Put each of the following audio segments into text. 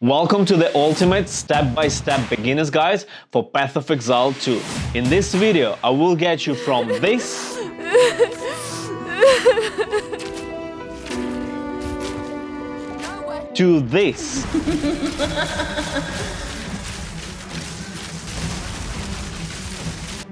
Welcome to the ultimate step-by-step beginner's guide for Path of Exile 2. In this video, I will get you from this to this.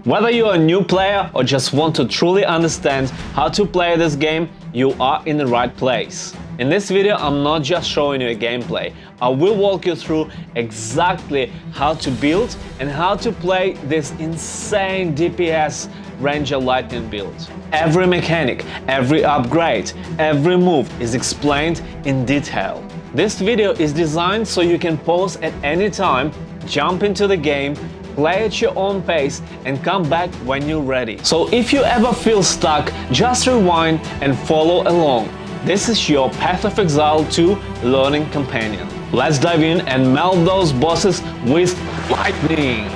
Whether you're a new player or just want to truly understand how to play this game, you are in the right place. In this video, I'm not just showing you a gameplay. I will walk you through exactly how to build and how to play this insane DPS Ranger Lightning build. Every mechanic, every upgrade, every move is explained in detail. This video is designed so you can pause at any time, jump into the game, play at your own pace and come back when you're ready. So if you ever feel stuck, just rewind and follow along. This is your Path of Exile 2 learning companion. Let's dive in and melt those bosses with lightning!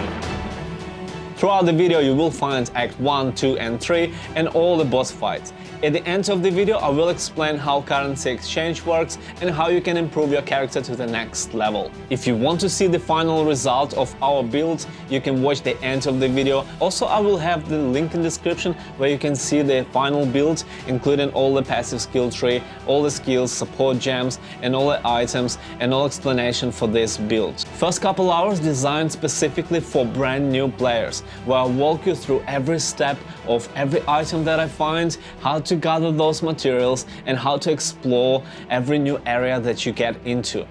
Throughout the video you will find Act 1, 2 and 3 and all the boss fights. At the end of the video I will explain how currency exchange works and how you can improve your character to the next level. If you want to see the final result of our builds, you can watch the end of the video. Also I will have the link in the description where you can see the final build, including all the passive skill tree, all the skills, support gems and all the items and all explanation for this build. First couple hours designed specifically for brand new players, where I'll walk you through every step of every item that I find, how to gather those materials and how to explore every new area that you get into.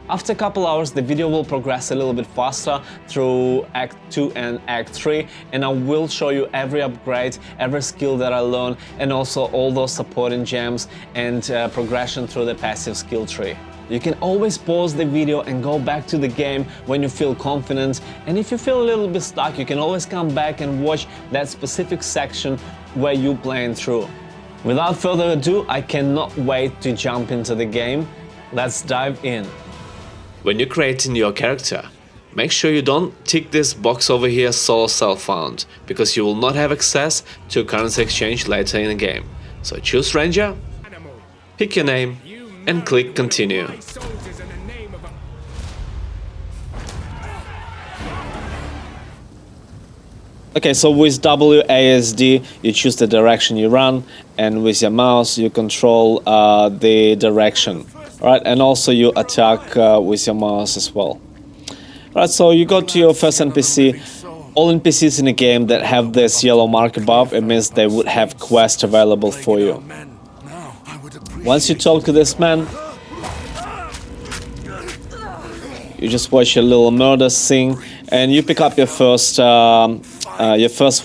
After a couple hours the video will progress a little bit faster through Act 2 and Act 3 and I will show you every upgrade, every skill that I learned and also all those supporting gems and progression through the passive skill tree. You can always pause the video and go back to the game when you feel confident, and if you feel a little bit stuck you can always come back and watch that specific section where you're playing through. Without further ado, I cannot wait to jump into the game. Let's dive in. When you're creating your character, make sure you don't tick this box over here, solo self-found, because you will not have access to currency exchange later in the game. So choose Ranger, pick your name and click continue. Okay, so with WASD you choose the direction you run and with your mouse you control the direction, right? And also you attack with your mouse as well. Right, so you go to your first NPC. All NPCs in the game that have this yellow mark above, it means they would have quest available for you. Once you talk to this man, you just watch a little murder scene and you pick up your first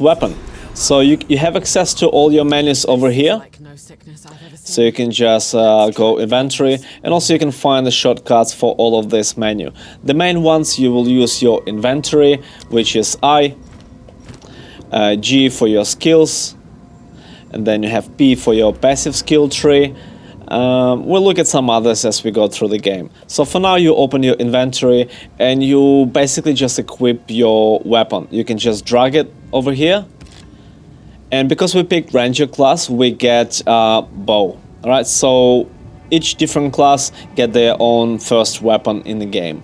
weapon. So you have access to all your menus over here. So you can just go inventory and also you can find the shortcuts for all of this menu. The main ones you will use your inventory, which is I, G for your skills, and then you have P for your passive skill tree. We'll look at some others as we go through the game. So for now you open your inventory and you basically just equip your weapon. You can just drag it over here. And because we picked Ranger class, we get bow. Alright, so each different class get their own first weapon in the game.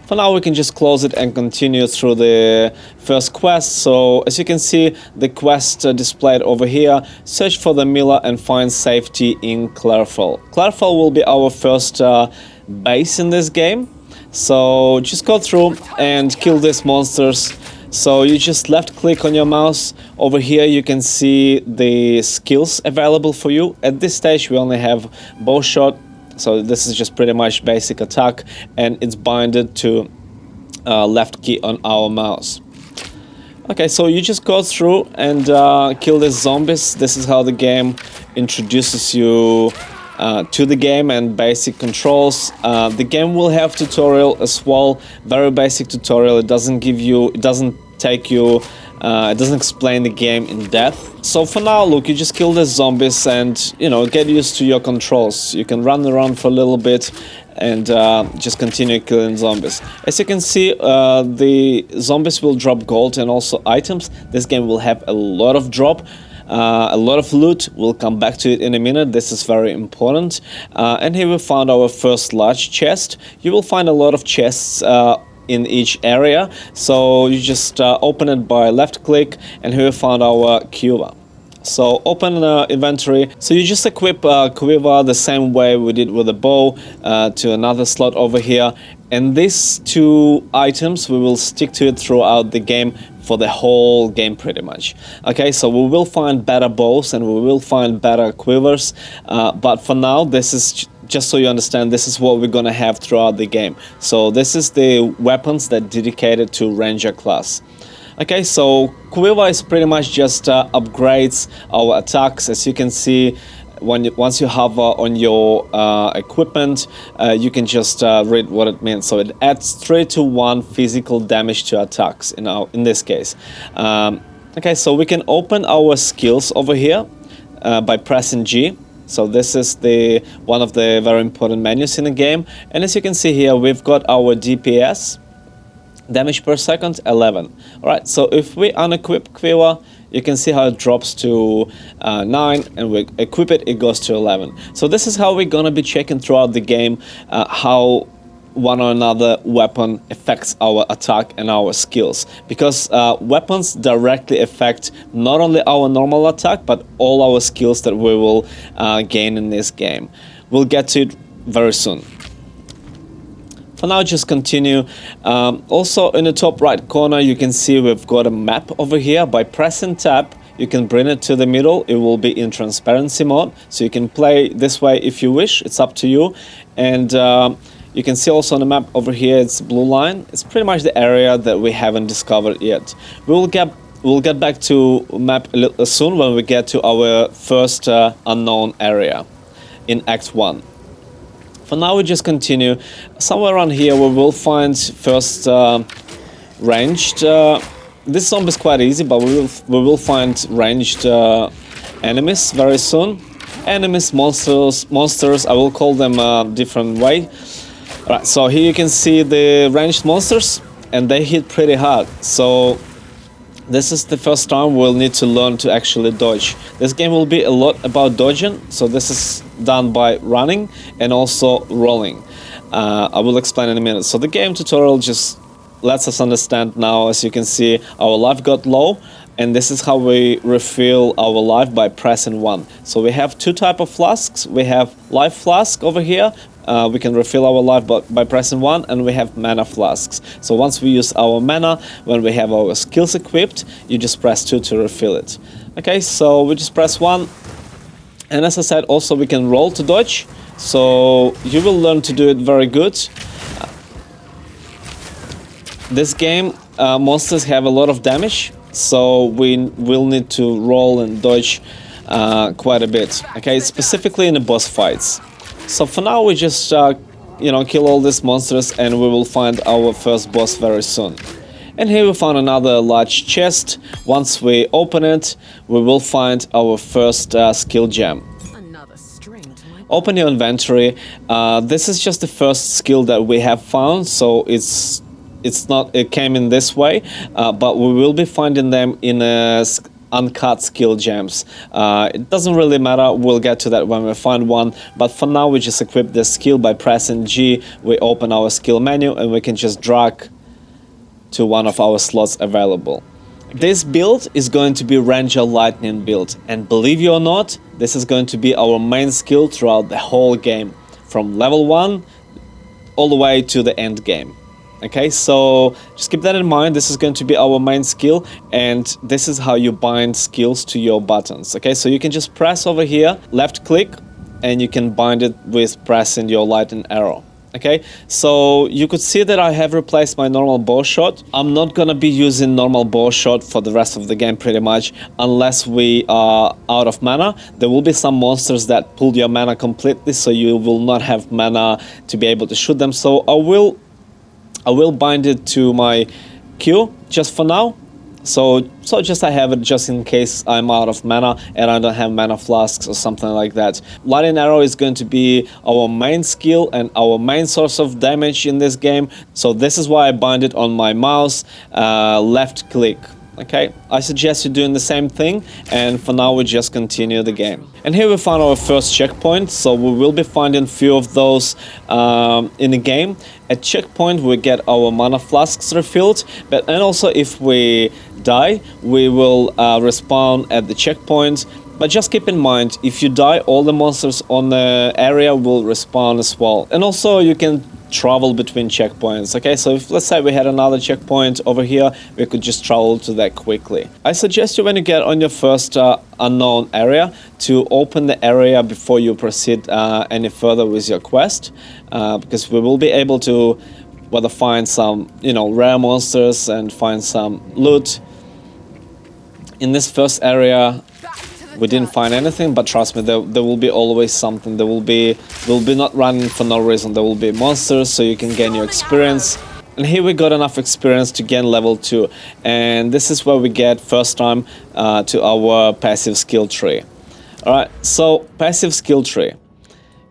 For now we can just close it and continue through the first quest. So as you can see, the quest displayed over here, search for the Miller and find safety in Clarefell. Clarefell will be our first base in this game. So just go through and kill these monsters. So you just left click on your mouse. Over here you can see the skills available for you. At this stage we only have bow shot. So this is just pretty much basic attack and it's binded to left key on our mouse. Okay, so you just go through and kill these zombies. This is how the game introduces you to the game and basic controls. The game will have tutorial as well, very basic tutorial. It doesn't explain the game in depth. So for now, look, you just kill the zombies and, you know, get used to your controls. You can run around for a little bit and just continue killing zombies. As you can see, the zombies will drop gold and also items. This game will have a lot of drop. a lot of loot. We'll come back to it in a minute. This is very important. And here we found our first large chest. You will find a lot of chests in each area, so you just open it by left click, and here we found our quiver. So open inventory. So you just equip quiver the same way we did with the bow to another slot over here, and these two items we will stick to it throughout the game for the whole game pretty much. Okay, so we will find better bows and we will find better quivers, but for now this is just so you understand, this is what we're gonna have throughout the game. So this is the weapons that dedicated to Ranger class. Okay, so quiver is pretty much just upgrades our attacks. As you can see, once you hover on your equipment, you can just read what it means. So it adds 3-to-1 physical damage to attacks in this case. Okay, so we can open our skills over here by pressing G. So this is one of the very important menus in the game. And as you can see here, we've got our DPS. Damage per second, 11. Alright, so if we unequip quiver, you can see how it drops to 9, and we equip it, it goes to 11. So this is how we're gonna be checking throughout the game how one or another weapon affects our attack and our skills. Because weapons directly affect not only our normal attack, but all our skills that we will gain in this game. We'll get to it very soon. For now, just continue. Also, in the top right corner, you can see we've got a map over here. By pressing tab, you can bring it to the middle. It will be in transparency mode, so you can play this way if you wish. It's up to you. And you can see also on the map over here, it's blue line. It's pretty much the area that we haven't discovered yet. We'll get back to map a little soon when we get to our first unknown area in Act 1. For now, we just continue. Somewhere around here, we will find first ranged. This zombie is quite easy, but we will find ranged enemies very soon. Enemies, monsters. I will call them a different way. Alright, so here you can see the ranged monsters, and they hit pretty hard. So this is the first time we'll need to learn to actually dodge. This game will be a lot about dodging, so this is done by running and also rolling. I will explain in a minute. So the game tutorial just lets us understand now. As you can see, our life got low, and this is how we refill our life by pressing 1. So we have two types of flasks. We have life flask over here. We can refill our life by pressing 1, and we have mana flasks. So once we use our mana, when we have our skills equipped, you just press 2 to refill it. Okay, so we just press 1, and as I said, also we can roll to dodge. So you will learn to do it very good. This game, monsters have a lot of damage, so we will need to roll and dodge quite a bit. Okay, specifically in the boss fights. So for now, we just, kill all these monsters, and we will find our first boss very soon. And here we found another large chest. Once we open it, we will find our first skill gem. Open your inventory. This is just the first skill that we have found, so it came in this way, but we will be finding them in a uncut skill gems. It doesn't really matter, we'll get to that when we find one, but for now we just equip this skill by pressing G. We open our skill menu and we can just drag to one of our slots available. This build is going to be Ranger Lightning build, and believe you or not, this is going to be our main skill throughout the whole game, from level 1 all the way to the end game. Okay, so just keep that in mind. This is going to be our main skill, and this is how you bind skills to your buttons. Okay, so you can just press over here, left click, and you can bind it with pressing your lightning arrow. Okay, so you could see that I have replaced my normal bow shot. I'm not gonna be using normal bow shot for the rest of the game pretty much, unless we are out of mana. There will be some monsters that pull your mana completely, so you will not have mana to be able to shoot them. So I will bind it to my Q just for now. So just I have it just in case I'm out of mana and I don't have mana flasks or something like that. Lightning arrow is going to be our main skill and our main source of damage in this game. So this is why I bind it on my mouse, left click. Okay, I suggest you doing the same thing, and for now we just continue the game. And here we found our first checkpoint, so we will be finding few of those in the game. At checkpoint we get our mana flasks refilled, and also if we die we will respawn at the checkpoint. But just keep in mind, if you die, all the monsters on the area will respawn as well. And also you can travel between checkpoints. Okay, so if let's say we had another checkpoint over here, we could just travel to that quickly. I suggest you, when you get on your first unknown area, to open the area before you proceed any further with your quest, because we will be able to whether find some, you know, rare monsters and find some loot. In this first area we didn't find anything, but trust me, there will be always something. We'll be not running for no reason. There will be monsters, so you can gain your experience. And here we got enough experience to gain level 2. And this is where we get first time to our passive skill tree. Alright, so passive skill tree.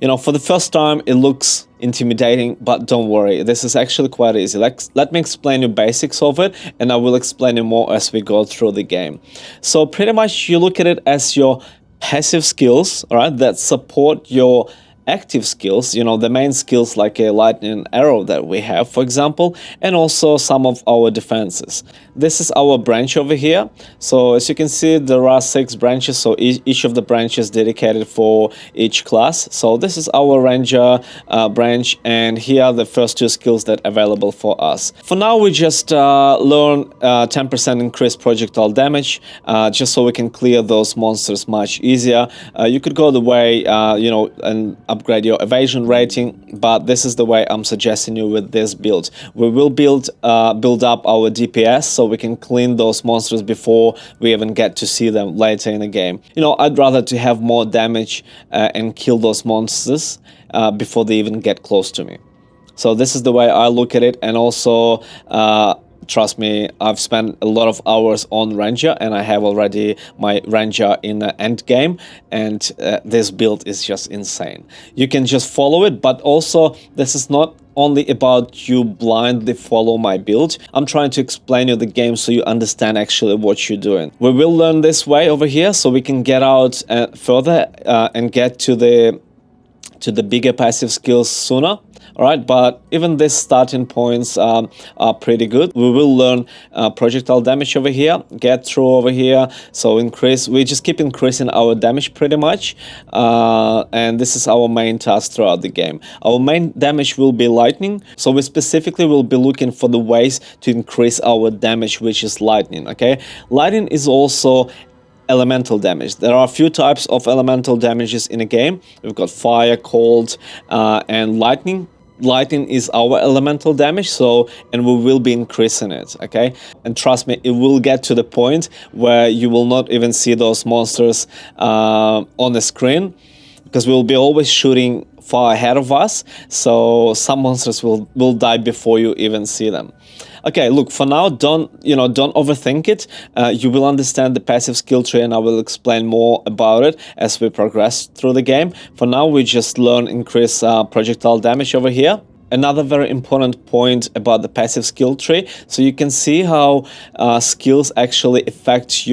You know, for the first time it looks intimidating, but don't worry, this is actually quite easy. Let me explain you basics of it, and I will explain you more as we go through the game. So pretty much you look at it as your passive skills, all right, that support your active skills, you know, the main skills like a lightning arrow that we have, for example, and also some of our defenses. This is our branch over here. So as you can see, there are 6 branches, so each of the branches dedicated for each class. So this is our ranger branch, and here are the first 2 skills that are available for us. For now we just learn 10% increased projectile damage, just so we can clear those monsters much easier. You could go the way, you know, and upgrade your evasion rating, but this is the way I'm suggesting you with this build. We will build up our DPS so we can clean those monsters before we even get to see them later in the game. You know, I'd rather to have more damage and kill those monsters before they even get close to me. So this is the way I look at it, and also trust me, I've spent a lot of hours on Ranger, and I have already my Ranger in the end game, and this build is just insane. You can just follow it, but also this is not only about you blindly follow my build. I'm trying to explain you the game so you understand actually what you're doing. We will learn this way over here so we can get out further and get to the bigger passive skills sooner. Alright, but even these starting points are pretty good. We will learn projectile damage over here, get through over here, so we just keep increasing our damage pretty much, and this is our main task throughout the game. Our main damage will be lightning, so we specifically will be looking for the ways to increase our damage, which is lightning, okay? Lightning is also elemental damage. There are a few types of elemental damages in a game. We've got fire, cold, and lightning. Lightning is our elemental damage, so, and we will be increasing it, okay? And trust me, it will get to the point where you will not even see those monsters on the screen, because we'll be always shooting far ahead of us, so some monsters will die before you even see them. Okay, look, for now, don't overthink it. You will understand the passive skill tree, and I will explain more about it as we progress through the game. For now, we just learn increase projectile damage over here. Another very important point about the passive skill tree, so you can see how skills actually affect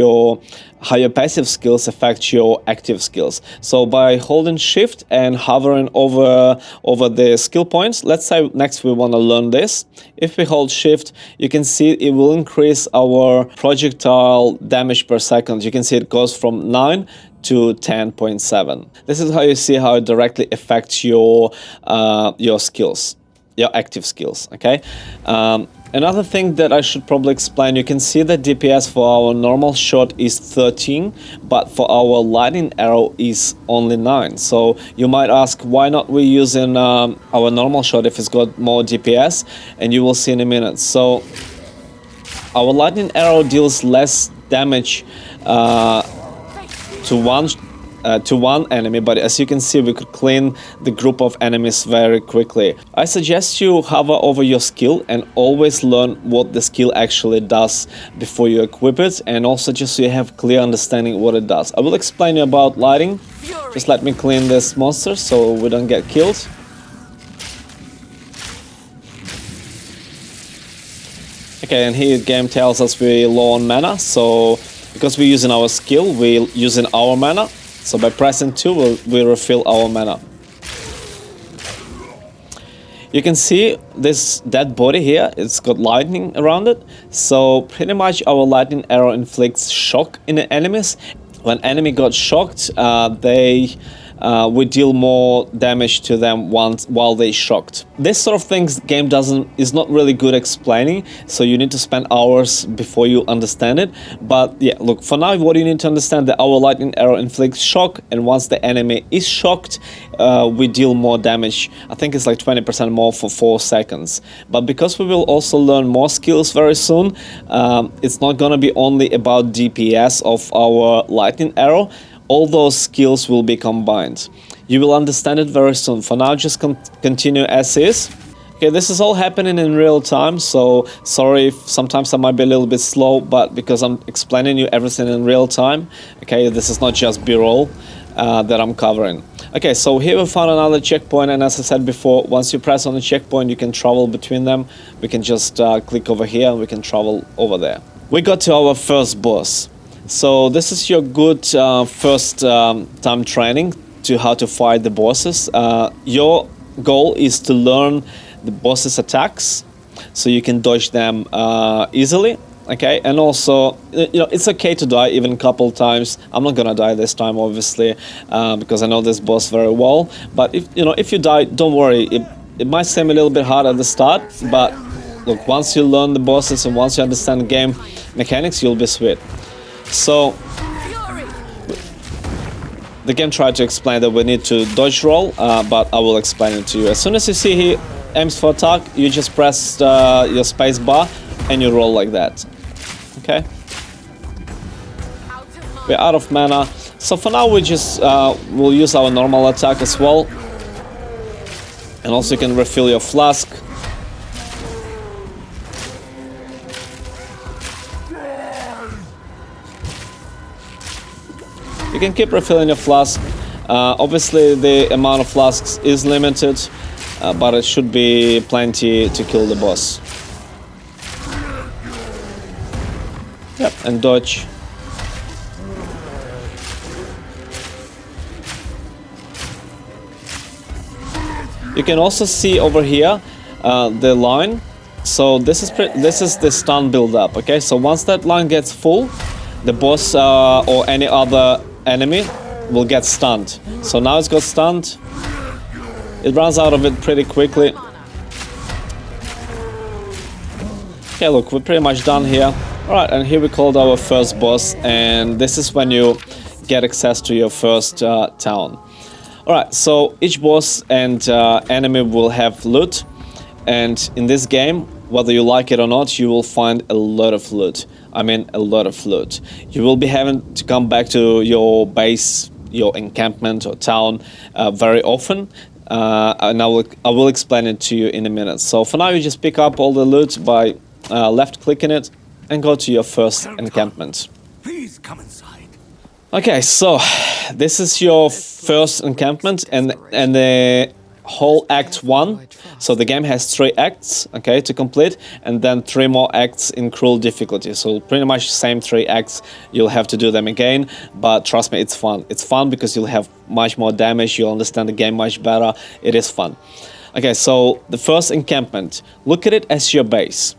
how your passive skills affect your active skills. So by holding shift and hovering over the skill points, let's say next we want to learn this. If we hold shift, you can see it will increase our projectile damage per second. You can see it goes from 9 to 10.7. This is how you see how it directly affects your skills, your active skills, okay? Another thing that I should probably explain, you can see that DPS for our normal shot is 13, but for our lightning arrow is only 9. So you might ask, why not we using our normal shot if it's got more DPS? And you will see in a minute. So our lightning arrow deals less damage to one enemy, but as you can see, we could clean the group of enemies very quickly. I suggest you hover over your skill and always learn what the skill actually does before you equip it, and also just so you have clear understanding what it does. I will explain you about lighting. Just let me clean this monster so we don't get killed. Okay, and here game tells us we're low on mana, so because we're using our skill, we're using our mana. So by pressing 2, we refill our mana. You can see this dead body here, it's got lightning around it. So pretty much our lightning arrow inflicts shock in the enemies. When enemy got shocked, we deal more damage to them while they shocked. This sort of things the game is not really good explaining, so you need to spend hours before you understand it. But yeah, look, for now what you need to understand that our lightning arrow inflicts shock, and once the enemy is shocked, we deal more damage. I think it's like 20% more for 4 seconds. But because we will also learn more skills very soon, it's not gonna be only about DPS of our lightning arrow. All those skills will be combined. You will understand it very soon. For now, just continue as is. Okay, this is all happening in real time, so sorry if sometimes I might be a little bit slow, but because I'm explaining you everything in real time. Okay, this is not just B-roll that I'm covering. Okay, so here we found another checkpoint, and as I said before, once you press on the checkpoint, you can travel between them. We can just click over here and we can travel over there. We got to our first boss. So this is your good first time training to how to fight the bosses. Your goal is to learn the boss's attacks so you can dodge them easily. Okay, and also, you know, it's okay to die even a couple times. I'm not gonna die this time, obviously, because I know this boss very well. But if you die, don't worry. It might seem a little bit hard at the start, but look, once you learn the bosses and once you understand the game mechanics, you'll be sweet. So the game tried to explain that we need to dodge roll, but I will explain it to you. As soon as you see he aims for attack, you just press your space bar and you roll like that. Okay? We're out of mana, so for now we just will use our normal attack as well. And also you can refill your flask. You can keep refilling your flask. Obviously the amount of flasks is limited, but it should be plenty to kill the boss. Yep, and dodge. You can also see over here the line. So this is the stun build up. Okay, so once that line gets full, the boss or any other enemy will get stunned. So now it's got stunned. It runs out of it pretty quickly. Okay, look, we're pretty much done here. Alright, and here we called our first boss, and this is when you get access to your first town. Alright, so each boss and enemy will have loot, and in this game, whether you like it or not, you will find a lot of loot. I mean, a lot of loot. You will be having to come back to your base, your encampment or town very often. And I will explain it to you in a minute. So for now, you just pick up all the loot by left-clicking it and go to your first encampment. Please come inside. Okay, so this is your first encampment and the whole Act 1. So the game has 3 acts, okay, to complete, and then 3 more acts in cruel difficulty. So pretty much the same 3 acts, you'll have to do them again, but trust me, it's fun. It's fun because you'll have much more damage, you'll understand the game much better, it is fun. Okay, so the first encampment, look at it as your base.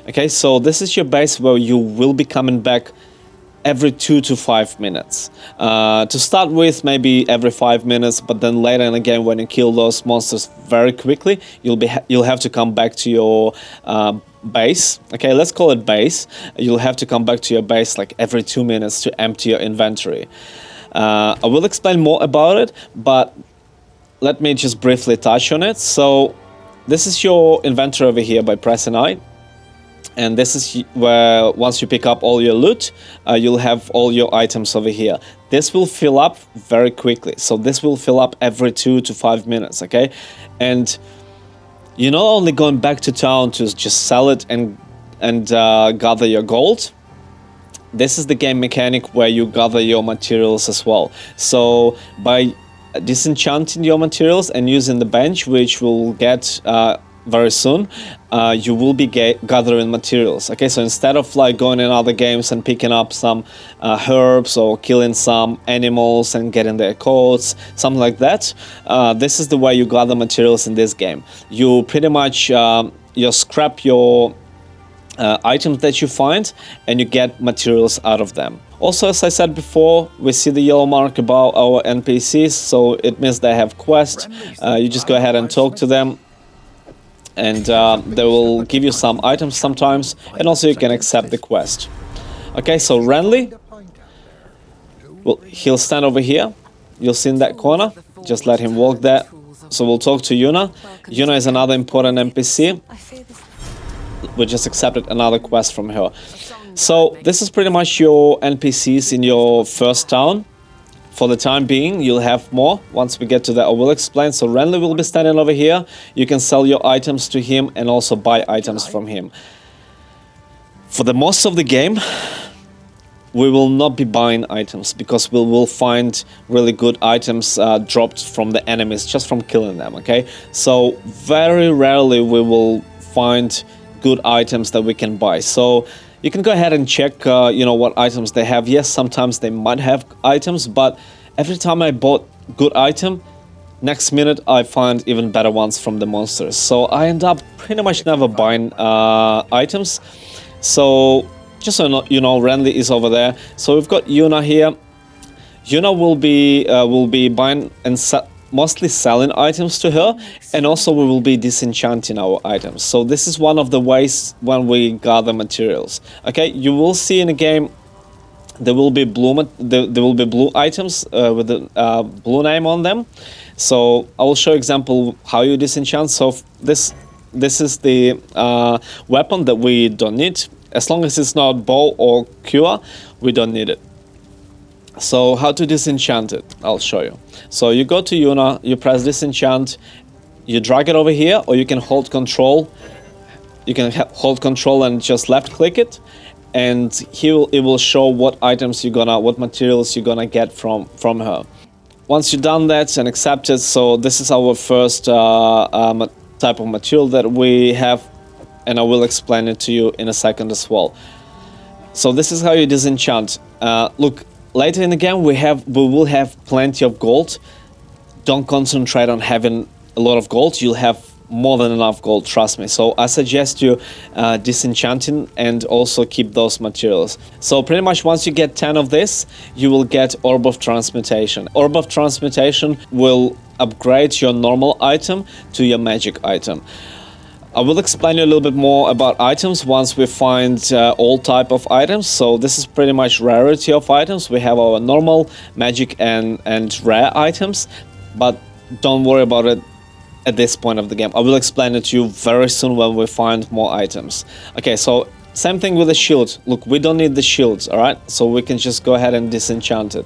Okay, so this is your base where you will be coming back every 2 to 5 minutes. To start with, maybe every 5 minutes, but then later in the game, when you kill those monsters very quickly, you'll have to come back to your base. Okay, let's call it base. You'll have to come back to your base like every 2 minutes to empty your inventory. I will explain more about it, but let me just briefly touch on it. So this is your inventory over here by pressing I. And this is where once you pick up all your loot, you'll have all your items over here. This will fill up very quickly. So this will fill up every 2 to 5 minutes, okay? And you're not only going back to town to just sell it and gather your gold. This is the game mechanic where you gather your materials as well. So by disenchanting your materials and using the bench, which will get very soon, you will be gathering materials. Okay, so instead of like going in other games and picking up some herbs or killing some animals and getting their coats, something like that, this is the way you gather materials in this game. You pretty much you scrap your items that you find and you get materials out of them. Also, as I said before, we see the yellow mark above our NPCs, so it means they have quests. You just go ahead and talk to them, and they will give you some items sometimes, and also you can accept the quest. Okay, so Renly, well, he'll stand over here. You'll see in that corner. Just let him walk there. So we'll talk to Yuna. Yuna is another important NPC. We just accepted another quest from her. So this is pretty much your NPCs in your first town. For the time being, you'll have more. Once we get to that, I will explain. So Renly will be standing over here. You can sell your items to him and also buy items from him. For the most of the game, we will not be buying items because we will find really good items dropped from the enemies just from killing them, okay? So very rarely we will find good items that we can buy. So you can go ahead and check, you know, what items they have. Yes, sometimes they might have items, but every time I bought good item, next minute I find even better ones from the monsters. So I end up pretty much never buying items. So just so you know, Renly is over there. So we've got Yuna here. Yuna will be buying and mostly selling items to her, and also we will be disenchanting our items. So this is one of the ways when we gather materials. Okay, you will see in the game there will be blue items with the blue name on them. So I will show example how you disenchant. So this is the weapon that we don't need. As long as it's not bow or cure, we don't need it. So how to disenchant it, I'll show you. So you go to Yuna, you press disenchant, you drag it over here, or you can hold control. You can hold control and just left click it, and it will show what items what materials you're gonna get from her. Once you've done that and accepted, so this is our first type of material that we have, and I will explain it to you in a second as well. So this is how you disenchant. Look, later in the game we will have plenty of gold. Don't concentrate on having a lot of gold. You'll have more than enough gold, trust me. So I suggest you disenchanting and also keep those materials. So pretty much once you get 10 of this, you will get Orb of Transmutation. Orb of Transmutation will upgrade your normal item to your magic item. I will explain you a little bit more about items once we find all type of items. So this is pretty much Rarity of Items. We have our normal, magic and rare items, but don't worry about it at this point of the game. I will explain it to you very soon when we find more items. Okay, so same thing with the shield. Look, we don't need the shields, all right? So we can just go ahead and disenchant it.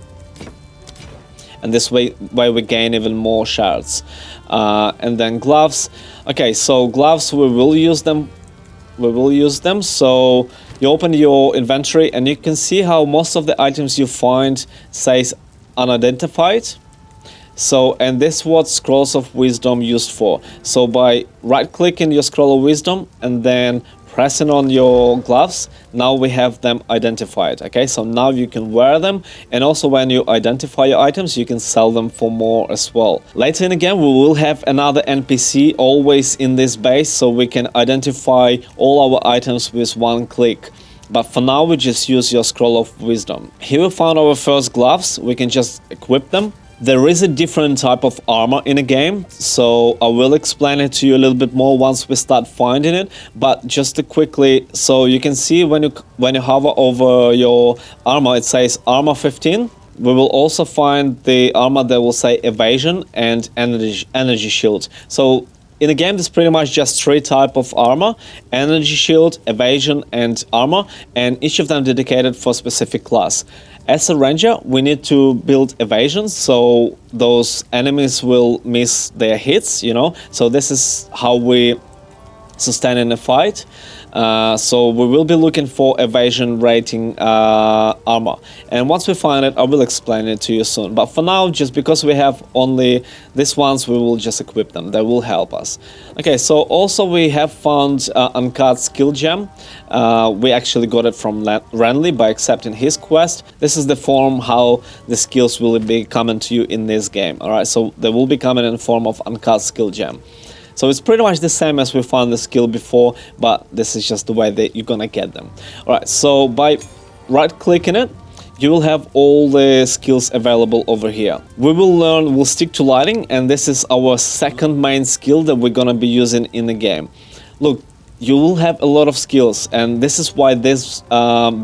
And this way we gain even more shards. And then gloves. Okay, so gloves, we will use them. So you open your inventory and you can see how most of the items you find says unidentified. So, and this is what Scrolls of Wisdom used for. So by right-clicking your Scroll of Wisdom and then pressing on your gloves, now we have them identified. Okay, so now you can wear them, and also when you identify your items, you can sell them for more as well. Later in the game, we will have another NPC always in this base, so we can identify all our items with one click. But for now, we just use your Scroll of Wisdom. Here we found our first gloves. We can just equip them. There is a different type of armor in a game, so I will explain it to you a little bit more once we start finding it. But just to quickly, so you can see when you hover over your armor, it says armor 15. We will also find the armor that will say evasion and energy shield. So in the game, there's pretty much just three types of armor: energy shield, evasion, and armor, and each of them dedicated for a specific class. As a ranger, we need to build evasion, so those enemies will miss their hits, you know. So this is how we sustain in a fight. So we will be looking for evasion rating armor, and once we find it I will explain it to you soon, but for now, just because we have only these ones, we will just equip them. They will help us. Okay, so also we have found Uncut skill gem. We actually got it from Renly by accepting his quest. This is the form how the skills will be coming to you in this game. Alright, so they will be coming in form of Uncut skill gem. So it's pretty much the same as we found the skill before, but this is just the way that you're gonna get them. Alright, so by right-clicking it, you will have all the skills available over here. We'll stick to lighting, and this is our second main skill that we're gonna be using in the game. Look, you will have a lot of skills, and this is why this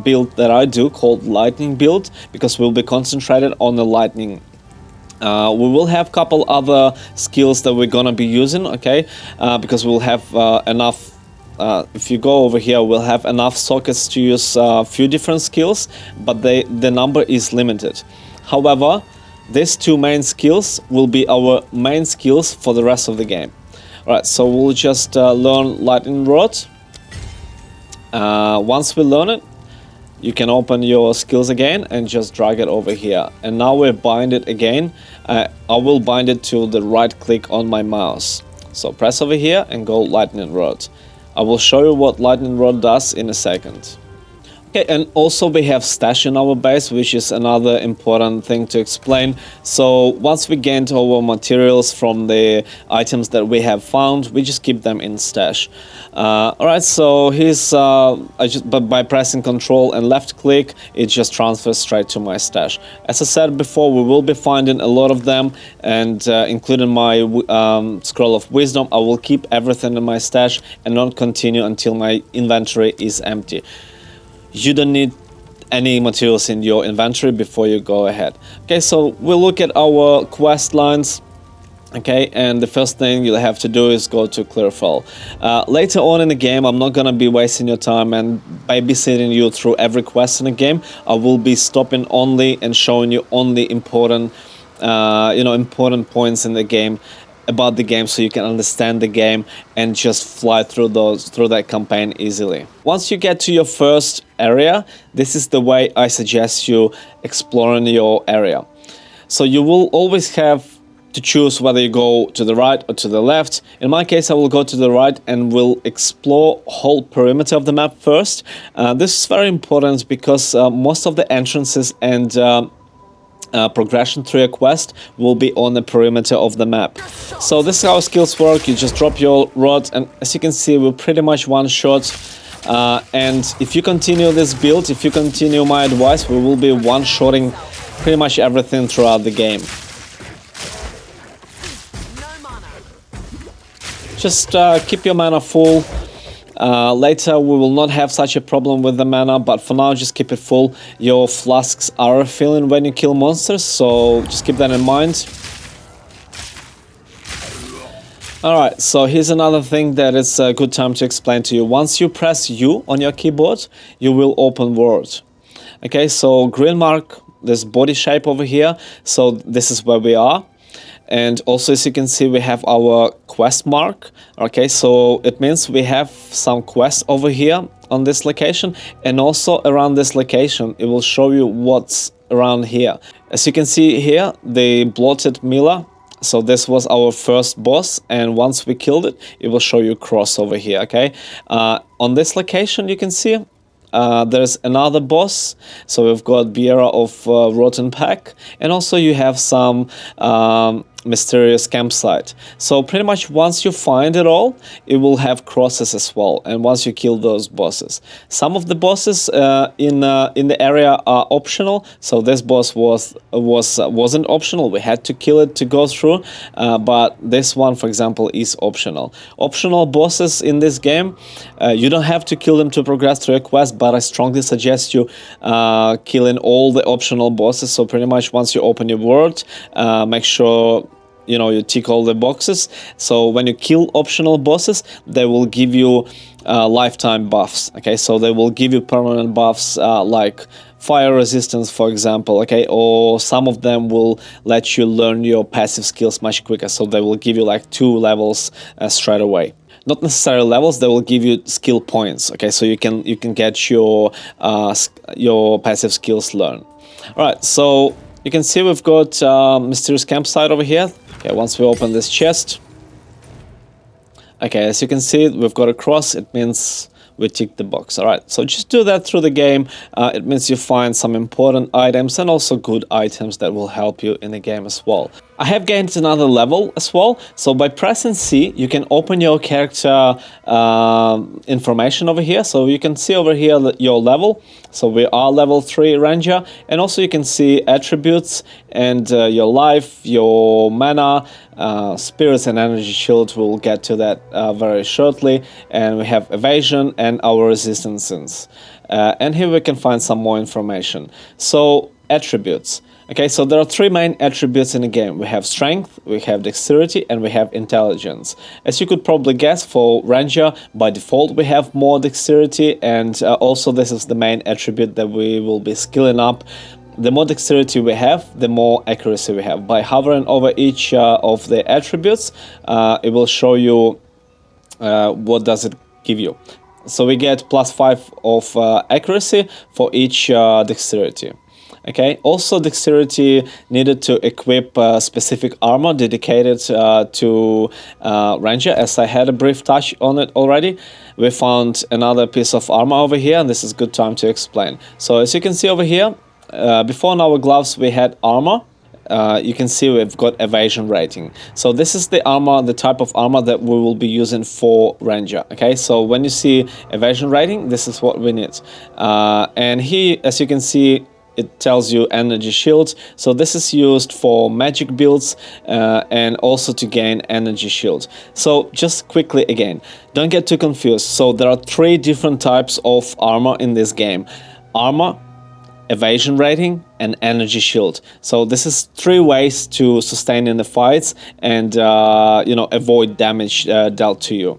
build that I do, called lightning build, because we'll be concentrated on the lightning. We will have a couple other skills that we're gonna be using, okay, because we'll have enough. If you go over here, we'll have enough sockets to use a few different skills, but the number is limited. However, these two main skills will be our main skills for the rest of the game. Alright, so we'll just learn Lightning Rod. Once we learn it, you can open your skills again and just drag it over here. And now we bind it again. I will bind it to the right click on my mouse. So press over here and go Lightning Rod. I will show you what Lightning Rod does in a second. Okay, and also we have stash in our base, which is another important thing to explain. So once we gained our materials from the items that we have found, we just keep them in stash. Alright, so here's but by pressing Control and left click, it just transfers straight to my stash. As I said before, we will be finding a lot of them, and including my Scroll of Wisdom, I will keep everything in my stash and not continue until my inventory is empty. You don't need any materials in your inventory before you go ahead. Okay, so we'll look at our quest lines. Okay, and the first thing you'll have to do is go to Clearfall. Later on in the game, I'm not gonna be wasting your time and babysitting you through every quest in the game. I will be stopping only and showing you only important, important points in the game, about the game, so you can understand the game and just fly through that campaign easily. Once you get to your first area, this is the way I suggest you exploring your area. So you will always have to choose whether you go to the right or to the left. In my case, I will go to the right and will explore whole perimeter of the map first. This is very important because most of the entrances and progression through a quest will be on the perimeter of the map. So this is how skills work. You just drop your rod, and as you can see, we're pretty much one shot. And if you continue this build, if you continue my advice, we will be one-shotting pretty much everything throughout the game. Just keep your mana full. Later we will not have such a problem with the mana, but for now just keep it full. Your flasks are refilling when you kill monsters, so just keep that in mind. Alright, so here's another thing that it's a good time to explain to you. Once you press U on your keyboard, you will open world. Okay, so green mark, this body shape over here, so this is where we are. And also, as you can see, we have our quest mark. Okay, so it means we have some quests over here on this location, and also around this location it will show you what's around here. As you can see here, the blotted Miller. So this was our first boss, and once we killed it, it will show you cross over here. Okay, on this location you can see there's another boss. So we've got Bearer of Rotten Pack, and also you have some mysterious campsite. So pretty much once you find it all, it will have crosses as well, and once you kill those bosses. Some of the bosses in the area are optional, so this boss wasn't optional. We had to kill it to go through, but this one, for example, is optional. Optional bosses in this game, you don't have to kill them to progress through a quest, but I strongly suggest you killing all the optional bosses. So pretty much once you open your world, make sure you tick all the boxes. So when you kill optional bosses, they will give you lifetime buffs. Okay, so they will give you permanent buffs like fire resistance, for example. Okay, or some of them will let you learn your passive skills much quicker. So they will give you like 2 levels straight away. not necessarily levels, they will give you skill points. Okay, so you can get your passive skills learned. All right, so you can see we've got mysterious campsite over here. Okay, once we open this chest, okay, as you can see, we've got a cross. It means we tick the box. All right, so just do that through the game. It means you find some important items and also good items that will help you in the game as well. I have gained another level as well. So by pressing C, you can open your character information over here. So you can see over here your level. So we are level 3 ranger, and also you can see attributes and your life, your mana, spirits and energy shield. We'll get to that very shortly. And we have evasion and our resistances. And here we can find some more information. So attributes. Okay, so there are 3 main attributes in the game. We have strength, we have dexterity, and we have intelligence. As you could probably guess, for Ranger, by default we have more dexterity, and also this is the main attribute that we will be skilling up. The more dexterity we have, the more accuracy we have. By hovering over each of the attributes, it will show you what does it give you. So we get +5 of accuracy for each dexterity. Okay, also dexterity needed to equip specific armor dedicated to Ranger, as I had a brief touch on it already. We found another piece of armor over here, and this is a good time to explain. So as you can see over here, before on our gloves we had armor. You can see we've got evasion rating. So this is the armor, the type of armor that we will be using for Ranger. Okay, so when you see evasion rating, this is what we need. And here, as you can see, it tells you energy shield. So this is used for magic builds and also to gain energy shield. So just quickly again, don't get too confused. So there are 3 different types of armor in this game: armor, evasion rating, and energy shield. So this is 3 ways to sustain in the fights and avoid damage dealt to you.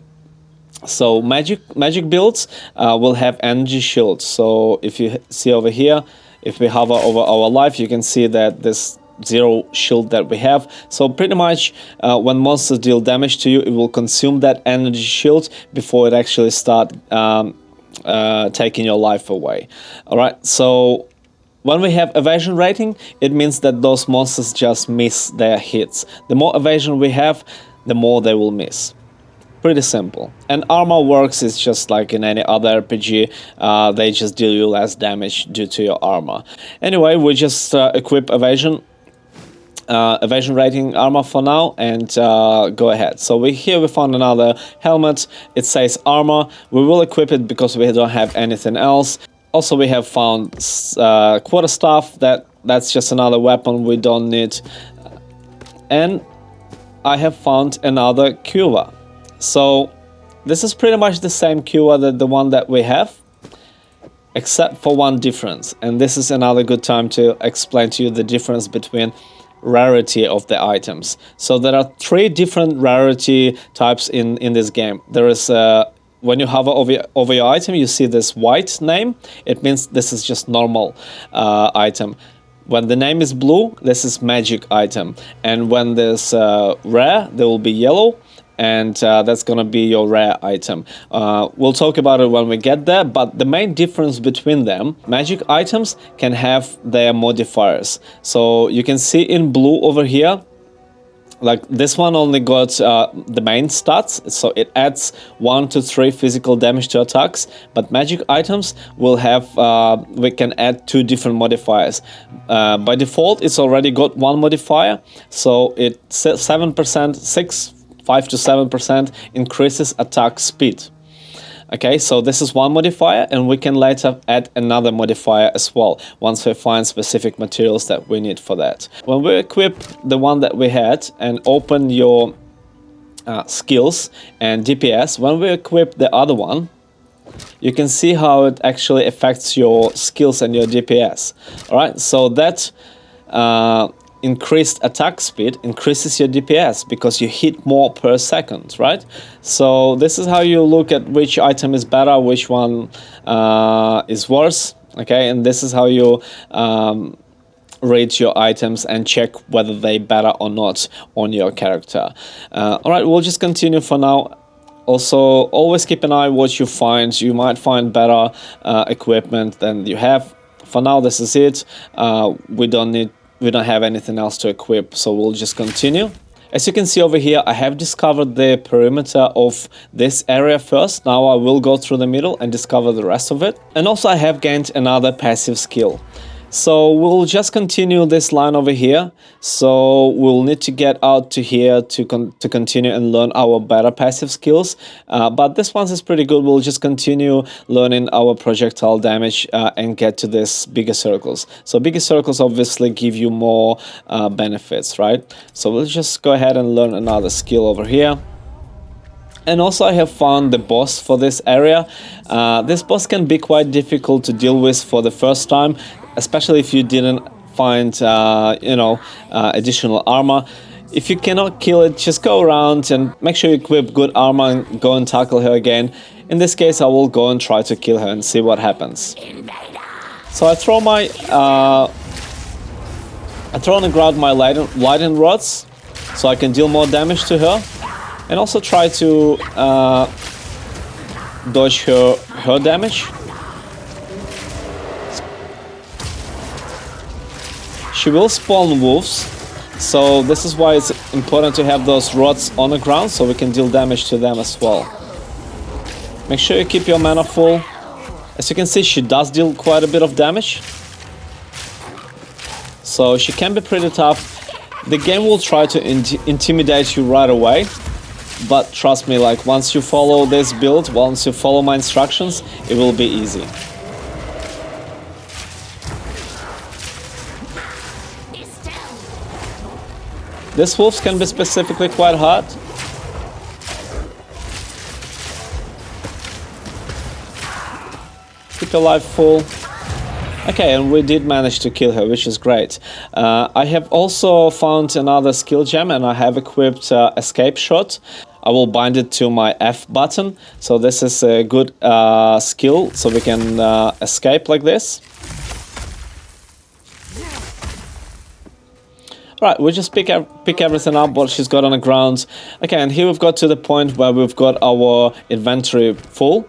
So magic builds will have energy shield. So if you see over here, if we hover over our life, you can see that this 0 shield that we have. So pretty much when monsters deal damage to you, it will consume that energy shield before it actually start taking your life away. All right, so when we have evasion rating, it means that those monsters just miss their hits. The more evasion we have, the more they will miss. Pretty simple. And armor works is just like in any other RPG. They just deal you less damage due to your armor. Anyway, we just equip evasion rating armor for now, and go ahead. So here we found another helmet. It says armor. We will equip it because we don't have anything else. Also, we have found quarterstaff. That's just another weapon we don't need. And I have found another cure. So this is pretty much the same cure that the one that we have, except for one difference. And this is another good time to explain to you the difference between rarity of the items. So there are 3 different rarity types in this game. There is when you hover over your item, you see this white name. It means this is just normal item. When the name is blue, this is magic item. And when there's rare, there will be yellow. And that's gonna be your rare item. We'll talk about it when we get there, but the main difference between them, magic items can have their modifiers. So you can see in blue over here, like this one only got the main stats, so it adds 1 to 3 physical damage to attacks, but magic items will have, we can add 2 different modifiers. By default, it's already got 1 modifier, so it 5 to 7% increases attack speed. Okay, so this is one modifier, and we can later add another modifier as well once we find specific materials that we need for that. When we equip the one that we had and open your skills and DPS, when we equip the other one, you can see how it actually affects your skills and your DPS. All right, so that increased attack speed increases your DPS because you hit more per second, right? So this is how you look at which item is better, which one is worse, okay? And this is how you rate your items and check whether they better or not on your character. All right, we'll just continue for now. Also, always keep an eye what you find. You might find better equipment than you have. For now, this is it. We don't have anything else to equip, so we'll just continue. As you can see over here, I have discovered the perimeter of this area first. Now I will go through the middle and discover the rest of it. And also I have gained another passive skill. So we'll just continue this line over here. So we'll need to get out to here to continue and learn our better passive skills. But this one is pretty good. We'll just continue learning our projectile damage and get to this bigger circles. So bigger circles obviously give you more benefits, right? So we'll just go ahead and learn another skill over here. And also I have found the boss for this area. This boss can be quite difficult to deal with for the first time, especially if you didn't find, additional armor. If you cannot kill it, just go around and make sure you equip good armor and go and tackle her again. In this case, I will go and try to kill her and see what happens. So I throw on the ground my lightning rods, so I can deal more damage to her. And also try to dodge her damage. She will spawn wolves, so this is why it's important to have those rods on the ground so we can deal damage to them as well. Make sure you keep your mana full. As you can see, she does deal quite a bit of damage. So she can be pretty tough. The game will try to intimidate you right away. But trust me, like once you follow this build, once you follow my instructions, it will be easy. These wolves can be specifically quite hard. Keep your life full. Okay, and we did manage to kill her, which is great. I have also found another skill gem, and I have equipped escape shot. I will bind it to my F button. So this is a good skill, so we can escape like this. Right, we just pick everything up what she's got on the ground. Okay, and here we've got to the point where we've got our inventory full.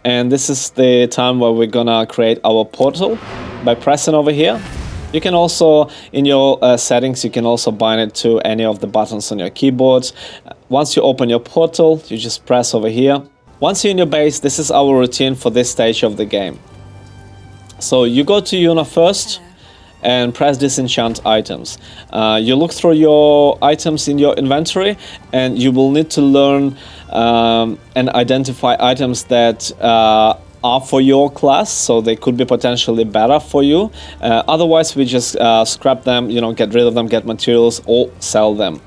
And this is the time where we're gonna create our portal by pressing over here. You can also, in your settings, you can also bind it to any of the buttons on your keyboard. Once you open your portal, you just press over here. Once you're in your base, this is our routine for this stage of the game. So you go to Geonor first and press disenchant items. You look through your items in your inventory and you will need to learn and identify items that are for your class, so they could be potentially better for you. Otherwise, we just scrap them, get rid of them, get materials, or sell them.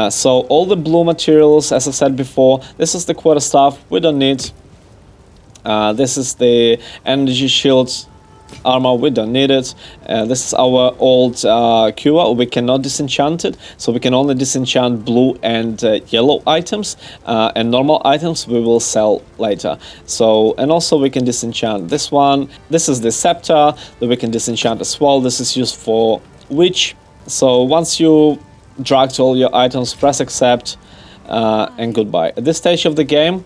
So all the blue materials, as I said before, this is the quarter staff, we don't need. This is the energy shields armor, we don't need it. This is our old cure, we cannot disenchant it, so we can only disenchant blue and yellow items, and normal items we will sell later. So, and also we can disenchant this one. This is the scepter that we can disenchant as well. This is used for witch. So once you dragged all your items, press accept, and goodbye. At this stage of the game,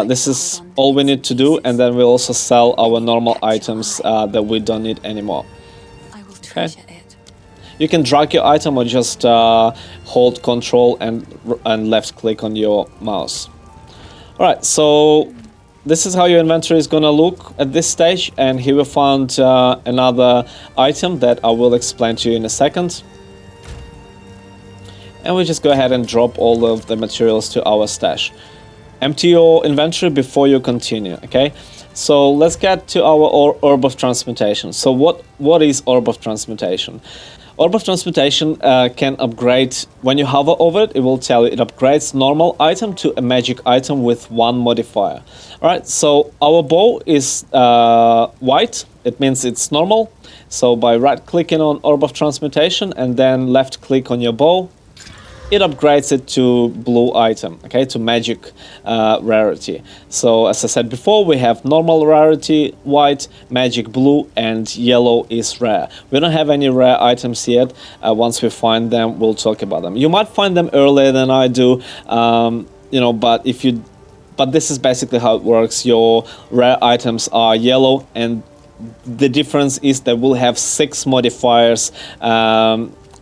this is all we need to do, and then we'll also sell our normal items that we don't need anymore. I will treasure it. You can drag your item or just hold Control and left click on your mouse. Alright, so this is how your inventory is gonna look at this stage, and here we found another item that I will explain to you in a second. And we just go ahead and drop all of the materials to our stash. Empty your inventory before you continue, okay? So let's get to our Orb of Transmutation. So what is Orb of Transmutation? Orb of Transmutation can upgrade, when you hover over it, it will tell you it upgrades normal item to a magic item with 1 modifier. Alright, so our bow is white, it means it's normal. So by right clicking on Orb of Transmutation and then left click on your bow, it upgrades it to blue item, okay, to magic rarity. So as I said before, we have normal rarity, white, magic blue, and yellow is rare. We don't have any rare items yet. Once we find them, we'll talk about them. You might find them earlier than I do, but if you but this is basically how it works. Your rare items are yellow, and the difference is that we'll have 6 modifiers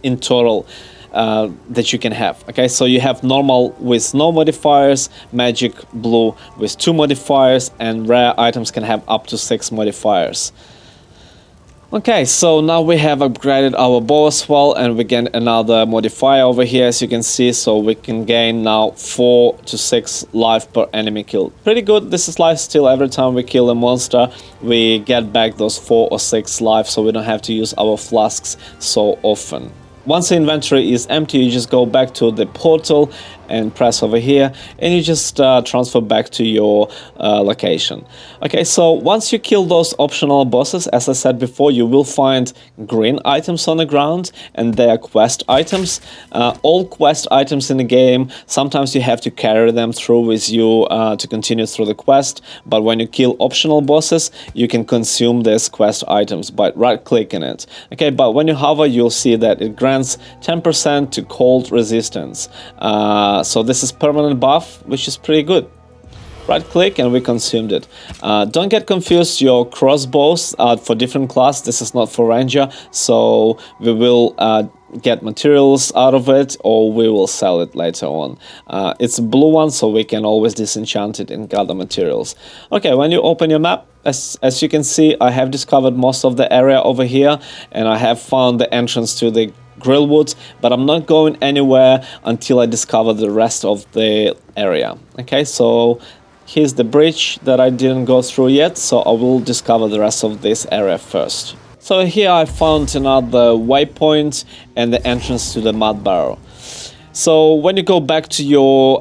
in total that you can have. Okay, so you have normal with no modifiers, magic blue with 2 modifiers, and rare items can have up to 6 modifiers. Okay, so now we have upgraded our bow as well, and we get another modifier over here, as you can see, so we can gain now 4 to 6 life per enemy killed. Pretty good. This is life steal. Every time we kill a monster, we get back those 4 or 6 life, so we don't have to use our flasks so often. Once the inventory is empty, you just go back to the portal and press over here, and you just transfer back to your location. Okay, so once you kill those optional bosses, as I said before, you will find green items on the ground, and they are quest items. All quest items in the game, sometimes you have to carry them through with you to continue through the quest, but when you kill optional bosses, you can consume these quest items by right-clicking it. Okay, but when you hover, you'll see that it grants 10% to cold resistance. So this is permanent buff, which is pretty good. Right click and we consumed it. Don't get confused, your crossbows are for different class. This is not for ranger, so we will get materials out of it, or we will sell it later on. It's a blue one, so we can always disenchant it and gather materials. Okay, when you open your map, as you can see, I have discovered most of the area over here, and I have found the entrance to the Grillwood, but I'm not going anywhere until I discover the rest of the area. Okay, so here's the bridge that I didn't go through yet, so I will discover the rest of this area first. So here I found another waypoint and the entrance to the mud barrow. So when you go back to your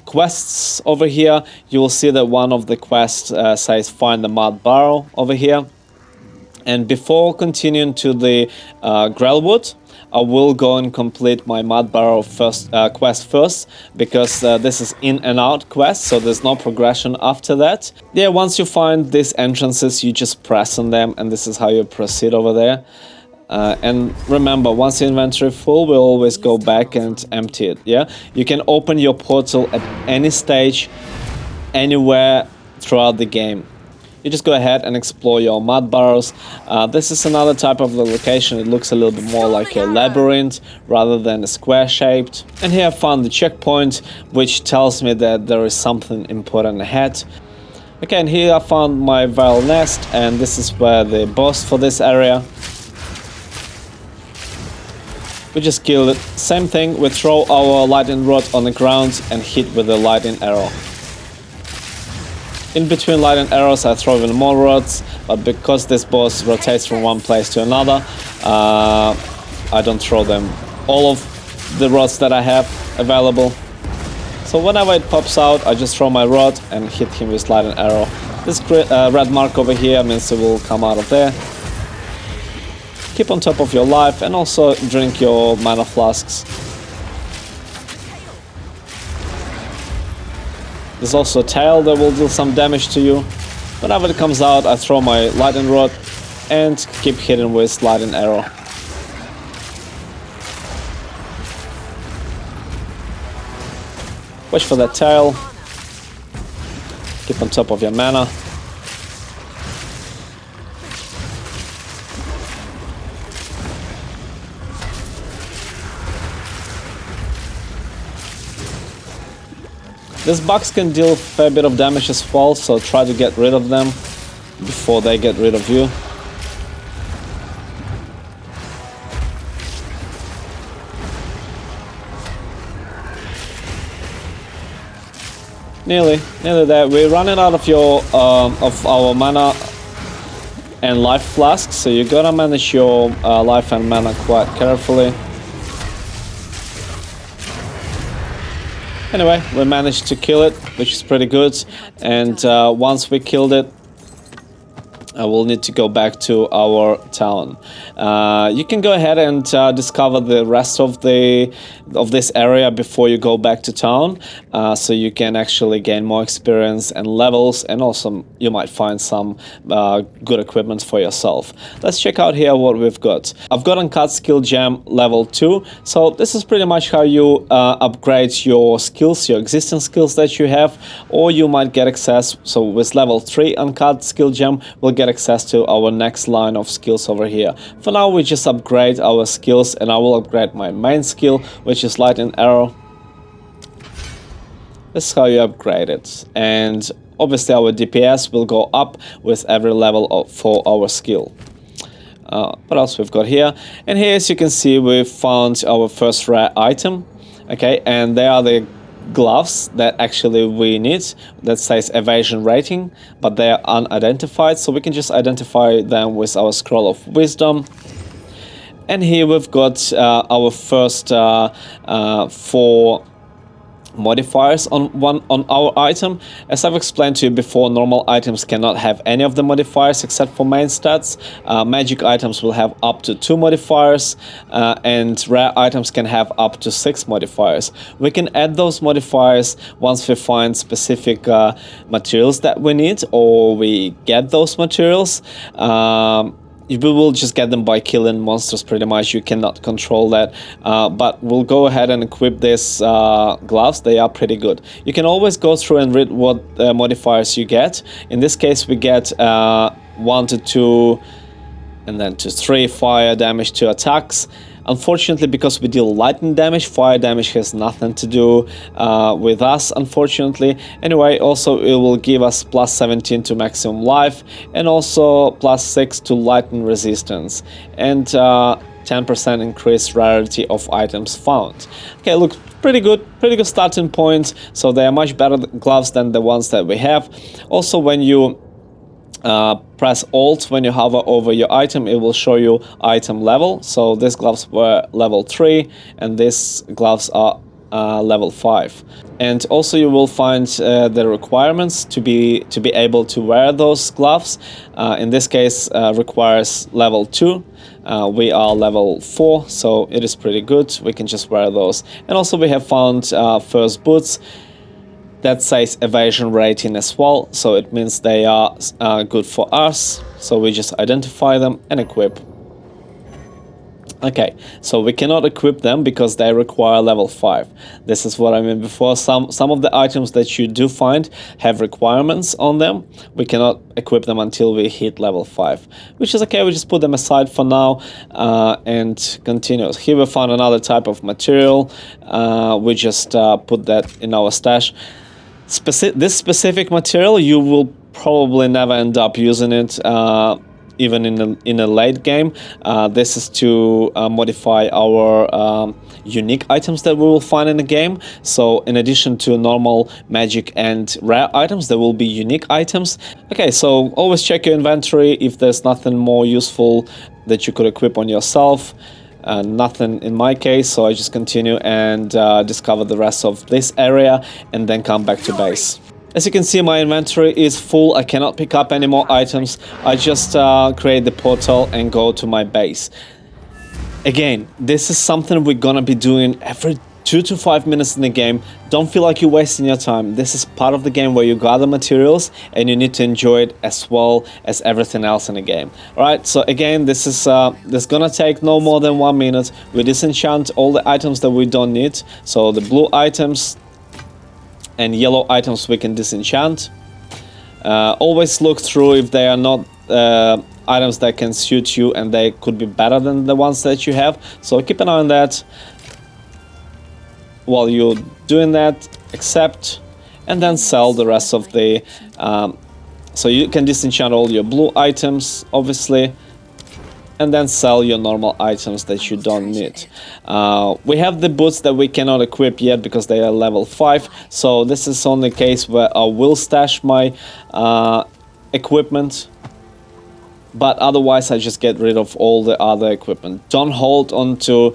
quests over here, you will see that one of the quests says find the mud barrow over here. And before continuing to the Grillwood, I will go and complete my mud barrow quest first, because this is in and out quest, so there's no progression after that. Yeah, once you find these entrances, you just press on them, and this is how you proceed over there. And remember, once your inventory full, we'll always go back and empty it. Yeah, you can open your portal at any stage, anywhere throughout the game. You just go ahead and explore your mud barrows. This is another type of the location. It looks a little bit more like a labyrinth rather than a square shaped. And here I found the checkpoint, which tells me that there is something important ahead. Okay, and here I found my viral nest, and this is where the boss for this area. We just killed it. Same thing, we throw our lightning rod on the ground and hit with a lightning arrow. In between lightning arrows I throw in more rods, but because this boss rotates from one place to another, I don't throw them all of the rods that I have available. So whenever it pops out, I just throw my rod and hit him with lightning arrow. This red mark over here means it will come out of there. Keep on top of your life and also drink your mana flasks. There's also a tail that will do some damage to you. Whenever it comes out, I throw my lightning rod and keep hitting with lightning arrow. Watch for that tail. Keep on top of your mana. These bugs can deal a fair bit of damage as well, so try to get rid of them before they get rid of you. Nearly there. We're running out of our mana and life flasks, so you gotta manage your life and mana quite carefully. Anyway, we managed to kill it, which is pretty good, and once we killed it, we'll need to go back to our town. You can go ahead and discover the rest of this area before you go back to town, so you can actually gain more experience and levels, and also you might find some good equipment for yourself. Let's check out here what we've got. I've got Uncut Skill Gem level 2, so this is pretty much how you upgrade your skills, your existing skills that you have, or you might get access. So with level 3 Uncut Skill Gem, we'll get access to our next line of skills over here. For now, we just upgrade our skills, and I will upgrade my main skill, which is Lightning Arrow. This is how you upgrade it, and obviously our DPS will go up with every level for our skill. What else we've got here? And here, as you can see, we've found our first rare item. Okay, and they are the gloves that actually we need, that says evasion rating, but they are unidentified, so we can just identify them with our scroll of wisdom. And here we've got our first 4 modifiers on our item. As I've explained to you before, normal items cannot have any of the modifiers except for main stats. Magic items will have up to 2 modifiers, and rare items can have up to 6 modifiers. We can add those modifiers once we find specific materials that we need, or we get those materials. We will just get them by killing monsters, pretty much. You cannot control that, but we'll go ahead and equip these gloves. They are pretty good. You can always go through and read what modifiers you get. In this case, we get 1 to 2 and then to 3 fire damage to attacks. Unfortunately, because we deal lightning damage, fire damage has nothing to do with us, unfortunately. Anyway, also it will give us plus 17 to maximum life, and also plus 6 to lightning resistance, and 10% increased rarity of items found. Okay, look, pretty good starting point. So they are much better gloves than the ones that we have. Also, when you press Alt when you hover over your item, it will show you item level. So these gloves were level 3, and these gloves are level 5. And also you will find the requirements to be able to wear those gloves. In this case, requires level 2. We are level 4, so it is pretty good. We can just wear those. And also we have found first boots. That says evasion rating as well, so it means they are good for us. So we just identify them and equip. Okay, so we cannot equip them because they require level 5. This is what I meant before. Some of the items that you do find have requirements on them. We cannot equip them until we hit level 5, which is okay. We just put them aside for now and continue. Here we found another type of material. We just put that in our stash. This specific material, you will probably never end up using it, even in a late game. This is to modify our unique items that we will find in the game. So in addition to normal magic and rare items, there will be unique items. Okay, so always check your inventory if there's nothing more useful that you could equip on yourself. Nothing in my case, so I just continue and discover the rest of this area and then come back to base. As you can see, my inventory is full. I cannot pick up any more items. I just create the portal and go to my base. Again, this is something we're gonna be doing every 2 to 5 minutes in the game. Don't feel like you're wasting your time. This is part of the game where you gather materials and you need to enjoy it as well as everything else in the game. Alright, so again, this is gonna take no more than 1 minute. We disenchant all the items that we don't need. So the blue items and yellow items we can disenchant. Always look through if they are not items that can suit you and they could be better than the ones that you have. So keep an eye on that. While you're doing that, accept, and then sell the rest of the... so you can disenchant all your blue items, obviously, and then sell your normal items that you don't need. We have the boots that we cannot equip yet because they are level 5, so this is only a case where I will stash my equipment, but otherwise I just get rid of all the other equipment. Don't hold on to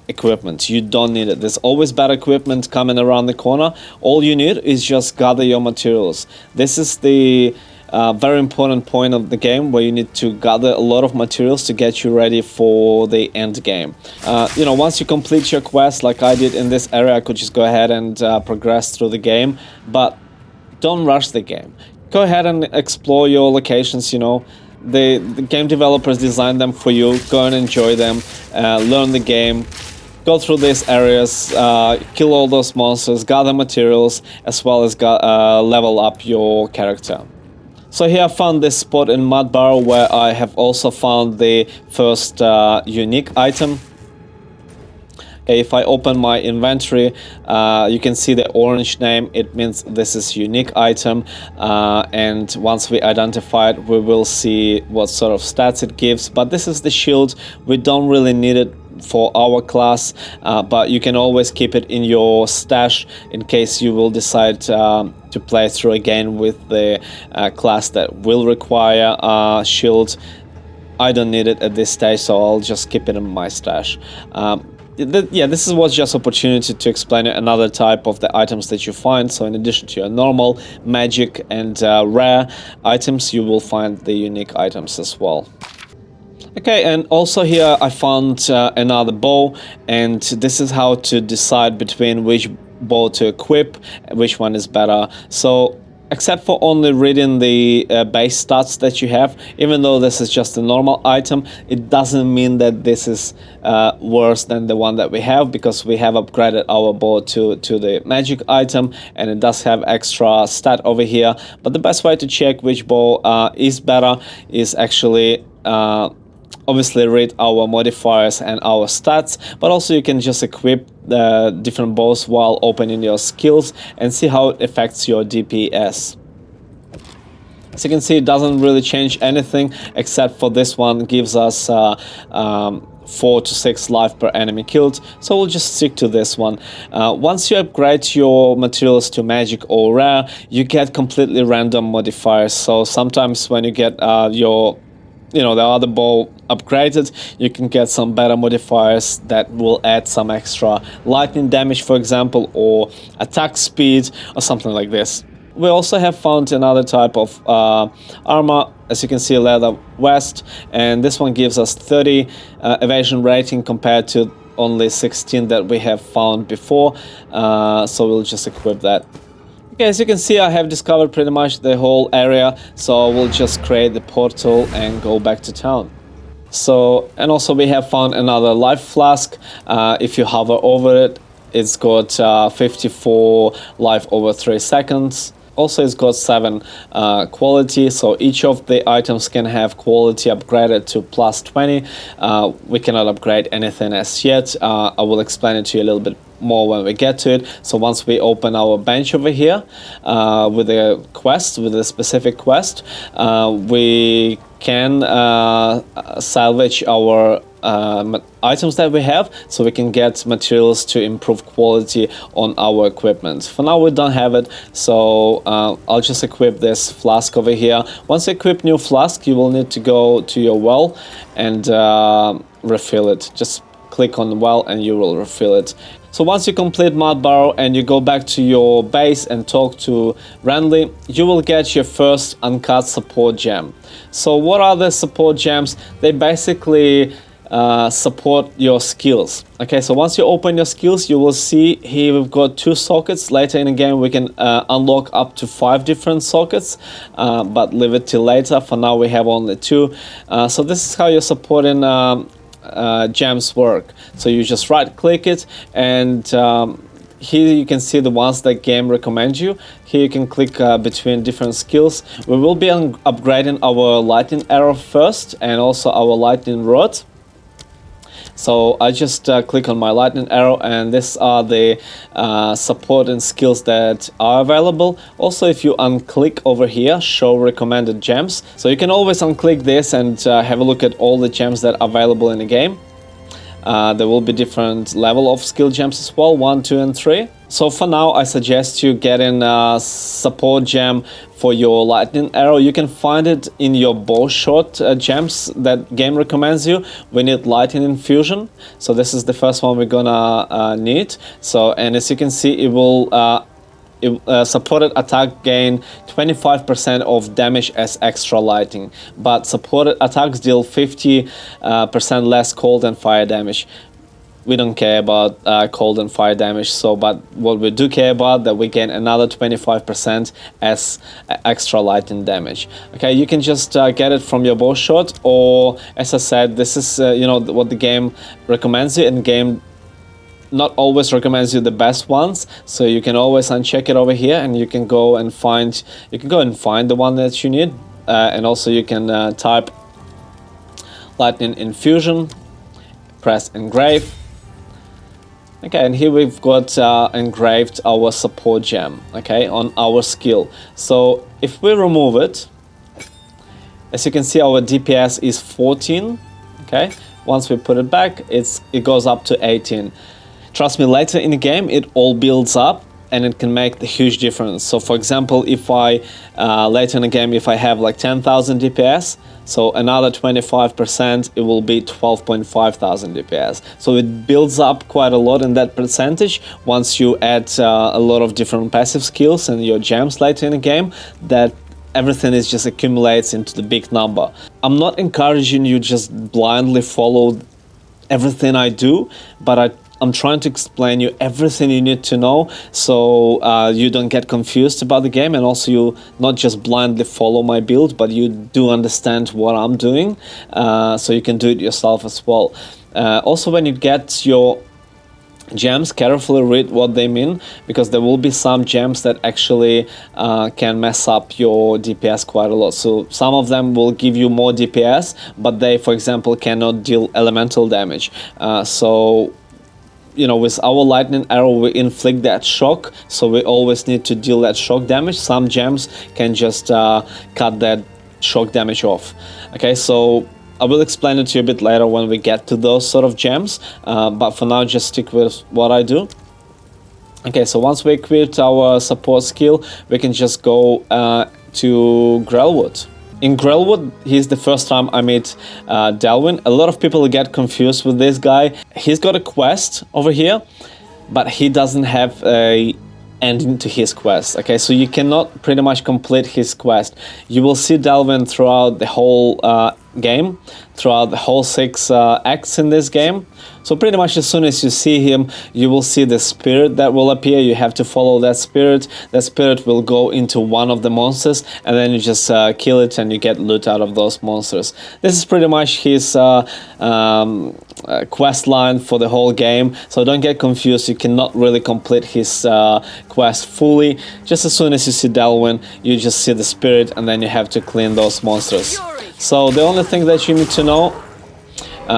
equipment. You don't need it. There's always better equipment coming around the corner. All you need is just gather your materials. This is the very important point of the game where you need to gather a lot of materials to get you ready for the end game. You know, once you complete your quest, like I did in this area, I could just go ahead and progress through the game, but don't rush the game. Go ahead and explore your locations, you know. The game developers designed them for you. Go and enjoy them, learn the game, go through these areas, kill all those monsters, gather materials, as well as level up your character. So here I found this spot in Mud Barrow where I have also found the first unique item. Okay, if I open my inventory, you can see the orange name. It means this is unique item, and once we identify it, we will see what sort of stats it gives. But this is the shield. We don't really need it for our class, but you can always keep it in your stash in case you will decide to play through again with the class that will require shield. I don't need it at this stage, so I'll just keep it in my stash. Yeah, this was just opportunity to explain another type of the items that you find. So in addition to your normal magic and rare items, you will find the unique items as well. Okay, and also here I found another bow, and this is how to decide between which bow to equip, which one is better. So except for only reading the base stats that you have, even though this is just a normal item, it doesn't mean that this is worse than the one that we have, because we have upgraded our bow to the magic item, and it does have extra stat over here. But the best way to check which bow is better is actually obviously read our modifiers and our stats, but also you can just equip the different bows while opening your skills and see how it affects your DPS. As you can see, it doesn't really change anything, except for this one gives us 4 to 6 life per enemy killed, so we'll just stick to this one. Once you upgrade your materials to magic or rare, you get completely random modifiers. So sometimes when you get the other bow upgraded, you can get some better modifiers that will add some extra lightning damage, for example, or attack speed or something like this. We also have found another type of armor, as you can see, leather vest, and this one gives us 30 evasion rating compared to only 16 that we have found before, so we'll just equip that. Okay, as you can see, I have discovered pretty much the whole area, so we'll just create the portal and go back to town. So, and also we have found another life flask. If you hover over it, it's got 54 life over 3 seconds. Also, it's got 7 quality, so each of the items can have quality upgraded to plus 20. We cannot upgrade anything as yet. I will explain it to you a little bit more when we get to it. So once we open our bench over here with a quest, with a specific quest, we can salvage our items that we have, so we can get materials to improve quality on our equipment. For now we don't have it, so I'll just equip this flask over here. Once you equip new flask, you will need to go to your well and refill it. Just click on the well and you will refill it. So once you complete Mud Barrow and you go back to your base and talk to Renly, you will get your first Uncut Support gem. So what are the support gems? They basically support your skills. Okay, so once you open your skills, you will see here we've got 2 sockets. Later in the game we can unlock up to 5 different sockets, but leave it till later. For now we have only 2. So this is how you're supporting gems work. So you just right click it, and here you can see the ones that game recommends you. Here you can click between different skills. We will be upgrading our lightning arrow first, and also our lightning rod. So I just click on my lightning arrow, and these are the support and skills that are available. Also, if you unclick over here, show recommended gems, so you can always unclick this and have a look at all the gems that are available in the game. There will be different level of skill gems as well, 1, 2, and 3. So for now, I suggest you getting a support gem for your lightning arrow. You can find it in your bow shot gems that game recommends you. We need lightning infusion, so this is the first one we're gonna need. So, and as you can see, it will supported attack gain 25% of damage as extra lightning, but supported attacks deal 50% less cold and fire damage. We don't care about cold and fire damage, but what we do care about that we gain another 25% as extra lightning damage. Okay, you can just get it from your bow shot, or as I said, this is what the game recommends you, and game not always recommends you the best ones, so you can always uncheck it over here, and you can go and find the one that you need, and also you can type lightning infusion, press engrave. Okay, and here we've got engraved our support gem, okay, on our skill. So if we remove it, as you can see, our DPS is 14, okay. Once we put it back, it goes up to 18. Trust me, later in the game, it all builds up, and it can make the huge difference. So for example, if I later in the game, if I have like 10,000 DPS, so another 25%, it will be 12,500 DPS. So it builds up quite a lot in that percentage once you add a lot of different passive skills and your gems later in the game, that everything is just accumulates into the big number. I'm not encouraging you just blindly follow everything I do, but I'm trying to explain you everything you need to know, so you don't get confused about the game, and also you not just blindly follow my build, but you do understand what I'm doing, so you can do it yourself as well. Also, when you get your gems, carefully read what they mean, because there will be some gems that actually can mess up your DPS quite a lot. So some of them will give you more DPS, but they, for example, cannot deal elemental damage. With our lightning arrow, we inflict that shock, so we always need to deal that shock damage. Some gems can just cut that shock damage off. Okay, so I will explain it to you a bit later when we get to those sort of gems, but for now, just stick with what I do. Okay, so once we equip our support skill, we can just go to Grelwood. In Grelwood, he's the first time I meet Delwyn. A lot of people get confused with this guy. He's got a quest over here, but he doesn't have a ending to his quest. Okay, so you cannot pretty much complete his quest. You will see Delwyn throughout the whole game, throughout the whole 6 acts in this game. So pretty much as soon as you see him, you will see the spirit that will appear. You have to follow that spirit. That spirit will go into one of the monsters, and then you just kill it and you get loot out of those monsters. This is pretty much his quest line for the whole game. So don't get confused. You cannot really complete his quest fully. Just as soon as you see Delwyn, you just see the spirit, and then you have to clean those monsters. So the only thing that you need to know,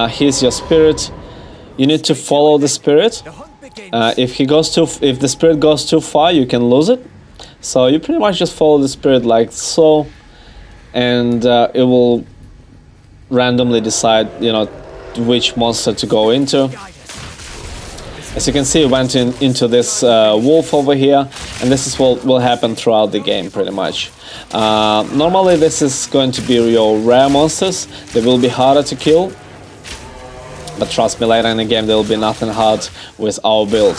here's your spirit. You need to follow the spirit. If the spirit goes too far, you can lose it. So you pretty much just follow the spirit like so, and it will randomly decide, which monster to go into. As you can see, it went into this wolf over here, and this is what will happen throughout the game, pretty much. Normally, this is going to be your rare monsters. They will be harder to kill. But trust me, later in the game there will be nothing hard with our build.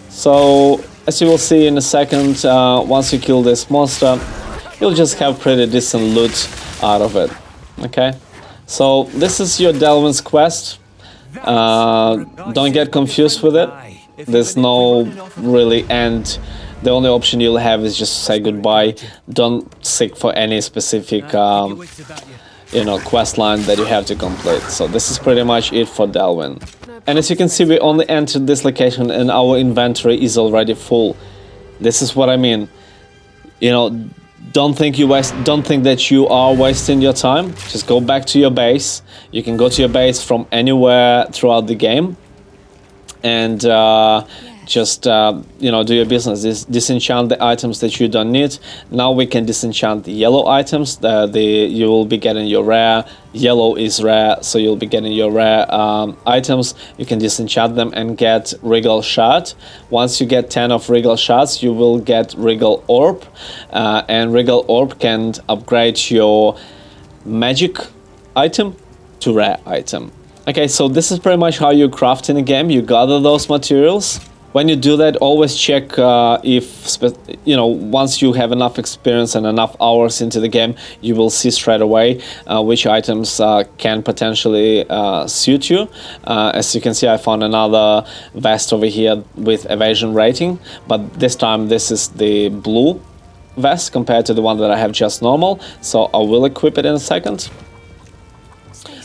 So, as you will see in a second, once you kill this monster, you'll just have pretty decent loot out of it. Okay? So, this is your Delwyn's quest. Don't get confused with it. There's no really end. The only option you'll have is just to say goodbye. Don't seek for any specific quest line that you have to complete. So this is pretty much it for Delwyn. And as you can see, we only entered this location and our inventory is already full. This is what I mean. Don't think that you are wasting your time. Just go back to your base. You can go to your base from anywhere throughout the game, and just do your business. Disenchant the items that you don't need. Now we can disenchant the yellow items. You will be getting your rare. Yellow is rare, so you'll be getting your rare items. You can disenchant them and get Regal Shard. Once you get 10 of Regal Shards, you will get Regal Orb, and Regal Orb can upgrade your magic item to rare item. Okay, so this is pretty much how you craft in a game. You gather those materials. When you do that, always check if, you know, once you have enough experience and enough hours into the game, you will see straight away which items can potentially suit you. As you can see, I found another vest over here with evasion rating, but this time this is the blue vest compared to the one that I have just normal, so I will equip it in a second.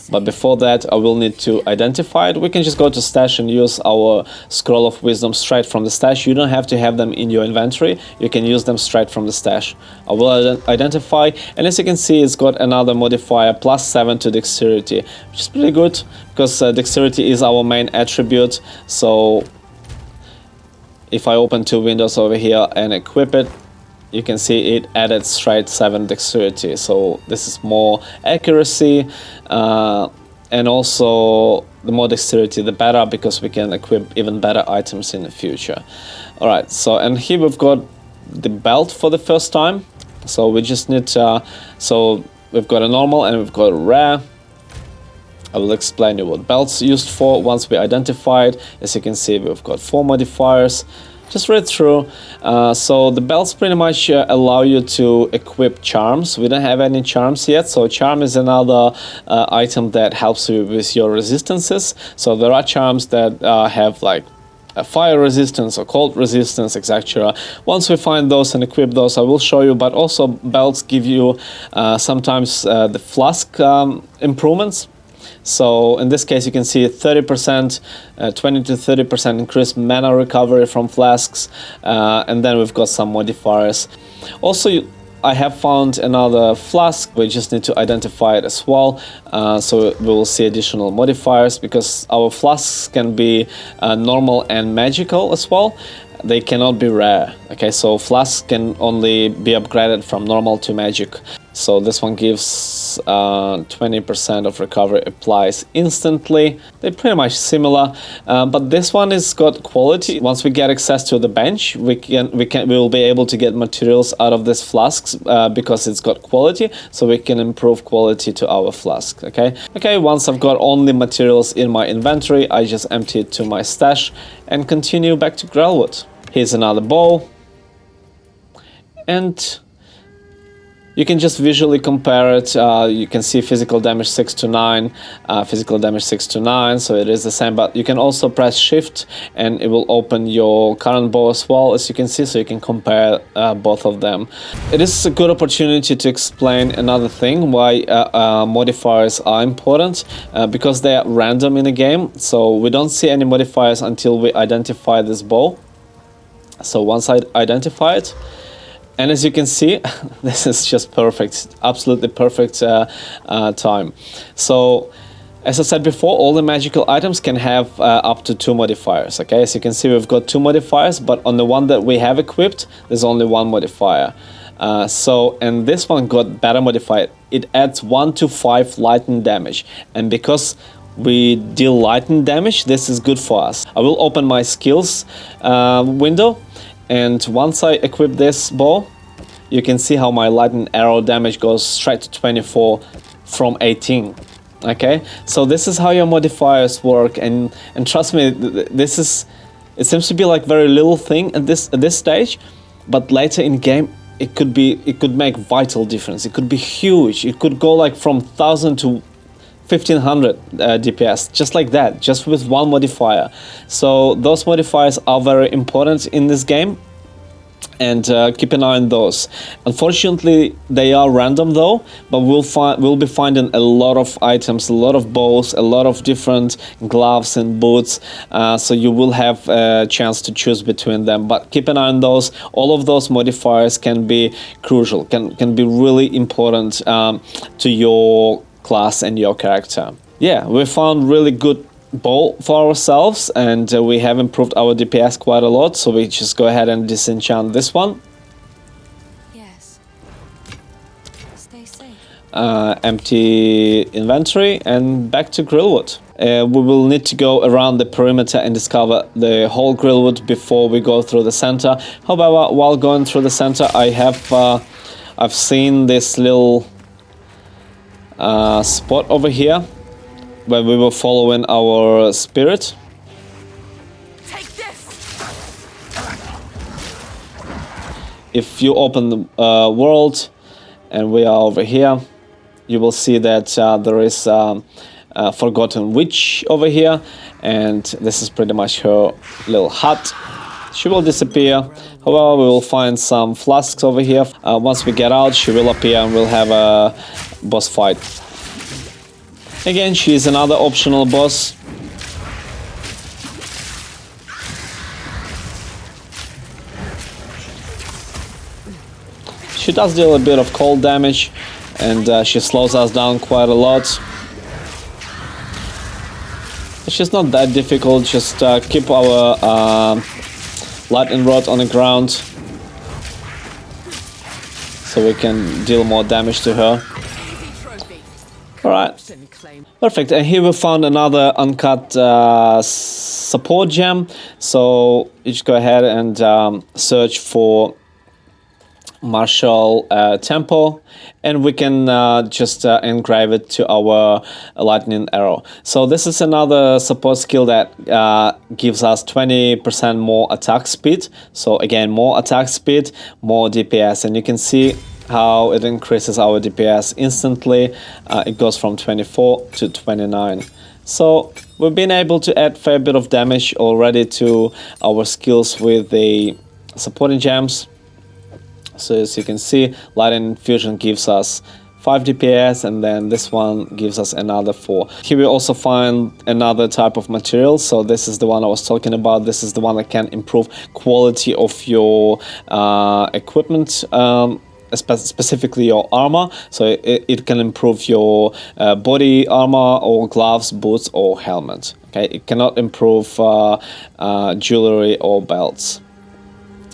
But before that, I will need to identify it. We can just go to stash and use our scroll of wisdom straight from the stash. You don't have to have them in your inventory. You can use them straight from the stash. I will identify, and as you can see, it's got another modifier +7 to dexterity, which is pretty good because dexterity is our main attribute. So if I open two windows over here and equip it, you can see it added straight 7 dexterity, so this is more accuracy, and also the more dexterity the better, because we can equip even better items in the future. Alright, so and here we've got the belt for the first time, so we just need so we've got a normal and we've got a rare. I will explain you what belt's used for once we identify it. As you can see, we've got 4 modifiers. Just read through. So the belts pretty much allow you to equip charms. We don't have any charms yet, so charm is another item that helps you with your resistances. So there are charms that have like a fire resistance or cold resistance, etc. Once we find those and equip those, I will show you. But also belts give you sometimes the flask improvements. So in this case, you can see 30%, 20 to 30% increased mana recovery from flasks, and then we've got some modifiers. Also, I have found another flask. We just need to identify it as well, so we will see additional modifiers, because our flasks can be normal and magical as well. They cannot be rare. Okay, so flasks can only be upgraded from normal to magic. So this one gives 20% of recovery applies instantly. They're pretty much similar, but this one has got quality. Once we get access to the bench, we will be able to get materials out of these flasks because it's got quality. So we can improve quality to our flask. Okay. Once I've got only materials in my inventory, I just empty it to my stash and continue back to Grelwood. Here's another bow, and you can just visually compare it. You can see physical damage 6 to 9, physical damage 6 to 9, so it is the same, but you can also press shift and it will open your current bow as well, as you can see, so you can compare both of them. It is a good opportunity to explain another thing why modifiers are important, because they are random in the game, so we don't see any modifiers until we identify this bow. So once I identify it, and as you can see, this is just perfect, absolutely perfect time. So, as I said before, all the magical items can have up to 2 modifiers, okay? As you can see, we've got 2 modifiers, but on the one that we have equipped, there's only 1 modifier. And this one got better modified. It adds 1 to 5 lightning damage, and because we deal lightning damage, this is good for us. I will open my skills window, and once I equip this bow, you can see how my lightning arrow damage goes straight to 24 from 18. Okay, so this is how your modifiers work, and trust me, it seems to be like very little thing at this stage, but later in game it could make vital difference. It could be huge. It could go like from 1,000 to 1,500 DPS, just like that, just with 1 modifier. So those modifiers are very important in this game, and keep an eye on those. Unfortunately, they are random though, but we'll be finding a lot of items, a lot of bows, a lot of different gloves and boots, so you will have a chance to choose between them. But keep an eye on those. All of those modifiers can be crucial, can be really important to your class and your character. Yeah, we found really good bow for ourselves, and we have improved our DPS quite a lot, so we just go ahead and disenchant this one. Yes. Stay safe. Empty inventory and back to Grelwood. We will need to go around the perimeter and discover the whole Grelwood before we go through the center. However, while going through the center, I've seen this little spot over here where we were following our spirit. Take this. if you open the world and we are over here, you will see that there is a Forgotten Witch over here, and this is pretty much her little hut. She will disappear. However, we will find some flasks over here. Once we get out, she will appear and we'll have a boss fight. Again, she is another optional boss. She does deal a bit of cold damage, and she slows us down quite a lot. She's not that difficult, just keep our lightning rod on the ground so we can deal more damage to her. Alright, perfect. And here we found another uncut support gem, so you just go ahead and search for martial tempo, and we can just engrave it to our lightning arrow. So this is another support skill that gives us 20% more attack speed. So again, more attack speed, more DPS, and you can see how it increases our DPS instantly. It goes from 24 to 29. So we've been able to add a fair bit of damage already to our skills with the supporting gems. So as you can see, Lightning Infusion gives us 5 DPS, and then this one gives us another 4. Here we also find another type of material. So this is the one I was talking about. This is the one that can improve quality of your equipment, specifically your armor. So it can improve your body armor or gloves, boots or helmet. Okay, it cannot improve jewelry or belts.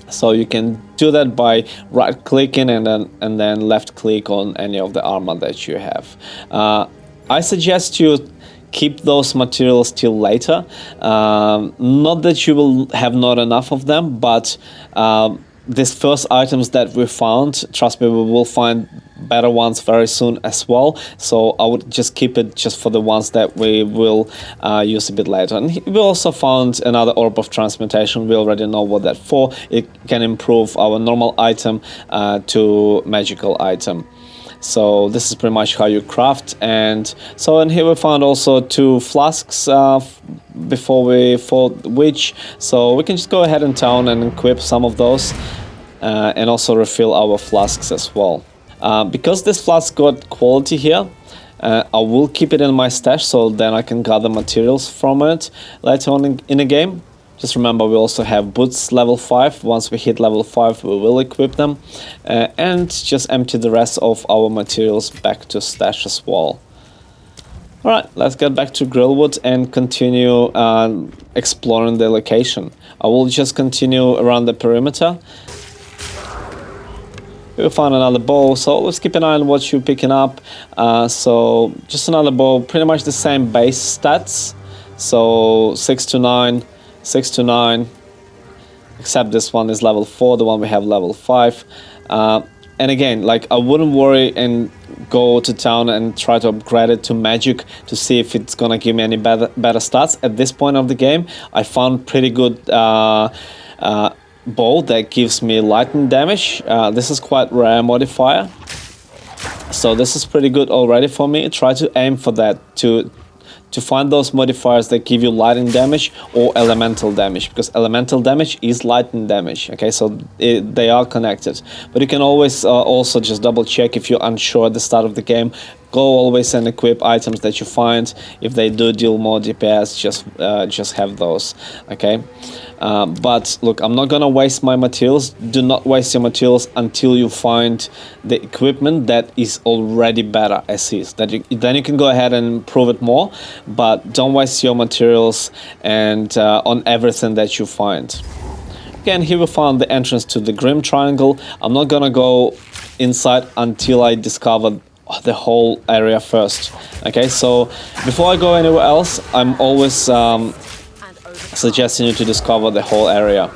So you can do that by right clicking and then left click on any of the armor that you have. I suggest you keep those materials till later. Not that you will have not enough of them, but these first items that we found, trust me, we will find better ones very soon as well. So I would just keep it just for the ones that we will use a bit later. And we also found another Orb of Transmutation. We already know what that for. It can improve our normal item to magical item. So this is pretty much how you craft. And so in here we found also 2 flasks before we fought the witch. So we can just go ahead in town and equip some of those and also refill our flasks as well. Because this flask got quality here, I will keep it in my stash, so then I can gather materials from it later on in the game. Just remember, we also have boots level 5. Once we hit level 5, we will equip them. And just empty the rest of our materials back to stash as well. Alright, let's get back to Grillwood and continue exploring the location. I will just continue around the perimeter. We'll find another bow, so let's keep an eye on what you're picking up. So just another bow, pretty much the same base stats. So 6 to 9, 6 to 9, except this one is level 4, the one we have level 5. And again, like, I wouldn't worry and go to town and try to upgrade it to magic to see if it's gonna give me any better stats. At this point of the game, I found pretty good bow that gives me lightning damage. This is quite rare modifier, so this is pretty good already for me. Try to aim for that, to find those modifiers that give you lightning damage or elemental damage, because elemental damage is lightning damage. Okay, so they are connected. But you can always also just double check if you're unsure at the start of the game. Go always and equip items that you find. If they do deal more DPS, just have those. Okay, but look, I'm not gonna waste my materials. Do not waste your materials until you find the equipment that is already better as is. Then you can go ahead and improve it more, but don't waste your materials and on everything that you find. Again, here we found the entrance to the Grim Triangle. I'm not gonna go inside until I discover the whole area first. Okay, so before I go anywhere else, I'm always suggesting you to discover the whole area.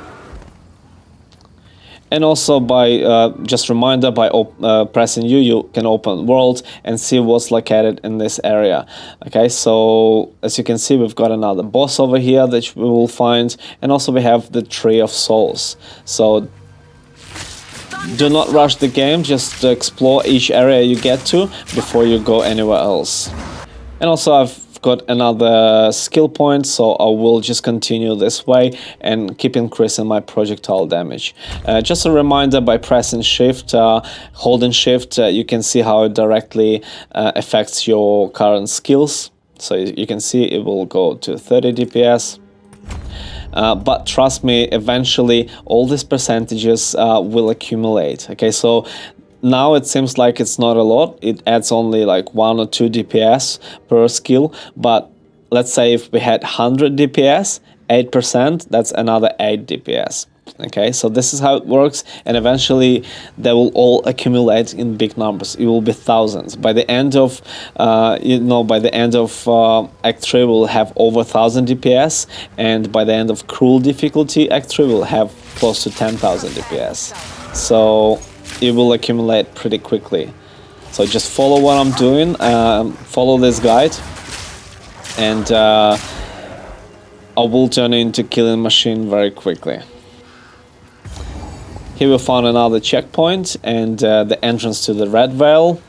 And also by just reminder, by pressing you can open world and see what's located in this area. Okay, so as you can see, we've got another boss over here that we will find, and also we have the Tree of Souls. So do not rush the game, just explore each area you get to before you go anywhere else. And also I've got another skill point, so I will just continue this way and keep increasing my projectile damage. Just a reminder, by pressing shift, holding shift, you can see how it directly affects your current skills. So you can see it will go to 30 DPS. But trust me, eventually all these percentages will accumulate. Okay, so now it seems like it's not a lot. It adds only like 1 or 2 DPS per skill. But let's say if we had 100 DPS, 8%, that's another 8 DPS. Okay, so this is how it works, and eventually they will all accumulate in big numbers. It will be thousands. By the end of, Act 3, we'll have over 1,000 DPS, and by the end of Cruel difficulty, Act 3 will have close to 10,000 DPS. So it will accumulate pretty quickly. So just follow what I'm doing, follow this guide, and I will turn into killing machine very quickly. Here we found another checkpoint and the entrance to the Red Veil.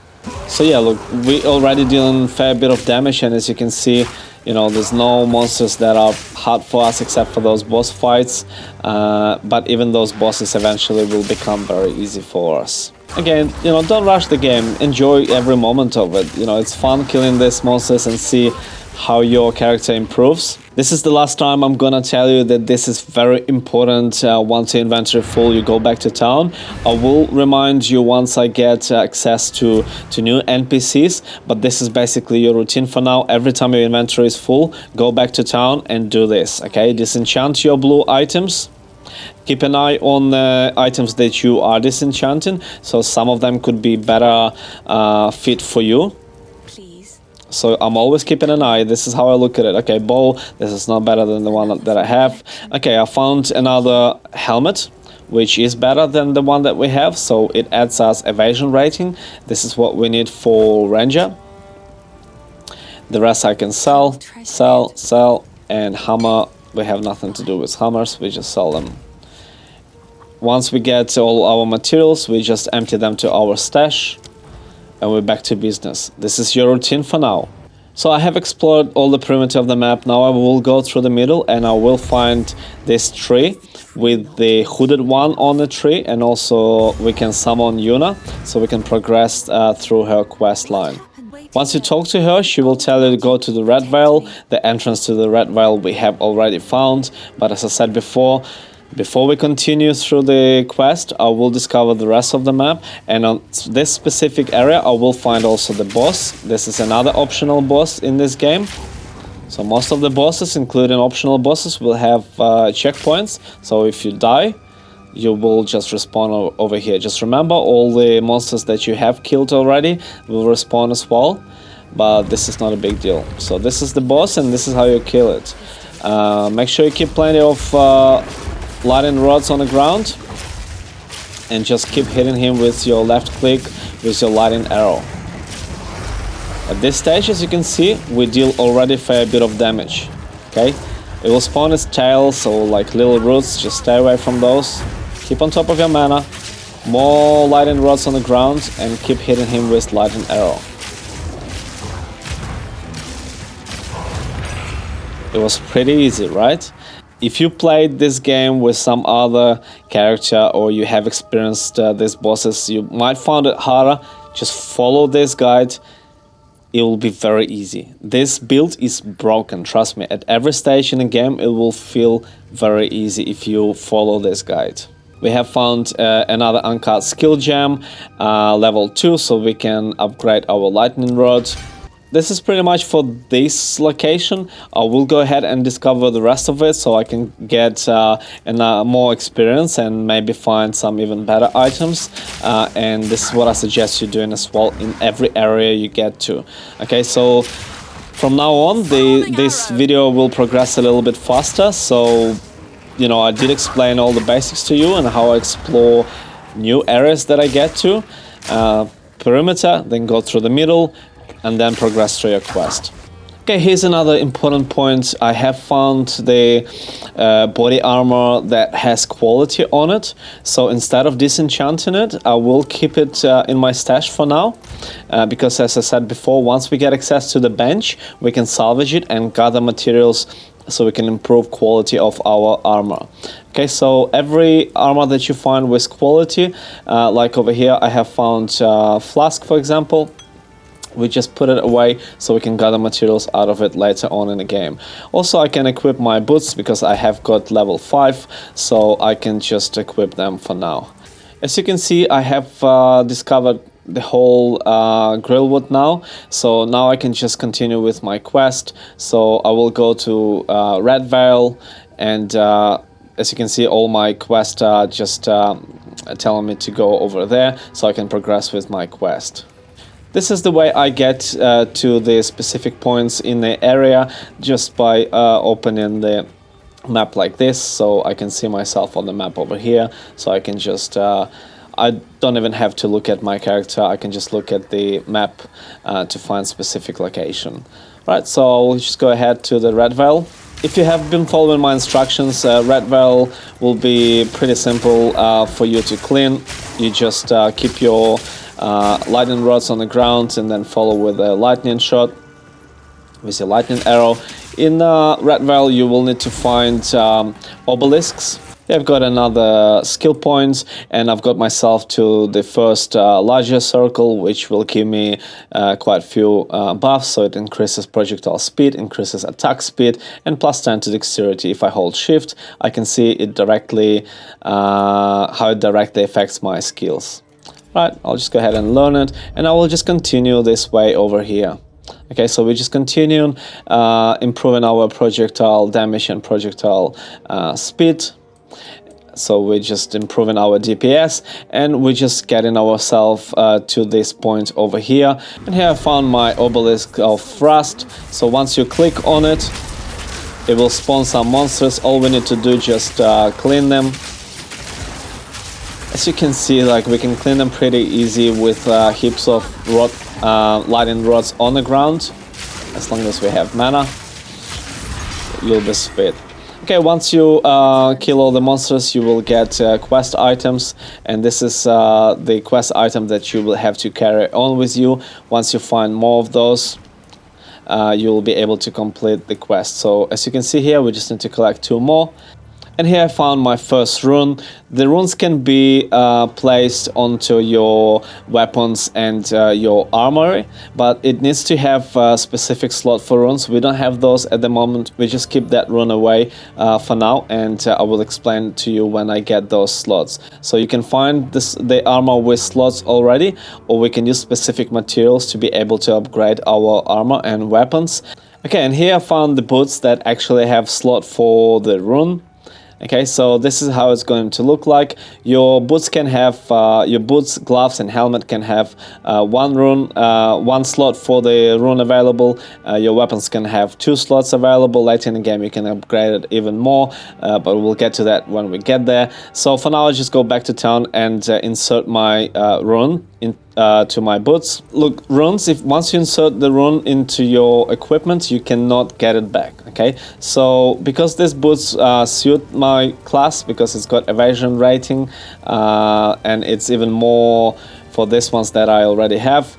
So yeah, look, we already dealing a fair bit of damage, and as you can see, you know, there's no monsters that are hard for us except for those boss fights. But even those bosses eventually will become very easy for us. Again, you know, don't rush the game. Enjoy every moment of it. You know, it's fun killing these monsters and see how your character improves. This is the last time I'm gonna tell you that this is very important. Once your inventory full, you go back to town. I will remind you once I get access to new NPCs, but this is basically your routine for now. Every time your inventory is full, go back to town and do this, okay? Disenchant your blue items. Keep an eye on the items that you are disenchanting, so some of them could be better fit for you. So I'm always keeping an eye. This is how I look at it. Okay, bow, this is not better than the one that I have. Okay, I found another helmet, which is better than the one that we have. So it adds us evasion rating. This is what we need for Ranger. The rest I can sell, and hammer. We have nothing to do with hammers. We just sell them. Once we get all our materials, we just empty them to our stash. And we're back to business. This is your routine for now. So I have explored all the perimeter of the map. Now I will go through the middle and I will find this tree with the hooded one on the tree, and also we can summon Yuna so we can progress through her quest line. Once you talk to her, she will tell you to go to the Red Veil. The entrance to the Red Veil we have already found, but as I said before we continue through the quest, I will discover the rest of the map, and on this specific area I will find also the boss. This is another optional boss in this game. So most of the bosses, including optional bosses, will have checkpoints. So if you die, you will just respawn over here. Just remember, all the monsters that you have killed already will respawn as well, but this is not a big deal. So this is the boss and this is how you kill it. Make sure you keep plenty of lightning rods on the ground and just keep hitting him with your left click with your lightning arrow. At this stage, as you can see, we deal already a fair bit of damage. Okay, it will spawn its tail, so like little roots, just stay away from those. Keep on top of your mana, more lightning rods on the ground, and keep hitting him with lightning arrow. It was pretty easy, right? If you played this game with some other character or you have experienced these bosses, you might find it harder. Just follow this guide. It will be very easy. This build is broken, trust me. At every stage in the game, it will feel very easy if you follow this guide. We have found another uncut skill gem, level 2, so we can upgrade our lightning rod. This is pretty much for this location. I will go ahead and discover the rest of it so I can get more experience and maybe find some even better items. And this is what I suggest you doing as well in every area you get to. Okay, so from now on, this video will progress a little bit faster. So, you know, I did explain all the basics to you and how I explore new areas that I get to. Perimeter, then go through the middle, and then progress through your quest. Okay, here's another important point. I have found the body armor that has quality on it. So instead of disenchanting it, I will keep it in my stash for now. Because as I said before, once we get access to the bench, we can salvage it and gather materials so we can improve quality of our armor. Okay, so every armor that you find with quality, like over here, I have found Flask, for example. We just put it away so we can gather materials out of it later on in the game. Also, I can equip my boots because I have got level 5, so I can just equip them for now. As you can see, I have discovered the whole grillwood now, so now I can just continue with my quest. So I will go to Red Vale, and as you can see, all my quests are just telling me to go over there so I can progress with my quest. This is the way I get to the specific points in the area, just by opening the map like this, so I can see myself on the map over here. So I can just, I don't even have to look at my character, I can just look at the map to find specific location. Right, so I'll just go ahead to the Red Vale. If you have been following my instructions, Red Vale will be pretty simple for you to clean. You just keep your lightning rods on the ground and then follow with a lightning shot with your lightning arrow. In Red Vale you will need to find obelisks. I've got another skill point, and I've got myself to the first larger circle, which will give me quite a few buffs. So it increases projectile speed, increases attack speed, and plus 10 to dexterity. If I hold shift, I can see it directly, how it directly affects my skills. Right, I'll just go ahead and learn it, and I will just continue this way over here. Okay, so we just continue improving our projectile damage and projectile speed. So we're just improving our DPS, and we're just getting ourselves to this point over here. And here I found my obelisk of Thrust. So once you click on it, it will spawn some monsters. All we need to do is just clean them. As you can see, like, we can clean them pretty easy with heaps of lightning rods on the ground. As long as we have mana, you'll be sweet. Okay, once you kill all the monsters, you will get quest items, and this is the quest item that you will have to carry on with you. Once you find more of those, you will be able to complete the quest. So as you can see here, we just need to collect 2 more. And here I found my first rune. The runes can be placed onto your weapons and your armory, but it needs to have a specific slot for runes. We don't have those at the moment. We just keep that rune away for now, and I will explain to you when I get those slots. So you can find the armor with slots already, or we can use specific materials to be able to upgrade our armor and weapons. Okay, and here I found the boots that actually have slot for the rune. Okay, so this is how it's going to look like. Your boots can have, your boots, gloves, and helmet can have one slot for the rune available. Your weapons can have 2 slots available. Later in the game, you can upgrade it even more, but we'll get to that when we get there. So for now, I'll just go back to town and insert my rune to my boots. Look, runes, once you insert the rune into your equipment, you cannot get it back. Okay, so because these boots suit my class, because it's got evasion rating, and it's even more for these ones that I already have.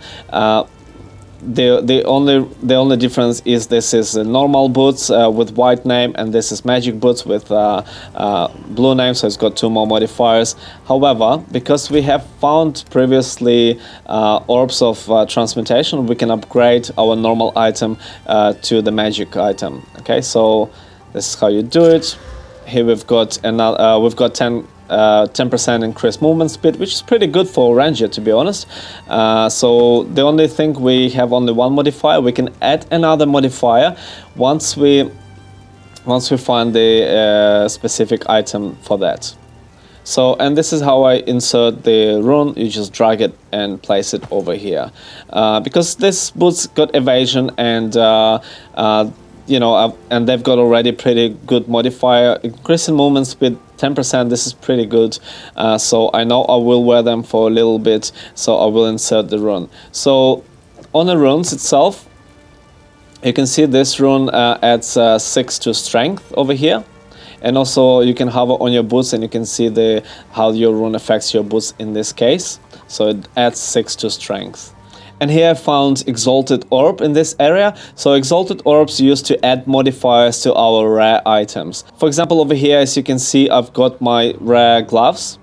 The only difference is this is normal boots with white name, and this is magic boots with blue name, so it's got 2 more modifiers. However, because we have found previously orbs of transmutation, we can upgrade our normal item to the magic item. Okay, so this is how you do it. Here we've got another. We've got 10% increased movement speed, which is pretty good for a ranger, to be honest. So the only thing, we have only 1 modifier. We can add another modifier once we find the specific item for that. So, and this is how I insert the rune. You just drag it and place it over here. Because this boots got evasion and you know, and they've got already pretty good modifier. Increasing movement speed 10%, this is pretty good. So I know I will wear them for a little bit, so I will insert the rune. So on the runes itself, You can see this rune adds 6 to strength over here. And also you can hover on your boots and you can see how your rune affects your boots in this case. So it adds 6 to strength. And here I found Exalted Orb in this area. So Exalted Orbs used to add modifiers to our rare items. For example, over here, as you can see, I've got my rare gloves.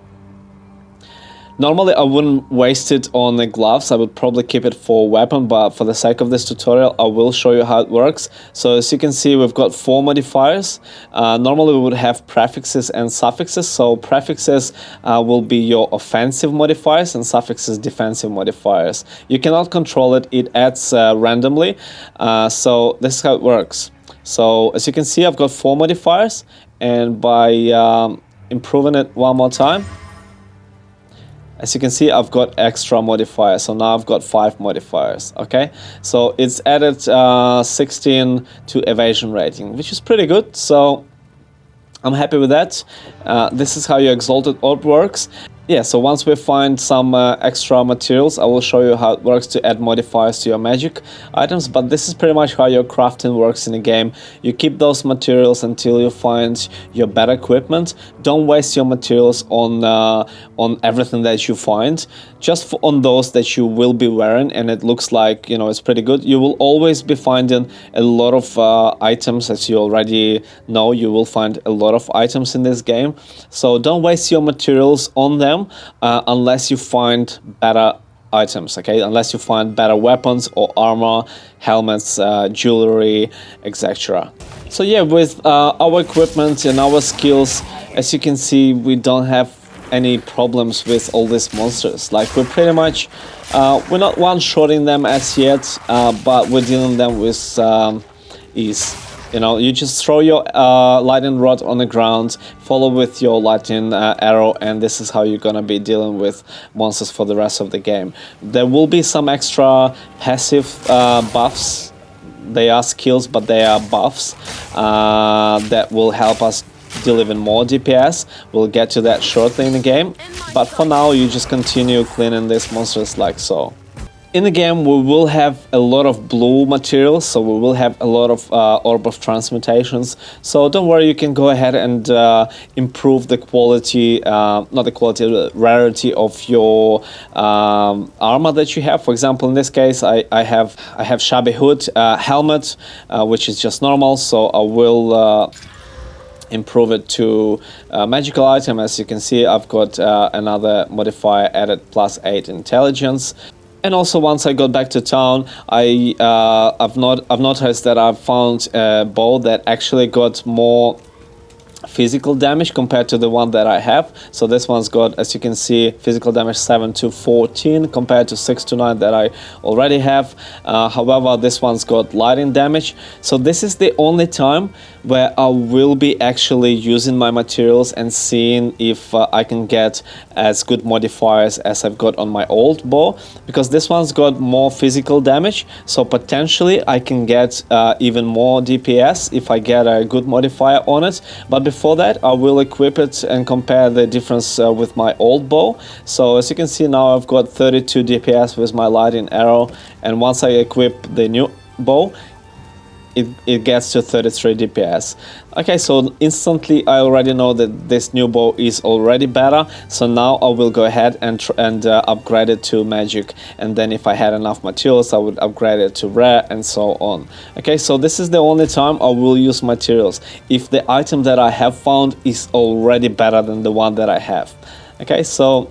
Normally I wouldn't waste it on the gloves, I would probably keep it for weapon, but for the sake of this tutorial I will show you how it works. So as you can see, we've got 4 modifiers. Normally we would have prefixes and suffixes, so prefixes will be your offensive modifiers and suffixes defensive modifiers. You cannot control it, it adds randomly, so this is how it works. So as you can see, I've got 4 modifiers, and by improving it one more time, as you can see, I've got extra modifiers, so now I've got 5 modifiers, okay? So it's added 16 to evasion rating, which is pretty good, so I'm happy with that. This is how your Exalted Orb works. Yeah, so once we find some extra materials, I will show you how it works to add modifiers to your magic items, but this is pretty much how your crafting works in the game. You keep those materials until you find your better equipment. Don't waste your materials on everything that you find, just on those that you will be wearing and it looks like, you know, it's pretty good. You will always be finding a lot of items, as you already know. You will find a lot of items in this game, so don't waste your materials on them unless you find better items, okay? Unless you find better weapons or armor, helmets, jewelry, etc. So yeah, with our equipment and our skills, as you can see, we don't have any problems with all these monsters. Like, we're pretty much we're not one-shotting them as yet, but we're dealing them with ease. You know, you just throw your lightning rod on the ground, follow with your lightning arrow, and this is how you're gonna be dealing with monsters for the rest of the game. There will be some extra passive buffs. They are skills, but they are buffs that will help us deal even more DPS. We'll get to that shortly in the game, but for now you just continue cleaning these monsters like so. In the game we will have a lot of blue materials, so we will have a lot of Orb of Transmutations, so don't worry, you can go ahead and improve the quality, not the quality, the rarity of your armor that you have. For example, in this case I have Shabby Hood helmet, which is just normal, so I will improve it to magical item. As you can see, I've got another modifier added, +8 intelligence. And also, once I got back to town, I've noticed that I've found a bow that actually got more physical damage compared to the one that I have. So this one's got, as you can see, physical damage 7 to 14 compared to 6 to 9 that I already have. However, this one's got lightning damage. So this is the only time where I will be actually using my materials and seeing if I can get as good modifiers as I've got on my old bow, because this one's got more physical damage, so potentially I can get even more DPS if I get a good modifier on it. But before that, I will equip it and compare the difference with my old bow. So as you can see now, I've got 32 DPS with my lightning arrow, and once I equip the new bow, it gets to 33 DPS. Okay, so instantly I already know that this new bow is already better, so now I will go ahead and upgrade it to magic, and then if I had enough materials I would upgrade it to rare, and so on. Okay, so this is the only time I will use materials, if the item that I have found is already better than the one that I have. Okay, so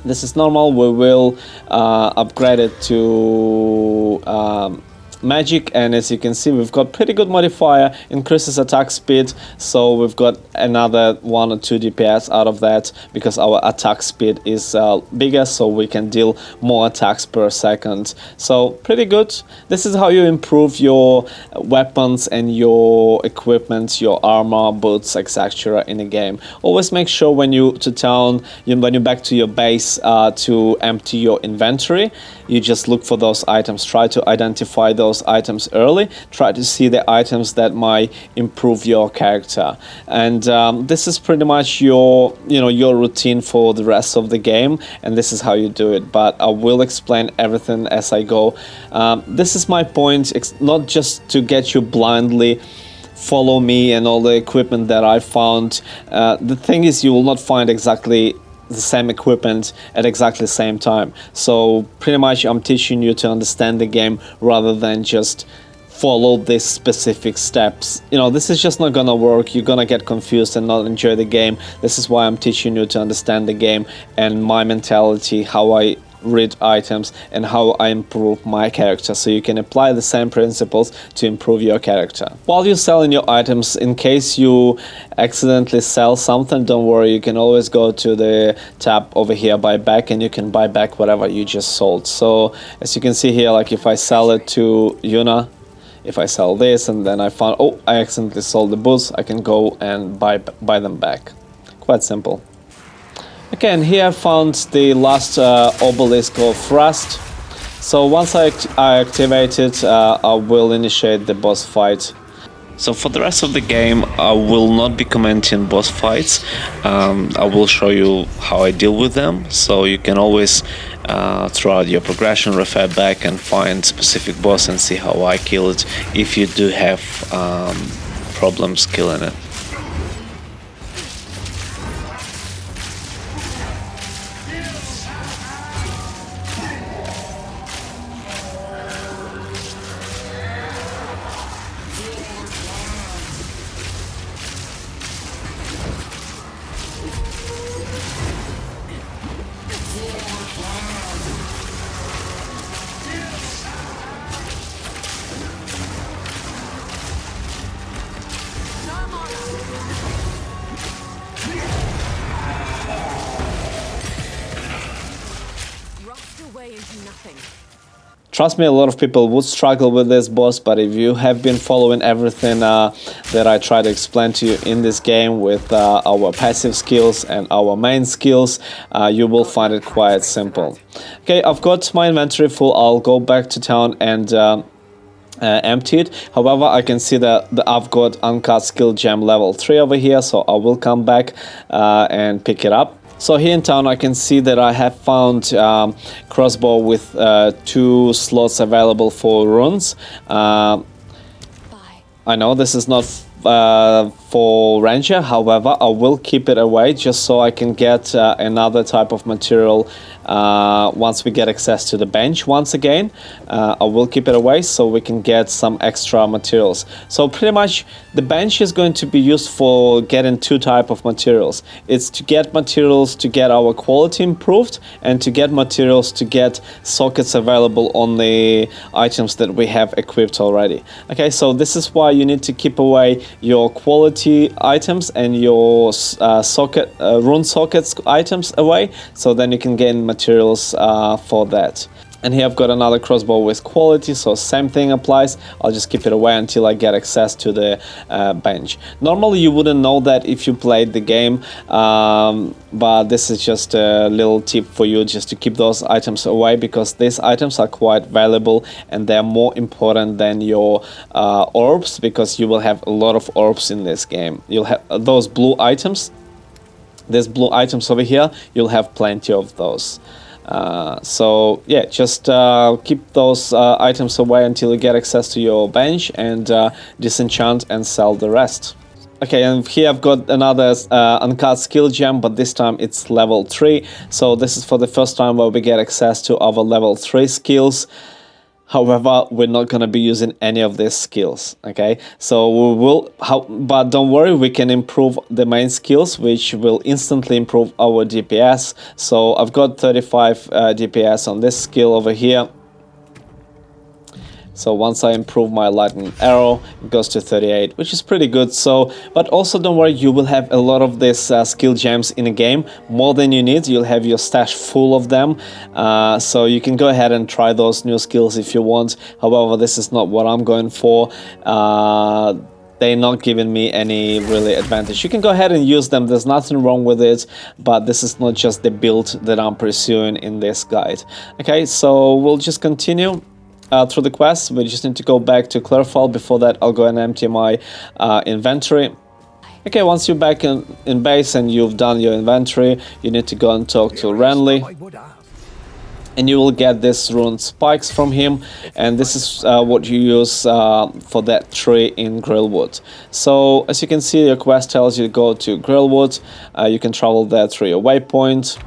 this is normal. We will upgrade it to magic, and as you can see, we've got pretty good modifier, increases attack speed, so we've got another 1 or 2 DPS out of that, because our attack speed is bigger, so we can deal more attacks per second. So pretty good. This is how you improve your weapons and your equipment, your armor, boots, etc. in the game. Always make sure when you when you're back to your base to empty your inventory, you just look for those items, try to identify those those items early. Try to see the items that might improve your character, and this is pretty much your your routine for the rest of the game, and this is how you do it. But I will explain everything as I go. This is my point. It's not just to get you blindly follow me and all the equipment that I found. The thing is, you will not find exactly the same equipment at exactly the same time. So pretty much I'm teaching you to understand the game rather than just follow these specific steps. This is just not gonna work. You're gonna get confused and not enjoy the game. This is why I'm teaching you to understand the game and my mentality, how I read items and how I improve my character, so you can apply the same principles to improve your character. While you're selling your items, in case you accidentally sell something, don't worry, you can always go to the tab over here, buy back, and you can buy back whatever you just sold. So as you can see here, like if I sell it to Yuna, if I sell this and then I found, oh, I accidentally sold the boots, I can go and buy them back. Quite simple. Okay, and here I found the last obelisk of Rust. So once I activate it, I will initiate the boss fight. So for the rest of the game, I will not be commenting boss fights. I will show you how I deal with them. So you can always, throughout your progression, refer back and find specific boss and see how I kill it if you do have problems killing it. Trust me, a lot of people would struggle with this boss, but if you have been following everything that I try to explain to you in this game with our passive skills and our main skills, you will find it quite simple. Okay, I've got my inventory full. I'll go back to town and empty it. However, I can see that I've got Uncut Skill Gem level 3 over here, so I will come back and pick it up. So here in town I can see that I have found crossbow with 2 slots available for runes. I know this is not for Ranger, however I will keep it away just so I can get another type of material once we get access to the bench once again. I will keep it away so we can get some extra materials. So pretty much the bench is going to be used for getting 2 types of materials. It's to get materials to get our quality improved and to get materials to get sockets available on the items that we have equipped already. Okay, so this is why you need to keep away your quality items and your rune sockets items away, so then you can gain materials for that. And here I've got another crossbow with quality, so same thing applies. I'll just keep it away until I get access to the bench. Normally you wouldn't know that if you played the game, but this is just a little tip for you, just to keep those items away, because these items are quite valuable and they're more important than your orbs, because you will have a lot of orbs in this game. You'll have those blue items. There's blue items over here, you'll have plenty of those. So yeah, just keep those items away until you get access to your bench and disenchant and sell the rest. Okay, and here I've got another uncut skill gem, but this time it's level 3. So this is for the first time where we get access to our level 3 skills. However, we're not going to be using any of these skills, okay? So we will, but don't worry, we can improve the main skills, which will instantly improve our DPS. So I've got 35 DPS on this skill over here. So once I improve my lightning arrow, it goes to 38, which is pretty good. So, but also don't worry, you will have a lot of these skill gems in a game, more than you need. You'll have your stash full of them. So you can go ahead and try those new skills if you want. However, this is not what I'm going for. They're not giving me any really advantage. You can go ahead and use them, there's nothing wrong with it, but this is not just the build that I'm pursuing in this guide. Okay, so we'll just continue. through the quest. We just need to go back to Clarifal. Before that, I'll go and empty my inventory. Okay, once you're back in base and you've done your inventory, you need to go and talk to Renly. And you will get this rune spikes from him, and this is what you use for that tree in Grillwood. So as you can see, your quest tells you to go to Grillwood. You can travel there through your waypoint.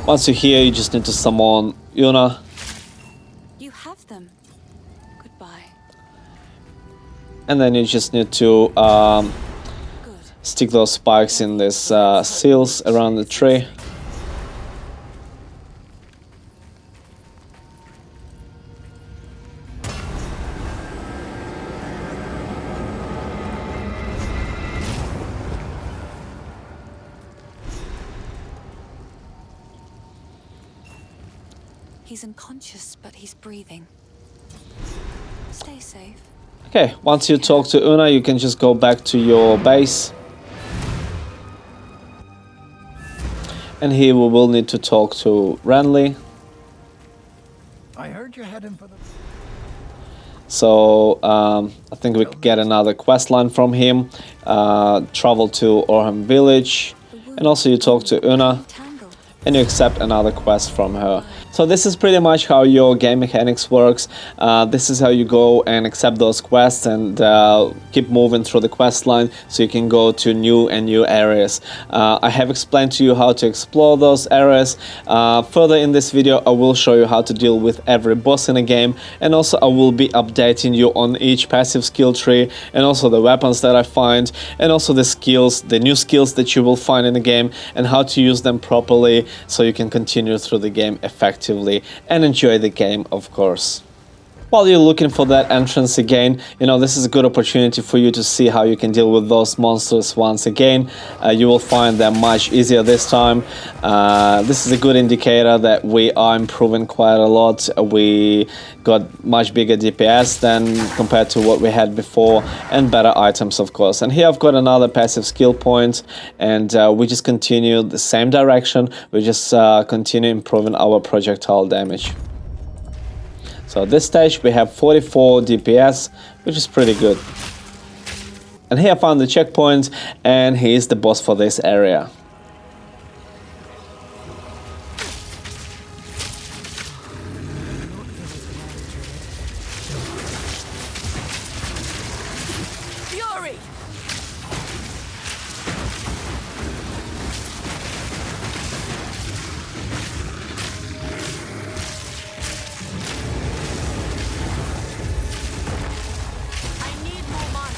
Once you're here, you just need to summon Yuna. You have them. Goodbye. And then you just need to Good. stick those spikes in these seals around the tree. He's unconscious, but he's breathing. Stay safe. Okay, once you talk to Una, you can just go back to your base. And here we will need to talk to Renly. I heard you're heading for the... So I think we could get another quest line from him. Travel to Orham village. And also you talk to Una. Tangled. And you accept another quest from her. So this is pretty much how your game mechanics works. This is how you go and accept those quests and keep moving through the quest line so you can go to new areas. I have explained to you how to explore those areas. Further in this video, I will show you how to deal with every boss in a game, and also I will be updating you on each passive skill tree, and also the weapons that I find, and also the skills, the new skills that you will find in the game, and how to use them properly so you can continue through the game effectively and enjoy the game, of course. While you're looking for that entrance again, you know, this is a good opportunity for you to see how you can deal with those monsters once again. You will find them much easier this time. This is a good indicator that we are improving quite a lot. We got much bigger DPS than compared to what we had before, and better items, of course. And here I've got another passive skill point, and we just continue the same direction. We just continue improving our projectile damage. So at this stage we have 44 DPS, which is pretty good. And here I found the checkpoint, and he is the boss for this area. Fury! I need more mana.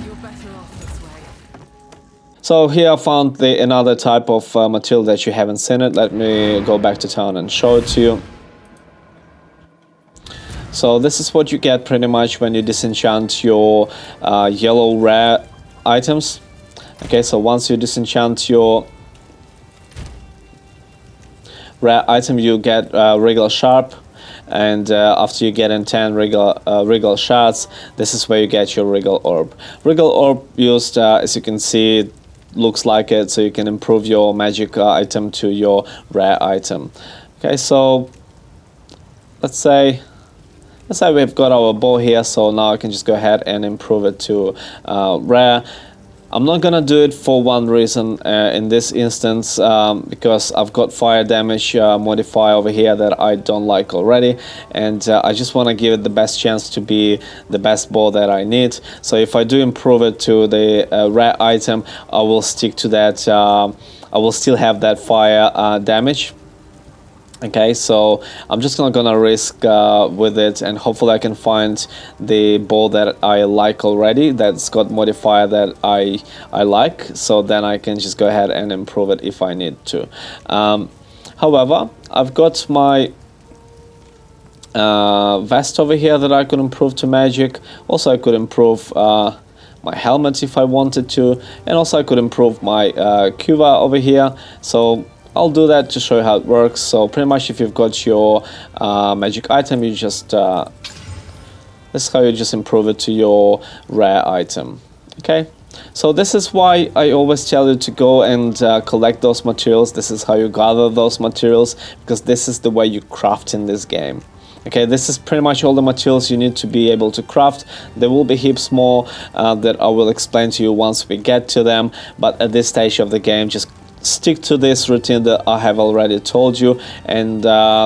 You're better off this way. So here I found another type of material that you haven't seen it. Let me go back to town and show it to you. So this is what you get pretty much when you disenchant your yellow rare items. Okay, so once you disenchant your rare item, you get regular sharp. And after you get in 10 regal shards, this is where you get your regal orb. Regal orb used, as you can see, looks like it, so you can improve your magic item to your rare item. Okay, so let's say we've got our bow here, so now I can just go ahead and improve it to rare. I'm not gonna do it for one reason in this instance, because I've got fire damage modifier over here that I don't like already, and I just want to give it the best chance to be the best bow that I need. So if I do improve it to the rare item, I will stick to that. I will still have that fire damage. Okay, so I'm just not gonna risk with it, and hopefully I can find the bow that I like already, that's got modifier that I like, so then I can just go ahead and improve it if I need to. However, I've got my vest over here that I could improve to magic. Also, I could improve my helmet if I wanted to, and also I could improve my cuva over here. So I'll do that to show you how it works. So pretty much if you've got your magic item, you just this is how you just improve it to your rare item. Okay, so this is why I always tell you to go and collect those materials. This is how you gather those materials, because this is the way you craft in this game. Okay, this is pretty much all the materials you need to be able to craft. There will be heaps more that I will explain to you once we get to them, but at this stage of the game, just stick to this routine that I have already told you, and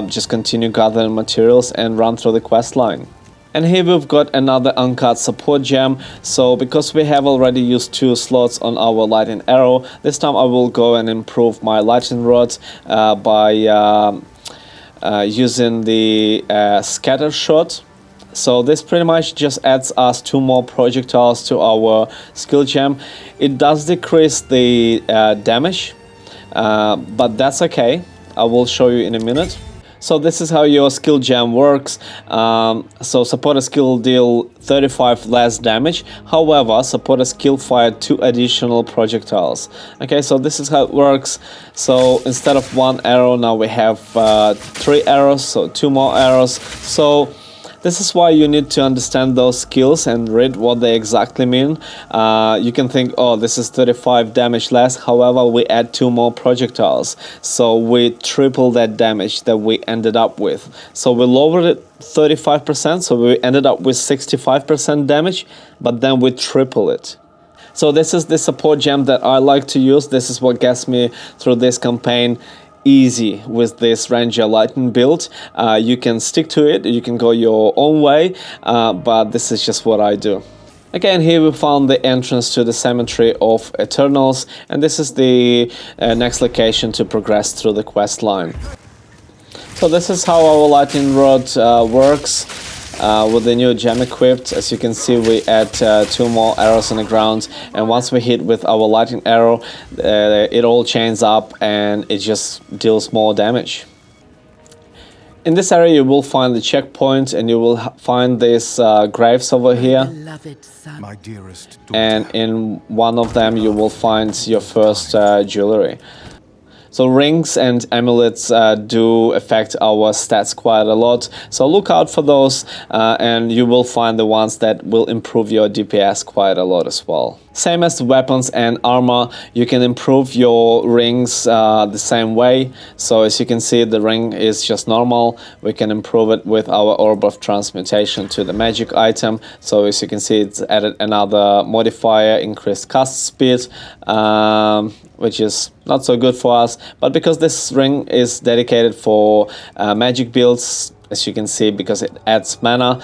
just continue gathering materials and run through the quest line. And here we've got another Uncut Support gem. So because we have already used 2 slots on our lightning arrow, this time I will go and improve my lightning rod by using the scatter shot. So this pretty much just adds us 2 more projectiles to our skill gem. It does decrease the damage, but that's okay. I will show you in a minute. So this is how your skill gem works. So supporter skill deal 35 less damage. However, supporter skill fire 2 additional projectiles. Okay, so this is how it works. So instead of 1 arrow, now we have 3 arrows, so 2 more arrows. So this is why you need to understand those skills and read what they exactly mean. You can think, oh, this is 35 damage less. However, we add 2 more projectiles. So we triple that damage that we ended up with. So we lowered it 35%. So we ended up with 65% damage, but then we triple it. So this is the support gem that I like to use. This is what gets me through this campaign easy with this Ranger Lightning build. You can stick to it, you can go your own way, but this is just what I do. Again, here we found the entrance to the Cemetery of Eternals, and this is the next location to progress through the quest line. So this is how our lightning rod works. With the new gem equipped, as you can see, we add 2 more arrows on the ground, and once we hit with our lightning arrow, it all chains up and it just deals more damage. In this area you will find the checkpoint, and you will find these graves over here, My dearest daughter. and in one of them you will find your first jewelry. So rings and amulets do affect our stats quite a lot, so look out for those, and you will find the ones that will improve your DPS quite a lot as well. Same as weapons and armor, you can improve your rings the same way. So as you can see, the ring is just normal. We can improve it with our Orb of Transmutation to the magic item. So as you can see, it's added another modifier, increased cast speed, which is not so good for us. But because this ring is dedicated for magic builds, as you can see, because it adds mana,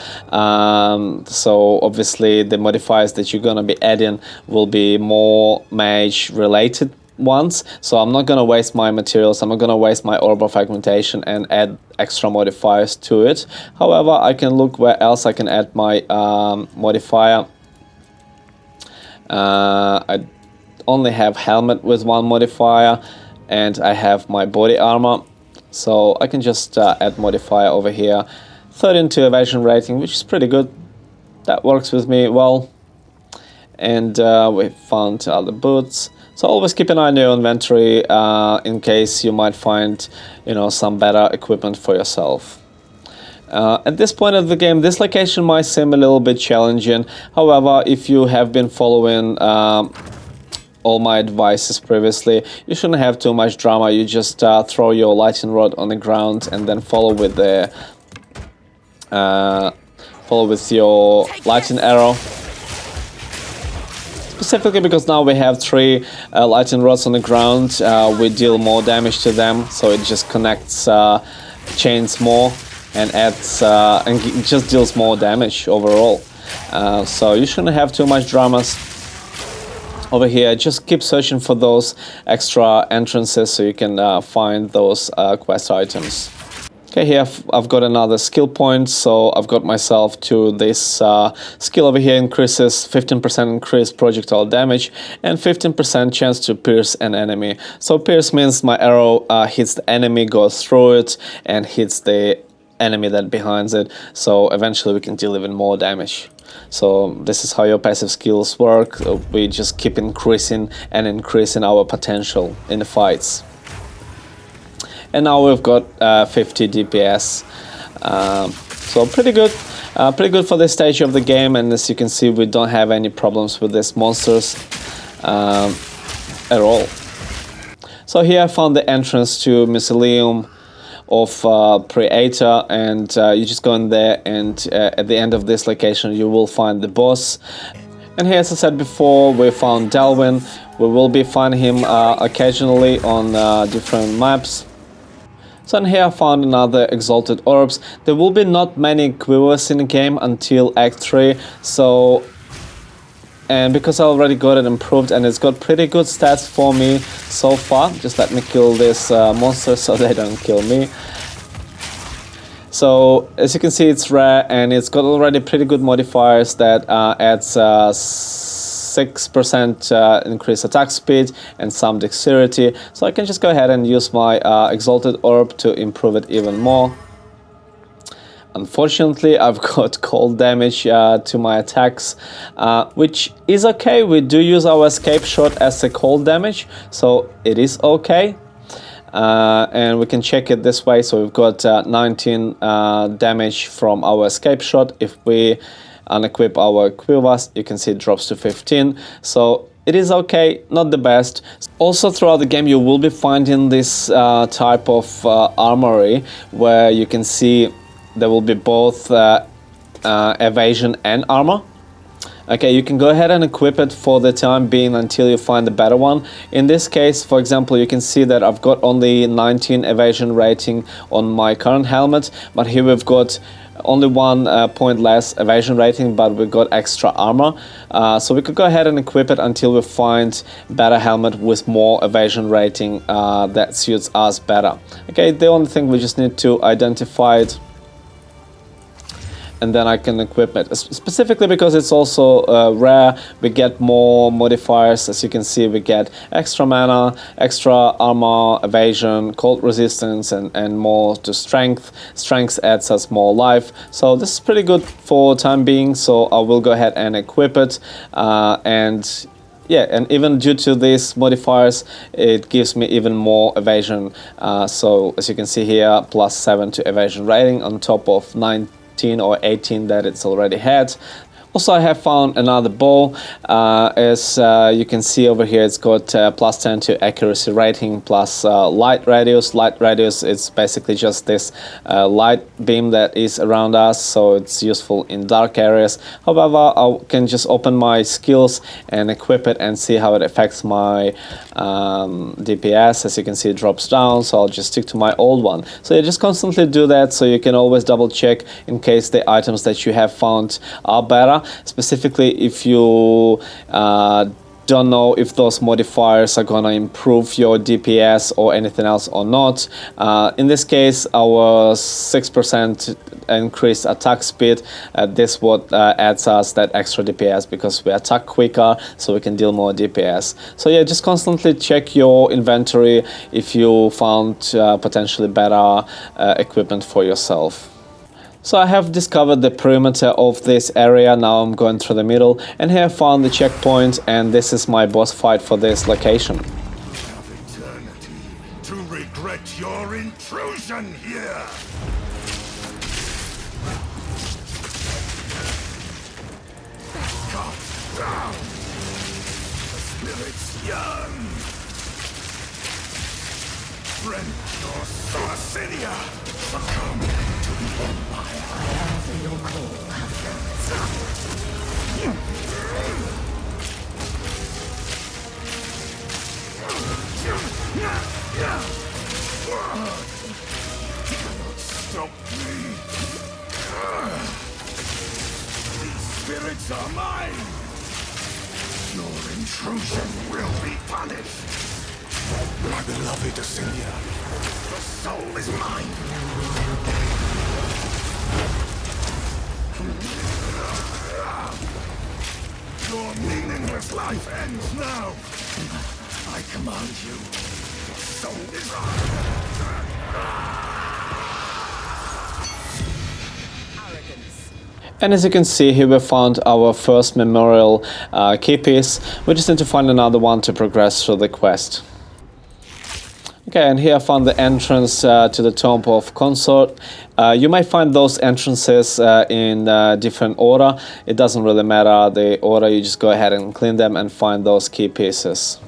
so obviously the modifiers that you're gonna be adding will be more mage related ones. So I'm not gonna waste my materials, I'm not gonna waste my Orb of Augmentation and add extra modifiers to it. However, I can look where else I can add my modifier. I only have helmet with 1 modifier, and I have my body armor. So I can just add modifier over here, 32 evasion rating, which is pretty good. That works with me well. And we found other boots. So always keep an eye on your inventory in case you might find, some better equipment for yourself. At this point of the game, this location might seem a little bit challenging. However, if you have been following all my advices previously, you shouldn't have too much drama. You just throw your lightning rod on the ground and then follow with your lightning arrow. Specifically because now we have 3 lightning rods on the ground, we deal more damage to them, so it just connects chains more and adds and just deals more damage overall. So you shouldn't have too much dramas. Over here, just keep searching for those extra entrances so you can find those quest items. Okay, here I've got another skill point, so I've got myself to this skill over here, increases 15% increased projectile damage and 15% chance to pierce an enemy. So pierce means my arrow hits the enemy, goes through it, and hits the enemy that behind it, so eventually we can deal even more damage. So this is how your passive skills work. We just keep increasing and increasing our potential in the fights. And now we've got 50 DPS, so pretty good. Pretty good for this stage of the game, and as you can see, we don't have any problems with these monsters at all. So here I found the entrance to Mausoleum of Praetor, and you just go in there, and at the end of this location you will find the boss. And here, as I said before, we found Delwyn. We will be finding him occasionally on different maps. So in here I found another Exalted Orbs. There will be not many quivers in the game until Act 3, so... And because I already got it improved and it's got pretty good stats for me so far. Just let me kill this monster so they don't kill me. So as you can see, it's rare and it's got already pretty good modifiers that adds 6% increased attack speed and some dexterity. So I can just go ahead and use my Exalted Orb to improve it even more. Unfortunately, I've got cold damage to my attacks, which is okay. We do use our escape shot as a cold damage, so it is okay. And we can check it this way. So we've got 19 damage from our escape shot. If we unequip our quivers, you can see it drops to 15. So it is okay, not the best. Also throughout the game you will be finding this type of armory where you can see there will be both evasion and armor. Okay, you can go ahead and equip it for the time being until you find the better one. In this case, for example, you can see that I've got only 19 evasion rating on my current helmet, but here we've got only 1 point less evasion rating, but we've got extra armor. So we could go ahead and equip it until we find better helmet with more evasion rating that suits us better. Okay, the only thing we just need to identify it, and then I can equip it. Specifically because it's also rare, we get more modifiers. As you can see, we get extra mana, extra armor, evasion, cold resistance, and more to strength. Strength adds us more life. So this is pretty good for time being, so I will go ahead and equip it. And yeah, and even due to these modifiers, it gives me even more evasion. So as you can see here, +7 to evasion rating on top of 19 or 18 that it's already had. Also, I have found another bow. As you can see over here, it's got +10 to accuracy rating plus light radius. Light radius is basically just this light beam that is around us, so it's useful in dark areas. However, I can just open my skills and equip it and see how it affects my DPS. As you can see, it drops down, so I'll just stick to my old one. So you just constantly do that, so you can always double check in case the items that you have found are better. Specifically, if you don't know if those modifiers are gonna improve your DPS or anything else or not. In this case, our 6% increased attack speed, this what adds us that extra DPS because we attack quicker, so we can deal more DPS. So yeah, just constantly check your inventory if you found potentially better equipment for yourself. So I have discovered the perimeter of this area. Now I'm going through the middle, and here I found the checkpoint, and this is my boss fight for this location. Have eternity to regret your intrusion here. Cut down. The spirits yearn. Rend your Sarcinia. Succumb to the Empire. Stop me. These spirits are mine. Your intrusion will be punished. My beloved Asilia, the soul is mine. Your meaningless life ends now. I command you. Your soul is mine. And as you can see here, we found our first memorial key piece. We just need to find another one to progress through the quest. Okay, and here I found the entrance to the Tomb of Consort. You may find those entrances in different order. It doesn't really matter the order, you just go ahead and clean them and find those key pieces.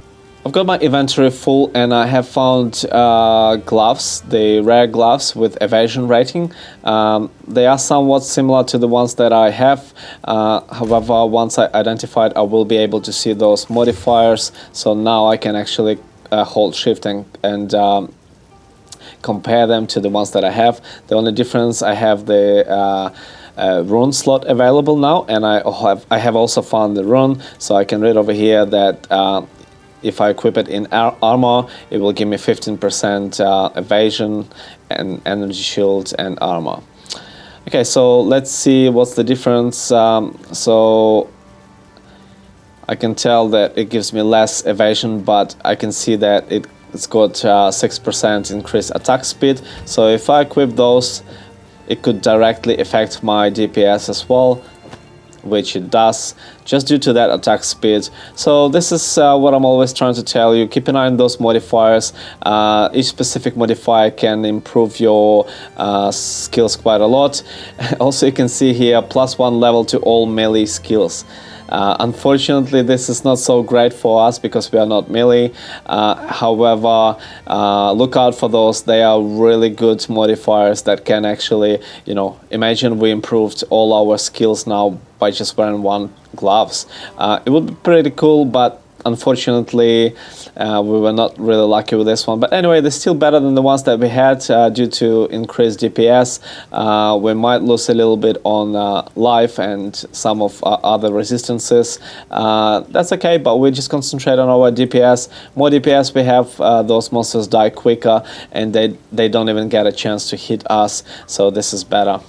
I've got my inventory full and I have found gloves, the rare gloves with evasion rating. They are somewhat similar to the ones that I have. However, once I identified, I will be able to see those modifiers. So now I can actually hold shift and compare them to the ones that I have. The only difference, I have the rune slot available now, and I have also found the rune, so I can read over here that if I equip it in armor, it will give me 15% evasion and energy shield and armor. Okay, so let's see what's the difference. So I can tell that it gives me less evasion, but I can see that it's got 6% increased attack speed. So if I equip those, it could directly affect my DPS as well, which it does, just due to that attack speed. So this is what I'm always trying to tell you. Keep an eye on those modifiers. Each specific modifier can improve your skills quite a lot. Also, you can see here +1 level to all melee skills. Unfortunately, this is not so great for us because we are not melee. However, look out for those. They are really good modifiers that can actually, you know, imagine we improved all our skills now by just wearing one gloves. It would be pretty cool, but unfortunately, we were not really lucky with this one. But anyway, they're still better than the ones that we had due to increased DPS. We might lose a little bit on life and some of other resistances. That's okay, but we just concentrate on our DPS. More DPS we have, those monsters die quicker and they don't even get a chance to hit us. So this is better.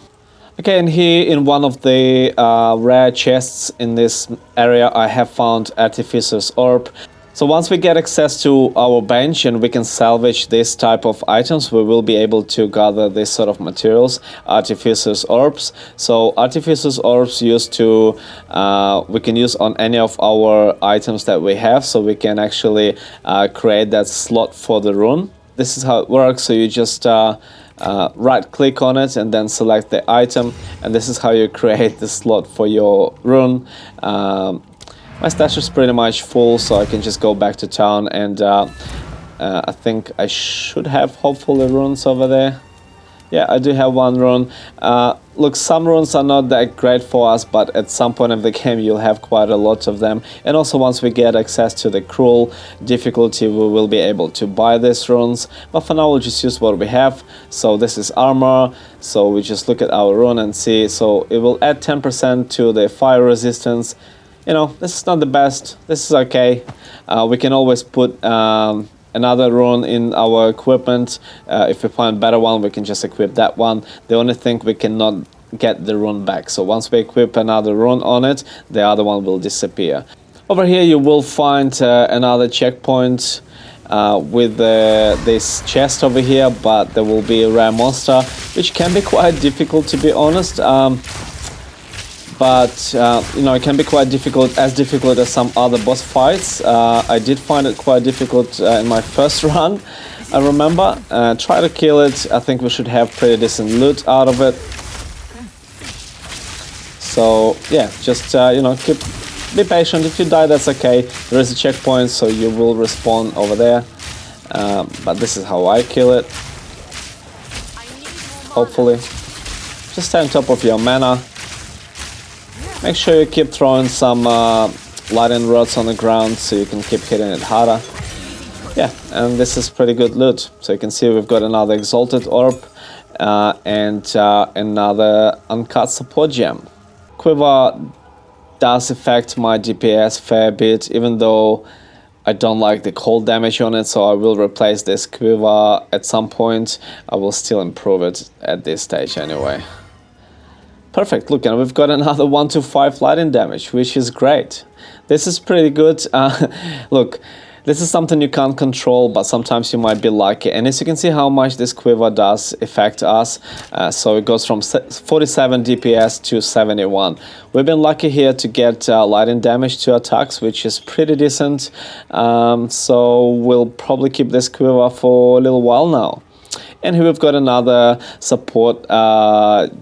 Okay, and here in one of the rare chests in this area, I have found Artificer's Orb. So once we get access to our bench and we can salvage this type of items, we will be able to gather this sort of materials, Artificer's Orbs. So Artificer's Orbs used to, we can use on any of our items that we have, so we can actually create that slot for the rune. This is how it works, so you just right click on it and then select the item, and this is how you create the slot for your rune. My stash is pretty much full, so I can just go back to town, and I think I should have hopefully runes over there. Yeah, I do have one rune. Look, some runes are not that great for us, but at some point of the game you'll have quite a lot of them. And also once we get access to the cruel difficulty, we will be able to buy these runes. But for now we'll just use what we have. So this is armor, so we just look at our rune and see. So it will add 10% to the fire resistance. You know, this is not the best, this is okay. We can always put another rune in our equipment. If we find a better one, we can just equip that one. The only thing, we cannot get the rune back. So once we equip another rune on it, the other one will disappear. Over here you will find another checkpoint with this chest over here, but there will be a rare monster, which can be quite difficult, to be honest. But you know, it can be quite difficult, as difficult as some other boss fights. I did find it quite difficult in my first run, I remember. Try to kill it. I think we should have pretty decent loot out of it. So yeah, just you know, be patient. If you die, that's okay. There is a checkpoint, so you will respawn over there. But this is how I kill it. Hopefully, just stay on top of your mana. Make sure you keep throwing some lightning rods on the ground so you can keep hitting it harder. Yeah, and this is pretty good loot. So you can see we've got another Exalted Orb and another Uncut Support gem. Quiver does affect my DPS fair bit, even though I don't like the cold damage on it, so I will replace this Quiver at some point. I will still improve it at this stage anyway. Perfect, look, and we've got another 1 to 5 lightning damage, which is great. This is pretty good. Look, This is something you can't control, but sometimes you might be lucky. And as you can see how much this quiver does affect us. So it goes from 47 DPS to 71. We've been lucky here to get lightning damage to attacks, which is pretty decent. So we'll probably keep this quiver for a little while now. And here we've got another support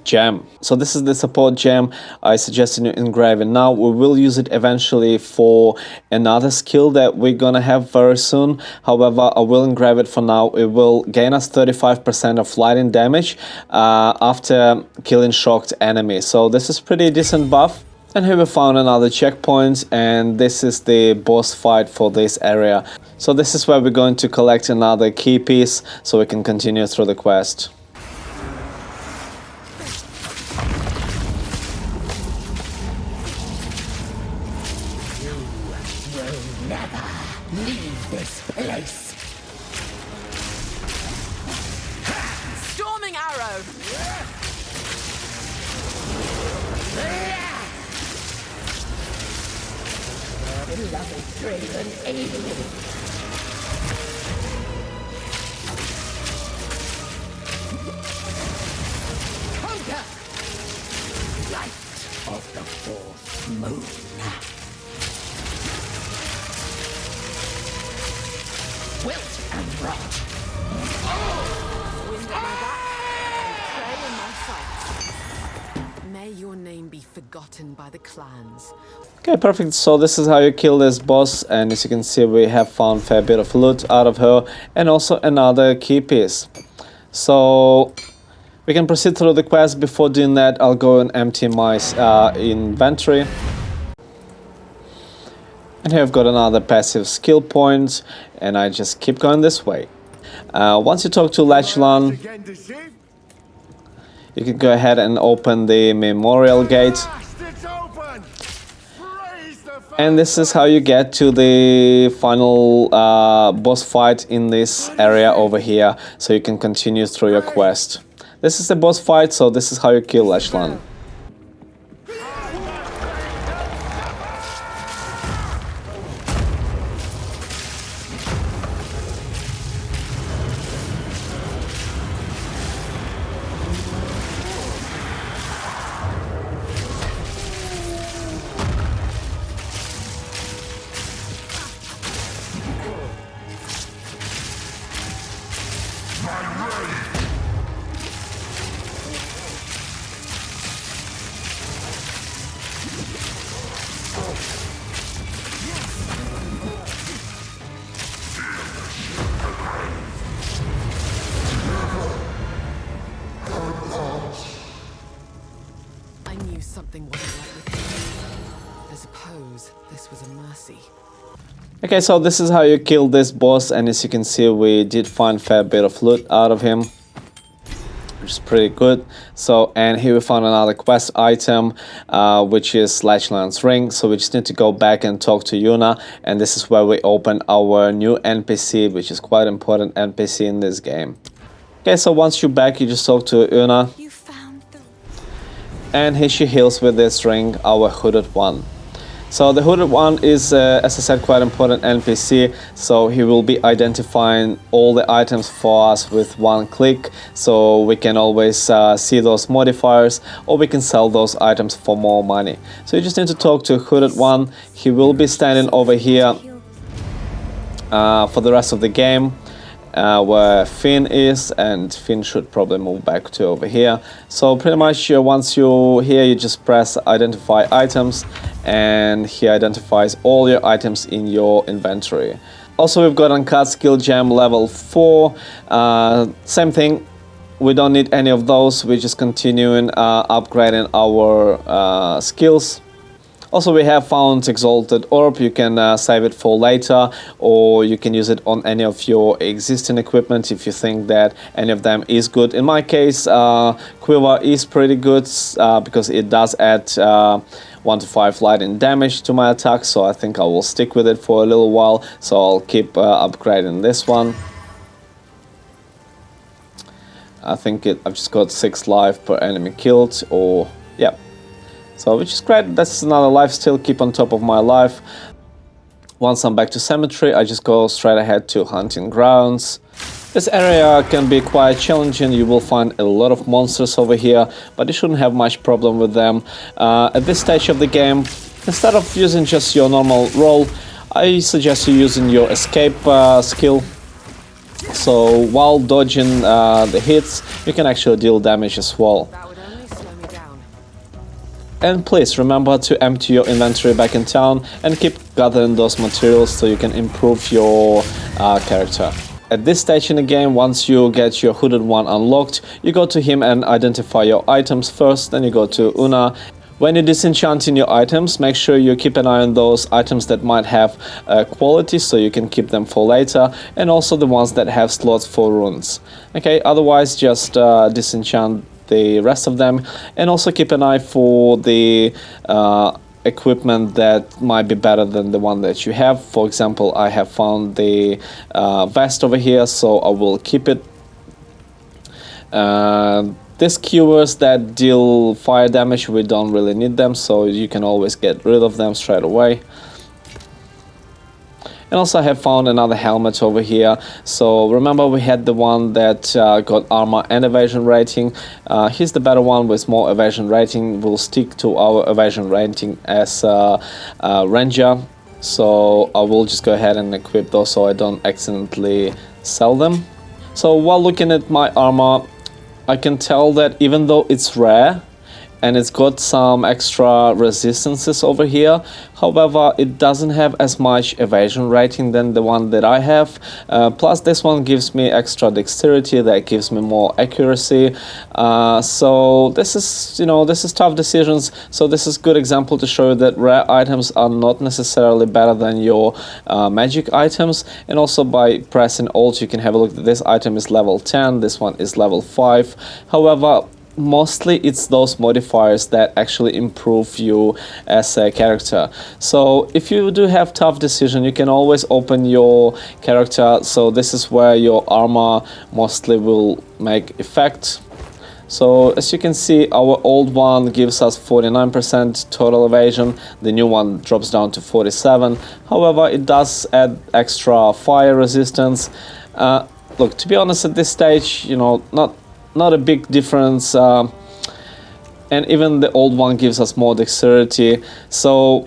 gem. So this is the support gem I suggested you engrave it now. We will use it eventually for another skill that we're gonna have very soon. However, I will engrave it for now. It will gain us 35% of lightning damage after killing shocked enemies. So this is pretty decent buff. And here we found another checkpoint, and this is the boss fight for this area. So this is where we're going to collect another key piece so we can continue through the quest. You will never leave this place. Storming arrow! Beloved Draven, aid me. Conquer! Light of the fourth moon. Wilt and rot. Wind at my back and prey in my sight. May your name be forgotten by the clans. Okay, perfect. So this is how you kill this boss, and as you can see we have found a fair bit of loot out of her and also another key piece. So we can proceed through the quest. Before doing that, I'll go and empty my inventory. And here I've got another passive skill point, and I just keep going this way. Once you talk to Lachlan, you can go ahead and open the memorial gate. And this is how you get to the final boss fight in this area over here, so you can continue through your quest. This is the boss fight, so this is how you kill Lachlan. Something wasn't right with him. I suppose this was a mercy. Okay, so this is how you kill this boss, and as you can see we did find a fair bit of loot out of him, which is pretty good. So, and here we found another quest item, which is Lachlan's ring. So we just need to go back and talk to Yuna, and this is where we open our new NPC, which is quite important NPC in this game. Okay, so once you're back, you just talk to Yuna. And here she heals with this ring, our hooded one. So the hooded one is, as I said, quite important NPC. So he will be identifying all the items for us with one click. So we can always see those modifiers, or we can sell those items for more money. So you just need to talk to hooded one. He will be standing over here for the rest of the game. Where Finn is, and Finn should probably move back to over here. So pretty much once you're here, you just press identify items, and he identifies all your items in your inventory. Also, we've got Uncut skill gem level 4. Same thing, we don't need any of those. We're just continuing upgrading our skills. Also, we have found Exalted orb. You can save it for later, or you can use it on any of your existing equipment if you think that any of them is good. In my case, Quiver is pretty good because it does add 1 to 5 lightning damage to my attack, so I think I will stick with it for a little while. So I'll keep upgrading this one. I think I've just got 6 life per enemy killed, or yeah. So which is great. That's another life still. Keep on top of my life. Once I'm back to cemetery, I just go straight ahead to hunting grounds. This area can be quite challenging. You will find a lot of monsters over here, but you shouldn't have much problem with them. At this stage of the game, instead of using just your normal roll, I suggest you using your escape skill. So while dodging the hits, you can actually deal damage as well. That would only slow me down. And please remember to empty your inventory back in town and keep gathering those materials so you can improve your character. At this stage in the game, once you get your Hooded One unlocked, you go to him and identify your items first, then you go to Una. When you're disenchanting your items, make sure you keep an eye on those items that might have quality so you can keep them for later, and also the ones that have slots for runes. Okay, otherwise just disenchant the rest of them, and also keep an eye for the equipment that might be better than the one that you have. For example, I have found the vest over here, so I will keep it. These cures that deal fire damage, we don't really need them, so you can always get rid of them straight away. And also I have found another helmet over here. So remember we had the one that got armor and evasion rating. Here's the better one with more evasion rating. We'll stick to our evasion rating as Ranger. So I will just go ahead and equip those so I don't accidentally sell them. So while looking at my armor, I can tell that even though it's rare, and it's got some extra resistances over here, however it doesn't have as much evasion rating than the one that I have. Plus this one gives me extra dexterity, that gives me more accuracy. So this is, you know, this is tough decisions. So this is good example to show you that rare items are not necessarily better than your magic items. And also by pressing Alt you can have a look that this item is level 10, this one is level 5. However, mostly it's those modifiers that actually improve you as a character. So if you do have tough decision, you can always open your character. So this is where your armor mostly will make effect. So as you can see, our old one gives us 49% total evasion, the new one drops down to 47. However, it does add extra fire resistance. Look, to be honest, at this stage, you know, not a big difference, and even the old one gives us more dexterity. So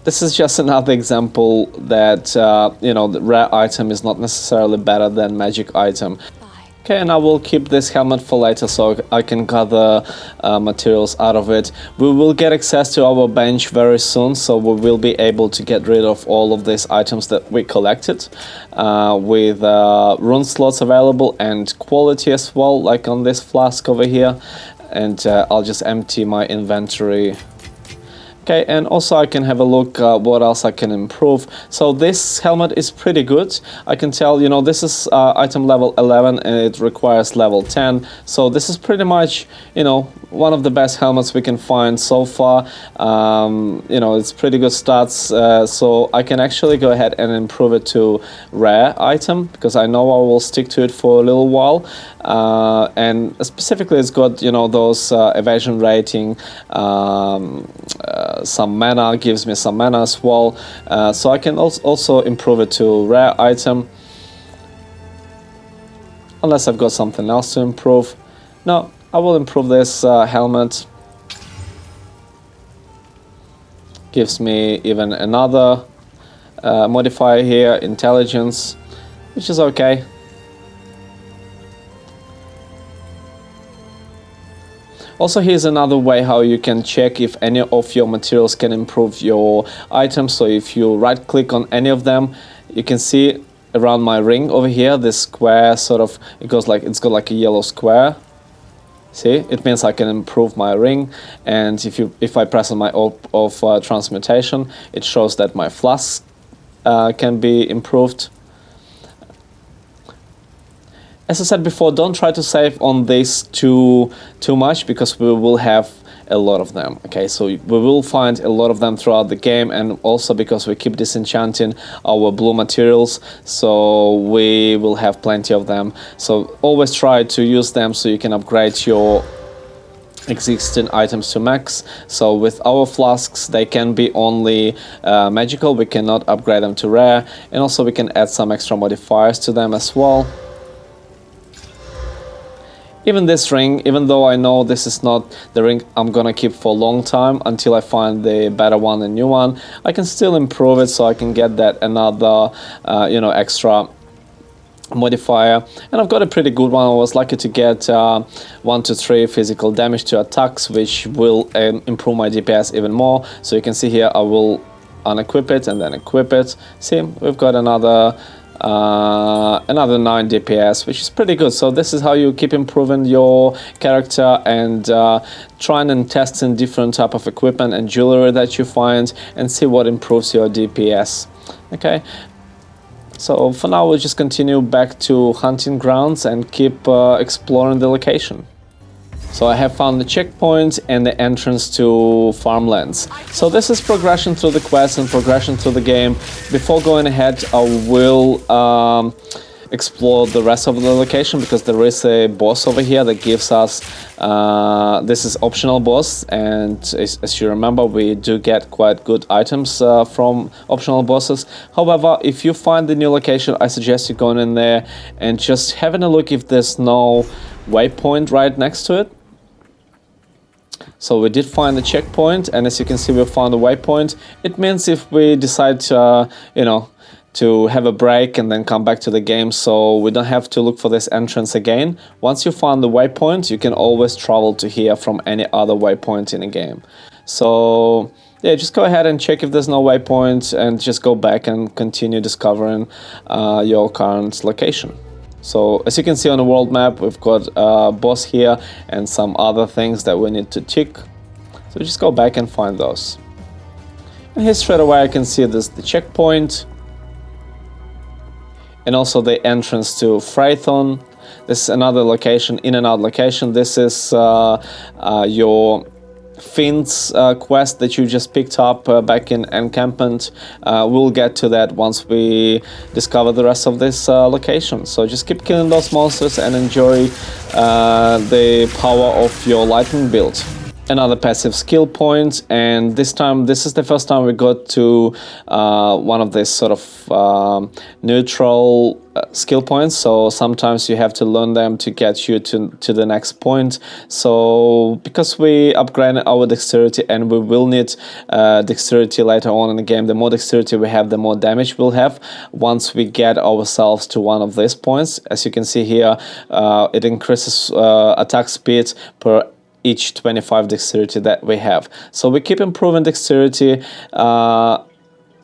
this is just another example that you know, the rare item is not necessarily better than magic item. Okay, and I will keep this helmet for later so I can gather materials out of it. We will get access to our bench very soon, so we will be able to get rid of all of these items that we collected with rune slots available and quality as well, like on this flask over here. And I'll just empty my inventory. Okay, and also I can have a look what else I can improve. So this helmet is pretty good. I can tell, you know, this is item level 11 and it requires level 10. So this is pretty much, you know, one of the best helmets we can find so far. You know, it's pretty good stats. So I can actually go ahead and improve it to rare item, because I know I will stick to it for a little while. And specifically it's got, you know, those evasion rating, some mana, gives me some mana as well, so I can also improve it to rare item, unless I've got something else to improve. No, I will improve this helmet. Gives me even another modifier here, intelligence, which is okay. Also, here's another way how you can check if any of your materials can improve your items. So if you right click on any of them, you can see around my ring over here, this square sort of, it goes like, it's got like a yellow square. See, it means I can improve my ring. And if I press on my of transmutation, it shows that my flask can be improved. As I said before, don't try to save on this too much, because we will have a lot of them. Okay, so we will find a lot of them throughout the game, and also because we keep disenchanting our blue materials, so we will have plenty of them. So always try to use them so you can upgrade your existing items to max. So with our flasks, they can be only magical, we cannot upgrade them to rare, and also we can add some extra modifiers to them as well. Even this ring, even though I know this is not the ring I'm gonna keep for a long time until I find the better one, a new one, I can still improve it so I can get that another extra modifier, and I've got a pretty good one. I was lucky to get 1 to 3 physical damage to attacks, which will improve my DPS even more. So you can see here I will unequip it and then equip it. See, we've got another 9 DPS, which is pretty good. So this is how you keep improving your character and trying and testing different type of equipment and jewelry that you find and see what improves your DPS. Okay. So for now, we'll just continue back to hunting grounds and keep exploring the location. So I have found the checkpoint and the entrance to farmlands. So this is progression through the quest and progression through the game. Before going ahead, I will explore the rest of the location because there is a boss over here that gives us this is optional boss, and as you remember, we do get quite good items from optional bosses. However, if you find the new location, I suggest you going in there and just having a look if there's no waypoint right next to it. So we did find the checkpoint, and as you can see, we found the waypoint. It means if we decide to to have a break and then come back to the game, so we don't have to look for this entrance again. Once you find the waypoint, you can always travel to here from any other waypoint in the game. So yeah, just go ahead and check if there's no waypoint and just go back and continue discovering your current location. So as you can see on the world map, we've got a boss here and some other things that we need to tick. So just go back and find those. And here straight away I can see this the checkpoint. And also the entrance to Phraethon. This is another location, in and out location. This is your Finn's quest that you just picked up back in Encampment. We'll get to that once we discover the rest of this location. So just keep killing those monsters and enjoy the power of your lightning build. Another passive skill point, and this time, this is the first time we got to one of these sort of neutral skill points. So sometimes you have to learn them to get you to the next point. So because we upgraded our dexterity and we will need dexterity later on in the game, the more dexterity we have, the more damage we'll have once we get ourselves to one of these points. As you can see here, it increases attack speed per each 25 dexterity that we have. So we keep improving dexterity, and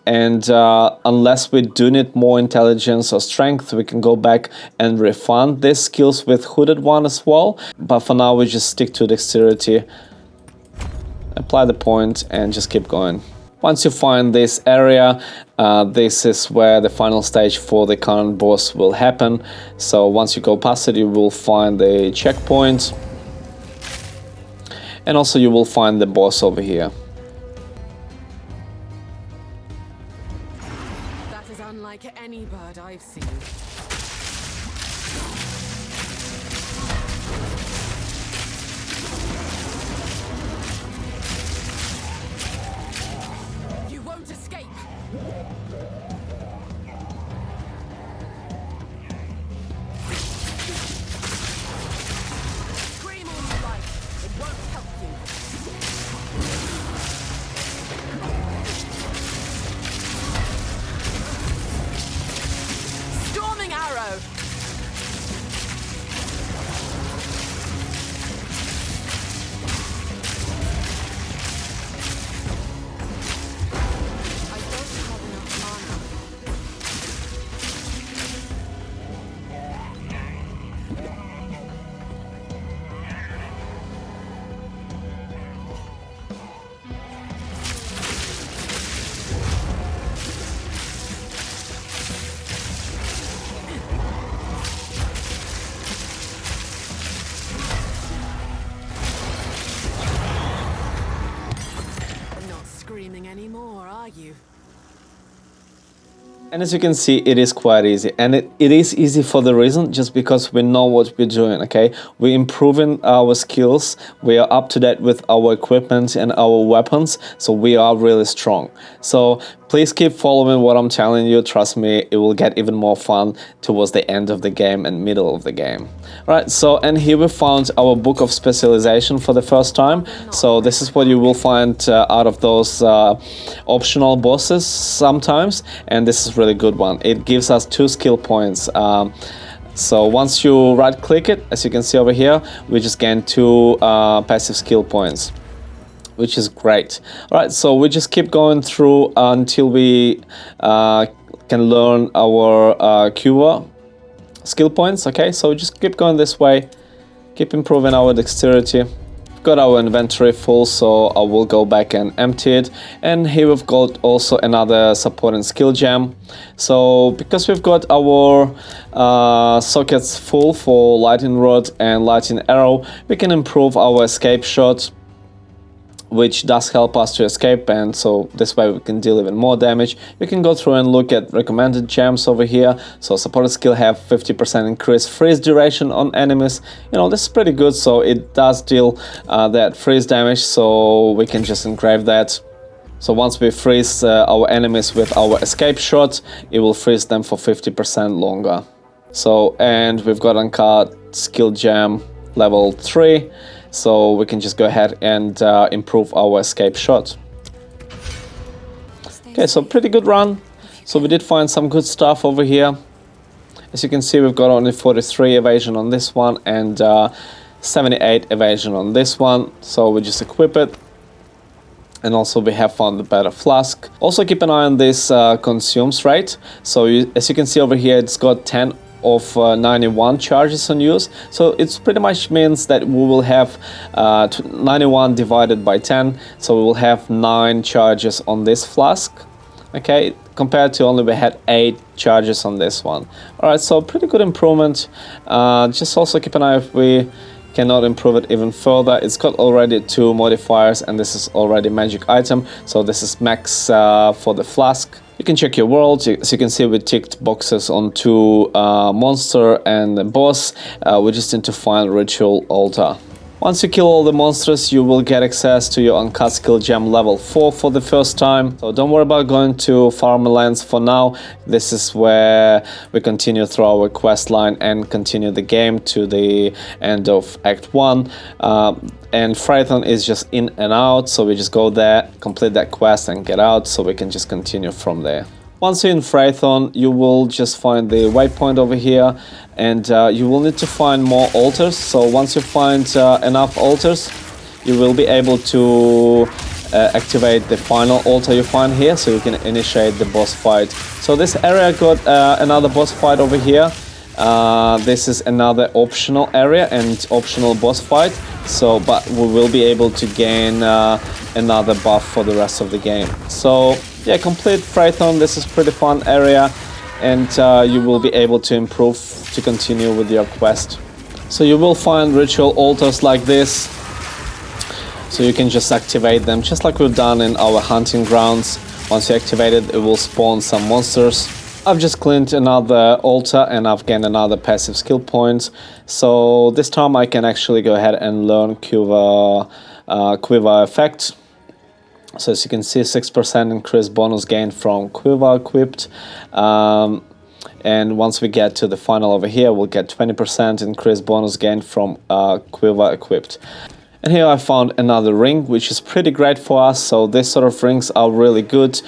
unless we do need more intelligence or strength, we can go back and refund these skills with Hooded One as well. But for now, we just stick to dexterity, apply the point, and just keep going. Once you find this area, this is where the final stage for the current boss will happen. So once you go past it, you will find the checkpoint. And also you will find the boss over here. That is unlike any bird I've seen. You won't escape. Scream all you like. It won't help you. Storming arrow. I don't have enough mana. And as you can see, it is quite easy, and it is easy for the reason just because we know what we're doing. Okay, we're improving our skills, we are up to date with our equipment and our weapons, so we are really strong. So please keep following what I'm telling you. Trust me, it will get even more fun towards the end of the game and middle of the game. Right, so and here we found our book of specialization for the first time. So this is what you will find out of those optional bosses sometimes, and this is really good one. It gives us 2 skill points. So once you right click it, as you can see over here, we just gain 2 passive skill points, which is great. All right, so we just keep going through until we can learn our cure skill points. Okay, so just keep going this way, keep improving our dexterity. Got our inventory full, so I will go back and empty it. And here we've got also another supporting skill gem. So because we've got our sockets full for lightning rod and lightning arrow, we can improve our escape shot, which does help us to escape, and so this way we can deal even more damage. You can go through and look at recommended gems over here. So supported skill have 50% increased freeze duration on enemies. You know, this is pretty good, so it does deal that freeze damage, so we can just engrave that. So once we freeze our enemies with our escape shot, it will freeze them for 50% longer. So, and we've got Uncut skill gem level 3. So we can just go ahead and improve our escape shot. Okay, so pretty good run. So we did find some good stuff over here. As you can see, we've got only 43 evasion on this one and 78 evasion on this one. So we just equip it. And also we have found the better flask. Also keep an eye on this consumes rate. So as you can see over here, it's got 10 of 91 charges on use, so it pretty much means that we will have 91 divided by 10, so we will have 9 charges on this flask. Okay, compared to only we had 8 charges on this one. All right, so pretty good improvement. Just also keep an eye if we cannot improve it even further. It's got already 2 modifiers, and this is already magic item, so this is max for the flask. You can check your world. As you can see, we ticked boxes on 2 monster and the boss. We just need to find ritual altar. Once you kill all the monsters, you will get access to your Uncut skill gem level 4 for the first time. So don't worry about going to Farmlands for now. This is where we continue through our quest line and continue the game to the end of Act 1. And Phraython is just in and out, so we just go there, complete that quest and get out, so we can just continue from there. Once you're in Phraython, you will just find the waypoint over here, and you will need to find more altars. So once you find enough altars, you will be able to activate the final altar you find here, so you can initiate the boss fight. So this area got another boss fight over here. This is another optional area and optional boss fight, so but we will be able to gain another buff for the rest of the game. So yeah, complete Phraython. This is pretty fun area, and you will be able to improve to continue with your quest. So you will find ritual altars like this, so you can just activate them just like we've done in our hunting grounds. Once you activate it, it will spawn some monsters. I've just cleaned another altar and I've gained another passive skill point. So this time I can actually go ahead and learn Quiver effect. So as you can see, 6% increased bonus gain from Quiver equipped. And once we get to the final over here, we'll get 20% increased bonus gain from Quiver equipped. And here I found another ring, which is pretty great for us. So this sort of rings are really good.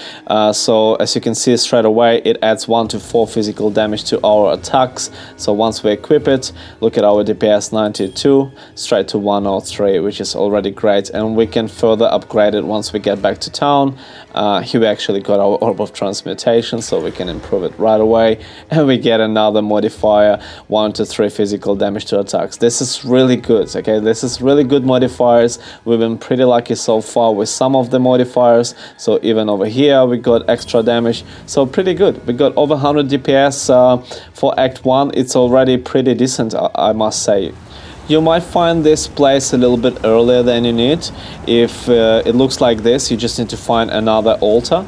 So as you can see straight away, it adds 1 to 4 physical damage to our attacks. So once we equip it, look at our DPS 92, straight to 103, which is already great. And we can further upgrade it once we get back to town. Here we actually got our Orb of Transmutation, so we can improve it right away. And we get another modifier, 1 to 3 physical damage to attacks. This is really good, okay? This is really good modifiers. We've been pretty lucky so far with some of the modifiers. So even over here, we got extra damage. So pretty good. We got over 100 DPS for Act 1. It's already pretty decent, I must say. You might find this place a little bit earlier than you need. If it looks like this, you just need to find another altar.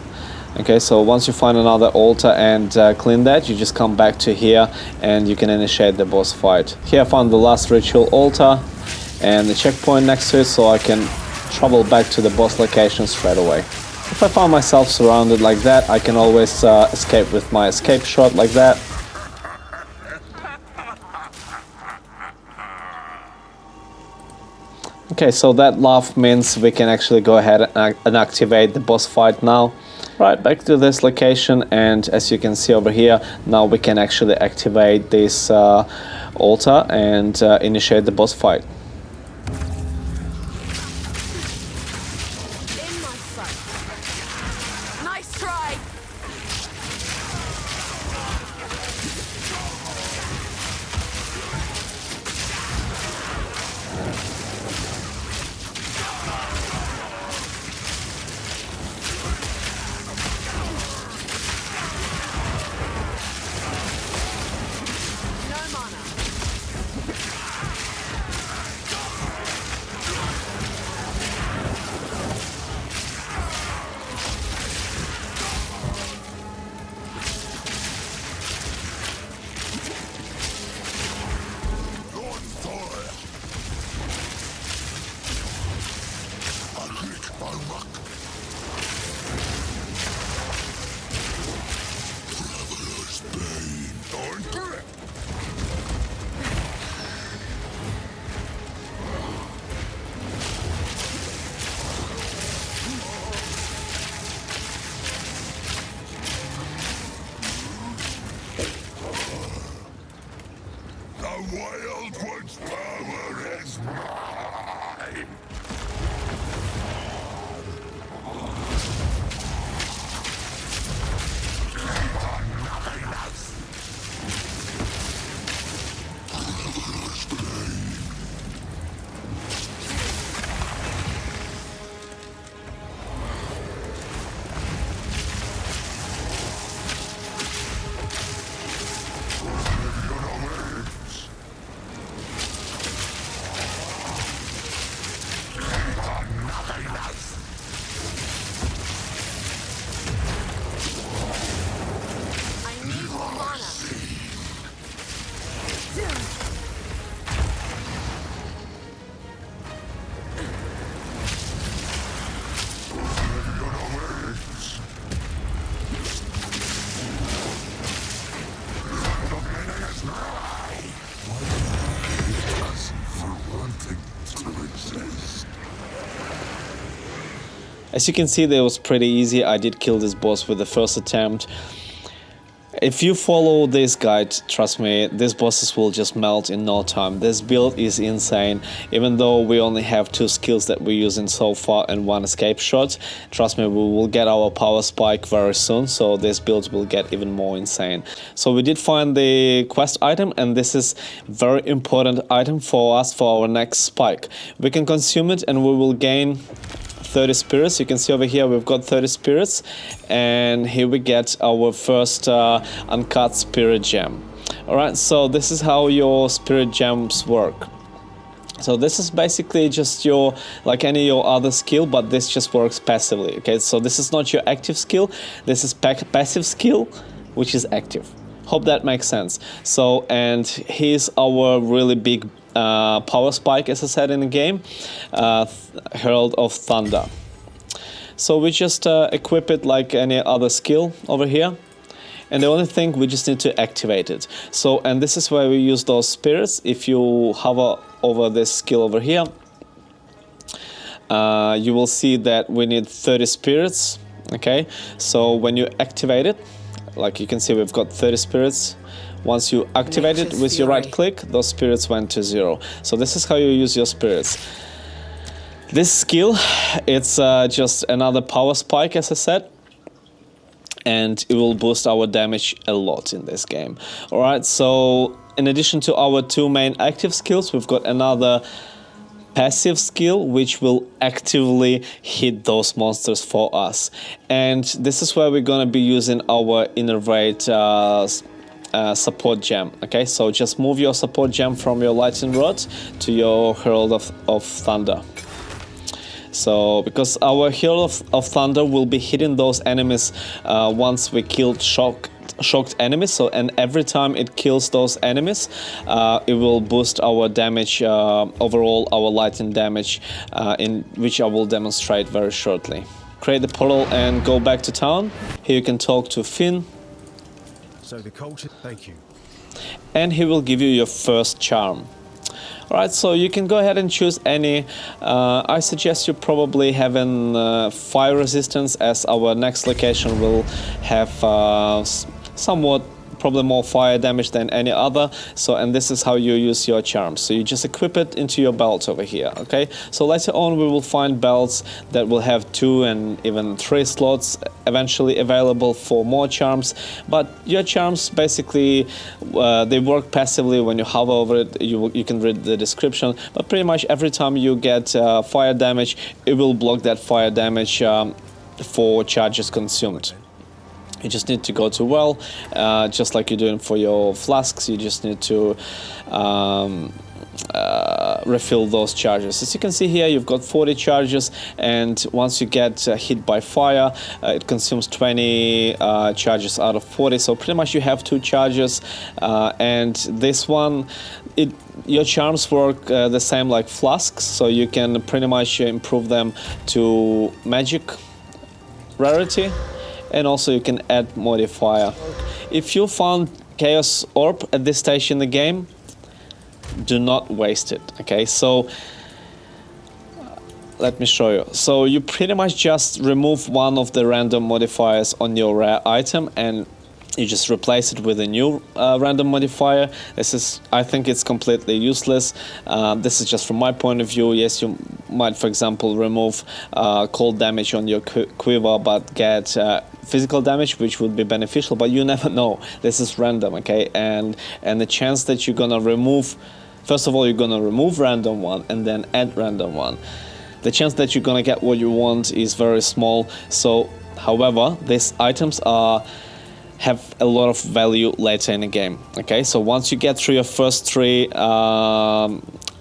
Okay, so once you find another altar and clean that, you just come back to here and you can initiate the boss fight. Here I found the last ritual altar and the checkpoint next to it, so I can travel back to the boss location straight away. If I find myself surrounded like that, I can always escape with my escape shot like that. Okay, so that laugh means we can actually go ahead and activate the boss fight now. Right, back to this location, and as you can see over here, now we can actually activate this altar and initiate the boss fight. In my sight. Nice try. No mana. The Wild One's power is mine! I need more mana. As you can see, that was pretty easy. I did kill this boss with the first attempt. If you follow this guide, trust me, these bosses will just melt in no time. This build is insane. Even though we only have 2 skills that we're using so far and 1 escape shot, trust me, we will get our power spike very soon, so this build will get even more insane. So we did find the quest item, and this is very important item for us for our next spike. We can consume it and we will gain 30 spirits. You can see over here we've got 30 spirits, and here we get our first uncut spirit gem. Alright, so this is how your spirit gems work. So this is basically just your, like any your other skill, but this just works passively. Okay, so this is not your active skill, this is passive skill, which is active. Hope that makes sense. So, and here's our really big power spike, as I said in the game, Herald of Thunder. So we just equip it like any other skill over here, and the only thing, we just need to activate it. So, and this is where we use those spirits. If you hover over this skill over here, you will see that we need 30 spirits. Okay, so when you activate it, like you can see, we've got 30 spirits. Once you activate it with your right click, those spirits went to 0. So this is how you use your spirits. This skill, it's just another power spike, as I said, and it will boost our damage a lot in this game. Alright, so in addition to our 2 main active skills, we've got another passive skill which will actively hit those monsters for us. And this is where we're gonna be using our Innervate support gem. Okay, so just move your support gem from your lightning rod to your Herald of Thunder. So because our Herald of Thunder will be hitting those enemies once we killed shocked enemies, so and every time it kills those enemies, it will boost our damage, overall our lightning damage, in which I will demonstrate very shortly. Create the portal and go back to town. Here you can talk to Finn. So the culture, thank you. And he will give you your first charm. Alright, so you can go ahead and choose any. I suggest you probably having fire resistance, as our next location will have somewhat probably more fire damage than any other. So, and this is how you use your charms. So you just equip it into your belt over here, okay? So later on we will find belts that will have 2 and even 3 slots eventually available for more charms. But your charms basically, they work passively. When you hover over it, you can read the description. But pretty much every time you get fire damage, it will block that fire damage for charges consumed. You just need to go to well, just like you're doing for your flasks. You just need to refill those charges. As you can see here, you've got 40 charges, and once you get hit by fire, it consumes 20 charges out of 40. So pretty much you have 2 charges, and this one, your charms work the same like flasks, so you can pretty much improve them to magic rarity. And also you can add modifier. If you found Chaos Orb at this stage in the game, do not waste it, okay? So let me show you. So you pretty much just remove one of the random modifiers on your rare item and you just replace it with a new random modifier. This is, I think it's completely useless. This is just from my point of view. Yes, you might, for example, remove cold damage on your quiver, but get physical damage, which would be beneficial, but you never know. This is random, okay? And the chance that you're gonna remove, first of all, you're gonna remove random one and then add random one. The chance that you're gonna get what you want is very small. So, however, these items have a lot of value later in the game. Okay, so once you get through your first 3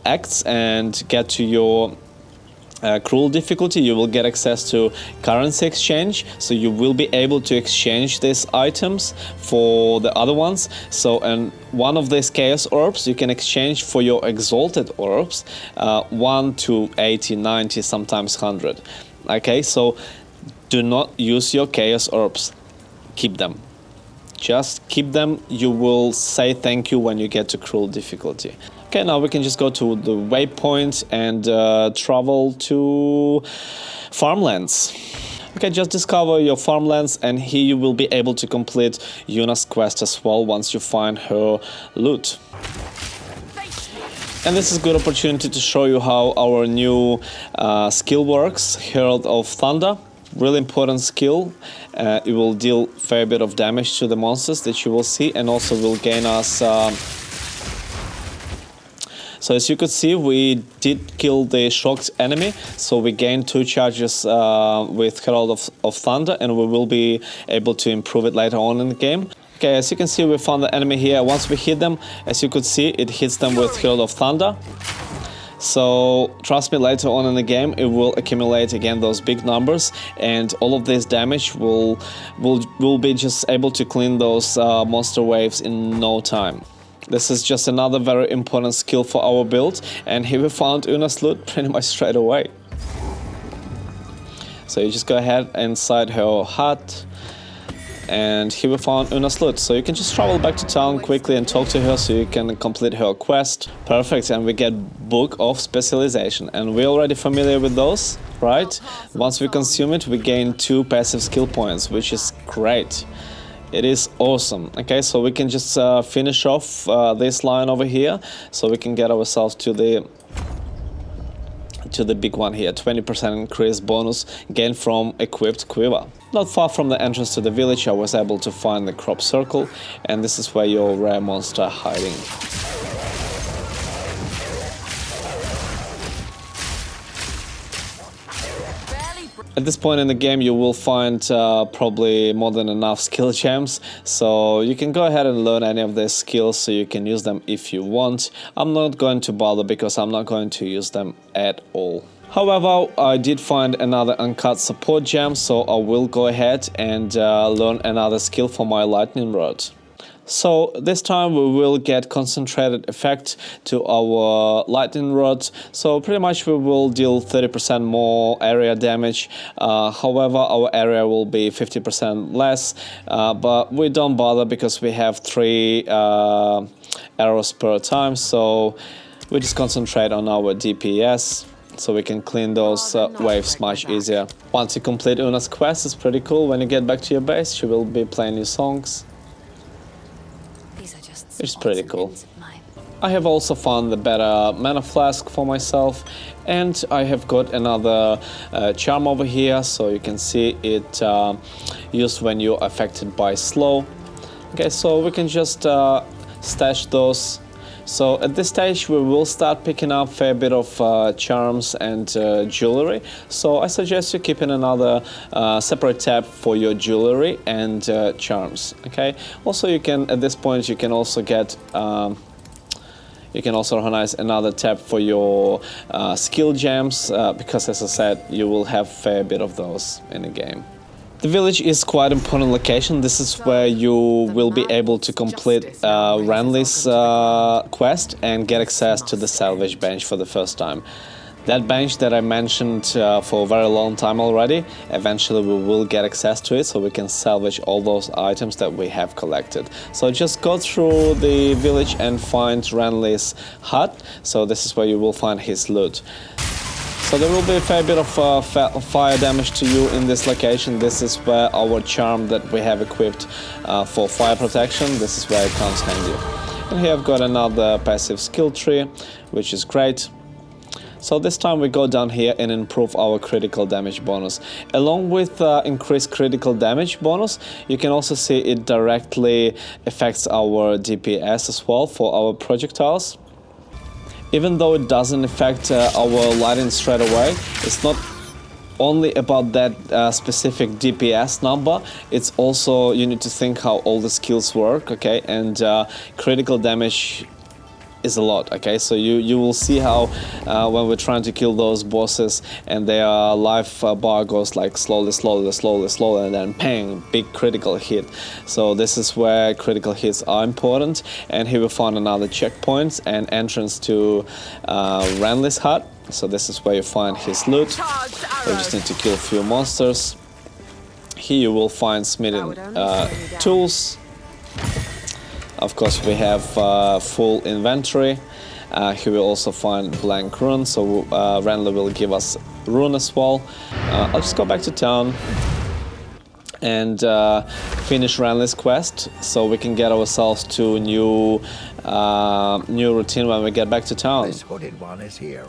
acts and get to your cruel difficulty, you will get access to currency exchange, so you will be able to exchange these items for the other ones. So, and one of these chaos orbs you can exchange for your exalted orbs, 1 to 80, 90, sometimes 100. Okay, so do not use your chaos orbs, keep them. Just keep them. You will say thank you when you get to cruel difficulty. Okay, now we can just go to the waypoint and travel to farmlands. Okay, just discover your farmlands, and here you will be able to complete Yuna's quest as well once you find her loot. And this is a good opportunity to show you how our new skill works, Herald of Thunder. Really important skill. It will deal a fair bit of damage to the monsters that you will see, and also will gain us... So as you could see, we did kill the shocked enemy, so we gained 2 charges with Herald of Thunder, and we will be able to improve it later on in the game. Okay, as you can see, we found the enemy here. Once we hit them, as you could see, it hits them with Herald of Thunder. So trust me, later on in the game it will accumulate again those big numbers, and all of this damage will be just able to clean those monster waves in no time. This is just another very important skill for our build, and here we found Una's loot pretty much straight away. So you just go ahead inside her hut, and here we found Una's loot. So you can just travel back to town quickly and talk to her so you can complete her quest. Perfect, and we get Book of Specialization, and we're already familiar with those, right? Once we consume it, we gain 2 passive skill points, which is great. It is awesome. Okay, so we can just finish off this line over here, so we can get ourselves to the big one here. 20% increase bonus gained from equipped quiver. Not far from the entrance to the village, I was able to find the crop circle, and this is where your rare monster are hiding. At this point in the game you will find probably more than enough skill gems, so you can go ahead and learn any of these skills so you can use them if you want. I'm not going to bother because I'm not going to use them at all. However, I did find another Uncut Support gem, so I will go ahead and learn another skill for my Lightning Rod. So this time we will get concentrated effect to our Lightning Rod, so pretty much we will deal 30% more area damage. However, our area will be 50% less, but we don't bother because we have 3 arrows per time, so we just concentrate on our DPS. So we can clean those waves much easier. Once you complete Una's quest, it's pretty cool. When you get back to your base, she will be playing new songs. Which is pretty cool. I have also found the better mana flask for myself, and I have got another charm over here, so you can see it used when you're affected by slow. Okay, so we can just stash those. So at this stage we will start picking up a fair bit of charms and jewelry. So I suggest you keep in another separate tab for your jewelry and charms. Okay. Also, you can at this point you can also get you can also organize another tab for your skill gems because, as I said, you will have a fair bit of those in the game. The village is quite an important location. This is where you will be able to complete Renly's quest and get access to the Salvage bench for the first time. That bench that I mentioned for a very long time already, eventually we will get access to it, so we can salvage all those items that we have collected. So just go through the village and find Renly's hut. So this is where you will find his loot. So there will be a fair bit of fire damage to you in this location. This is where our charm that we have equipped for fire protection, this is where it comes handy. And here I've got another passive skill tree, which is great. So this time we go down here and improve our critical damage bonus. Along with increased critical damage bonus, you can also see it directly affects our DPS as well for our projectiles. Even though it doesn't affect our lighting straight away, it's not only about that specific DPS number, it's also, you need to think how all the skills work, okay? And critical damage is a lot, okay? So you will see how when we're trying to kill those bosses and their life bar goes like slowly, and then pang, big critical hit. So this is where critical hits are important. And here we found another checkpoint and entrance to Renly's hut. So this is where you find his loot. We just need to kill a few monsters. Here you will find smithing tools. Of course, we have full inventory. Here we also find blank rune, so Renly will give us rune as well. I'll just go back to town and finish Renly's quest, so we can get ourselves to a new routine when we get back to town. This hooded one is here.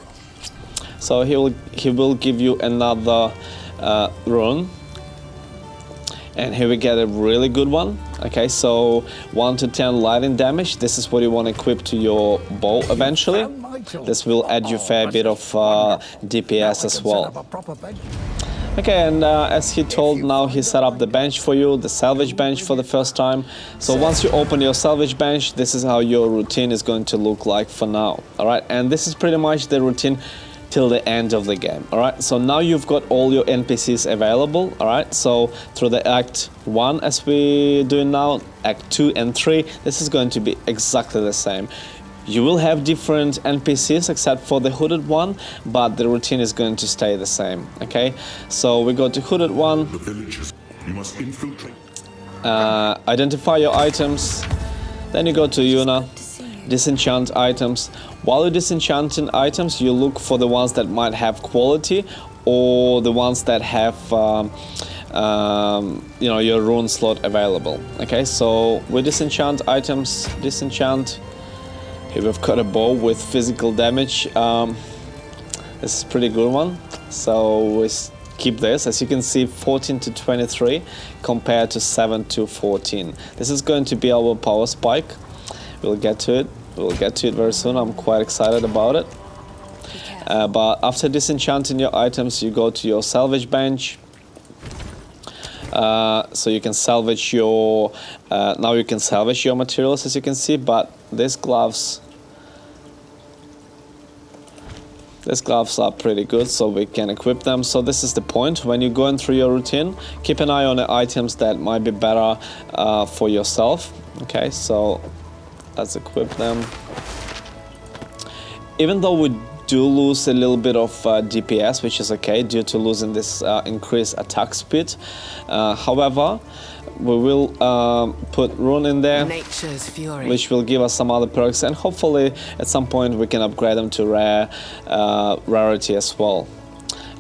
So he will give you another rune. And here we get a really good one. Okay, so 1 to 10 lightning damage. This is what you want to equip to your bow eventually. This will add you a fair bit of DPS as well. Okay, and as he told, now he set up the bench for you, the salvage bench for the first time. So once you open your salvage bench, this is how your routine is going to look like for now. All right, and this is pretty much the routine till the end of the game. All right, so now you've got all your NPCs available. All right, so through the Act 1 as we do now, Act 2 and 3, this is going to be exactly the same. You will have different NPCs except for the hooded one, but the routine is going to stay the same. Okay, so we go to hooded one. The villages. You must infiltrate. Identify your items. Then you go to Una. Disenchant items. While you're disenchanting items, you look for the ones that might have quality or the ones that have you know, your rune slot available. Okay, so we disenchant items, disenchant. Here we've got a bow with physical damage. This is a pretty good one, so we keep this. As you can see, 14 to 23 compared to 7 to 14. This is going to be our power spike. We'll get to it. We'll get to it very soon. I'm quite excited about it. But after disenchanting your items, you go to your salvage bench. So you can salvage your now you can salvage your materials, as you can see, but these gloves These gloves are pretty good, so we can equip them. So this is the point. When you're going through your routine, keep an eye on the items that might be better for yourself. Okay, so let's equip them. Even though we do lose a little bit of DPS, which is okay due to losing this increased attack speed. However, we will put Rune in there, Nature's fury. which will give us some other perks, and hopefully at some point we can upgrade them to rarity as well.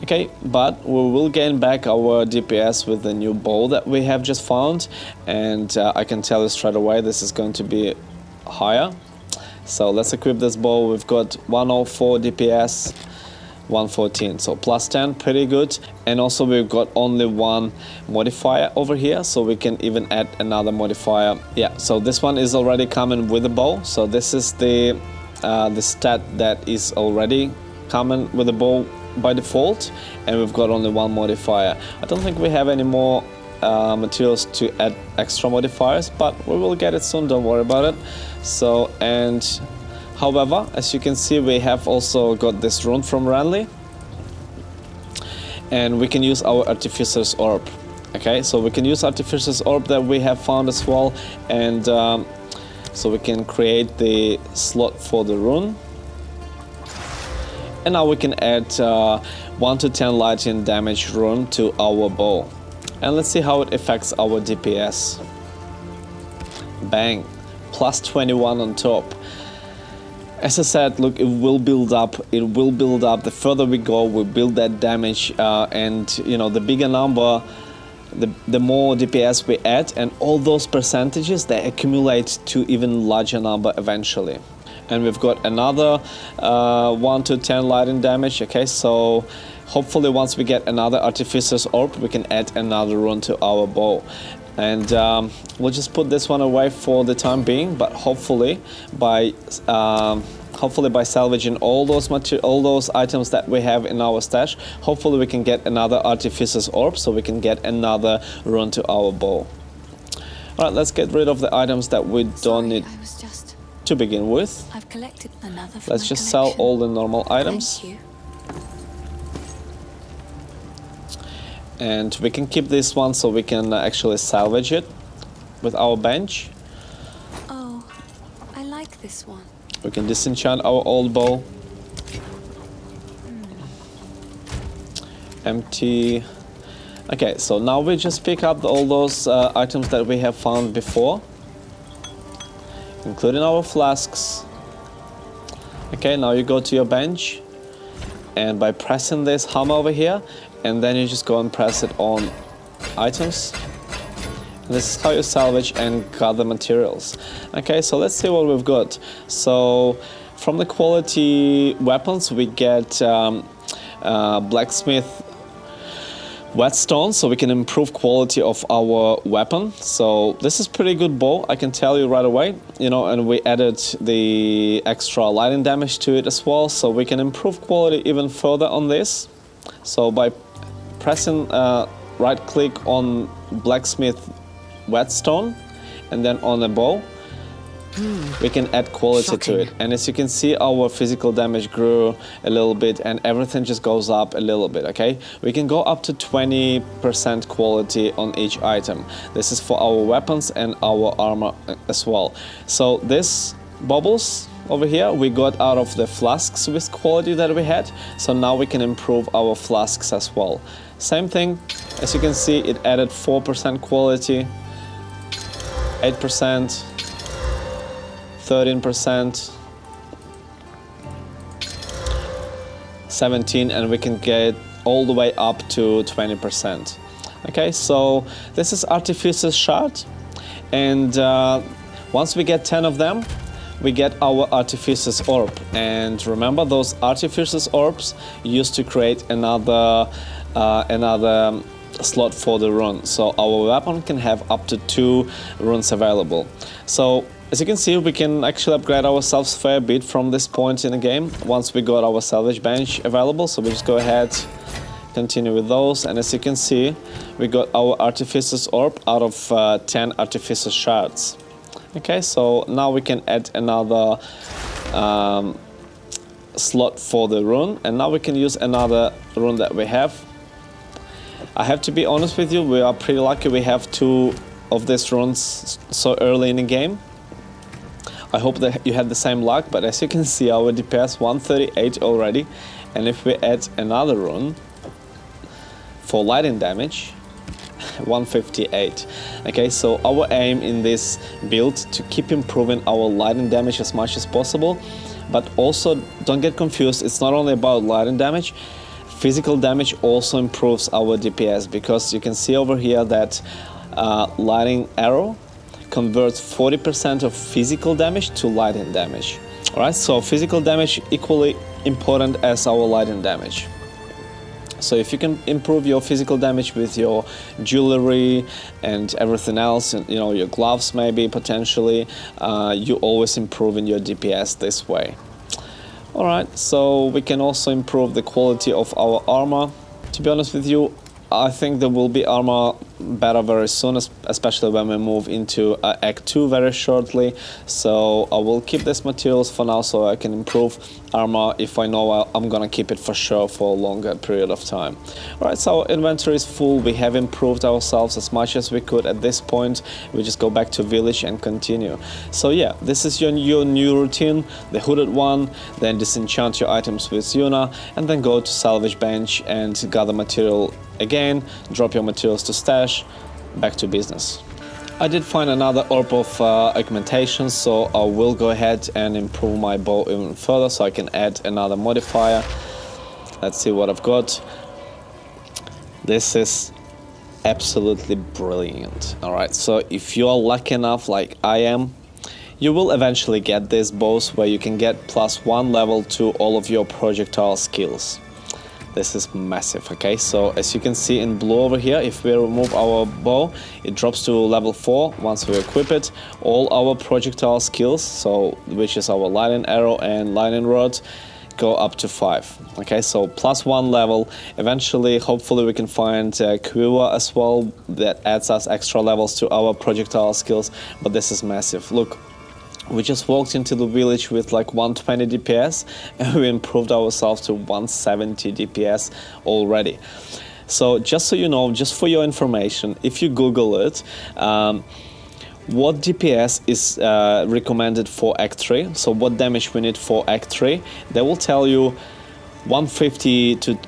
Okay, but we will gain back our DPS with the new bow that we have just found, and I can tell you straight away this is going to be higher. So let's equip this bow. We've got 104 DPS, 114, so plus 10, pretty good. And also we've got only one modifier over here, so we can even add another modifier. Yeah, so this one is already coming with the bow. So this is the stat that is already coming with the bow by default, and we've got only one modifier. I don't think we have any more materials to add extra modifiers, but we will get it soon, don't worry about it. So, and however, as you can see, we have also got this rune from Ranley, and we can use our Artificer's Orb. Okay, so we can use Artificer's Orb that we have found as well, and so we can create the slot for the rune. And now we can add 1 to 10 lightning damage rune to our bow. And let's see how it affects our DPS. Bang, plus 21 on top. As I said, look, it will build up. It will build up. The further we go, we build that damage, and you know, the bigger number, the more DPS we add, and all those percentages, they accumulate to even larger number eventually. And we've got another 1 to 10 lightning damage. Okay, so hopefully once we get another Artificer's Orb, we can add another rune to our bow. And we'll just put this one away for the time being, but hopefully by salvaging all those items that we have in our stash, hopefully we can get another Artificer's Orb, so we can get another rune to our bow. Alright, let's get rid of the items that we don't need I was just... to begin with. I've collected another from Let's my just sell collection. all the normal items. Thank you. And we can keep this one so we can actually salvage it with our bench. Oh, I like this one. We can disenchant our old bow. Empty. Okay, so now we just pick up all those items that we have found before, including our flasks. Okay, now you go to your bench, and by pressing this hammer over here, and then you just go and press it on items. And this is how you salvage and gather materials. Okay, so let's see what we've got. So from the quality weapons, we get blacksmith whetstone, so we can improve quality of our weapon. So this is pretty good bow, I can tell you right away, you know, and we added the extra lightning damage to it as well, so we can improve quality even further on this. So by pressing right click on blacksmith whetstone and then on a bow, we can add quality to it. And as you can see, our physical damage grew a little bit and everything just goes up a little bit, okay? We can go up to 20% quality on each item. This is for our weapons and our armor as well. So this bubbles over here we got out of the flasks with quality that we had, so now we can improve our flasks as well. Same thing, as you can see, it added 4% quality, 8%, 13%, 17%, and we can get all the way up to 20%. Okay, so this is Artificer's Shard, and once we get 10 of them, we get our Artificer's Orb. And remember, those Artificer's Orbs used to create another slot for the rune, so our weapon can have up to 2 runes available. So as you can see, we can actually upgrade ourselves a fair bit from this point in the game once we got our salvage bench available. So we just go ahead, continue with those, and as you can see, we got our Artificer's Orb out of 10 Artificer's Shards. Okay, so now we can add another slot for the rune, and now we can use another rune that we have. I have to be honest with you, we are pretty lucky we have 2 of these runes so early in the game. I hope that you had the same luck, but as you can see, our DPS 138 already, and if we add another rune for lightning damage, 158. Okay, so our aim in this build to keep improving our lightning damage as much as possible, but also don't get confused, it's not only about lightning damage. Physical damage also improves our DPS, because you can see over here that lightning arrow converts 40% of physical damage to lightning damage. Alright, so physical damage equally important as our lightning damage. So if you can improve your physical damage with your jewelry and everything else, you know, your gloves maybe potentially, you always improve in your DPS this way. Alright, so we can also improve the quality of our armor. To be honest with you, I think there will be armor better very soon, especially when we move into Act 2 very shortly. So I will keep these materials for now so I can improve armor if I know I'm gonna keep it for sure for a longer period of time. Alright, so our inventory is full. We have improved ourselves as much as we could at this point. We just go back to village and continue. So yeah, this is your new routine, the hooded one, then disenchant your items with Geonor, and then go to salvage bench and gather material again, drop your materials to stash, back to business. I did find another orb of augmentation, so I will go ahead and improve my bow even further so I can add another modifier. Let's see what I've got. This is absolutely brilliant. Alright, so if you are lucky enough like I am, you will eventually get these bows where you can get +1 level to all of your projectile skills. This is massive, okay? So as you can see in blue over here, if we remove our bow, it drops to level 4 once we equip it. All our projectile skills, so which is our lightning arrow and lightning rod, go up to 5. Okay, so +1 level. Eventually, hopefully we can find Quiver as well, that adds us extra levels to our projectile skills, but this is massive. Look. We just walked into the village with like 120 DPS and we improved ourselves to 170 DPS already. So just so you know, just for your information, if you Google it, what DPS is recommended for Act 3, so what damage we need for Act 3, they will tell you 150 to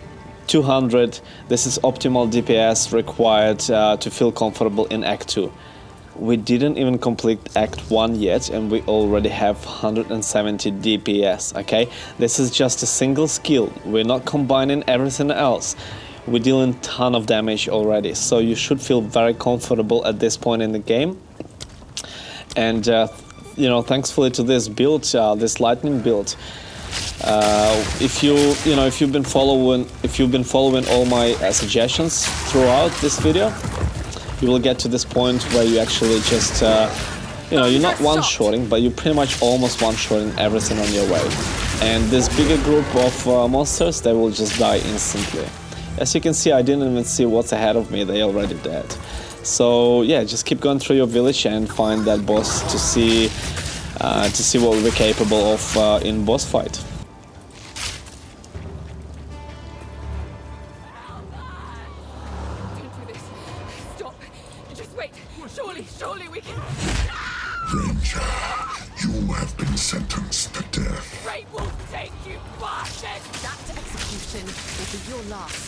200, this is optimal DPS required to feel comfortable in Act 2. We didn't even complete Act 1 yet and we already have 170 DPS, okay? This is just a single skill, we're not combining everything else. We're dealing a ton of damage already, so you should feel very comfortable at this point in the game. And you know, thankfully to this build, this lightning build, if you've been following all my suggestions throughout this video, you will get to this point where you actually just, you're not one-shotting, but you're pretty much almost one-shotting everything on your way. And this bigger group of monsters, they will just die instantly. As you can see, I didn't even see what's ahead of me, they already dead. So yeah, just keep going through your village and find that boss to see what we're capable of in boss fight. Surely we can... Ranger, you have been sentenced to death. Fate will take you, bastard! That execution will be your last.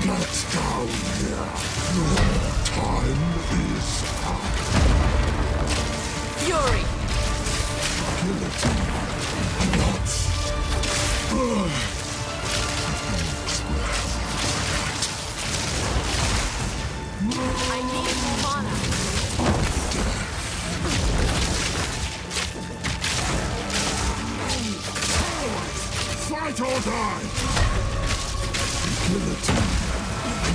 Get down here. Your time is up. Fury! Guillotine. Nuts. I need more mana. Fight or die! Guillotine.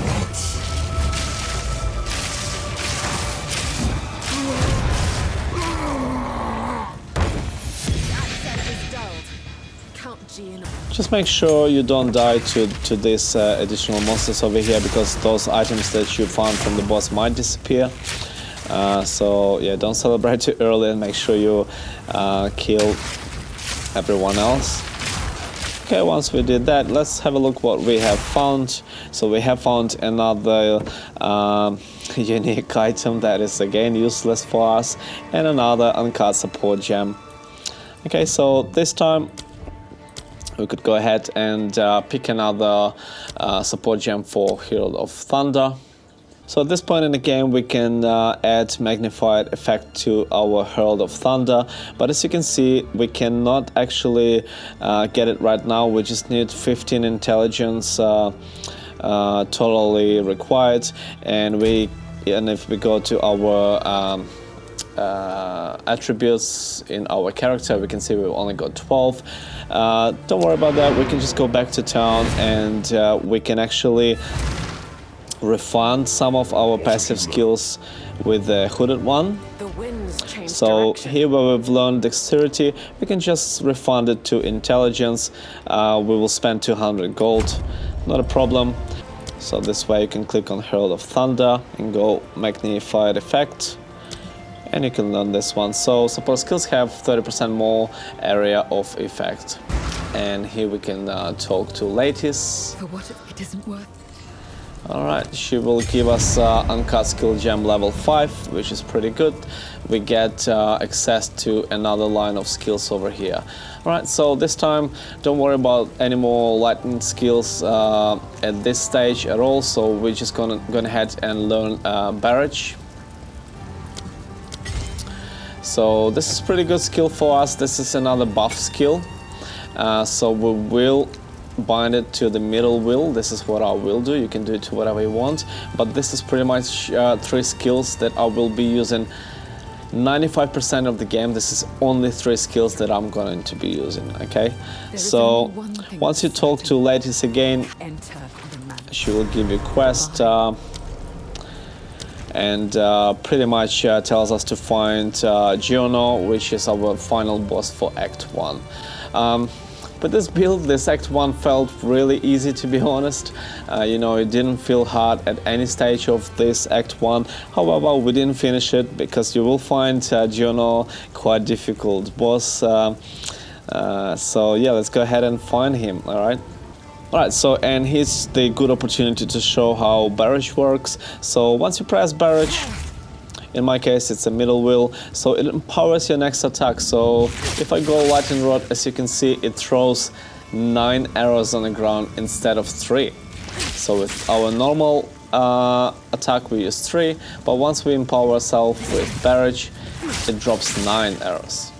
Nuts. Access is dulled. Count Geonor. Just make sure you don't die to these additional monsters over here, because those items that you found from the boss might disappear. So yeah, don't celebrate too early and make sure you kill everyone else. Okay, once we did that, let's have a look what we have found. So we have found another unique item that is again useless for us, and another Uncut Support gem. Okay, so this time we could go ahead and pick another support gem for Herald of Thunder. So at this point in the game we can add magnified effect to our Herald of Thunder, but as you can see we cannot actually get it right now. We just need 15 intelligence totally required, and if we go to our attributes in our character, we can see we've only got 12. Don't worry about that, we can just go back to town and we can actually refine some of our passive skills with the hooded one. The winds change So direction. here where we've learned dexterity, we can just refund it to intelligence. We will spend 200 gold, not a problem. So this way you can click on Herald of Thunder and go magnified effect, and you can learn this one. So support skills have 30% more area of effect. And here we can talk to Latice. For what it isn't worth. Alright, she will give us Uncut Skill Gem level 5, which is pretty good. We get access to another line of skills over here. Alright, so this time don't worry about any more lightning skills at this stage at all, so we're just gonna go ahead and learn Barrage. So this is pretty good skill for us. This is another buff skill. So we will bind it to the middle wheel. This is what I will do. You can do it to whatever you want, but this is pretty much 3 skills that I will be using 95% of the game. This is only 3 skills that I'm going to be using. Okay, so once you talk to Latice again, Enter the man. she will give you a quest and pretty much tells us to find Geonor, which is our final boss for Act 1. But this build, this Act 1 felt really easy, to be honest. You know, it didn't feel hard at any stage of this Act 1. However, we didn't finish it because you will find Geonor quite difficult boss. So yeah, let's go ahead and find him, alright? Alright, so and here's the good opportunity to show how Barrage works. So once you press Barrage, in my case it's a middle wheel, so it empowers your next attack. So if I go Lightning Rod, as you can see, it throws 9 arrows on the ground instead of 3. So with our normal attack we use 3, but once we empower ourselves with Barrage, it drops 9 arrows.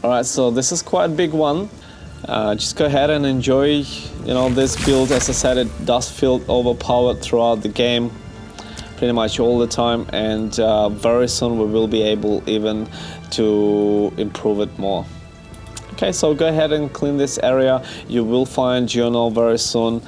Alright, so this is quite a big one. Just go ahead and enjoy, you know, this build. As I said, it does feel overpowered throughout the game, pretty much all the time, and very soon we will be able even to improve it more. Okay, so go ahead and clean this area. You will find Geonor very soon.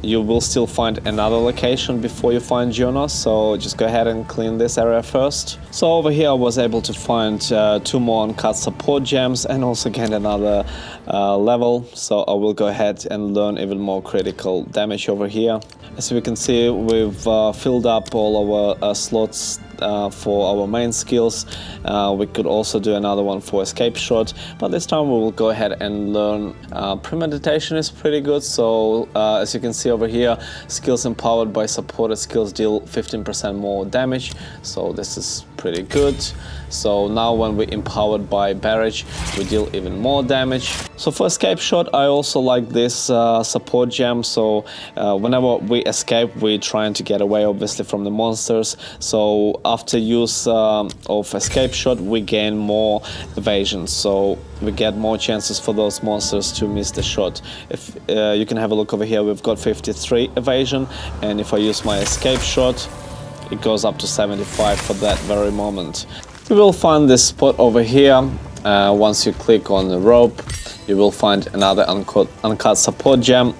You will still find another location before you find Geonor, so just go ahead and clean this area first. So over here I was able to find 2 more Uncut Support gems and also gain another level. So I will go ahead and learn even more critical damage over here. As we can see, we've filled up all our slots for our main skills. We could also do another one for escape shot, but this time we will go ahead and learn premeditation is pretty good. So as you can see over here, skills empowered by supported skills deal 15% more damage, so this is pretty good. So now when we're empowered by Barrage, we deal even more damage. So for escape shot, I also like this support gem. So whenever we escape, we're trying to get away obviously from the monsters. So after use of escape shot, we gain more evasion. So we get more chances for those monsters to miss the shot. If you can have a look over here, we've got 53 evasion, and if I use my escape shot, it goes up to 75 for that very moment. You will find this spot over here. Once you click on the rope, you will find another uncut support gem,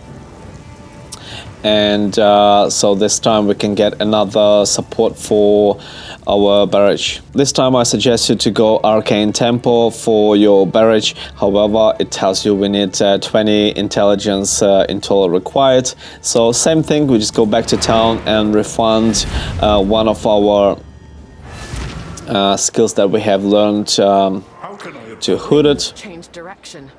and so this time we can get another support for our barrage. This time I suggest you to go Arcane Tempo for your barrage. However, it tells you we need 20 intelligence in total required. So same thing, we just go back to town and refund one of our skills that we have learned to Hooded. Change direction.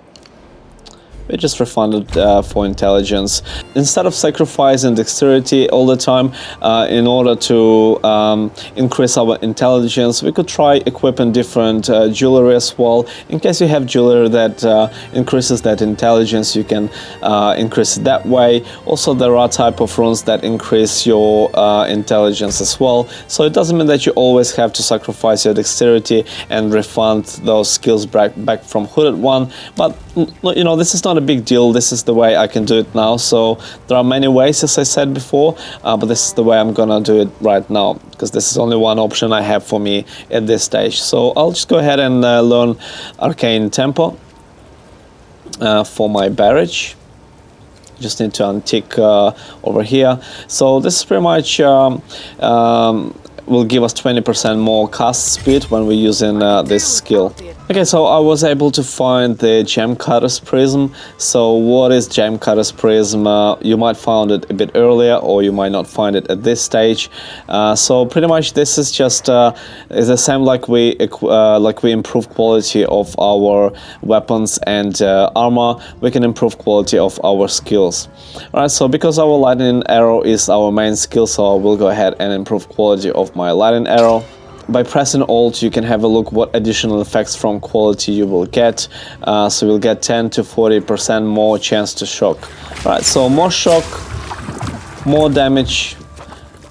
We just refunded for intelligence. Instead of sacrificing dexterity all the time in order to increase our intelligence, we could try equipping different jewelry as well. In case you have jewelry that increases that intelligence, you can increase it that way. Also, there are type of runes that increase your intelligence as well. So it doesn't mean that you always have to sacrifice your dexterity and refund those skills back from Hooded one. But you know, this is not a big deal. This is the way I can do it now. So there are many ways, as I said before, but this is the way I'm gonna do it right now, because this is only one option I have for me at this stage. So I'll just go ahead and learn Arcane Tempo for my barrage. Just need to untick over here. So this is pretty much will give us 20% more cast speed when we're using this skill. Okay, so I was able to find the Gem Cutter's Prism. So what is Gem Cutter's Prism? You might find it a bit earlier, or you might not find it at this stage. So pretty much this is just is the same like we improve quality of our weapons and armor. We can improve quality of our skills. All right, so because our lightning arrow is our main skill, so I will go ahead and improve quality of my lightning arrow. By pressing Alt, you can have a look what additional effects from quality you will get. So you'll get 10 to 40% more chance to shock. All right, so more shock, more damage.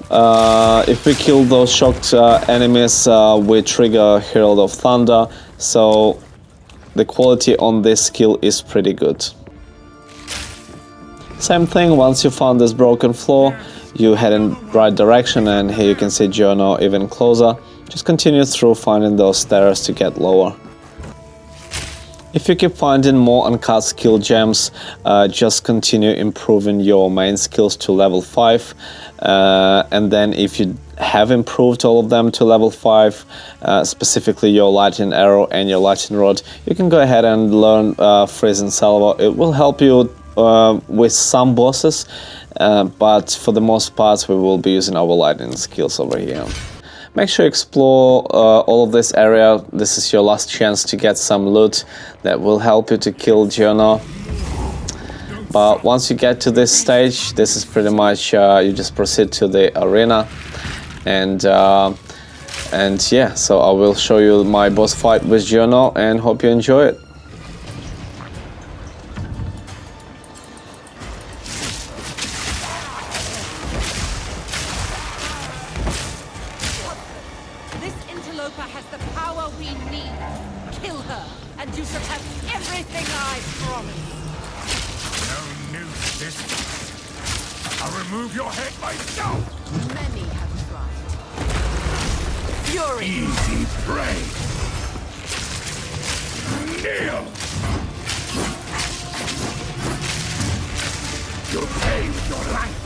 If we kill those shocked enemies, we trigger Herald of Thunder. So the quality on this skill is pretty good. Same thing, once you found this broken floor, you head in right direction, and here you can see Geonor even closer. Just continue through finding those stairs to get lower. If you keep finding more uncut skill gems, just continue improving your main skills to level 5. And then if you have improved all of them to level 5, specifically your lightning arrow and your lightning rod, you can go ahead and learn Freezing Salvo. It will help you with some bosses, but for the most part we will be using our lightning skills over here. Make sure you explore all of this area. This is your last chance to get some loot that will help you to kill Geonor. But once you get to this stage, this is pretty much you just proceed to the arena, and yeah, so I will show you my boss fight with Geonor and hope you enjoy it. Has the power we need. Kill her, and you shall have everything I promised. No news this time. I'll remove your head myself. Many have tried. Fury. Easy prey. Kneel. You'll pay with your life.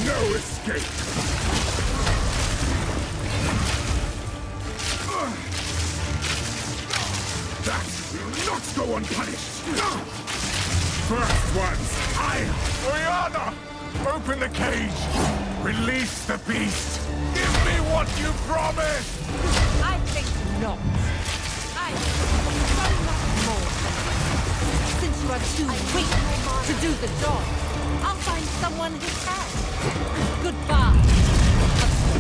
No escape. That will not go unpunished. First one's fire. Oriana, open the cage. Release the beast. Give me what you promised. I think not. I think so much more. Since you are too weak to do the job, I'll find someone who can. Goodbye.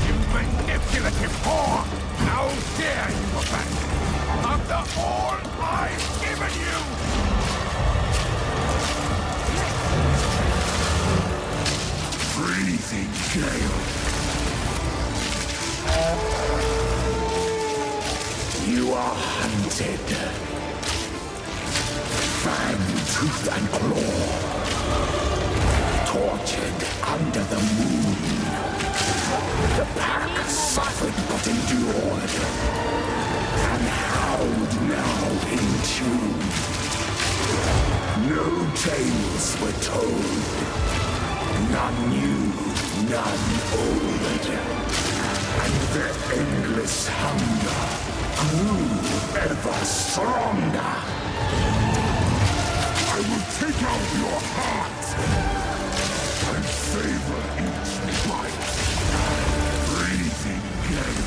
You manipulative whore. How dare you abandon me after all I've given you? Freezing gale. You are hunted. Fang, tooth, and claw. Tortured under the moon. The pack suffered but endured. And howled now in tune. No tales were told. None new, none old. And their endless hunger grew ever stronger. I will take out your heart and savor each bite. Freezing gale.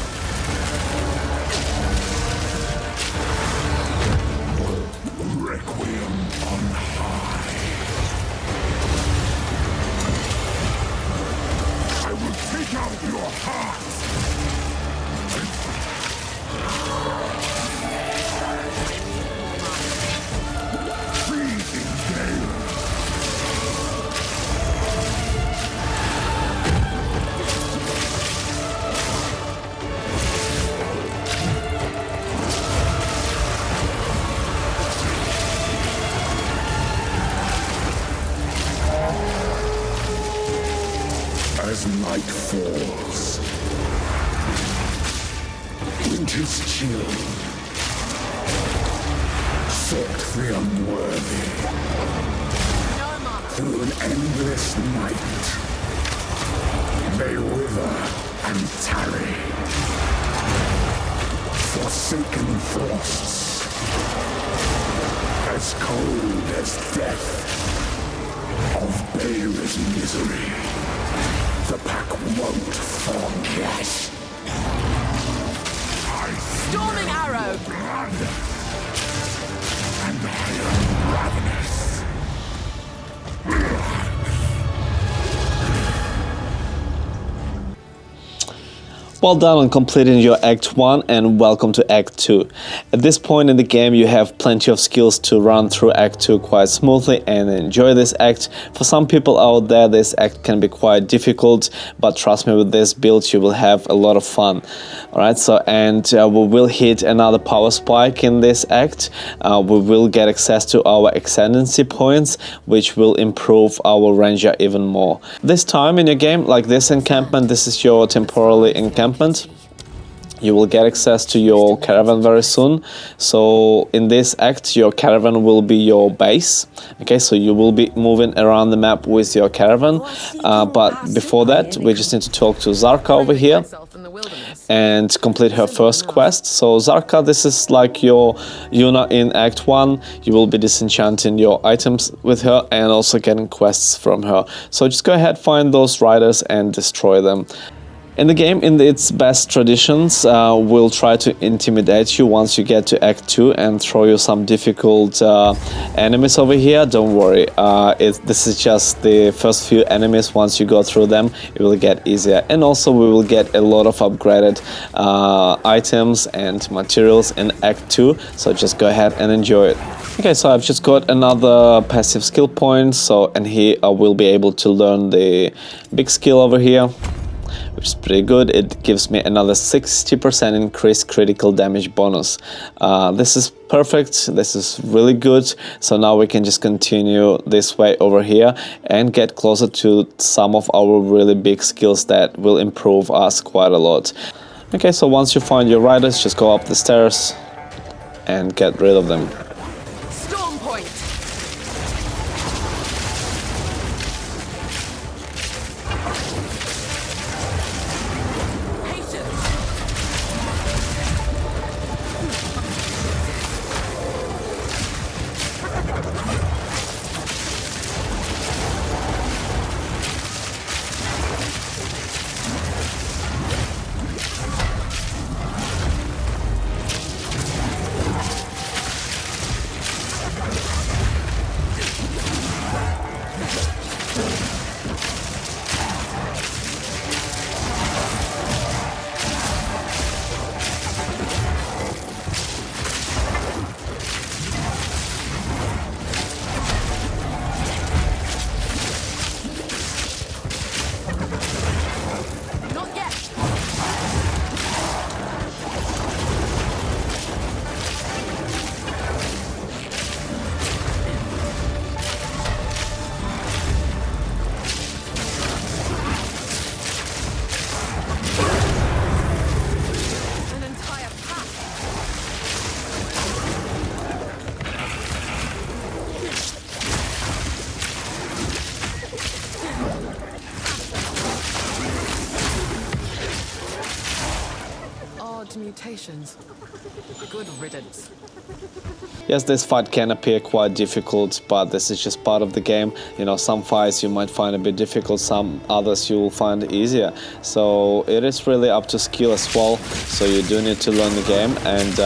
take out your heart! Freezing gale! As night falls, winter's chill, sought the unworthy, through an endless night, they wither and tarry, forsaken frosts, as cold as death, of Bael's misery. The pack won't forget. Storming arrow! Blood. And I am ravenous. Well done on completing your Act 1 and welcome to Act 2. At this point in the game you have plenty of skills to run through Act 2 quite smoothly and enjoy this act. For some people out there this act can be quite difficult, but trust me, with this build you will have a lot of fun. Alright, so we will hit another power spike in this act. We will get access to our Ascendancy points, which will improve our Ranger even more. This time in your game, like this encampment, this is your temporary encampment. You will get access to your caravan very soon. So in this act your caravan will be your base. Okay, so you will be moving around the map with your caravan, but before that we just need to talk to Zarka over here and complete her first quest. So Zarka, this is like your Yuna in Act 1. You will be disenchanting your items with her and also getting quests from her. So just go ahead, find those riders and destroy them. In the game, in its best traditions, will try to intimidate you once you get to Act 2 and throw you some difficult enemies over here. Don't worry, this is just the first few enemies. Once you go through them, it will get easier. And also we will get a lot of upgraded items and materials in Act 2, so just go ahead and enjoy it. Okay, so I've just got another passive skill point, and here I will be able to learn the big skill over here, which is pretty good. It gives me another 60% increased critical damage bonus. This is perfect, this is really good. So now we can just continue this way over here and get closer to some of our really big skills that will improve us quite a lot. Okay, so once you find your riders, just go up the stairs and get rid of them. Storm point! to mutations. Good riddance. Yes, this fight can appear quite difficult, but this is just part of the game. You know, some fights you might find a bit difficult, some others you will find easier. So it is really up to skill as well. So you do need to learn the game. And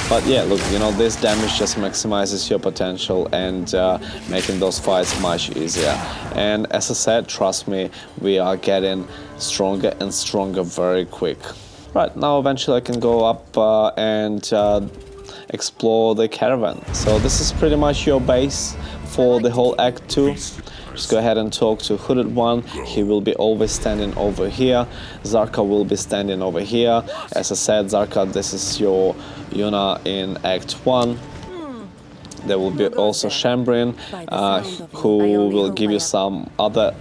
but yeah, look, you know, this damage just maximizes your potential and making those fights much easier. And as I said, trust me, we are getting stronger and stronger very quick. Right, now eventually I can go up and explore the caravan. So this is pretty much your base for the whole Act 2. Just go ahead and talk to Hooded One. He will be always standing over here. Zarka will be standing over here. As I said, Zarka, this is your Yuna in Act 1. There will be also Shambrin, who will give you some other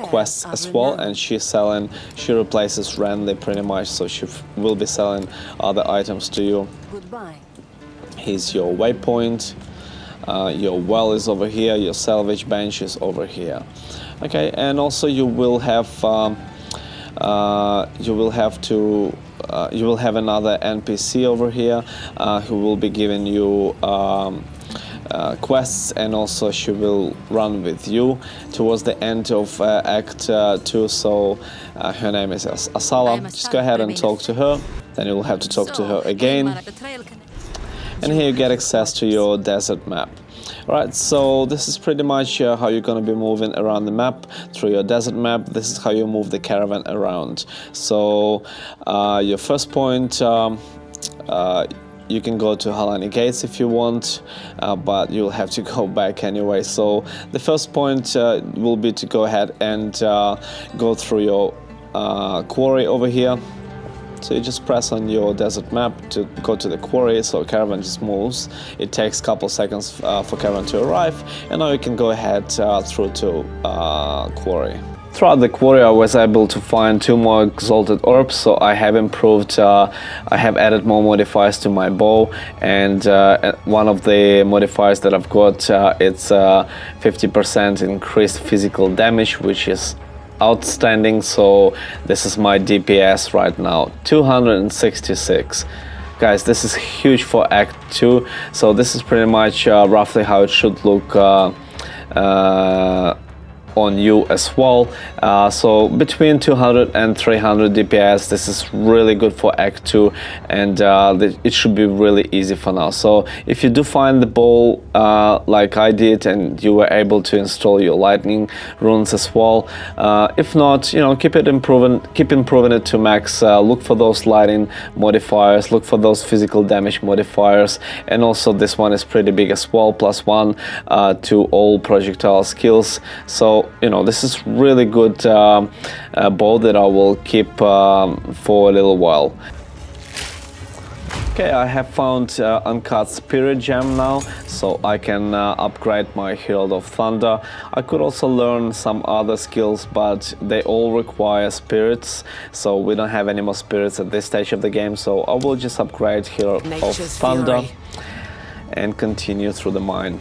quests as well, and she replaces Renly pretty much, so she will be selling other items to you. Goodbye. Here's your waypoint, your well is over here, your salvage bench is over here. Okay, and also you will have another NPC over here who will be giving you quests, and also she will run with you towards the end of Act 2. So her name is Asala. Just go ahead and talk to her. Then you will have to talk to her again. And here you get access to your desert map. Alright, so this is pretty much how you're going to be moving around the map through your desert map. This is how you move the caravan around. So your first point, you can go to Halani Gates if you want, but you'll have to go back anyway. So the first point will be to go ahead and go through your quarry over here. So you just press on your desert map to go to the quarry, so caravan just moves. It takes a couple seconds for caravan to arrive, and now you can go ahead through to quarry. Throughout the quarry I was able to find 2 more Exalted orbs, so I have improved, I have added more modifiers to my bow, and one of the modifiers that I've got, it's 50% increased physical damage, which is outstanding. So this is my DPS right now, 266. Guys, this is huge for Act 2, so this is pretty much roughly how it should look on you as well. So between 200 and 300 DPS, this is really good for Act 2, and it should be really easy for now. So if you do find the bow like I did, and you were able to install your lightning runes as well, if not, you know, keep improving it to max. Look for those lightning modifiers, look for those physical damage modifiers, and also this one is pretty big as well, +1 to all projectile skills. So you know, this is really good bow that I will keep for a little while. Okay, I have found Uncut Spirit Gem now, so I can upgrade my Herald of Thunder. I could also learn some other skills, but they all require spirits, so we don't have any more spirits at this stage of the game, so I will just upgrade Herald of Thunder and continue through the mine.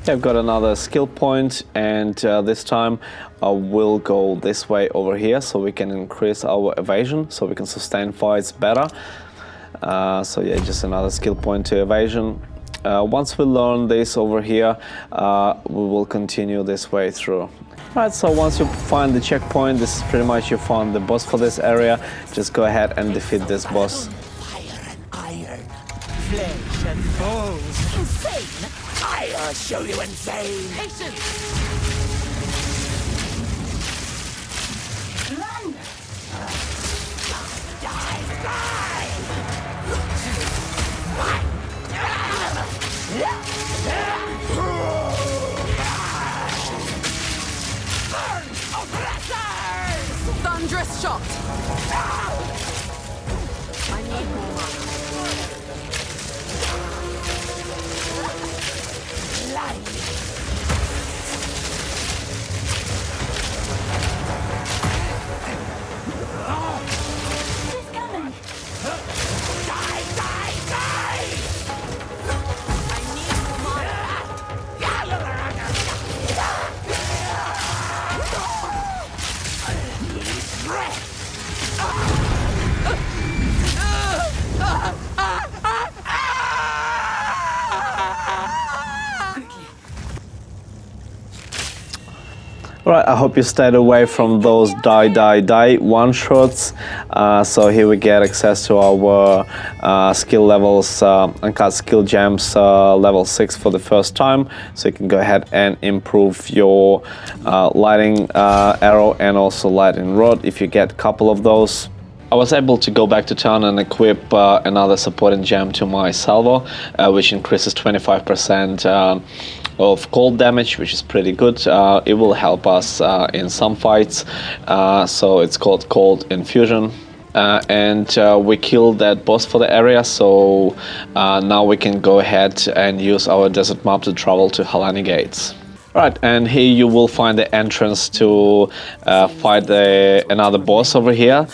I've got another skill point, and this time I will go this way over here, so we can increase our evasion, so we can sustain fights better. So yeah, just another skill point to evasion. Once we learn this over here, we will continue this way through. Right, so once you find the checkpoint, this is pretty much you found the boss for this area. Just go ahead and defeat this boss. Fire and iron, flesh and bones. Insane! I'll show you insane! Patience! Run! Die! Die! Burn, oppressors! Thunderous shot! I need more mana. Right, I hope you stayed away from those die one-shots. So here we get access to our skill levels, Uncut skill gems level 6 for the first time. So you can go ahead and improve your lightning arrow and also lightning rod if you get a couple of those. I was able to go back to town and equip another supporting gem to my salvo, which increases 25% of cold damage, which is pretty good. It will help us in some fights. So it's called Cold Infusion. And we killed that boss for the area, so now we can go ahead and use our desert map to travel to Halani Gates. Right, and here you will find the entrance to fight another boss over here.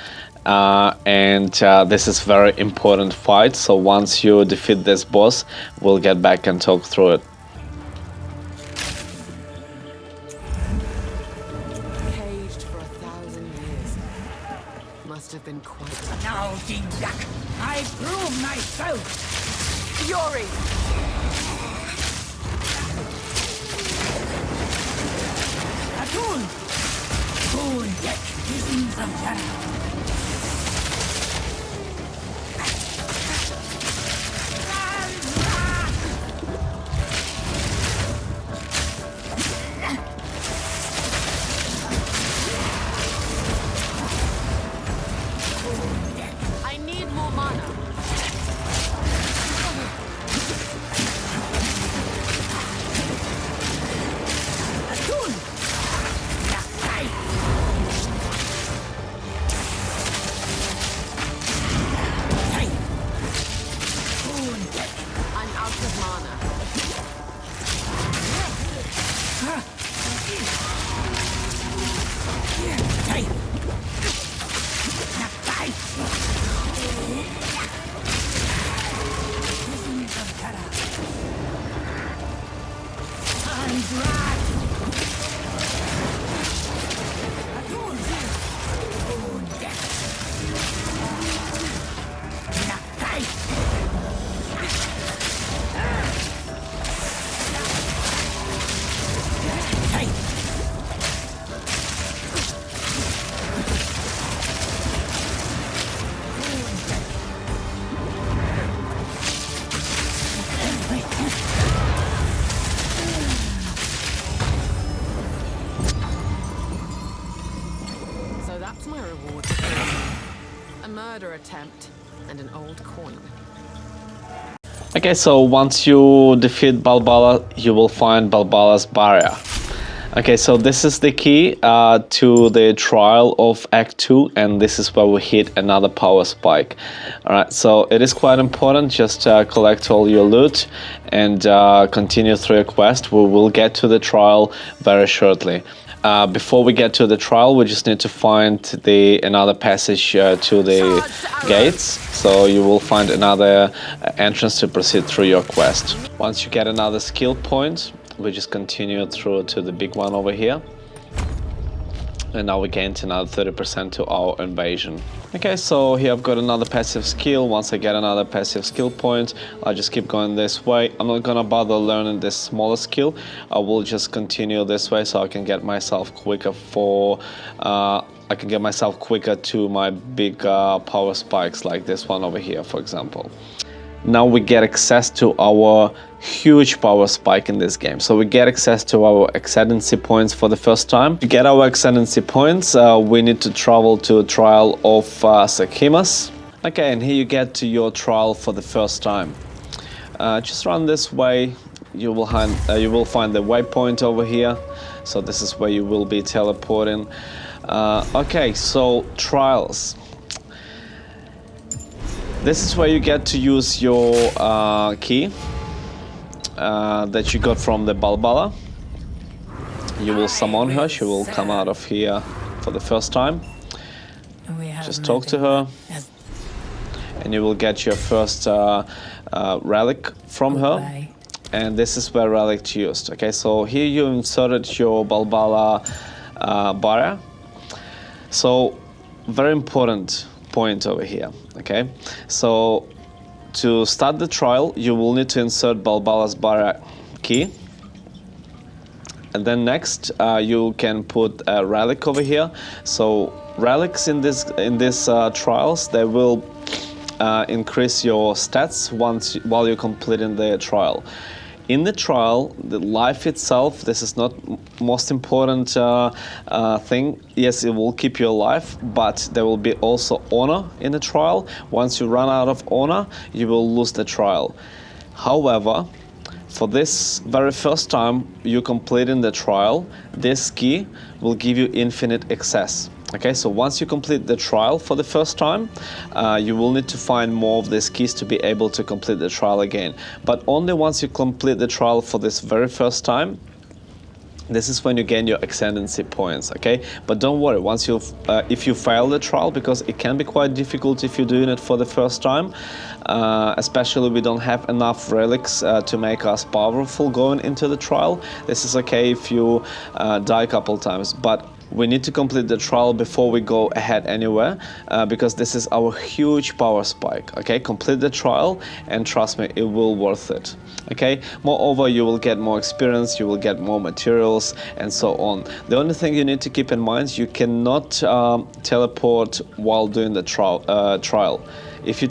This is very important fight, so once you defeat this boss, we'll get back and talk through it. Caged for 1,000 years. Must have been quite... Now, Dindak, I prove myself! Yori! Atul! Cool deck, visions of Jara. I need more mana. Atul! Nakai! Hey! Cool deck. I'm out of mana. Hey! Nakai! Visions of Jara. I'm glad. Atul! Cool deck. Nakai! Hey! So that's my reward for killing. A murder attempt and an old coin. Okay, so once you defeat Balbala, you will find Balbala's barrier. Okay, so this is the key to the trial of Act 2, and this is where we hit another power spike. Alright, so it is quite important. Just collect all your loot and continue through your quest. We will get to the trial very shortly. Before we get to the trial, we just need to find another passage to the gates. So you will find another entrance to proceed through your quest. Once you get another skill point, we just continue through to the big one over here. And now we gained another 30% to our invasion. Okay, so here I've got another passive skill. Once I get another passive skill point, I'll just keep going this way. I'm not gonna bother learning this smaller skill. I will just continue this way so I can get myself quicker to my big power spikes like this one over here, for example. Now we get access to our huge power spike in this game. So we get access to our Excellency points for the first time. To get our Excellency points, we need to travel to a trial of Sekhemas. Okay, and here you get to your trial for the first time. Just run this way. You will find the waypoint over here. So this is where you will be teleporting. Okay, so trials. This is where you get to use your key that you got from the Balbala. You will summon her. She will come out of here for the first time. Just talk to her, and you will get your first relic from her. And this is where relic's used. Okay, so here you inserted your Balbala barrier. So very important point over here. Okay, so to start the trial, you will need to insert Balbala's barrier key, And then next, you can put a relic over here. So relics in this trials, they will increase your stats while you're completing the trial. In the trial, the life itself, this is not most important thing. Yes, it will keep you alive, but there will be also honor in the trial. Once you run out of honor, you will lose the trial. However, for this very first time you completing the trial, this key will give you infinite access. Okay, so once you complete the trial for the first time, you will need to find more of these keys to be able to complete the trial again. But only once you complete the trial for this very first time, this is when you gain your ascendancy points, okay? But don't worry, once if you fail the trial, because it can be quite difficult if you're doing it for the first time, especially we don't have enough relics to make us powerful going into the trial. This is okay if you die a couple times, but we need to complete the trial before we go ahead anywhere, because this is our huge power spike, okay? Complete the trial and trust me, it will worth it, okay? Moreover, you will get more experience, you will get more materials and so on. The only thing you need to keep in mind, you cannot teleport while doing the trial. If you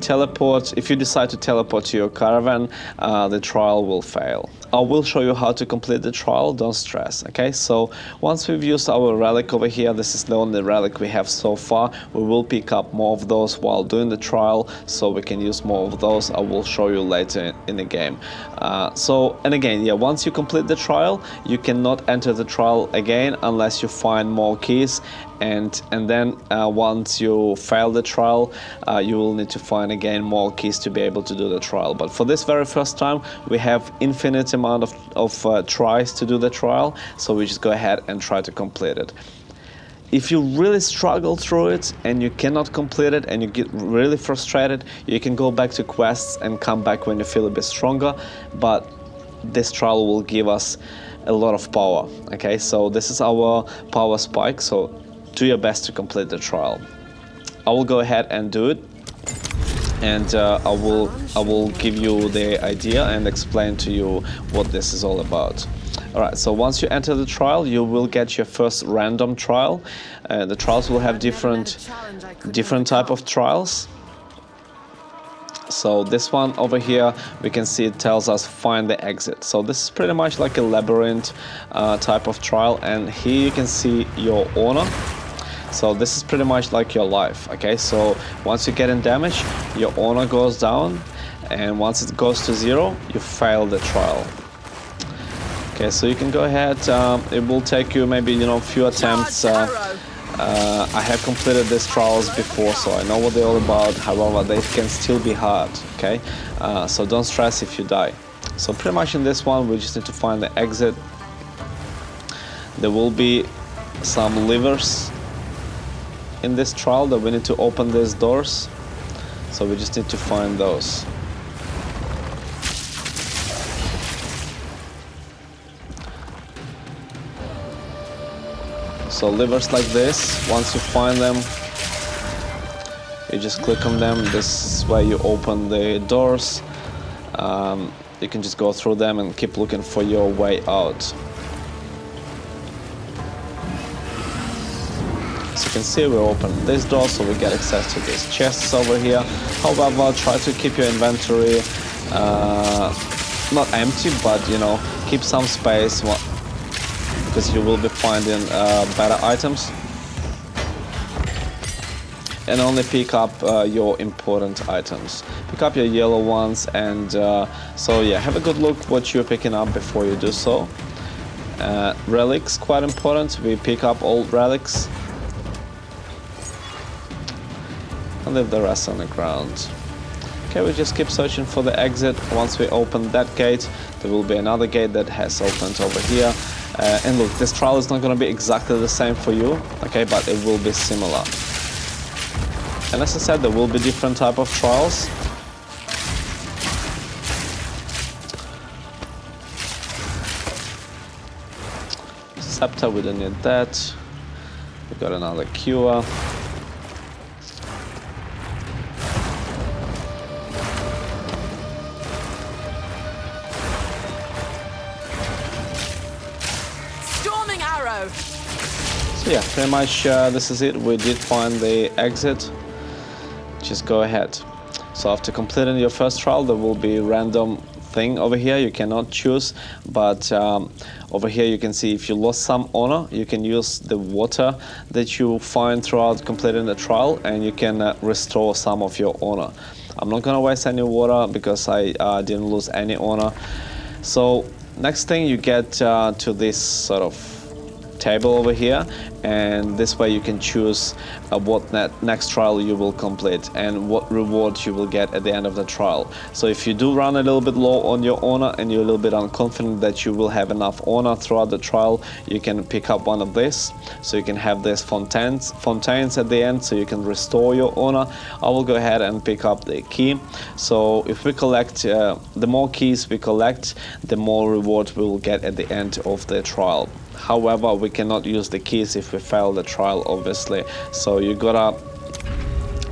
decide to teleport to your caravan, the trial will fail. I will show you how to complete the trial, don't stress, okay? So once we've used our relic over here, this is the only relic we have so far. We will pick up more of those while doing the trial, so we can use more of those. I will show you later in the game. And again, yeah, once you complete the trial, you cannot enter the trial again unless you find more keys. And then once you fail the trial, you will need to find again more keys to be able to do the trial. But for this very first time, we have infinite amount of tries to do the trial, so we just go ahead and try to complete it. If you really struggle through it and you cannot complete it and you get really frustrated, you can go back to quests and come back when you feel a bit stronger, but this trial will give us a lot of power, okay? So this is our power spike, so do your best to complete the trial. I will go ahead and do it, and I will give you the idea and explain to you what this is all about. Alright, so once you enter the trial, you will get your first random trial. The trials will have different type of trials. So this one over here, we can see it tells us find the exit. So this is pretty much like a labyrinth type of trial, and here you can see your honor. So this is pretty much like your life, okay? So once you get in damage, your honor goes down, and once it goes to 0, you fail the trial. Okay, so you can go ahead, it will take you maybe, a few attempts. I have completed these trials before, so I know what they're all about. However, they can still be hard, okay? So don't stress if you die. So pretty much in this one, we just need to find the exit. There will be some levers in this trial that we need to open these doors, so we just need to find those. So levers like this, once you find them, you just click on them. This is where you open the doors. You can just go through them and keep looking for your way out. As you can see, we open this door, so we get access to these chests over here. However, try to keep your inventory not empty, but keep some space, because you will be finding better items. And only pick up your important items. Pick up your yellow ones, and so yeah, have a good look what you're picking up before you do so. Relics, quite important. We pick up old relics. And leave the rest on the ground. Okay, we just keep searching for the exit. Once we open that gate, there will be another gate that has opened over here. And look, this trial is not going to be exactly the same for you, okay, but it will be similar. And as I said, there will be different type of trials. Scepter, we don't need that. We got another cure. Yeah, pretty much this is it. We did find the exit. Just go ahead. So after completing your first trial, there will be random thing over here you cannot choose, but over here you can see if you lost some honor, you can use the water that you find throughout completing the trial, and you can restore some of your honor. I'm not gonna waste any water because I didn't lose any honor. So next thing, you get to this sort of table over here, and this way you can choose what next trial you will complete and what reward you will get at the end of the trial. So if you do run a little bit low on your honor and you're a little bit unconfident that you will have enough honor throughout the trial, you can pick up one of this. So you can have these fontaines at the end, so you can restore your honor. I will go ahead and pick up the key. So if we collect, the more keys we collect, the more reward we will get at the end of the trial. However, we cannot use the keys if we fail the trial, obviously. So you gotta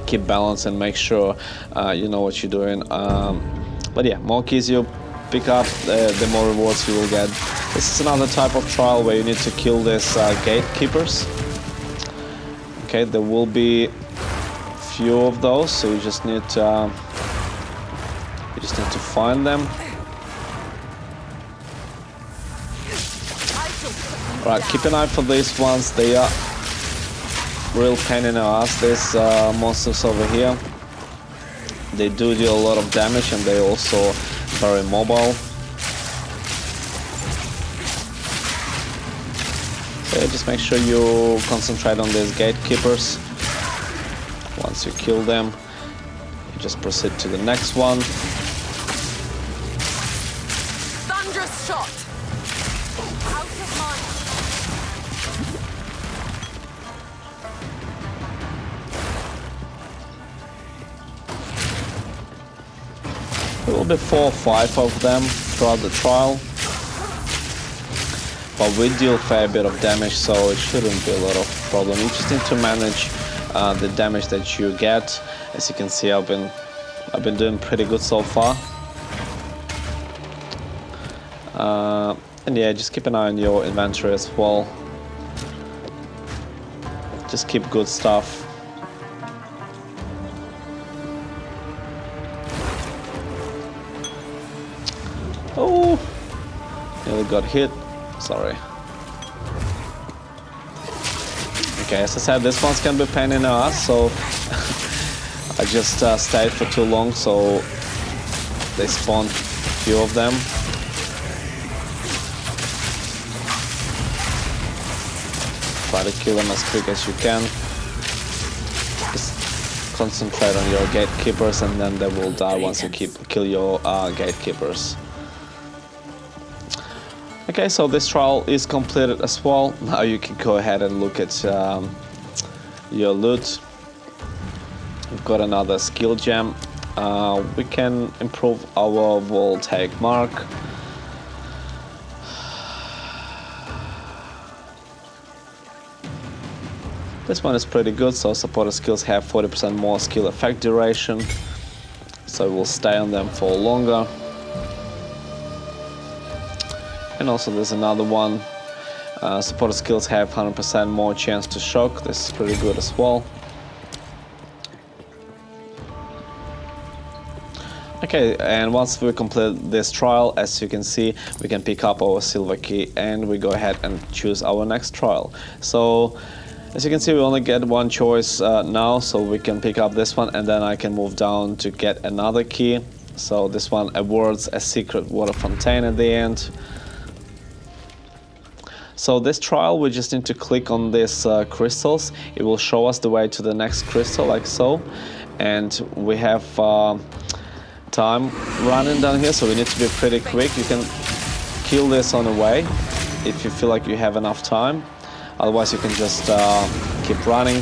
keep balance and make sure you know what you're doing. But yeah, more keys you pick up, the more rewards you will get. This is another type of trial where you need to kill these gatekeepers. Okay, there will be few of those, so you just need to find them. Right, keep an eye for these ones. They are real pain in the ass. These monsters over here, they do deal a lot of damage, and they also very mobile. So yeah, just make sure you concentrate on these gatekeepers. Once you kill them, you just proceed to the next one. Thunderous shot! Out of mind! There will be 4 or 5 of them throughout the trial, but we deal a fair bit of damage, so it shouldn't be a lot of problem. You just need to manage the damage that you get. As you can see, I've been doing pretty good so far. And yeah, just keep an eye on your inventory as well. Just keep good stuff. Oh, nearly got hit. Sorry. Okay, as I said, this one's can be pain in the ass, so I just stayed for too long, so they spawned a few of them. Try to kill them as quick as you can. Just concentrate on your gatekeepers, and then they will die once you kill your gatekeepers. Okay, so this trial is completed as well. Now you can go ahead and look at your loot. We've got another skill gem. We can improve our voltaic mark. This one is pretty good, so supporter skills have 40% more skill effect duration, so we'll stay on them for longer. And also there's another one, supporter skills have 100% more chance to shock. This is pretty good as well. Okay, and once we complete this trial, as you can see, we can pick up our silver key and we go ahead and choose our next trial. So as you can see, we only get one choice now, so we can pick up this one, and then I can move down to get another key. So this one awards a secret water fontaine at the end. So this trial, we just need to click on these crystals. It will show us the way to the next crystal, like so. And we have time running down here, so we need to be pretty quick. You can kill this on the way if you feel like you have enough time. Otherwise, you can just keep running.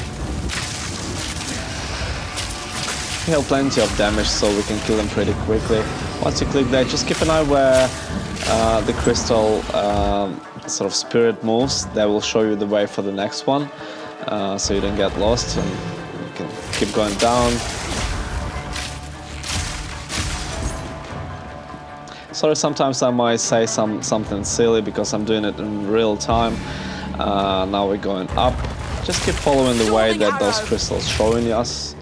We have plenty of damage, so we can kill them pretty quickly. Once you click that, just keep an eye where the crystal sort of spirit moves. That will show you the way for the next one, so you don't get lost, and you can keep going down. Sorry, sometimes I might say something silly because I'm doing it in real time. Now we're going up. Just keep following the way that those crystals showing us.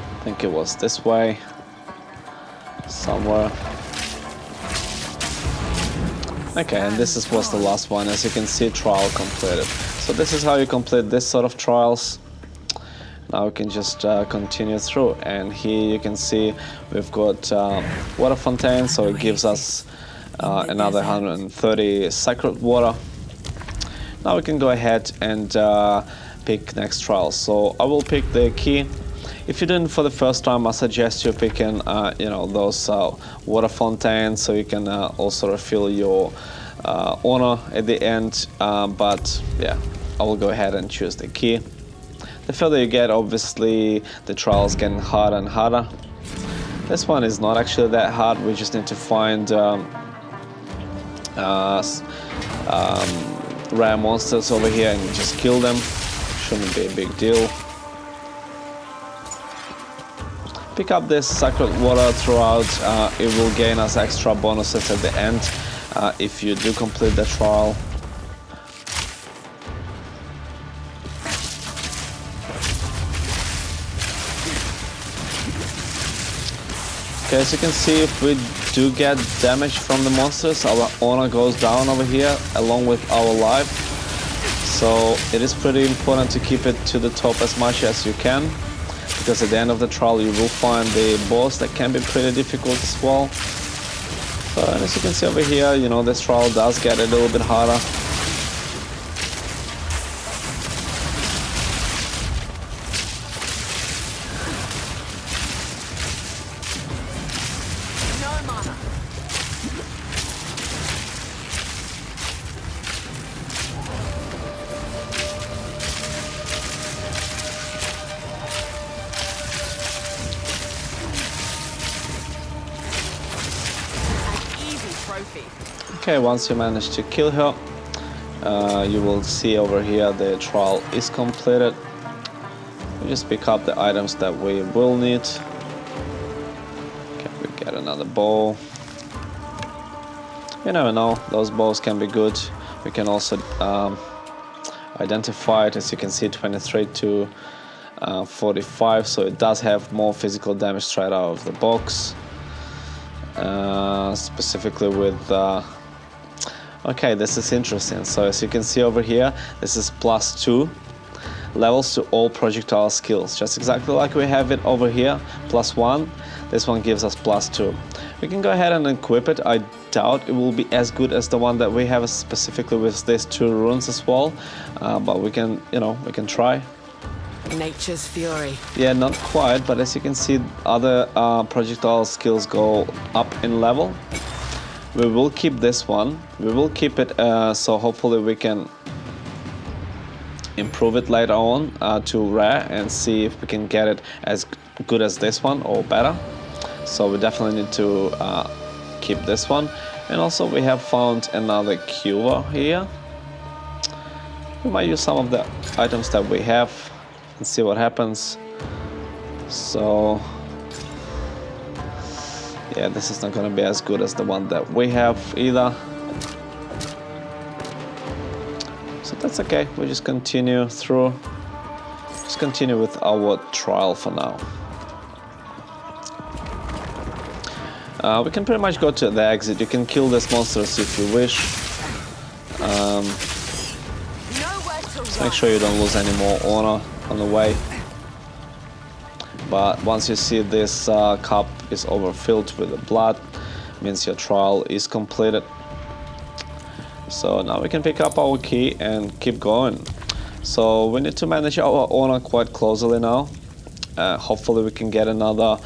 I think it was this way somewhere. Okay, and this was the last one. As you can see, trial completed. So this is how you complete this sort of trials. Now we can just continue through, and here you can see we've got water fontaine, so it gives us another 130 sacred water. Now we can go ahead and pick next trial. So I will pick the key. If you didn't for the first time, I suggest you picking you know, those water fontaines, so you can also refill your honor at the end. But yeah, I will go ahead and choose the key. The further you get, obviously the trial's getting harder and harder. This one is not actually that hard. We just need to find rare monsters over here and just kill them. Shouldn't be a big deal. Pick up this sacred water throughout. It will gain us extra bonuses at the end if you do complete the trial. Okay, as you can see, if we do get damage from the monsters, our honor goes down over here along with our life. So it is pretty important to keep it to the top as much as you can, because at the end of the trial you will find the boss that can be pretty difficult as well. So as you can see over here, you know, this trial does get a little bit harder. Okay, once you manage to kill her, you will see over here the trial is completed. We just pick up the items that we will need. Okay, we get another bow. You never know, those bows can be good. We can also identify it, as you can see, 23 to 45, so it does have more physical damage straight out of the box. Specifically with okay, this is interesting. So as you can see over here, this is +2 levels to all projectile skills, just exactly like we have it over here. +1, this one gives us +2. We can go ahead and equip it. I doubt it will be as good as the one that we have, specifically with these 2 runes as well, but we can, you know, we can try. Nature's fury. Yeah, not quite, but as you can see, other projectile skills go up in level. We will keep this one. We will keep it, so hopefully we can improve it later on to rare and see if we can get it as good as this one or better. So we definitely need to keep this one. And also we have found another cure here. We might use some of the items that we have and see what happens. So yeah, this is not going to be as good as the one that we have either. So that's okay, we just continue through. Just continue with our trial for now. We can pretty much go to the exit. You can kill these monsters if you wish. Just make sure you don't lose any more honor on the way. But once you see this cup is overfilled with the blood, means your trial is completed. So now we can pick up our key and keep going. So we need to manage our honor quite closely now. Hopefully we can get another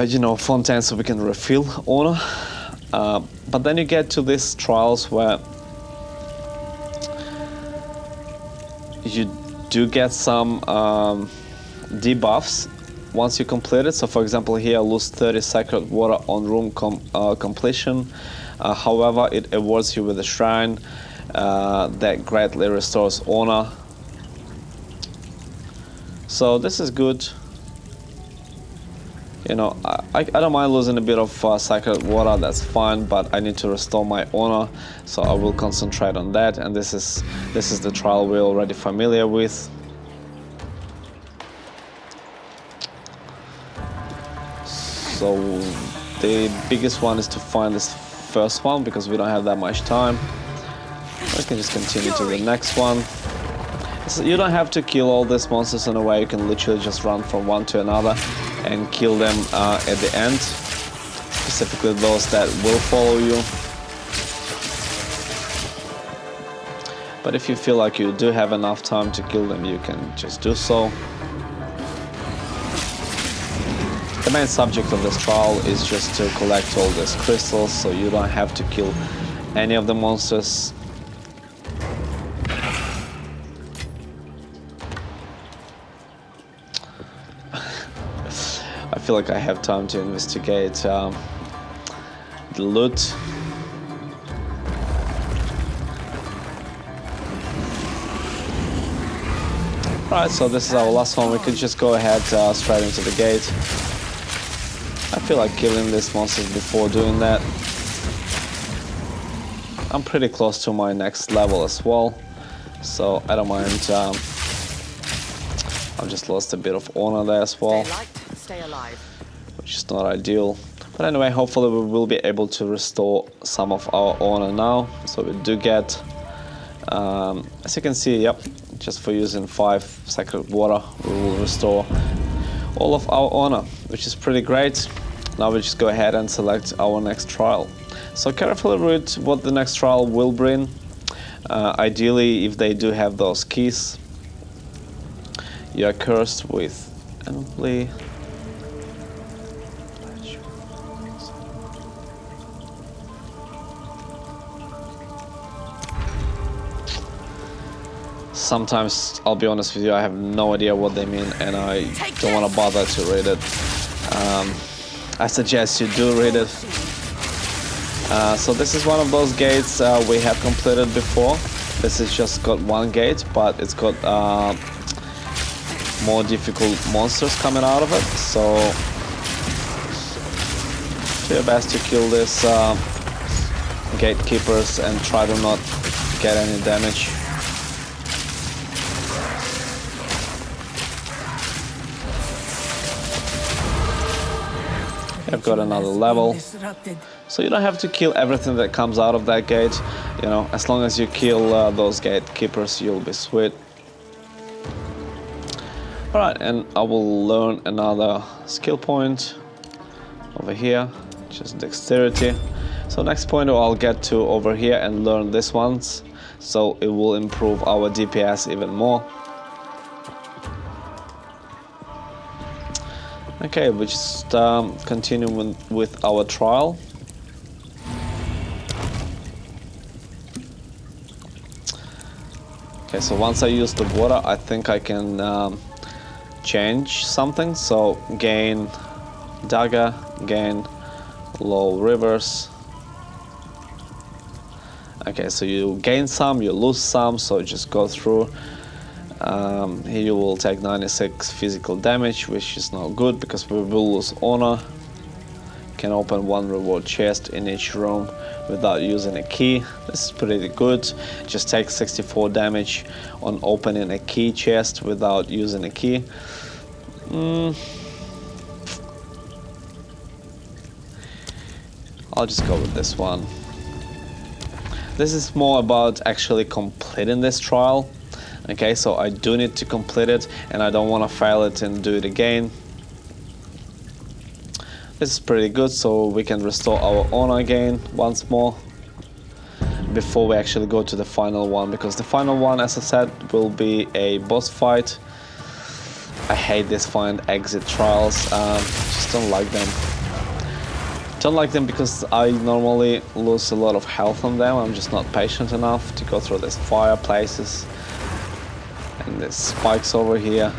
you know, fontaine so we can refill honor. But then you get to these trials where you do get some debuffs once you complete it. So for example here, lose 30 sacred water on room completion. However, it awards you with a shrine, that greatly restores honor. So this is good. You know, I don't mind losing a bit of sacred water, that's fine, but I need to restore my honor, so I will concentrate on that. And this is the trial we're already familiar with. So the biggest one is to find this first one, because we don't have that much time. We can just continue to the next one. So you don't have to kill all these monsters in a way, you can literally just run from one to another and kill them at the end, specifically those that will follow you. But if you feel like you do have enough time to kill them, you can just do so. The main subject of this trial is just to collect all these crystals, so you don't have to kill any of the monsters. I feel like I have time to investigate the loot. Alright, so this is our last one. We could just go ahead straight into the gate. I feel like killing these monsters before doing that. I'm pretty close to my next level as well, so I don't mind. I've just lost a bit of honor there as well, Stay alive. which is not ideal. But anyway, hopefully we will be able to restore some of our honor now. So we do get, as you can see, yep, just for using 5 sacred water, we will restore all of our honor, which is pretty great. Now we just go ahead and select our next trial. So carefully read what the next trial will bring. Ideally, if they do have those keys, you are cursed with enemy. Sometimes, I'll be honest with you, I have no idea what they mean, and I don't want to bother to read it. I suggest you do read it. So this is one of those gates we have completed before. This has just got one gate, but it's got more difficult monsters coming out of it. So do your best to kill these gatekeepers and try to not get any damage. I've got another level, so you don't have to kill everything that comes out of that gate. You know, as long as you kill those gatekeepers, you'll be sweet. Alright, and I will learn another skill point over here, just dexterity. So next point I'll get to over here and learn this ones, so it will improve our DPS even more. Okay, we just continue with our trial. Okay, so once I use the water, I think I can change something. So gain dagger, gain low rivers. Okay, so you gain some, you lose some, so just go through. Here you will take 96 physical damage, which is not good because we will lose honor. Can open 1 reward chest in each room without using a key. This is pretty good. Just take 64 damage on opening a key chest without using a key. I'll just go with this one. This is more about actually completing this trial. Okay, so I do need to complete it, and I don't want to fail it and do it again. This is pretty good, so we can restore our honor again once more before we actually go to the final one, because the final one, as I said, will be a boss fight. I hate these find exit trials, just don't like them. Don't like them because I normally lose a lot of health on them. I'm just not patient enough to go through these fireplaces. And there's spikes over here.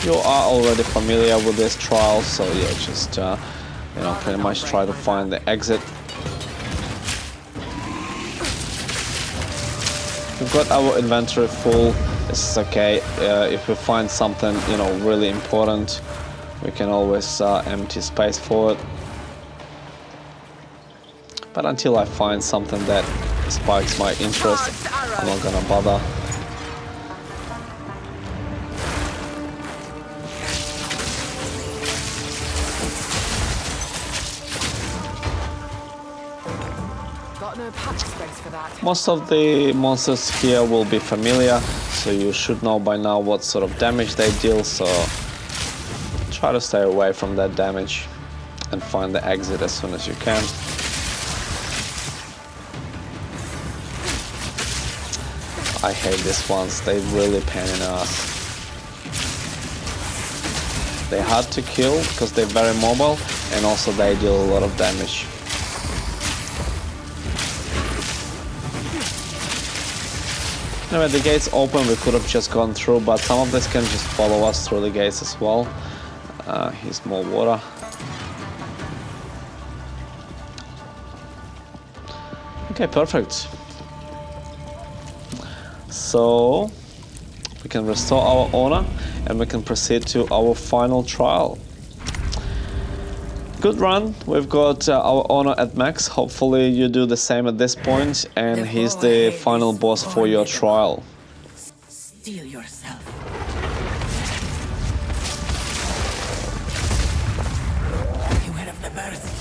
you are already familiar with this trial, so yeah, just you know, pretty much try to find the exit. We've got our inventory full. This is okay. If we find something, you know, really important, we can always empty space for it. But until I find something that sparks my interest, I'm not gonna bother. Got no patch space for that. Most of the monsters here will be familiar, so you should know by now what sort of damage they deal, so try to stay away from that damage and find the exit as soon as you can. I hate these ones, they really pain in the ass. They're hard to kill because they're very mobile, and also they deal a lot of damage. Anyway, the gate's open, we could have just gone through, but some of this can just follow us through the gates as well. Here's more water. Okay, perfect. So we can restore our honor and we can proceed to our final trial. Good run. We've got our honor at max. Hopefully you do the same at this point, and he's the final boss for your trial. Steel yourself. Beware of the birth.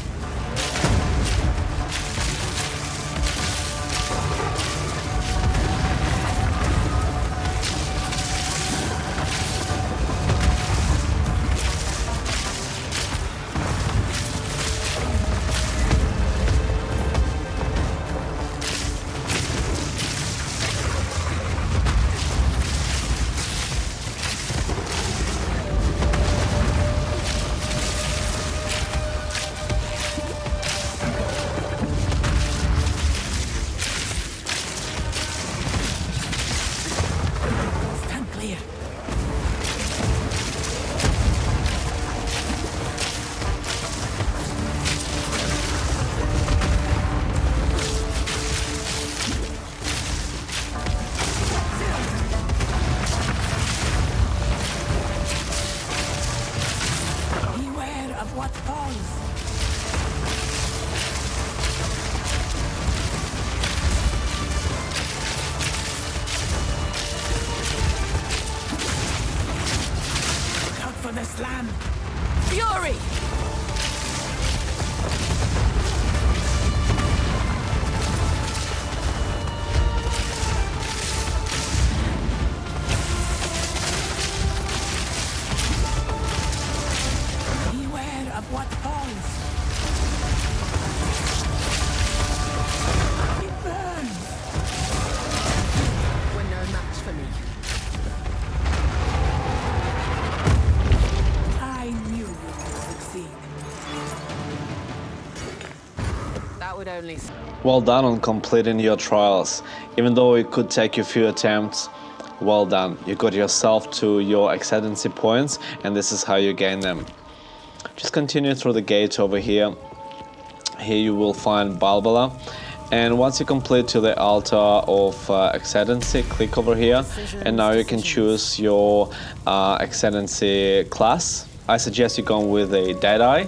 Slam! Fury! Beware of what falls. It burns. We're no match for me. I knew you would succeed. That would only... Well done on completing your trials. Even though it could take you a few attempts, well done. You got yourself to your Excellency points, and this is how you gain them. Just continue through the gate over here. Here you will find Balbala. And once you complete to the altar of Excellency, click over here, and now you can choose your Excellency class. I suggest you go with a Deadeye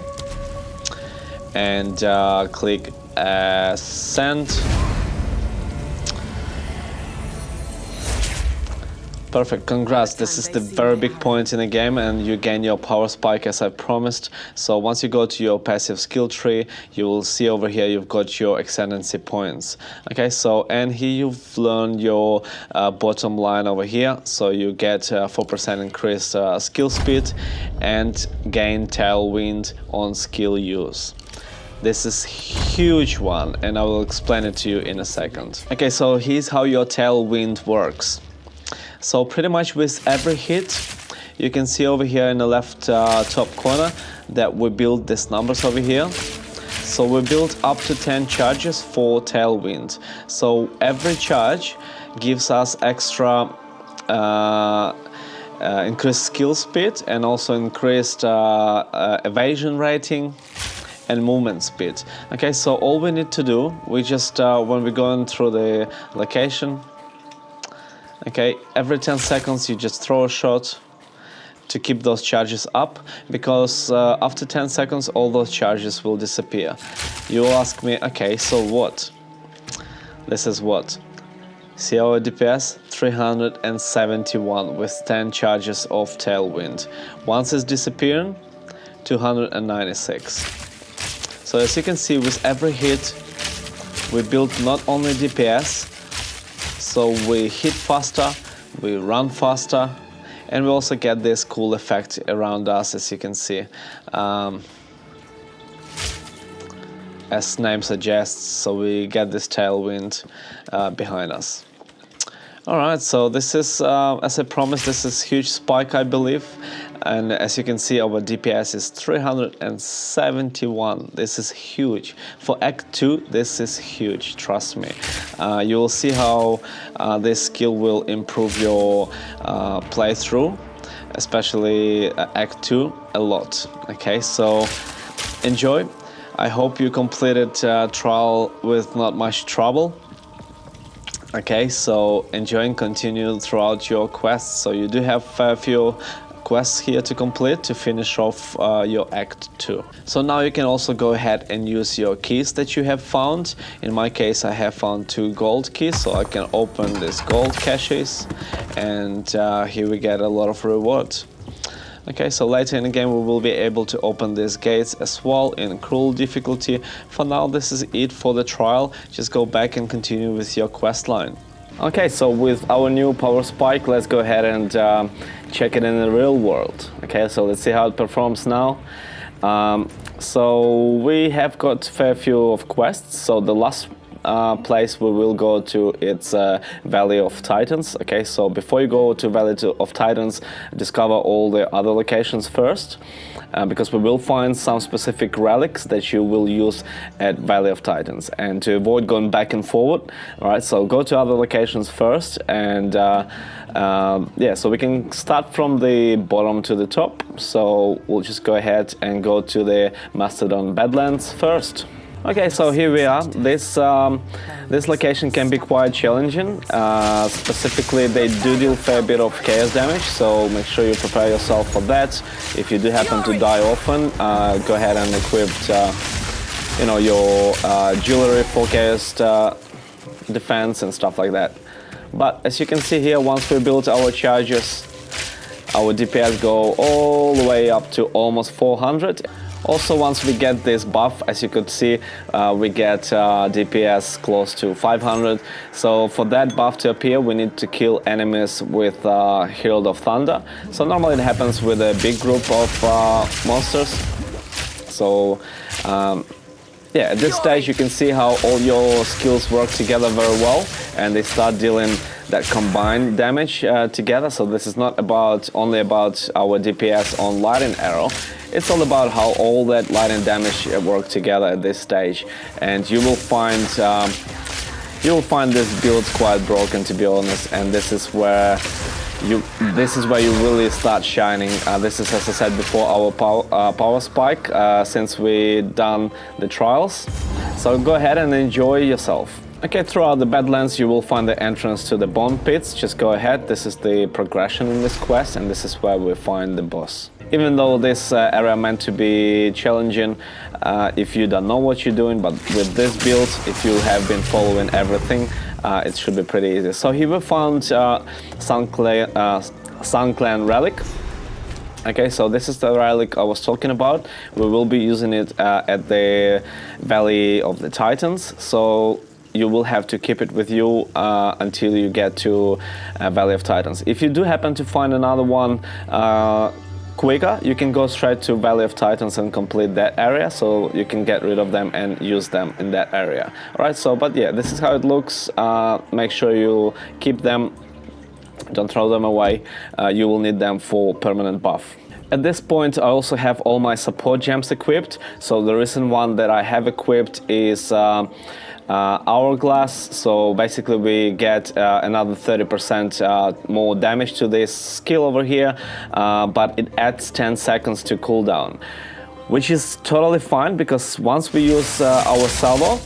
and click Send. Perfect, congrats. This is the very big point in the game, and you gain your power spike as I promised. So once you go to your passive skill tree, you will see over here you've got your Excellency points. Okay, so and here you've learned your bottom line over here. So you get 4% increased skill speed and gain tailwind on skill use. This is huge one, and I will explain it to you in a second. Okay, so here's how your tailwind works. So pretty much with every hit, you can see over here in the left top corner that we build these numbers over here. So we build up to 10 charges for tailwind. So every charge gives us extra increased skill speed and also increased evasion rating and movement speed. Okay, so all we need to do, we just when we're going through the location, okay, every 10 seconds you just throw a shot to keep those charges up, because after 10 seconds all those charges will disappear. You will ask me, okay, so what? This is what? See our DPS? 371 with 10 charges of Tailwind. Once it's disappearing, 296. So as you can see, with every hit, we build not only DPS, so we hit faster, we run faster, and we also get this cool effect around us, as you can see. As name suggests, so we get this tailwind behind us. Alright, so this is, as I promised, this is huge spike, I believe. And as you can see, our DPS is 371. This is huge. For Act 2, this is huge, trust me. You will see how this skill will improve your playthrough, especially Act 2, a lot. Okay, so enjoy. I hope you completed trial with not much trouble. Okay, so enjoy and continue throughout your quests. So you do have a few quests here to complete to finish off your Act 2. So now you can also go ahead and use your keys that you have found. In my case, I have found 2 gold keys, so I can open these gold caches, and here we get a lot of rewards. Okay, so later in the game we will be able to open these gates as well in cruel difficulty. For now, this is it for the trial. Just go back and continue with your quest line. Okay, so with our new power spike, let's go ahead and check it in the real world. Okay, so let's see how it performs now. So we have got a fair few of quests. So the last place we will go to, it's Valley of Titans. Okay, so before you go to Valley of Titans, discover all the other locations first, because we will find some specific relics that you will use at Valley of Titans, and to avoid going back and forward, all right, so go to other locations first, and yeah, so we can start from the bottom to the top. So we'll just go ahead and go to the Mastodon Badlands first. Okay, so here we are. This location can be quite challenging. Specifically, they do deal a fair bit of chaos damage, so make sure you prepare yourself for that. If you do happen to die often, go ahead and equip, you know, your jewelry for chaos defense and stuff like that. But as you can see here, once we build our charges, our DPS go all the way up to almost 400. Also, once we get this buff, as you could see, we get DPS close to 500. So for that buff to appear, we need to kill enemies with Herald of Thunder. So normally it happens with a big group of monsters. So yeah, at this stage you can see how all your skills work together very well, and they start dealing that combined damage together. So this is not only about our DPS on Lightning Arrow. It's all about how all that lightning damage work together at this stage, and you will find this build quite broken, to be honest. And this is where you really start shining. This is, as I said before, our power spike since we done the trials. So go ahead and enjoy yourself. Okay, throughout the Badlands you will find the entrance to the Bone Pits. Just go ahead. This is the progression in this quest, and this is where we find the boss. Even though this area meant to be challenging if you don't know what you're doing, but with this build, if you have been following everything, it should be pretty easy. So here we found Sun Clan Relic. Okay, so this is the relic I was talking about. We will be using it at the Valley of the Titans. So you will have to keep it with you until you get to Valley of Titans. If you do happen to find another one quicker, you can go straight to Valley of Titans and complete that area, so you can get rid of them and use them in that area. Alright, so but yeah, this is how it looks. Make sure you keep them, don't throw them away. You will need them for permanent buff. At this point I also have all my support gems equipped. So the recent one that I have equipped is Hourglass, so basically we get another 30% more damage to this skill over here, but it adds 10 seconds to cooldown, which is totally fine because once we use our salvo,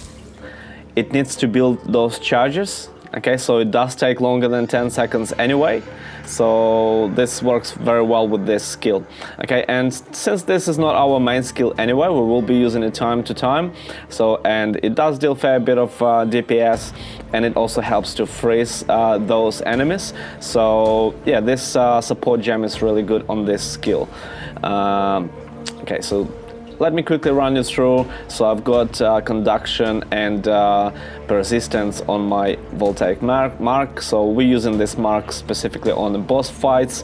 it needs to build those charges. Okay, so it does take longer than 10 seconds anyway, so this works very well with this skill. Okay, and since this is not our main skill anyway, we will be using it time to time. So, and it does deal a fair bit of DPS, and it also helps to freeze those enemies. So yeah, this support gem is really good on this skill. Okay, so let me quickly run you through. So I've got conduction and persistence on my voltaic mark. So we're using this mark specifically on the boss fights.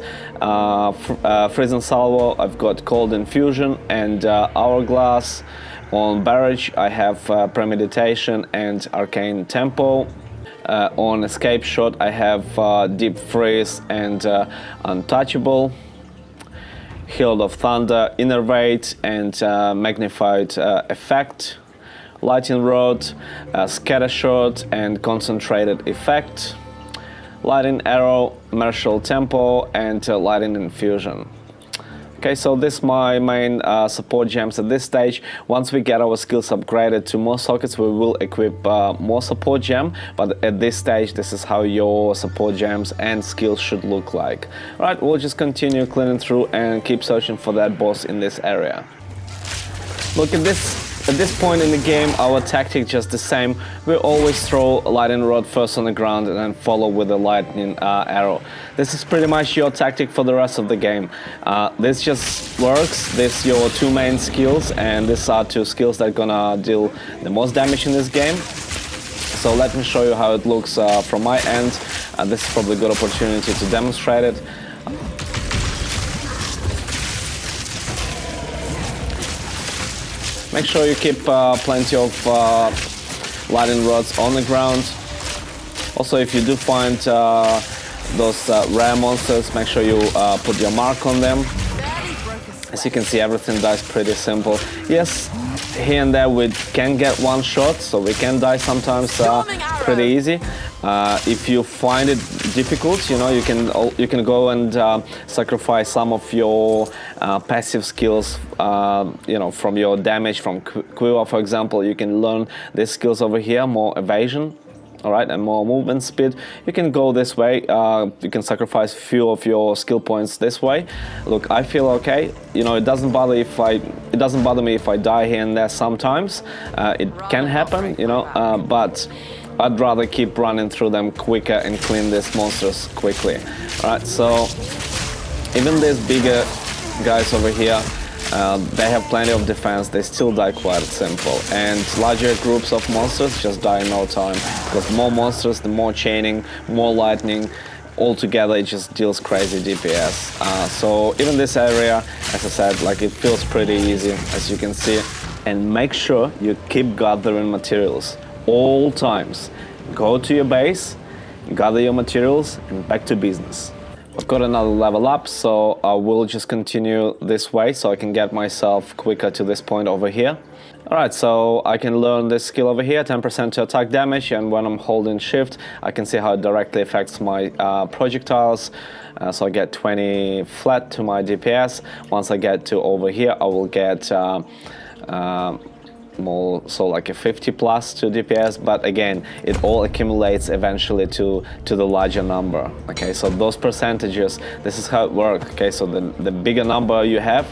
Freezing salvo, I've got cold infusion and hourglass. On barrage, I have premeditation and arcane tempo. On escape shot, I have deep freeze and untouchable. Herald of Thunder, Innervate and Magnified Effect, Lightning Rod, Scatter Shot and Concentrated Effect, Lightning Arrow, Martial Tempo and Lightning Infusion. Okay, so this is my main support gems at this stage. Once we get our skills upgraded to more sockets, we will equip more support gem, but at this stage, this is how your support gems and skills should look like. All right, we'll just continue cleaning through and keep searching for that boss in this area. Look at this. At this point in the game, our tactic just the same. We always throw a lightning rod first on the ground and then follow with a lightning arrow. This is pretty much your tactic for the rest of the game. This just works. This your two main skills, and these are two skills that are gonna deal the most damage in this game. So let me show you how it looks from my end. This is probably a good opportunity to demonstrate it. Make sure you keep plenty of lightning rods on the ground. Also, if you do find those rare monsters, make sure you put your mark on them. As you can see, everything dies pretty simple. Yes, here and there we can get one shot, so we can die sometimes pretty easy. If you find it difficult, you know, you can go and sacrifice some of your passive skills, you know, from your damage from Quiver, for example. You can learn these skills over here, more evasion. All right, and more movement speed. You can go this way. You can sacrifice a few of your skill points this way. Look, I feel okay. You know, it doesn't bother me if I die here and there sometimes. It can happen, you know, but I'd rather keep running through them quicker and clean these monsters quickly. All right, so even these bigger guys over here, they have plenty of defense, they still die quite simple, and larger groups of monsters just die in no time, because the more monsters, the more chaining, more lightning, altogether it just deals crazy DPS. So even this area, as I said, like it feels pretty easy, as you can see. And make sure you keep gathering materials all times. Go to your base, gather your materials, and back to business. I've got another level up, so I will just continue this way so I can get myself quicker to this point over here. Alright, so I can learn this skill over here, 10% to attack damage, and when I'm holding shift, I can see how it directly affects my projectiles. So I get 20 flat to my DPS. Once I get to over here, I will get more, so like a 50 plus to DPS, but again, it all accumulates eventually to the larger number. Okay, so those percentages, this is how it works. Okay, so the bigger number you have,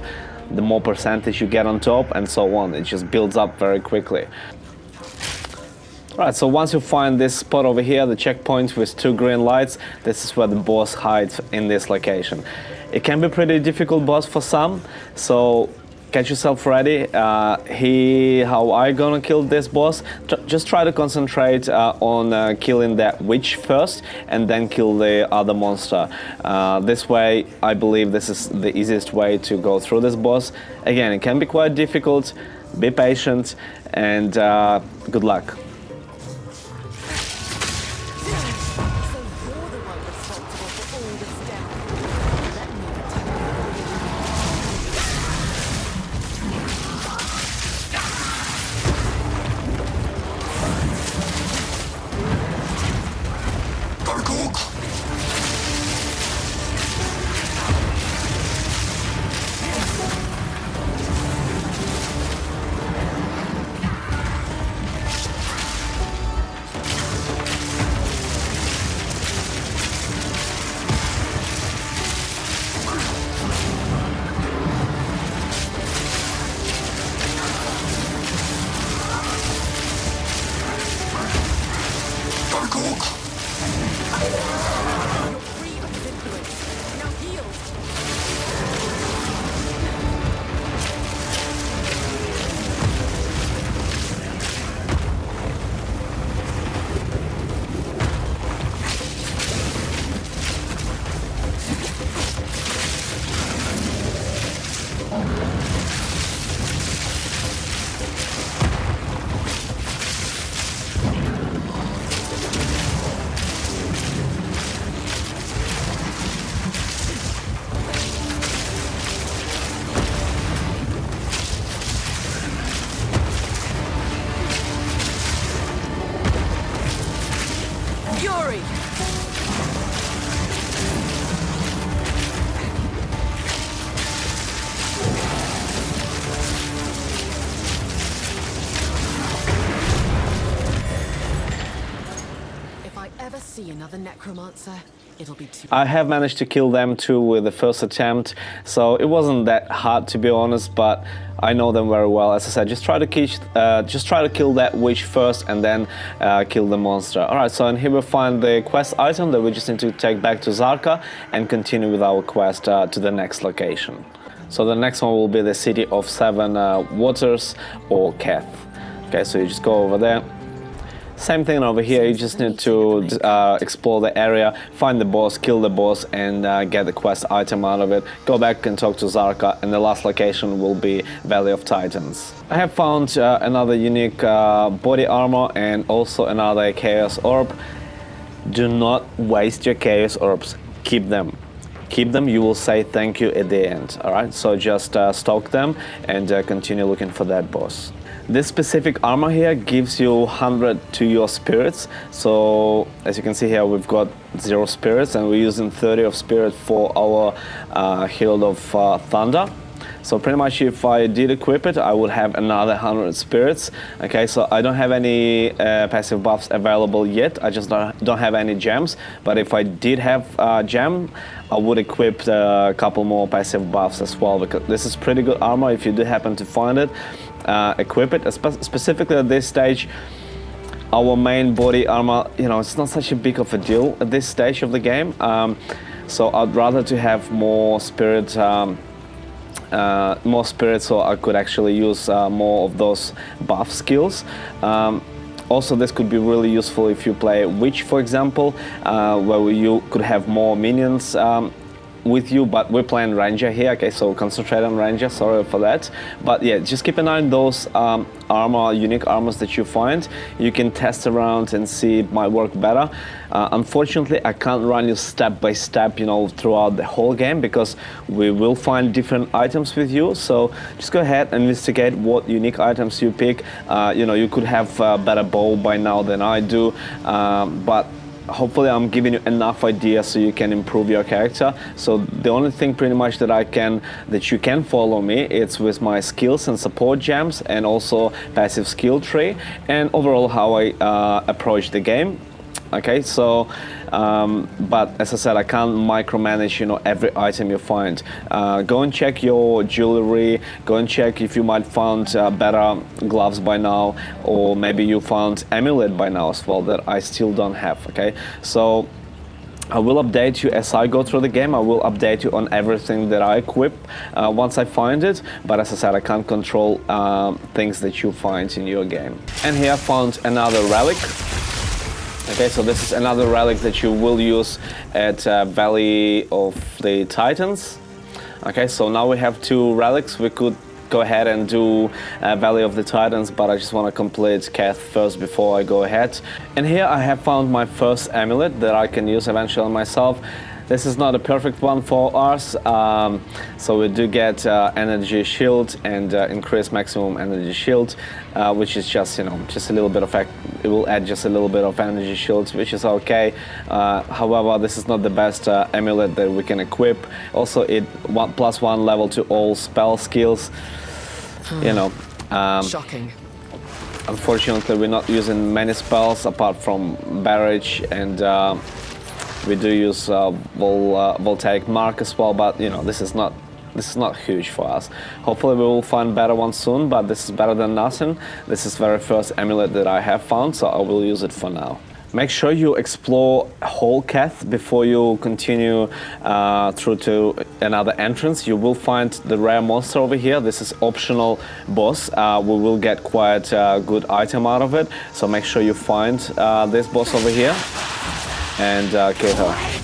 the more percentage you get on top, and so on. It just builds up very quickly. Alright, so once you find this spot over here, the checkpoint with 2 green lights, this is where the boss hides in this location. It can be pretty difficult boss for some, so get yourself ready. How I gonna kill this boss? Just try to concentrate on killing that witch first, and then kill the other monster. This way, I believe this is the easiest way to go through this boss. Again, it can be quite difficult. Be patient, and good luck. free of his influence. Now heal. Fury! If I ever see another necromancer, it'll be too... I have managed to kill them too with the first attempt, so it wasn't that hard to be honest, but I know them very well. As I said, just try to kill that witch first and then kill the monster. Alright, so in here we find the quest item that we just need to take back to Zarka and continue with our quest to the next location. So the next one will be the City of Seven Waters, or Keth. Okay, so you just go over there. Same thing over here, you just need to explore the area, find the boss, kill the boss, and get the quest item out of it. Go back and talk to Zarka, and the last location will be Valley of Titans. I have found another unique body armor and also another Chaos Orb. Do not waste your Chaos Orbs, keep them. Keep them, you will say thank you at the end, alright? So just stock them and continue looking for that boss. This specific armor here gives you 100 to your spirits. So as you can see here, we've got 0 spirits and we're using 30 of spirit for our Herald of Thunder. So pretty much if I did equip it, I would have another 100 spirits. Okay, so I don't have any passive buffs available yet. I just don't have any gems. But if I did have gem, I would equip a couple more passive buffs as well, because this is pretty good armor. If you do happen to find it, equip it. Specifically at this stage, our main body armor, you know, it's not such a big of a deal at this stage of the game. So I'd rather to have more spirit. More spirit, so I could actually use more of those buff skills. Also, this could be really useful if you play Witch, for example, where you could have more minions with you, but we're playing Ranger here, okay, so concentrate on Ranger, sorry for that. But yeah, just keep an eye on those unique armors that you find. You can test around and see it might work better. Unfortunately, I can't run you step by step, you know, throughout the whole game, because we will find different items with you. So just go ahead and investigate what unique items you pick. You know, you could have a better bow by now than I do, but hopefully I'm giving you enough ideas so you can improve your character. So the only thing pretty much that you can follow me, it's with my skills and support gems, and also passive skill tree, and overall how I approach the game. Okay, so but as I said, I can't micromanage, you know, every item you find. Go and check your jewelry, go and check if you might found better gloves by now, or maybe you found amulet by now as well that I still don't have. Okay, so I will update you as I go through the game. I will update you on everything that I equip once I find it, but as I said, I can't control things that you find in your game. And here I found another relic. Okay, so this is another relic that you will use at Valley of the Titans. Okay, so now we have 2 relics. We could go ahead and do Valley of the Titans, but I just want to complete Keth first before I go ahead. And here I have found my first amulet that I can use eventually myself. This is not a perfect one for us, so we do get energy shield and increase maximum energy shield, which is just, you know, just a little bit of it will add just a little bit of energy shields, which is okay. However, this is not the best amulet that we can equip. Also, it +1 level to all spell skills. You know, shocking. Unfortunately, we're not using many spells apart from Barrage, and we do use Voltaic Mark as well, but you know, this is not huge for us. Hopefully we will find better ones soon, but this is better than nothing. This is the very first amulet that I have found, so I will use it for now. make sure you explore whole Keth before you continue through to another entrance. You will find the rare monster over here. This is optional boss. We will get quite a good item out of it, so make sure you find this boss over here and kill her.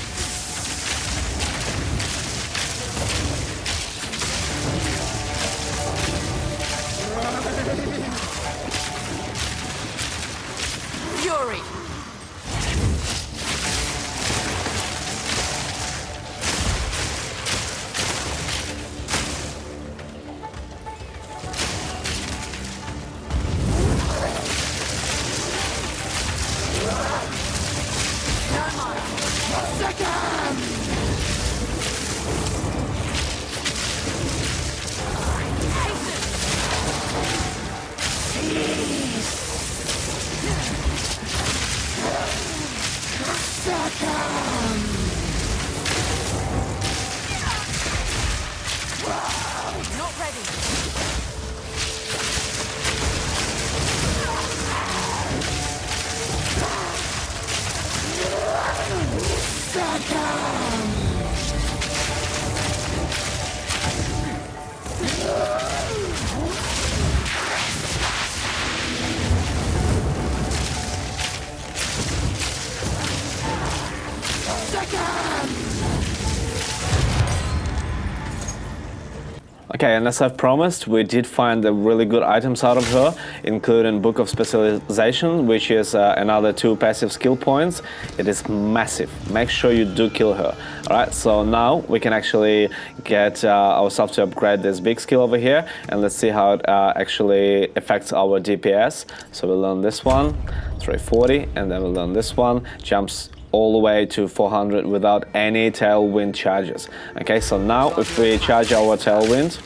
Okay, and as I've promised, we did find the really good items out of her, including Book of Specialization, which is another 2 passive skill points. It is massive. Make sure you do kill her. Alright, so now we can actually get ourselves to upgrade this big skill over here, and let's see how it actually affects our DPS. So we'll learn this one, 340, and then we'll learn this one, jumps all the way to 400 without any tailwind charges. Okay, so now if we charge our tailwind,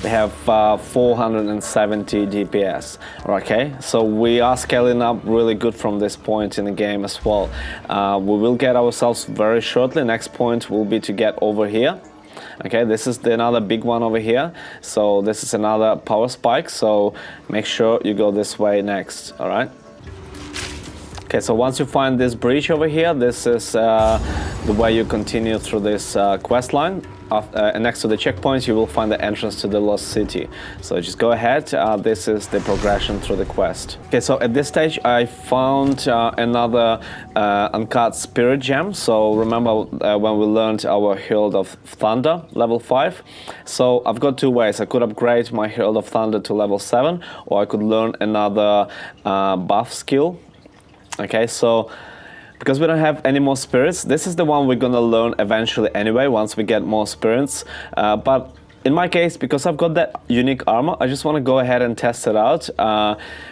we have 470 DPS. Okay, so we are scaling up really good from this point in the game as well. We will get ourselves very shortly. Next point will be to get over here. Okay, this is another big one over here. So this is another power spike. So make sure you go this way next. All right. Okay, so once you find this breach over here, this is the way you continue through this quest line. Next to the checkpoints, you will find the entrance to the Lost City. So just go ahead. This is the progression through the quest. Okay, so at this stage, I found another Uncut Spirit gem. So remember when we learned our Herald of Thunder, level 5. So I've got 2 ways. I could upgrade my Herald of Thunder to level 7, or I could learn another buff skill. Okay, so because we don't have any more spirits, this is the one we're gonna learn eventually anyway, once we get more spirits. But in my case, because I've got that unique armor, I just want to go ahead and test it out,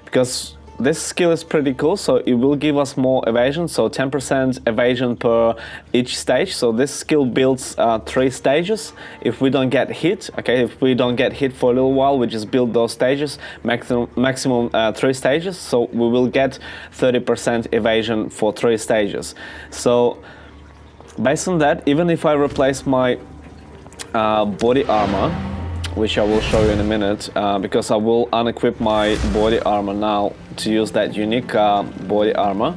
because this skill is pretty cool. So it will give us more evasion, so 10% evasion per each stage. So this skill builds 3 stages. If we don't get hit, okay, if we don't get hit for a little while, we just build those stages, maximum 3 stages. So we will get 30% evasion for 3 stages. So based on that, even if I replace my body armor, which I will show you in a minute, because I will unequip my body armor now to use that unique body armor.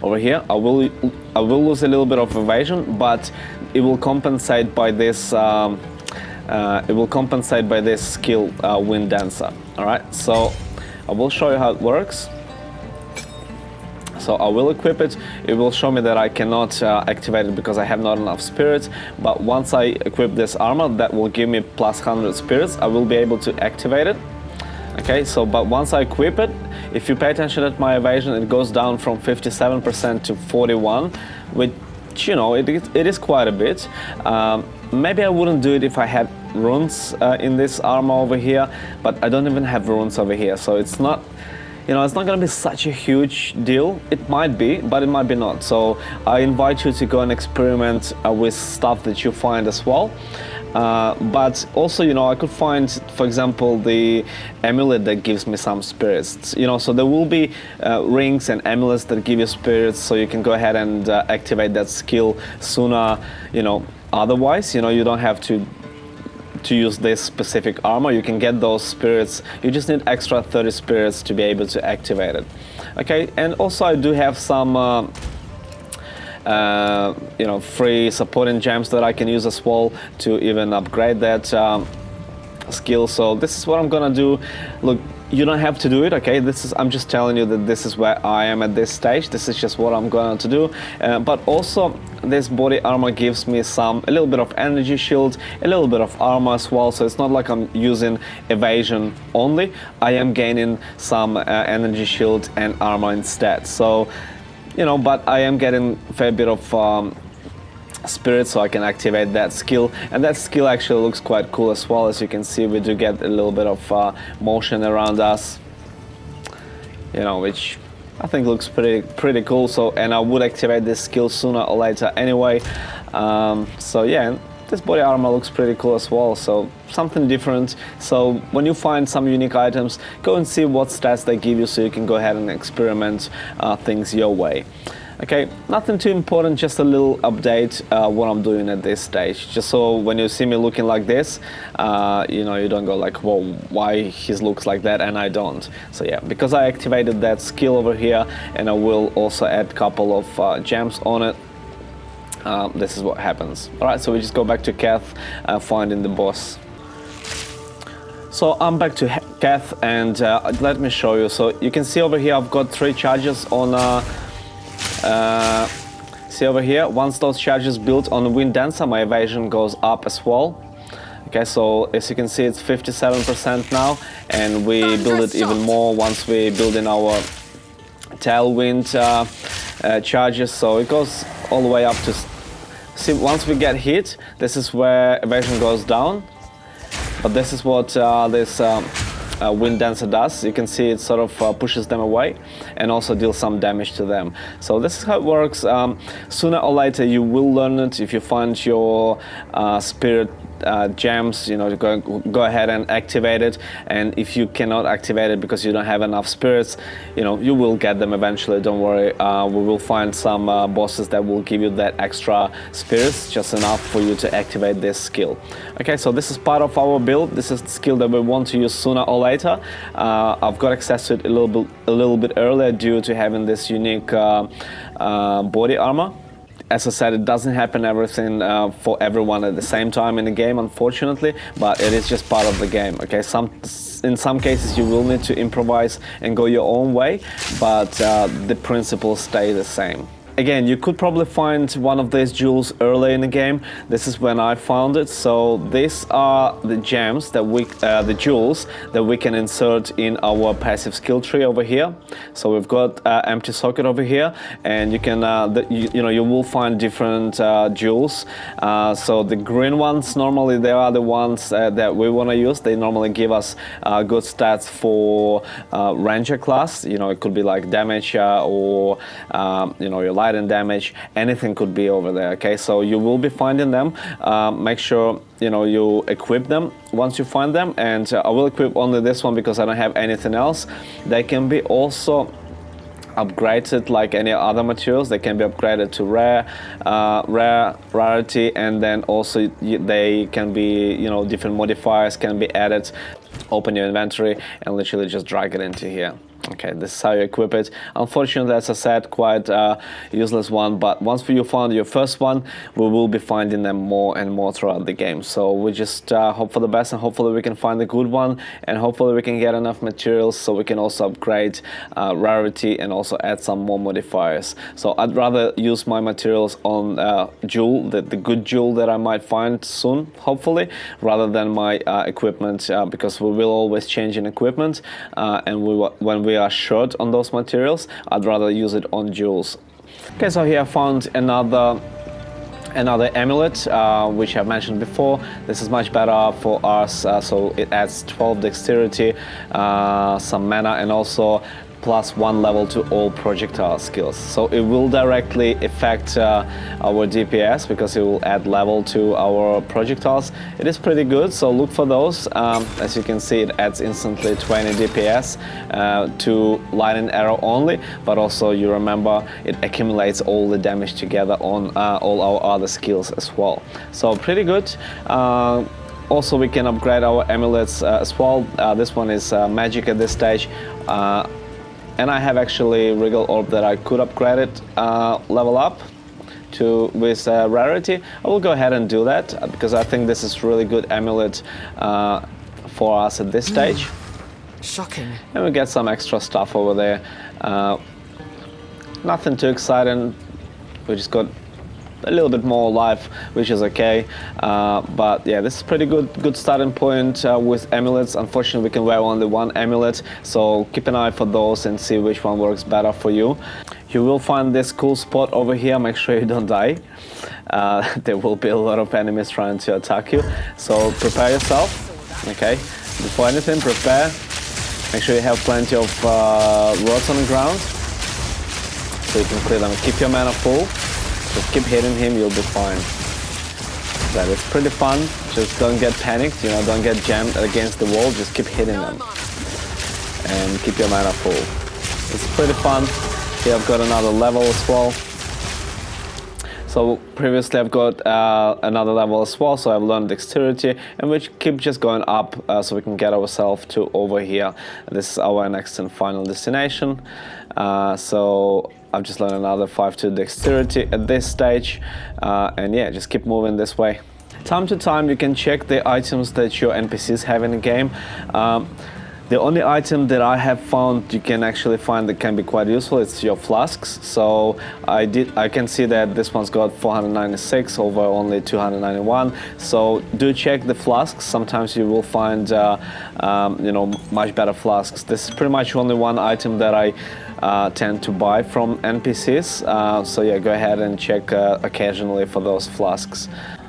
Over here, I will lose a little bit of evasion, but it will compensate by this. It will compensate by this skill, Wind Dancer. All right, so I will show you how it works. So I will equip it. It will show me that I cannot activate it because I have not enough spirits. But once I equip this armor, that will give me plus 100 spirits. I will be able to activate it. Okay, so but once I equip it, if you pay attention at my evasion, it goes down from 57% to 41, which, you know, it is quite a bit. Maybe I wouldn't do it if I had runes in this armor over here, but I don't even have runes over here, so it's not, you know, it's not going to be such a huge deal. It might be, but it might be not. So I invite you to go and experiment with stuff that you find as well. But also, you know, I could find, for example, the amulet that gives me some spirits. You know, so there will be rings and amulets that give you spirits, so you can go ahead and activate that skill sooner. You know, otherwise, you know, you don't have to to use this specific armor. You can get those spirits. You just need extra 30 spirits to be able to activate it. Okay, and also I do have some you know, free supporting gems that I can use as well to even upgrade that skill. So this is what I'm gonna do. Look, you don't have to do it, okay? I'm just telling you that this is where I am at this stage. This is just what I'm going to do. But also, this body armor gives me a little bit of energy shield, a little bit of armor as well. So it's not like I'm using evasion only. I am gaining some energy shield and armor instead. So, you know, but I am getting a fair bit of spirit, so I can activate that skill, and that skill actually looks quite cool as well. As you can see, we do get a little bit of motion around us, you know, which I think looks pretty cool. So, and I would activate this skill sooner or later anyway. So yeah, this body armor looks pretty cool as well, so something different. So when you find some unique items, go and see what stats they give you, so you can go ahead and experiment things your way. Okay, nothing too important, just a little update what I'm doing at this stage. Just so when you see me looking like this, you know, you don't go like, whoa, why he looks like that and I don't. So yeah, because I activated that skill over here, and I will also add a couple of gems on it. This is what happens. Alright, so we just go back to Kath, finding the boss. So I'm back to Kath, and let me show you. So you can see over here I've got 3 charges on see over here, once those charges built on Wind Dancer, my evasion goes up as well. Okay, so as you can see, it's 57% now, and we build it even more once we build in our Tailwind charges. So it goes all the way up to, see, once we get hit, this is where evasion goes down, but this is what this Wind Dancer does. You can see it sort of pushes them away and also deals some damage to them. So this is how it works. Sooner or later you will learn it if you find your spirit gems, you know, go ahead and activate it. And if you cannot activate it because you don't have enough spirits, you know, you will get them eventually, don't worry. We will find some bosses that will give you that extra spirits, just enough for you to activate this skill. Okay, so this is part of our build. This is the skill that we want to use sooner or later. I've got access to it a little bit earlier due to having this unique body armor. As I said, it doesn't happen everything for everyone at the same time in the game, unfortunately, but it is just part of the game. Okay, in some cases you will need to improvise and go your own way, but the principles stay the same. Again, you could probably find one of these jewels early in the game. This is when I found it. So these are the gems that the jewels that we can insert in our passive skill tree over here. So we've got empty socket over here, and you can, you know, you will find different jewels. So the green ones, normally they are the ones that we want to use. They normally give us good stats for Ranger class. You know, it could be like damage or you know, your light and damage, anything could be over there. Okay, so you will be finding them. Make sure, you know, you equip them once you find them, and I will equip only this one because I don't have anything else. They can be also upgraded like any other materials. They can be upgraded to rare, rarity, and then also they can be, you know, different modifiers can be added. Open your inventory and literally just drag it into here. Okay, this is how you equip it. Unfortunately, as I said, quite a useless one, but once you found your first one, we will be finding them more and more throughout the game. So we just hope for the best, and hopefully we can find a good one, and hopefully we can get enough materials so we can also upgrade rarity and also add some more modifiers. So I'd rather use my materials on jewel, the good jewel that I might find soon, hopefully, rather than my equipment, because we will always change in equipment, and when we are short on those materials, I'd rather use it on jewels. Okay, so here I found another amulet, which I've mentioned before. This is much better for us, so it adds 12 dexterity, some mana, and also +1 level to all projectile skills. So it will directly affect our DPS because it will add level to our projectiles. It is pretty good, so look for those. As you can see, it adds instantly 20 DPS to lightning arrow only, but also you remember it accumulates all the damage together on all our other skills as well. So pretty good. Also, we can upgrade our amulets as well. This one is magic at this stage. And I have actually Regal Orb that I could upgrade it, level up with Rarity. I will go ahead and do that because I think this is really good amulet for us at this stage. Shocking. And we get some extra stuff over there. Nothing too exciting. We just got a little bit more life, which is okay. But yeah, this is pretty good starting point with amulets. Unfortunately, we can wear only one amulet, so keep an eye for those and see which one works better for you. You will find this cool spot over here. Make sure you don't die. There will be a lot of enemies trying to attack you, so prepare yourself. Okay, before anything, prepare. Make sure you have plenty of rods on the ground so you can clear them. Keep your mana full. Just keep hitting him, you'll be fine. That is pretty fun. Just don't get panicked, you know, don't get jammed against the wall, just keep hitting them. And keep your mana full. It's pretty fun. Here I've got another level as well. So previously I've got another level as well, so I've learned dexterity, and we keep just going up so we can get ourselves to over here. This is our next and final destination. So I've just learned another 5-2 dexterity at this stage, and yeah, just keep moving this way. Time to time you can check the items that your NPCs have in the game. The only item that I have found you can actually find that can be quite useful is your flasks. So I can see that this one's got 496 over only 291. So do check the flasks. Sometimes you will find you know, much better flasks. This is pretty much only one item that I tend to buy from NPCs. So yeah, go ahead and check occasionally for those flasks.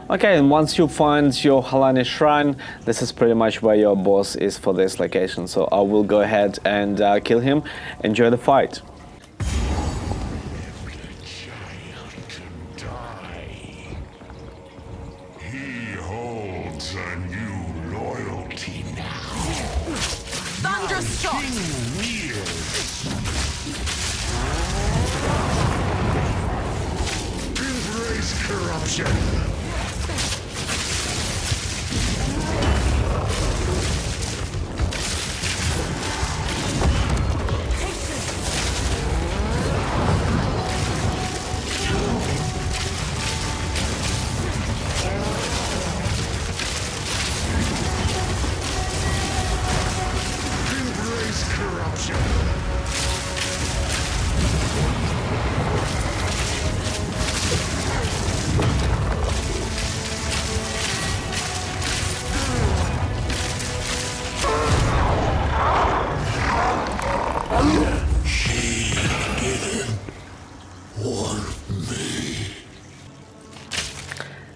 Okay, and once you find your Halani Shrine, this is pretty much where your boss is for this location. So I will go ahead and kill him. Enjoy the fight. He holds a new loyalty now. Thunderstruck! Embrace corruption.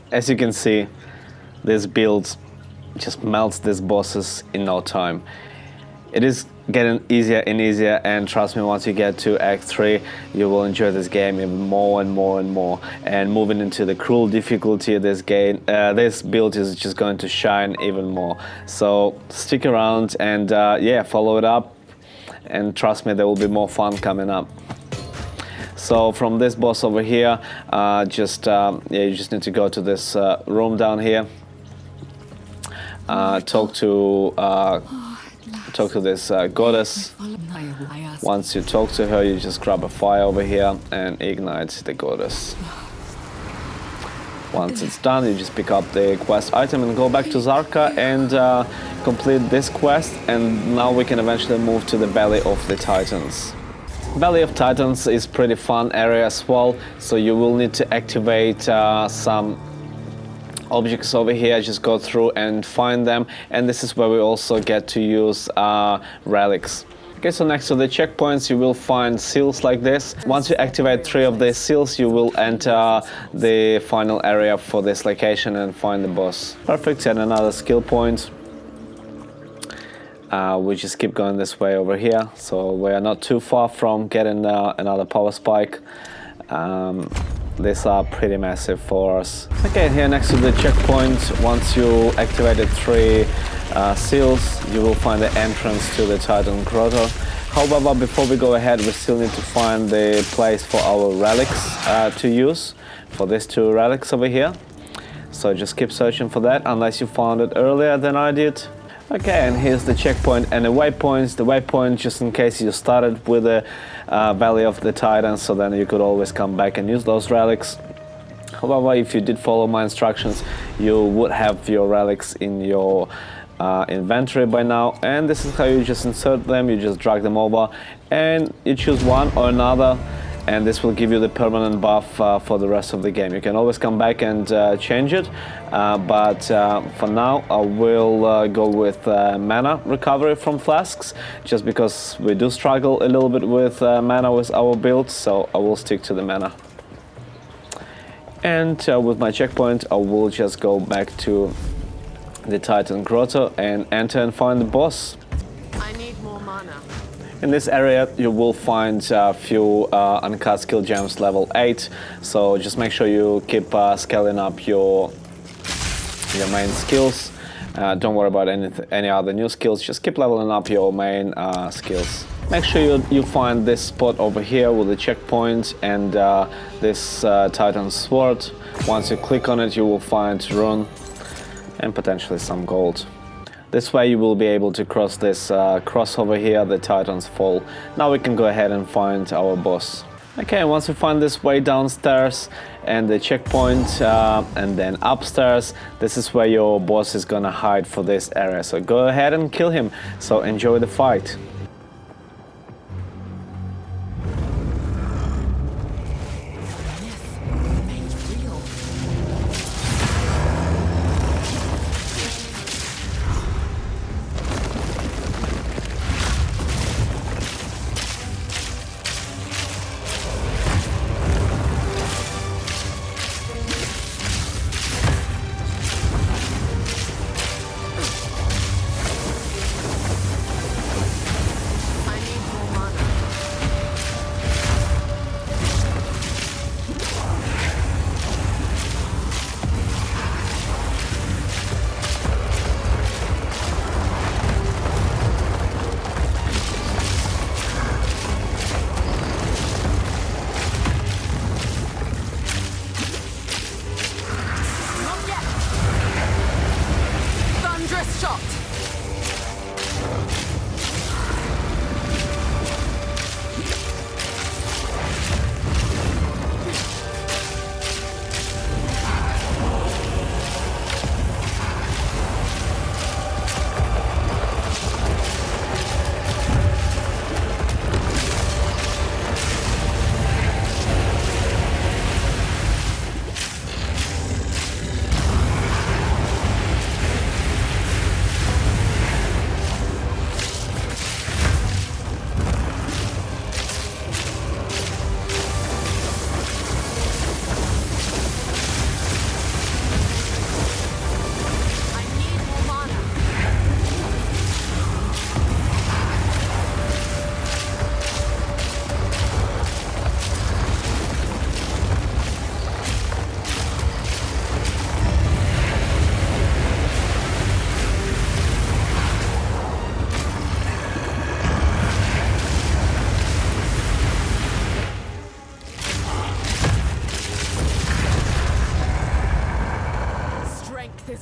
As you can see, this build just melts these bosses in no time. It is getting easier and easier, and trust me, once you get to Act 3, you will enjoy this game even more and more and more. And moving into the cruel difficulty, this build is just going to shine even more. So stick around and yeah, follow it up, and trust me, there will be more fun coming up. So from this boss over here, yeah, you just need to go to this room down here. Talk to this goddess. Once you talk to her, you just grab a fire over here and ignite the goddess. Once it's done, you just pick up the quest item and go back to Zarka and complete this quest. And now we can eventually move to the Belly of the Titans. Belly of Titans is pretty fun area as well, so you will need to activate some objects over here. Just go through and find them, and this is where we also get to use relics. Okay, so next to the checkpoints you will find seals like this. Once you activate 3 of these seals, you will enter the final area for this location and find the boss. Perfect, and another skill point. We just keep going this way over here, so we are not too far from getting another power spike. These are pretty massive for us. Okay, here next to the checkpoint, once you activated 3 seals, you will find the entrance to the Titan Grotto. However, before we go ahead, we still need to find the place for our relics to use, for these 2 relics over here. So just keep searching for that unless you found it earlier than I did. Okay, and here's the checkpoint and the waypoints. The waypoint, just in case you started with the Valley of the Titans, so then you could always come back and use those relics. However, if you did follow my instructions, you would have your relics in your inventory by now, and this is how you just insert them. You just drag them over and you choose one or another, and this will give you the permanent buff for the rest of the game. You can always come back and change it, but for now I will go with mana recovery from flasks, just because we do struggle a little bit with mana with our build, so I will stick to the mana. And with my checkpoint I will just go back to the Titan Grotto and enter and find the boss. I need more mana. In this area you will find a few uncut skill gems level 8, so just make sure you keep scaling up your main skills. Don't worry about any other new skills, just keep leveling up your main skills. Make sure you find this spot over here with the checkpoint and this Titan Sword. Once you click on it you will find rune and potentially some gold. This way you will be able to cross this cross over here, the Titan's Fall. Now we can go ahead and find our boss. Okay, once you find this way downstairs and the checkpoint and then upstairs, this is where your boss is gonna hide for this area. So go ahead and kill him. So enjoy the fight.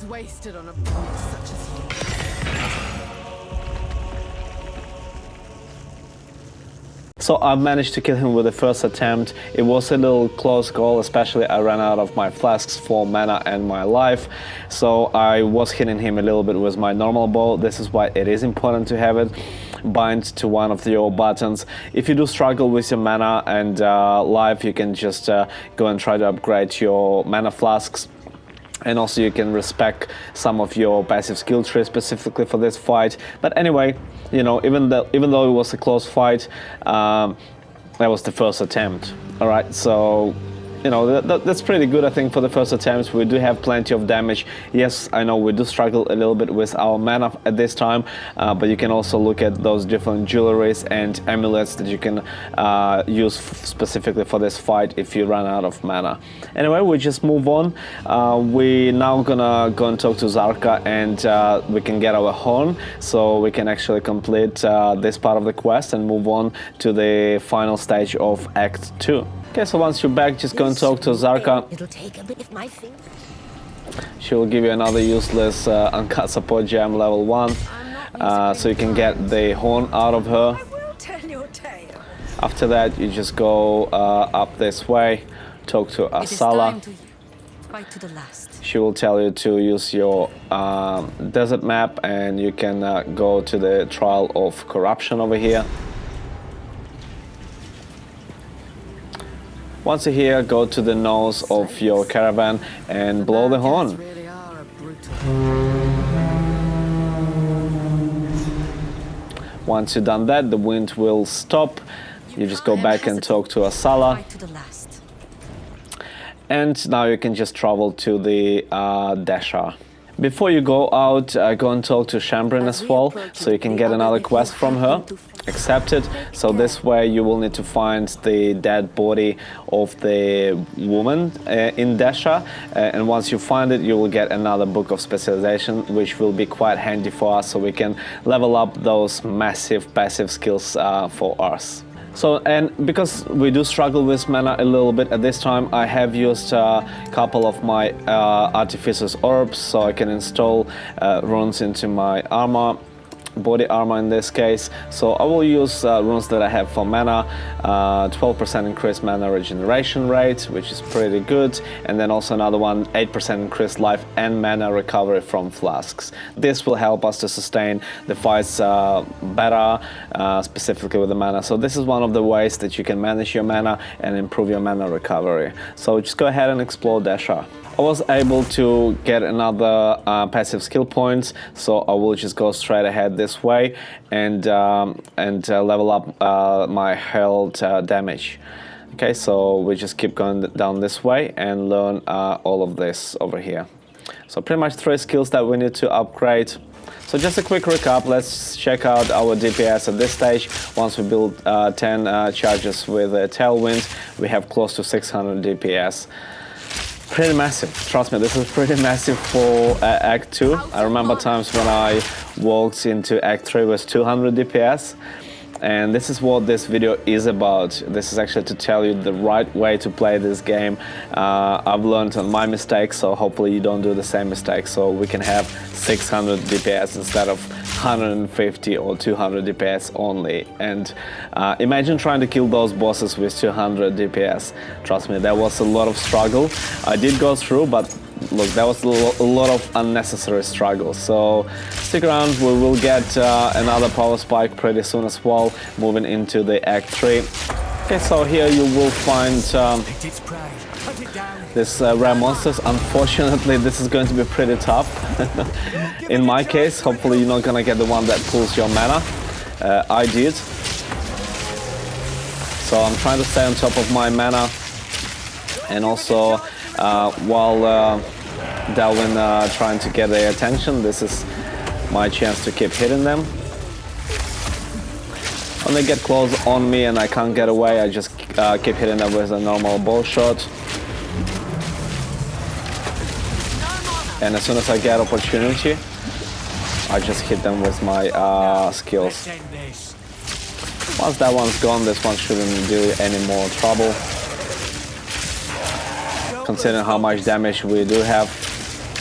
Wasted on a brute such as you. So I managed to kill him with the first attempt. It was a little close call, especially I ran out of my flasks for mana and my life. So I was hitting him a little bit with my normal bow. This is why it is important to have it bind to one of your buttons. If you do struggle with your mana and life, you can just go and try to upgrade your mana flasks. And also you can respec some of your passive skill tree specifically for this fight. But anyway, you know, even though it was a close fight, that was the first attempt. All right, so you know, that's pretty good, I think, for the first attempts. We do have plenty of damage. Yes, I know we do struggle a little bit with our mana at this time, but you can also look at those different jewelries and amulets that you can use specifically for this fight if you run out of mana. Anyway, we just move on. We now gonna go and talk to Zarka, and we can get our horn, so we can actually complete this part of the quest and move on to the final stage of Act 2. Okay, so once you're back, just go and talk to Zarka. It'll take a bit of my finger. She will give you another useless Uncut Support gem level 1, so you can get the horn out of her. I will tell your tale. After that, you just go up this way, talk to It is Asala. time to fight to the last. She will tell you to use your desert map, and you can go to the Trial of Corruption over here. Once you're here, go to the nose of your caravan and blow the horn. Really are a brutal. Once you've done that, the wind will stop. You just go back and talk to Asala. Fight to the last. And now you can just travel to the Desha. Before you go out, go and talk to Shambrin as well, so you can get another quest from her. Accepted. So this way you will need to find the dead body of the woman in Desha, and once you find it, you will get another book of specialization, which will be quite handy for us, so we can level up those massive passive skills for us. So, and because we do struggle with mana a little bit at this time, I have used a couple of my Artificer's Orbs, so I can install runes into my armor, body armor in this case. So I will use runes that I have for mana, 12% increased mana regeneration rate, which is pretty good, and then also another one, 8% increased life and mana recovery from flasks. This will help us to sustain the fights better, specifically with the mana. So this is one of the ways that you can manage your mana and improve your mana recovery. So just go ahead and explore Desha. I was able to get another passive skill points, so I will just go straight ahead this way and level up my health damage. Okay, so we just keep going down this way and learn all of this over here. So pretty much 3 skills that we need to upgrade. So just a quick recap, let's check out our DPS at this stage. Once we build 10 charges with Tailwind, we have close to 600 DPS. Pretty massive, trust me, this is pretty massive for Act 2. I remember times when I walked into Act 3 with 200 DPS. And this is what this video is about. This is actually to tell you the right way to play this game. I've learned on my mistakes, so hopefully you don't do the same mistake. So we can have 600 DPS instead of 150 or 200 DPS only. And imagine trying to kill those bosses with 200 DPS. Trust me, there was a lot of struggle. I did go through, but look, that was a lot of unnecessary struggle. So stick around, we will get another power spike pretty soon as well, moving into the Act 3. Okay, so here you will find this rare monsters. Unfortunately, this is going to be pretty tough. In my case, hopefully you're not gonna get the one that pulls your mana. I did. So I'm trying to stay on top of my mana, and also while Delwyn trying to get their attention, this is my chance to keep hitting them. When they get close on me and I can't get away, I just keep hitting them with a normal bow shot. And as soon as I get opportunity, I just hit them with my skills. Once that one's gone, this one shouldn't do any more trouble. Considering how much damage we do have,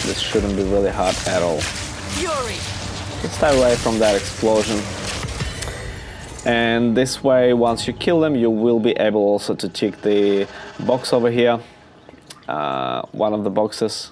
this shouldn't be really hard at all. Just stay away from that explosion. And this way, once you kill them, you will be able also to tick the box over here, one of the boxes.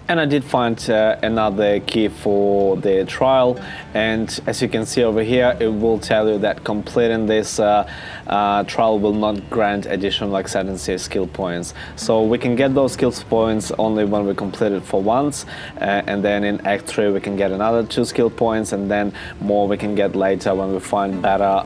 And I did find another key for the trial, and as you can see over here, it will tell you that completing this trial will not grant additional Exalted skill points. So we can get those skill points only when we complete it for once, and then in Act 3 we can get another 2 skill points, and then more we can get later when we find better,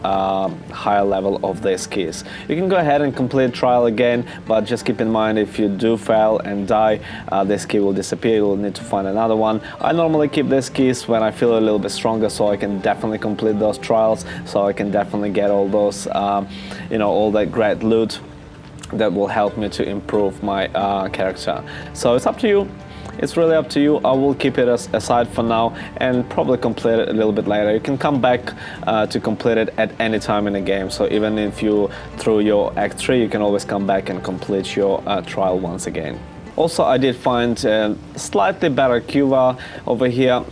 higher level of these keys. You can go ahead and complete trial again, but just keep in mind if you do fail and die, this key will disappear. You'll need to find another one. I normally keep these keys when I feel a little bit stronger, so I can definitely complete those trials, so I can definitely get all those, you know, all that great loot that will help me to improve my character. So it's up to you. It's really up to you. I will keep it aside for now and probably complete it a little bit later. You can come back to complete it at any time in the game. So even if you through your Act 3, you can always come back and complete your trial once again. Also, I did find slightly better QVA over here.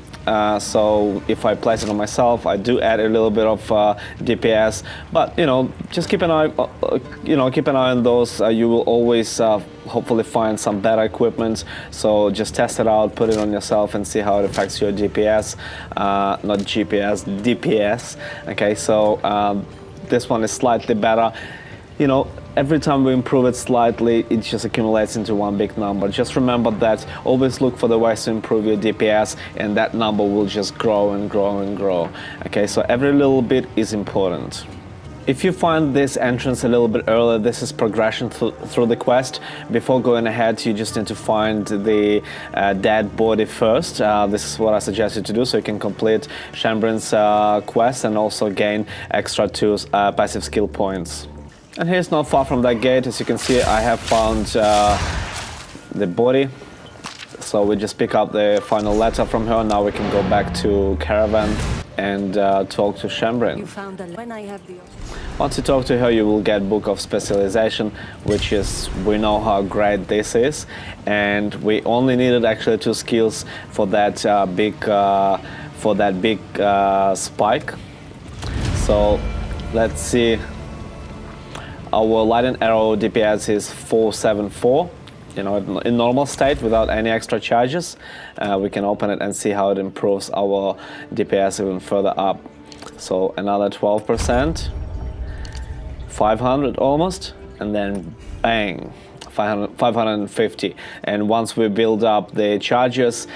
So if I place it on myself, I do add a little bit of DPS. But just keep an eye, keep an eye on those. You will always hopefully find some better equipment. So just test it out, put it on yourself, and see how it affects your DPS. Not GPS, DPS. Okay, so this one is slightly better. Every time we improve it slightly, it just accumulates into one big number. Just remember that, always look for the ways to improve your DPS, and that number will just grow and grow and grow. Okay, so every little bit is important. If you find this entrance a little bit earlier, this is progression through the quest. Before going ahead, you just need to find the dead body first. This is what I suggest you to do, so you can complete Shambrin's quest and also gain extra 2 passive skill points. And here's not far from that gate. As you can see, I have found the body. So we just pick up the final letter from her. Now we can go back to Caravan and talk to Shambrin. You found the when I have the. Once you talk to her, you will get Book of Specialization, which is, we know how great this is. And we only needed actually 2 skills for that big spike. So let's see. Our light and arrow DPS is 474. In normal state without any extra charges. We can open it and see how it improves our DPS even further up. So another 12%, 500 almost, and then bang, 550. And once we build up the charges,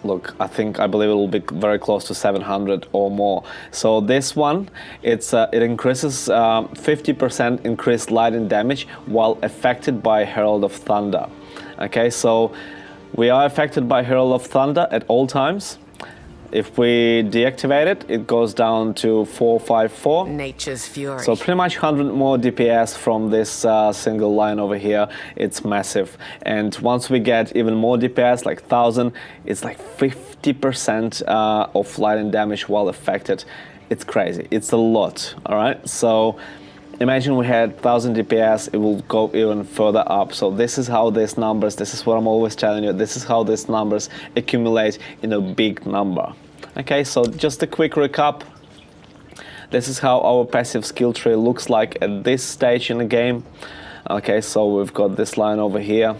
look, I believe it will be very close to 700 or more. So this one, it increases 50% increased lightning damage while affected by Herald of Thunder. Okay, so we are affected by Herald of Thunder at all times. If we deactivate it, it goes down to 454. Nature's fury. So pretty much 100 more DPS from this single line over here. It's massive. And once we get even more DPS, like 1000, it's like 50% of lightning damage while affected. It's crazy. It's a lot. All right. So imagine we had 1000 DPS, it will go even further up. So this is how these numbers, this is what I'm always telling you, this is how these numbers accumulate in a big number. Okay, so just a quick recap. This is how our passive skill tree looks like at this stage in the game. Okay, so we've got this line over here.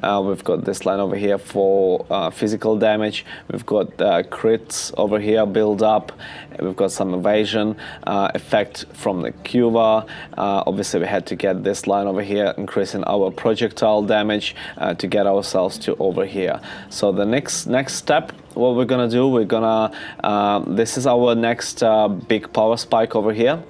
We've got this line over here for physical damage. We've got crits over here build up. We've got some evasion effect from the QVA. Obviously, we had to get this line over here, increasing our projectile damage to get ourselves to over here. So the next step, what we're gonna do, this is our next big power spike over here.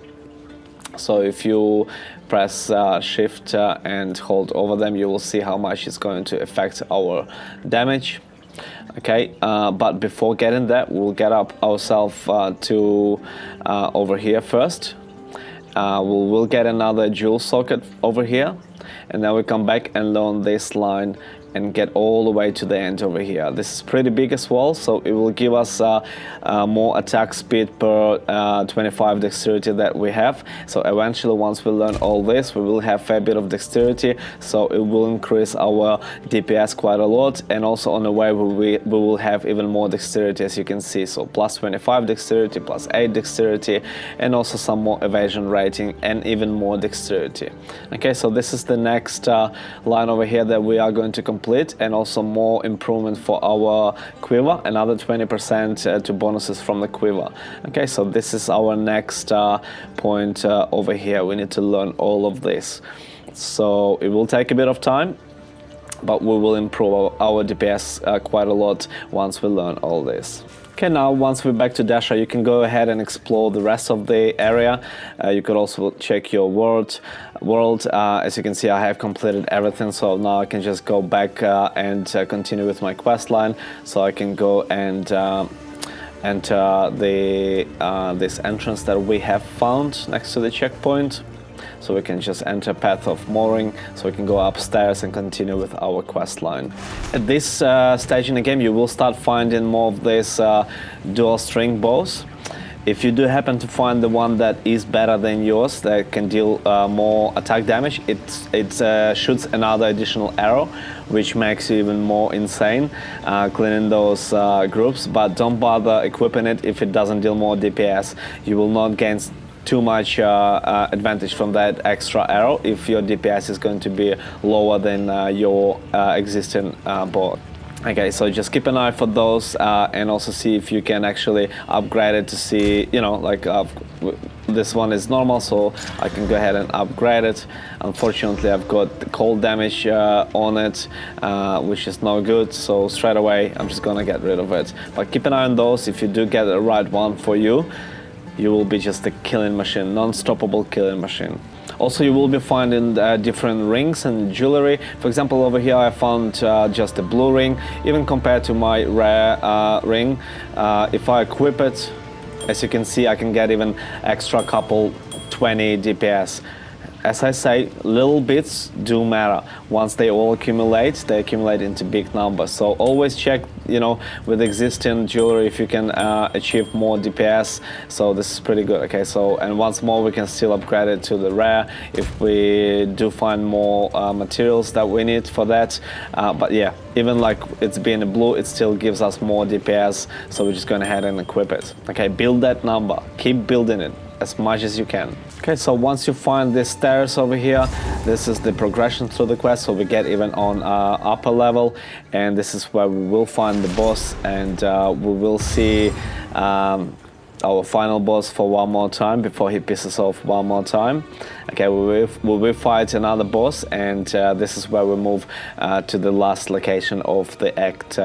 So if you press shift and hold over them, you will see how much it's going to affect our damage. Okay, but before getting that, we'll get up ourselves to over here first. We'll get another jewel socket over here, and then we come back and learn this line and get all the way to the end over here. This is pretty big as well, so it will give us more attack speed per 25 dexterity that we have. So eventually, once we learn all this, we will have a fair bit of dexterity, so it will increase our DPS quite a lot. And also on the way, we will have even more dexterity, as you can see. So plus 25 dexterity, plus 8 dexterity, and also some more evasion rating and even more dexterity. Okay, so this is the next line over here that we are going to complete, and also more improvement for our quiver, another 20% to bonuses from the quiver. Okay, so this is our next point over here. We need to learn all of this, so it will take a bit of time, but we will improve our DPS quite a lot once we learn all this. Okay, now once we're back to Dasha, you can go ahead and explore the rest of the area. You could also check your world. As you can see, I have completed everything, so now I can just go back and continue with my quest line. So I can go and enter this entrance that we have found next to the checkpoint. So we can just enter Path of Mooring, so we can go upstairs and continue with our quest line. At this stage in the game, you will start finding more of these dual string bows. If you do happen to find the one that is better than yours, that can deal more attack damage, it shoots another additional arrow, which makes you even more insane, cleaning those groups. But don't bother equipping it if it doesn't deal more DPS. You will not gain too much advantage from that extra arrow if your DPS is going to be lower than your existing board. Okay, so just keep an eye for those and also see if you can actually upgrade it to see, you know, like this one is normal, so I can go ahead and upgrade it. Unfortunately, I've got the cold damage on it, which is no good, so straight away I'm just gonna get rid of it. But keep an eye on those. If you do get the right one for you, you will be just a killing machine, non-stoppable killing machine. Also, you will be finding different rings and jewelry. For example, over here I found just a blue ring. Even compared to my rare ring, if I equip it, as you can see, I can get even extra couple 20 DPS. As I say, little bits do matter. Once they all accumulate, they accumulate into big numbers. So always check, you know, with existing jewelry if you can achieve more DPS. So this is pretty good. Okay, so and once more we can still upgrade it to the rare if we do find more materials that we need for that. But yeah, even like it's being a blue, it still gives us more DPS. So we're just going ahead and equip it. Okay, build that number. Keep building it as much as you can. Okay, so once you find the stairs over here, this is the progression through the quest, so we get even on upper level, and this is where we will find the boss, and we will see our final boss for one more time before he pisses off one more time. Okay, we will fight another boss, and this is where we move to the last location of the Act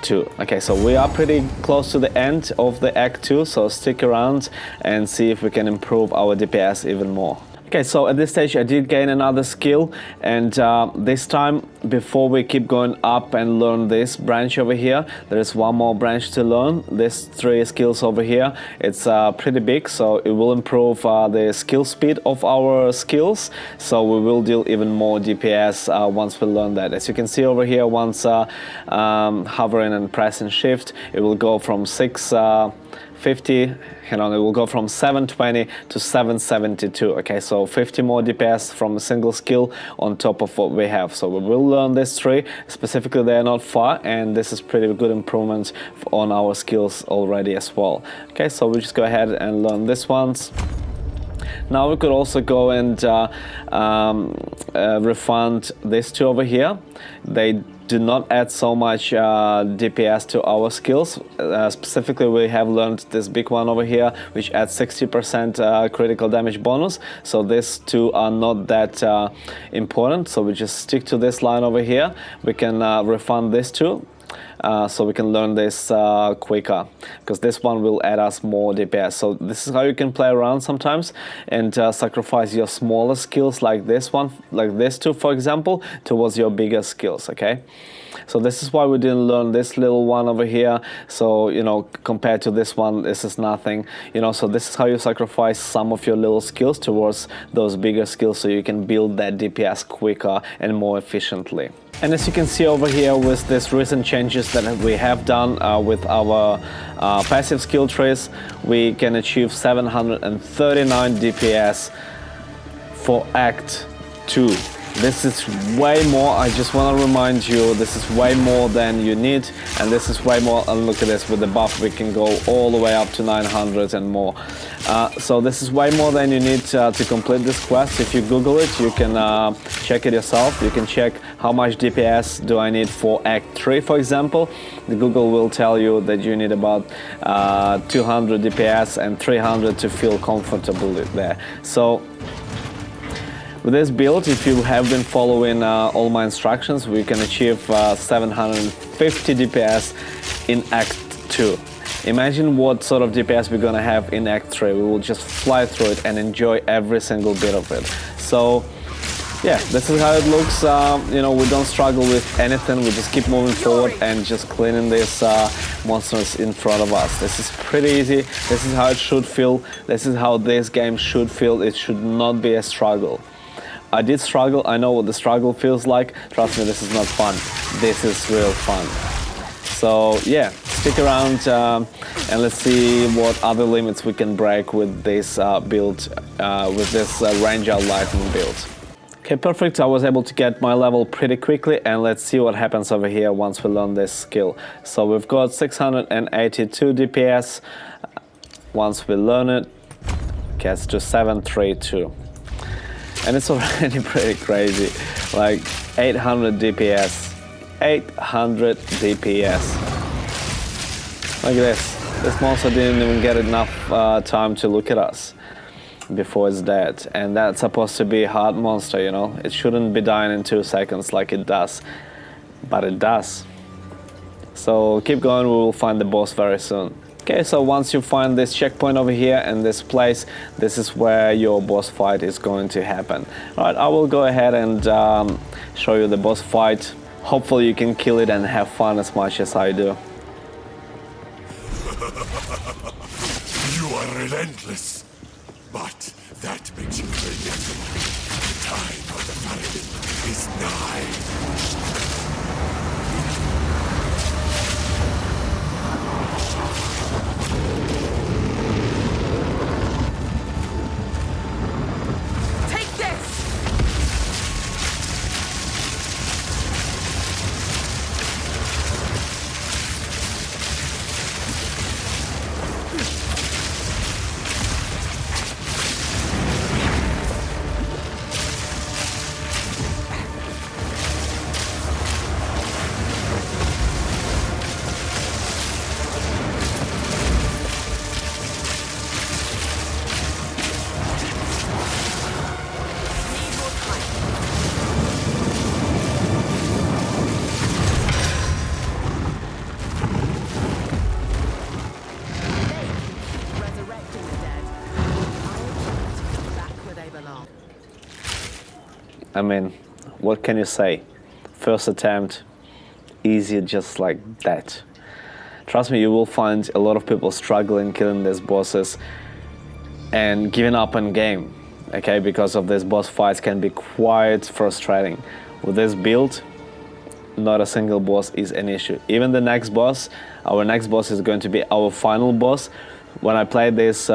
2. Okay, so we are pretty close to the end of the Act 2, so stick around and see if we can improve our DPS even more. Okay, so at this stage I did gain another skill, and this time, before we keep going up and learn this branch over here, there is one more branch to learn. These 3 skills over here, it's pretty big, so it will improve the skill speed of our skills, so we will deal even more DPS once we learn that. As you can see over here, once hovering and pressing shift, it will go from 650, it will go from 720 to 772. Okay, so 50 more DPS from a single skill on top of what we have. So we will learn these 3. Specifically, they are not far, and this is pretty good improvement on our skills already as well. Okay, so we just go ahead and learn these ones. Now we could also go and refund these 2 over here. They do not add so much DPS to our skills. Specifically, we have learned this big one over here, which adds 60% critical damage bonus. So these 2 are not that important. So we just stick to this line over here. We can refund these 2. So we can learn this quicker, because this one will add us more DPS. So this is how you can play around sometimes and sacrifice your smaller skills like this one, like this 2 for example, towards your bigger skills. Okay, so this is why we didn't learn this little one over here. So, you know, compared to this one, this is nothing, you know. So this is how you sacrifice some of your little skills towards those bigger skills, so you can build that DPS quicker and more efficiently. And as you can see over here, with these recent changes that we have done with our passive skill trees, we can achieve 739 DPS for Act 2. This is way more. I just want to remind you, this is way more than you need, and this is way more. And look at this, with the buff we can go all the way up to 900 and more. So this is way more than you need to complete this quest. If you Google it, you can check it yourself. You can check how much DPS do I need for Act 3, for example. The Google will tell you that you need about 200 DPS and 300 to feel comfortable there. So with this build, if you have been following all my instructions, we can achieve 750 DPS in Act 2. Imagine what sort of DPS we're gonna have in Act 3. We will just fly through it and enjoy every single bit of it. So yeah, this is how it looks. You know, we don't struggle with anything. We just keep moving forward and just cleaning these monsters in front of us. This is pretty easy. This is how it should feel. This is how this game should feel. It should not be a struggle. I did struggle. I know what the struggle feels like. Trust me, this is not fun. This is real fun. So yeah, stick around and let's see what other limits we can break with this build, with this Ranger Lightning build. Okay, perfect. I was able to get my level pretty quickly, and let's see what happens over here once we learn this skill. So we've got 682 DPS. Once we learn it, gets to 732. And it's already pretty crazy. Like 800 DPS. 800 DPS. Look at this. This monster didn't even get enough time to look at us before it's dead, and that's supposed to be a hard monster, you know. It shouldn't be dying in 2 seconds like it does, but it does. So keep going, we will find the boss very soon. Okay, so once you find this checkpoint over here and this place, this is where your boss fight is going to happen. Alright, I will go ahead and show you the boss fight. Hopefully you can kill it and have fun as much as I do. You are relentless. But that makes you forgetful. The time of the paladin is nigh. Take this! I mean, what can you say? First attempt, easy just like that. Trust me, you will find a lot of people struggling killing these bosses and giving up on game, okay? Because of these boss fights can be quite frustrating. With this build, not a single boss is an issue. Even the next boss, our next boss is going to be our final boss. When I played this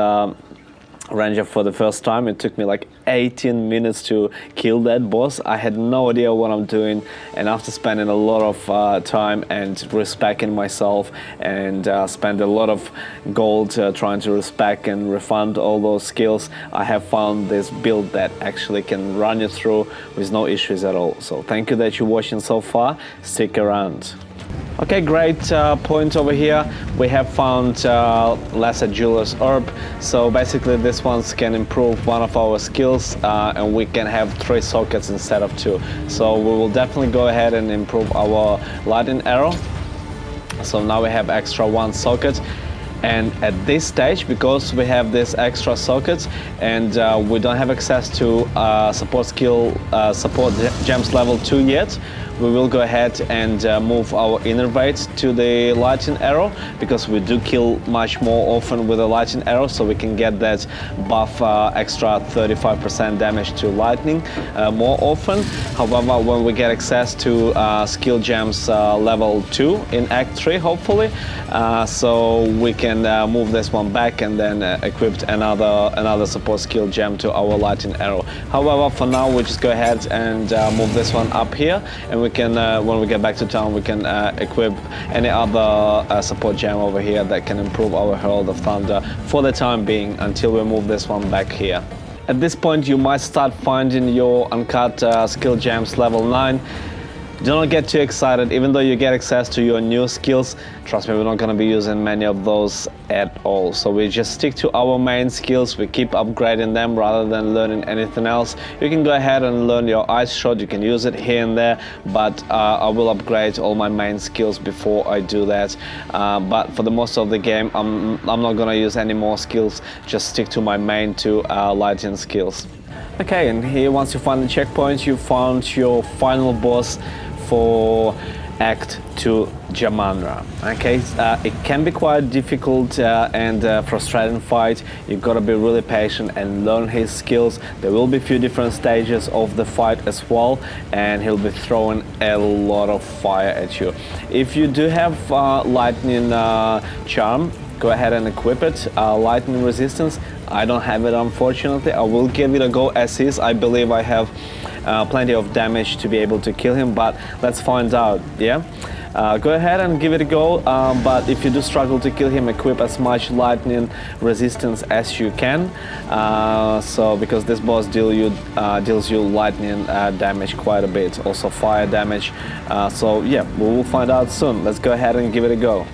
Ranger for the first time, it took me like 18 minutes to kill that boss. I had no idea what I'm doing, and after spending a lot of time and respecting myself and spend a lot of gold trying to respec and refund all those skills, I have found this build that actually can run you through with no issues at all. So thank you that you're watching so far. Stick around. Okay, great point over here. We have found Lesser Jeweler's Herb. So basically this one can improve one of our skills and we can have 3 sockets instead of 2. So we will definitely go ahead and improve our lightning arrow. So now we have extra 1 socket. And at this stage, because we have this extra socket and we don't have access to support skill, support gems level 2 yet, we will go ahead and move our innervate to the lightning arrow, because we do kill much more often with a lightning arrow, so we can get that buff extra 35% damage to lightning more often. However, when we get access to skill gems level 2 in Act 3, hopefully, so we can move this one back and then equip another support skill gem to our lightning arrow. However, for now we just go ahead and move this one up here, and we can when we get back to town we can equip any other support gem over here that can improve our Herald of Thunder for the time being until we move this one back here. At this point you might start finding your uncut skill gems level 9. Do not get too excited. Even though you get access to your new skills, trust me, we're not going to be using many of those at all. So we just stick to our main skills. We keep upgrading them rather than learning anything else. You can go ahead and learn your ice shot. You can use it here and there, but I will upgrade all my main skills before I do that. But for the most of the game, I'm not going to use any more skills. Just stick to my main 2 lightning skills. Okay, and here once you find the checkpoint, you found your final boss for act to Jamanra. Okay, it can be quite difficult and frustrating fight. You gotta be really patient and learn his skills. There will be a few different stages of the fight as well, and he'll be throwing a lot of fire at you. If you do have lightning charm, go ahead and equip it. Lightning resistance, I don't have it unfortunately. I will give it a go as is. I believe I have plenty of damage to be able to kill him, but let's find out. Yeah, go ahead and give it a go, but if you do struggle to kill him, equip as much lightning resistance as you can, so because this boss deals you lightning damage quite a bit, also fire damage, so yeah, we will find out soon. Let's go ahead and give it a go.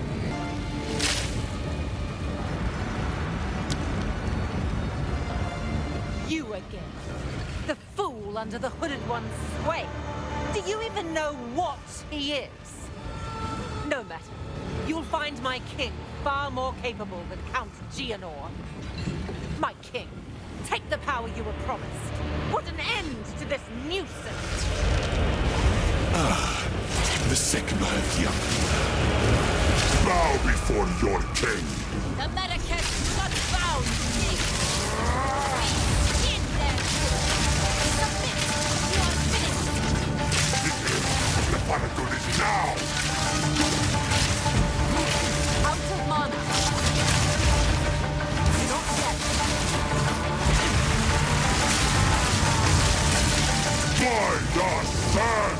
Under the hooded one's sway. Do you even know what he is? No matter. You'll find my king far more capable than Count Geonor. My king, take the power you were promised. Put an end to this nuisance. The Sekhemas young. Bow before your king. The Medicus not bound, king. Now! Out of mana. Not yet. By the sun!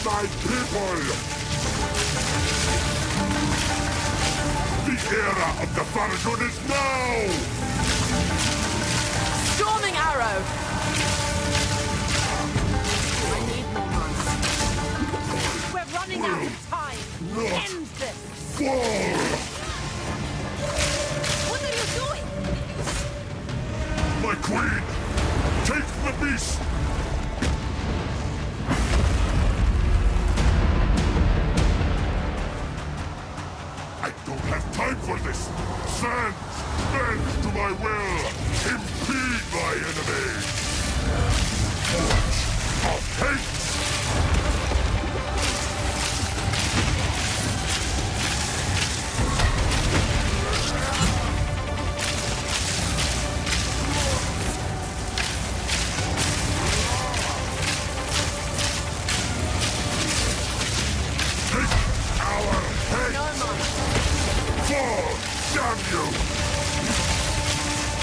My people! The era of the Farragut is now! Storming arrow! I need more mana. We're running out of time. End this! Fall! What are you doing? My queen! Take the beast! Time for this! Stand! Bend to my will! Impede my enemy! Forge of hate! Take our hate! Fall! Damn you!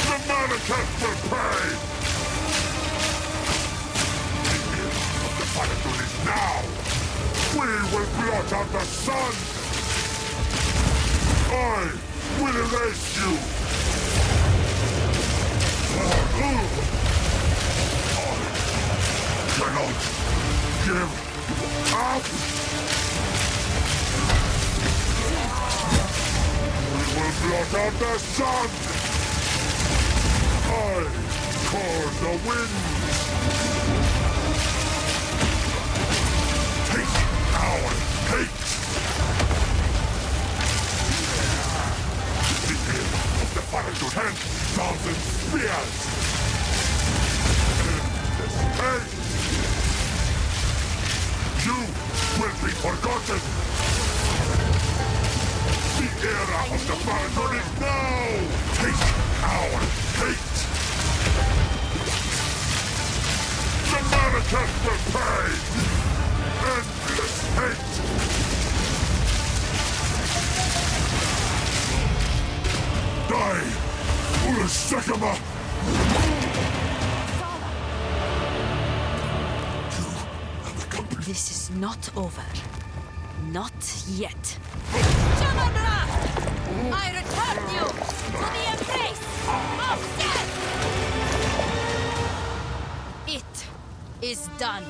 The Modifiers will pay! The end of the Farragut is now! We will blot out the sun! I will erase you! I cannot give up! Will blot out the sun! I call the wind! Take our hate! The end of the Farragut 10,000 spears! Endless hate! You will be forgotten! The era of the Farragut is now! Take our hate! The Modifiers will pay! Endless hate! Die! Sekhemas! You have accomplished... This is not over. Not yet. Jamanra! I return you to the embrace of death! It is done.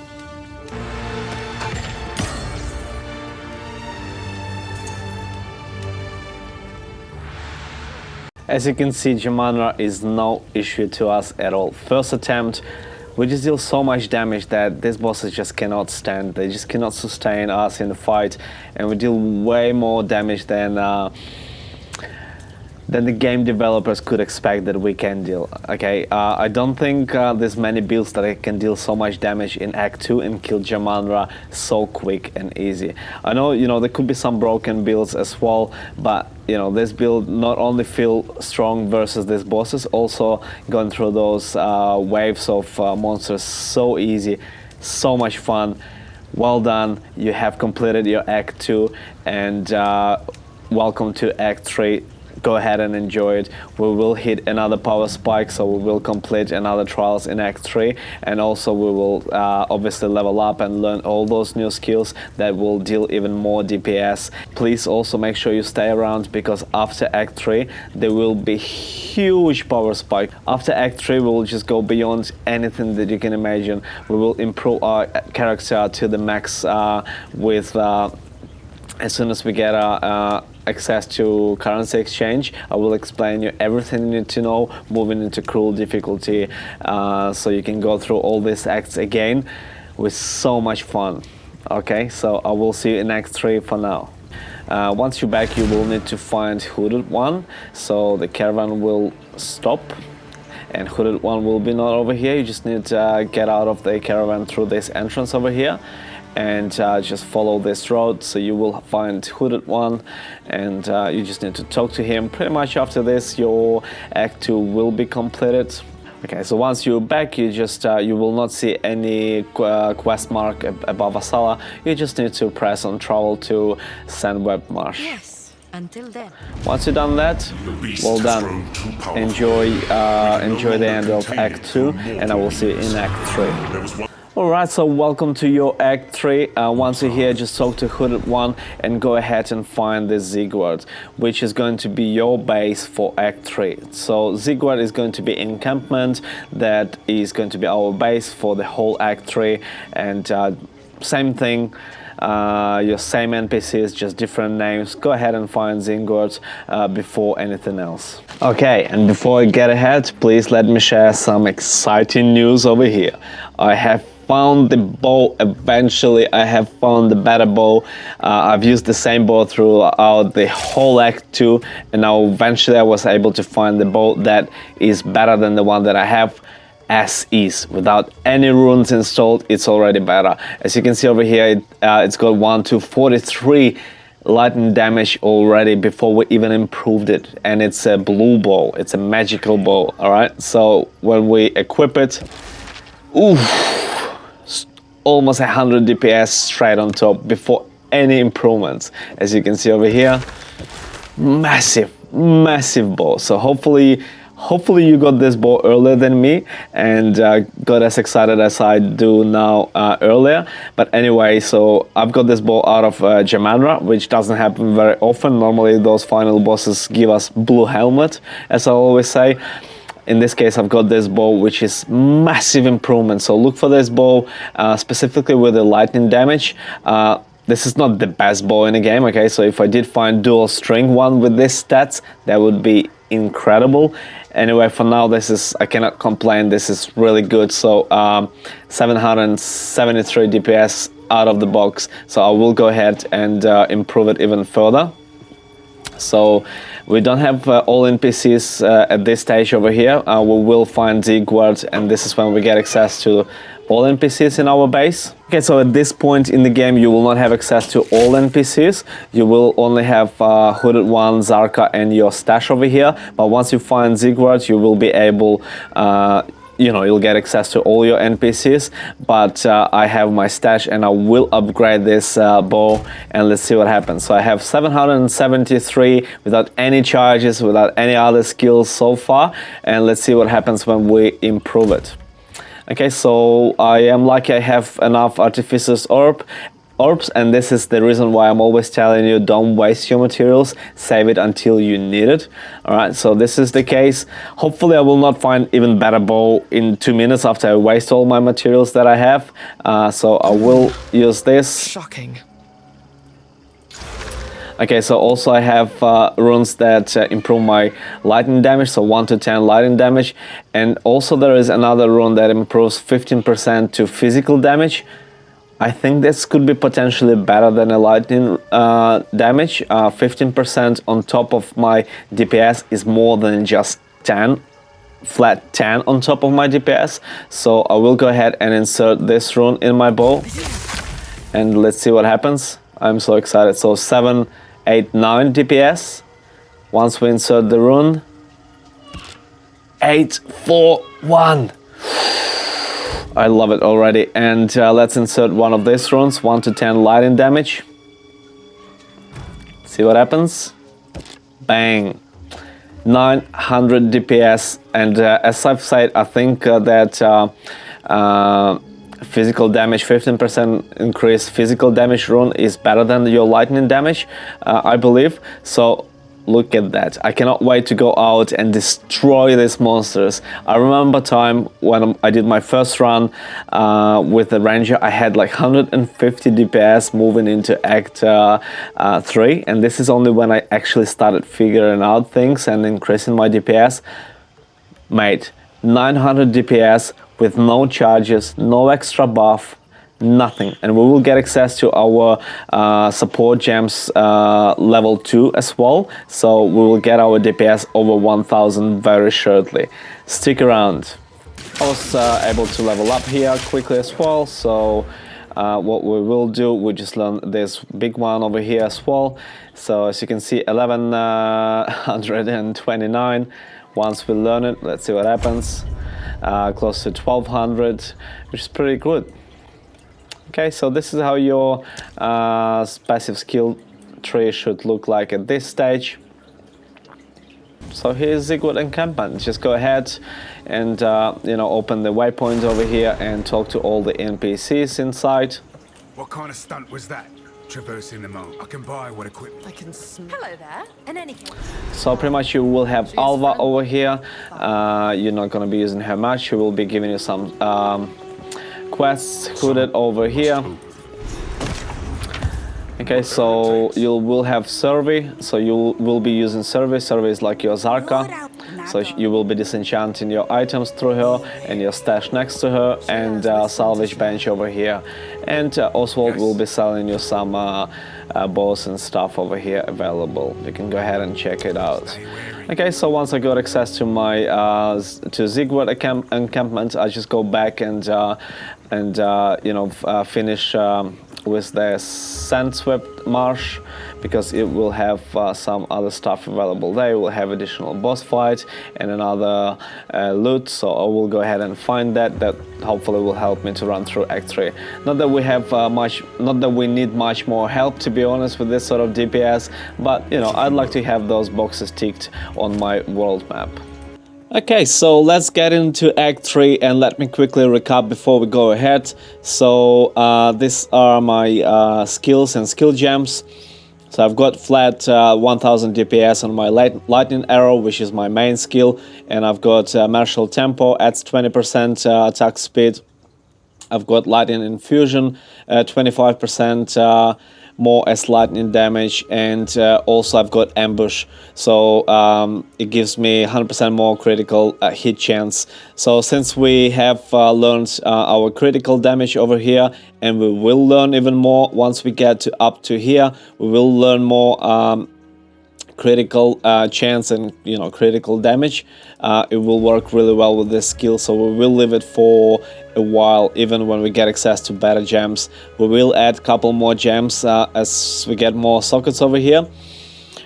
As you can see, Jamanra is no issue to us at all. First attempt, we just deal so much damage that these bosses just cannot stand. They just cannot sustain us in the fight, and we deal way more damage than the game developers could expect that we can deal. Okay, I don't think there's many builds that I can deal so much damage in Act 2 and kill Jamanra so quick and easy. I know, there could be some broken builds as well, but this build not only feel strong versus these bosses, also going through those waves of monsters so easy, so much fun. Well done, you have completed your Act 2, and welcome to Act 3. Go ahead and enjoy it. We will hit another power spike, so we will complete another trials in Act 3, and also we will obviously level up and learn all those new skills that will deal even more DPS. Please also make sure you stay around, because after Act 3 there will be huge power spike. After Act 3 we will just go beyond anything that you can imagine. We will improve our character to the max as soon as we get access to currency exchange. I will explain you everything you need to know moving into cruel difficulty, so you can go through all these acts again with so much fun. Okay, so I will see you in Act 3 for now. Once you're back, you will need to find Hooded One, so the caravan will stop and Hooded One will be not over here. You just need to get out of the caravan through this entrance over here, and just follow this road, so you will find Hooded One, and you just need to talk to him. Pretty much after this your Act 2 will be completed. Okay, so once you're back, you will not see any quest mark above Asala. You just need to press on travel to Sandweb Marsh. Yes, until then. Once you've done that, well done. Enjoy the end of Act 2, and I will see you in Act 3. Alright, so welcome to your Act 3. Once you're here, just talk to Hooded One and go ahead and find the Ziggurat, which is going to be your base for Act 3. So Ziggurat is going to be Encampment, that is going to be our base for the whole Act 3, and same thing, your same NPCs, just different names. Go ahead and find Ziggurat before anything else. Okay, and before I get ahead, please let me share some exciting news over here. I have found the bow eventually. I have found the better bow. I've used the same bow throughout the whole Act 2, and now eventually I was able to find the bow that is better than the one that I have as is. Without any runes installed, it's already better. As you can see over here, it's got 1 to 43 lightning damage already before we even improved it, and it's a blue bow. It's a magical bow. Alright, so when we equip it, oof, almost 100 DPS straight on top before any improvements. As you can see over here, massive bow. So hopefully you got this bow earlier than me and got as excited as I do now earlier. But anyway, so I've got this bow out of Jamanra, which doesn't happen very often. Normally those final bosses give us blue helmet, as I always say. In this case, I've got this bow, which is massive improvement. So look for this bow, specifically with the lightning damage. This is not the best bow in the game, okay? So if I did find dual string one with these stats, that would be incredible. Anyway, for now, I cannot complain. This is really good. So 773 DPS out of the box. So I will go ahead and improve it even further. So we don't have all NPCs at this stage over here. We will find Ziggurat, and this is when we get access to all NPCs in our base. Okay, so at this point in the game, you will not have access to all NPCs. You will only have Hooded One, Zarka, and your stash over here. But once you find Ziggurat, you will be able you'll get access to all your NPCs, but I have my stash and I will upgrade this bow, and let's see what happens. So I have 773 without any charges, without any other skills so far, and let's see what happens when we improve it. Okay, so I am lucky I have enough Artificer's Orbs, and this is the reason why I'm always telling you, don't waste your materials, save it until you need it. Alright, so this is the case. Hopefully I will not find even better bow in 2 minutes after I waste all my materials that I have. So I will use this. Shocking. Okay, so also I have runes that improve my lightning damage, so 1 to 10 lightning damage, and also there is another rune that improves 15% to physical damage. I think this could be potentially better than a lightning damage. 15% on top of my DPS is more than just 10, flat 10 on top of my DPS. So I will go ahead and insert this rune in my bow, and let's see what happens. I'm so excited. So 7, 8, 9 DPS. Once we insert the rune, 8, 4, 1. I love it already. And let's insert one of these runes, 1 to 10 lightning damage. See what happens. Bang. 900 DPS. And as I've said, I think that physical damage, 15% increase physical damage rune is better than your lightning damage, I believe. So look at that. I cannot wait to go out and destroy these monsters. I remember time when I did my first run with the Ranger, I had like 150 DPS moving into Act 3, and this is only when I actually started figuring out things and increasing my DPS. Mate, 900 DPS with no charges, no extra buff, nothing. And we will get access to our support gems level 2 as well. So we will get our DPS over 1000 very shortly. Stick around. I was able to level up here quickly as well. So what we will do, we just learn this big one over here as well. So as you can see, 1129. Once we learn it, let's see what happens. Close to 1200, which is pretty good. Okay, so this is how your passive skill tree should look like at this stage. So here's Ziggurat Encampment. Just go ahead and open the waypoint over here and talk to all the NPCs inside. What kind of stunt was that? Traversing the moat. I can buy what equipment. I can smell. Hello there. In any case. So pretty much you will have Alva over here. You're not going to be using her much. She will be giving you some quests. Hooded over here. Okay, so you will have Survey. So you will be using Survey. Survey is like your Zarka. So you will be disenchanting your items through her and your stash next to her, and Salvage bench over here. And Oswald will be selling you some bows and stuff over here available. You can go ahead and check it out. Okay, so once I got access to my to Ziggurat Encampment, I just go back and finish with the Sandswept Marsh, because it will have some other stuff available there. It will have additional boss fight and another loot, so I will go ahead and find that hopefully will help me to run through Act 3. Not that we have not that we need much more help, to be honest, with this sort of DPS, but I'd like to have those boxes ticked on my world map. Okay, so let's get into Act 3 and let me quickly recap before we go ahead. So these are my skills and skill gems. So I've got flat 1000 DPS on my lightning arrow, which is my main skill, and I've got martial tempo, adds 20% attack speed. I've got lightning infusion, 25% more as lightning damage, and also I've got ambush, so it gives me 100% more critical hit chance. So since we have learned our critical damage over here, and we will learn even more once we get up to here, we will learn more critical chance and critical damage. It will work really well with this skill, so we will leave it for a while. Even when we get access to better gems, we will add a couple more gems as we get more sockets over here.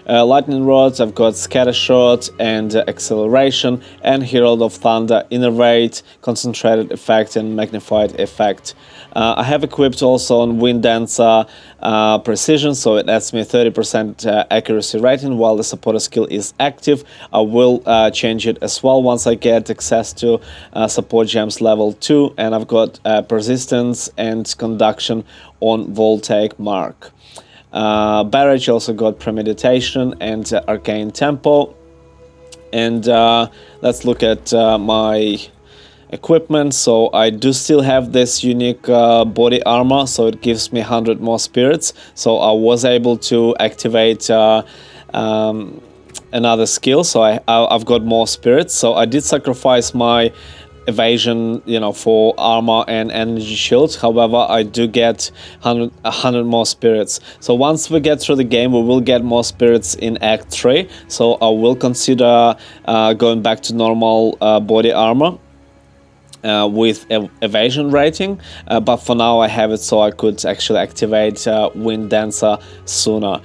Lightning rods, I've got scatter shot and acceleration, and Herald of Thunder, innervate, concentrated effect and magnified effect. I have equipped also on Wind Dancer precision, so it adds me 30% accuracy rating while the supporter skill is active. I will change it as well once I get access to support gems level 2, and I've got persistence and conduction on Voltaic Mark. Barrage also got premeditation and arcane tempo. And let's look at my equipment. So I do still have this unique body armor, so it gives me 100 more spirits. So I was able to activate another skill, so I've got more spirits. So I did sacrifice my evasion, you know, for armor and energy shield. However, I do get 100 more spirits. So once we get through the game, we will get more spirits in Act 3. So I will consider going back to normal body armor with evasion rating, but for now I have it so I could actually activate Wind Dancer sooner.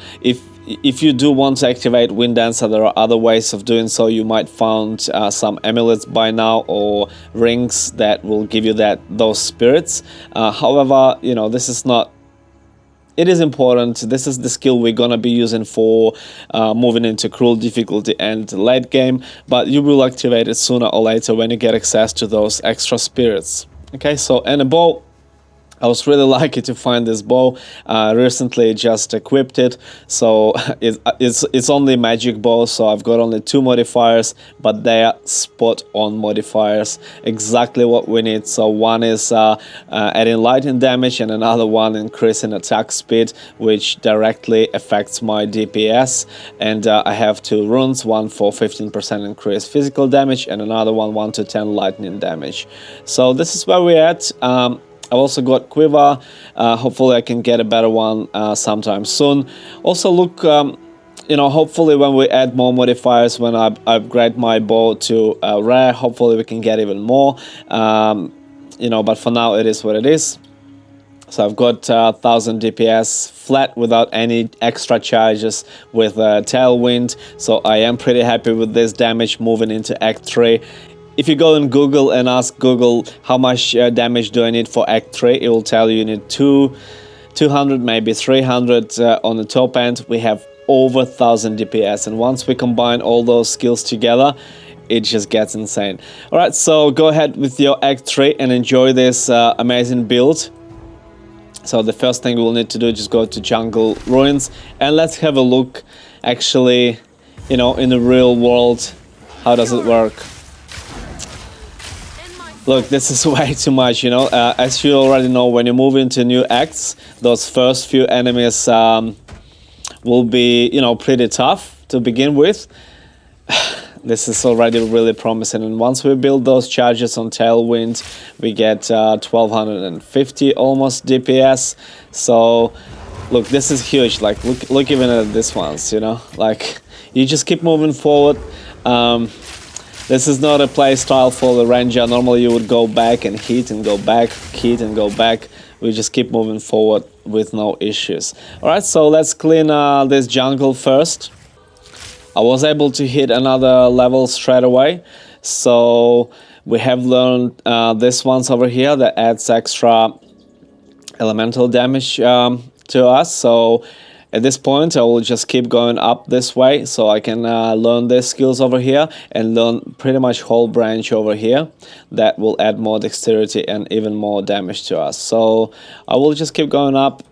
If you do want to activate Wind Dancer, there are other ways of doing so. You might find some amulets by now or rings that will give you those spirits. However, you know, this is not. It is important. This is the skill we're gonna be using for moving into cruel difficulty and late game. But you will activate it sooner or later when you get access to those extra spirits. Okay, so and a bow. I was really lucky to find this bow. Recently just equipped it, so it's only magic bow, so I've got only 2 modifiers, but they are spot on modifiers, exactly what we need. So one is adding lightning damage and another one increasing attack speed, which directly affects my DPS. And I have 2 runes, one for 15% increased physical damage and another one 1 to 10 lightning damage. So this is where we're at. I've also got Quiver. Hopefully I can get a better one sometime soon. Also look, you know, hopefully when we add more modifiers, when I upgrade my bow to rare, hopefully we can get even more. You know, but for now it is what it is. So I've got 1000 DPS flat without any extra charges with Tailwind. So I am pretty happy with this damage moving into Act 3. If you go in Google and ask Google how much damage do I need for Act 3, it will tell you need 200, maybe 300 on the top end. We have over 1000 DPS, and once we combine all those skills together, it just gets insane. Alright, so go ahead with your Act 3 and enjoy this amazing build. So the first thing we'll need to do is just go to Jungle Ruins, and let's have a look actually, you know, in the real world, how does it work. Look, this is way too much, you know. As you already know, when you move into new acts, those first few enemies will be, you know, pretty tough to begin with. This is already really promising, and once we build those charges on Tailwind, we get 1250 almost DPS. So, look, this is huge. Like, look even at this ones, you know. Like, you just keep moving forward. This is not a play style for the Ranger. Normally you would go back and hit and go back, hit and go back. We just keep moving forward with no issues. Alright, so let's clean this jungle first. I was able to hit another level straight away. So we have learned this ones over here that adds extra elemental damage to us. So at this point, I will just keep going up this way so I can learn these skills over here and learn pretty much whole branch over here that will add more dexterity and even more damage to us. So I will just keep going up.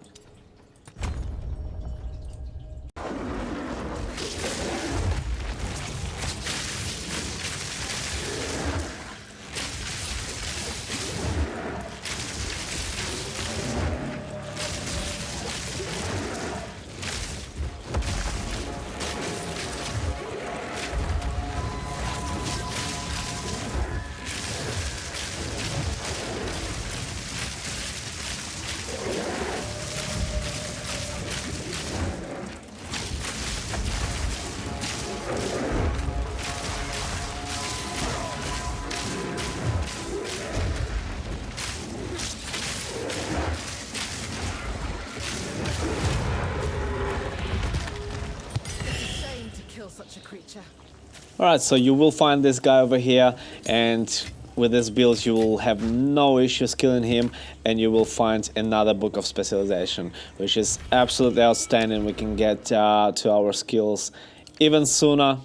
Such a creature. Alright, so you will find this guy over here, and with this build you will have no issues killing him, and you will find another book of specialization, which is absolutely outstanding. We can get to our skills even sooner.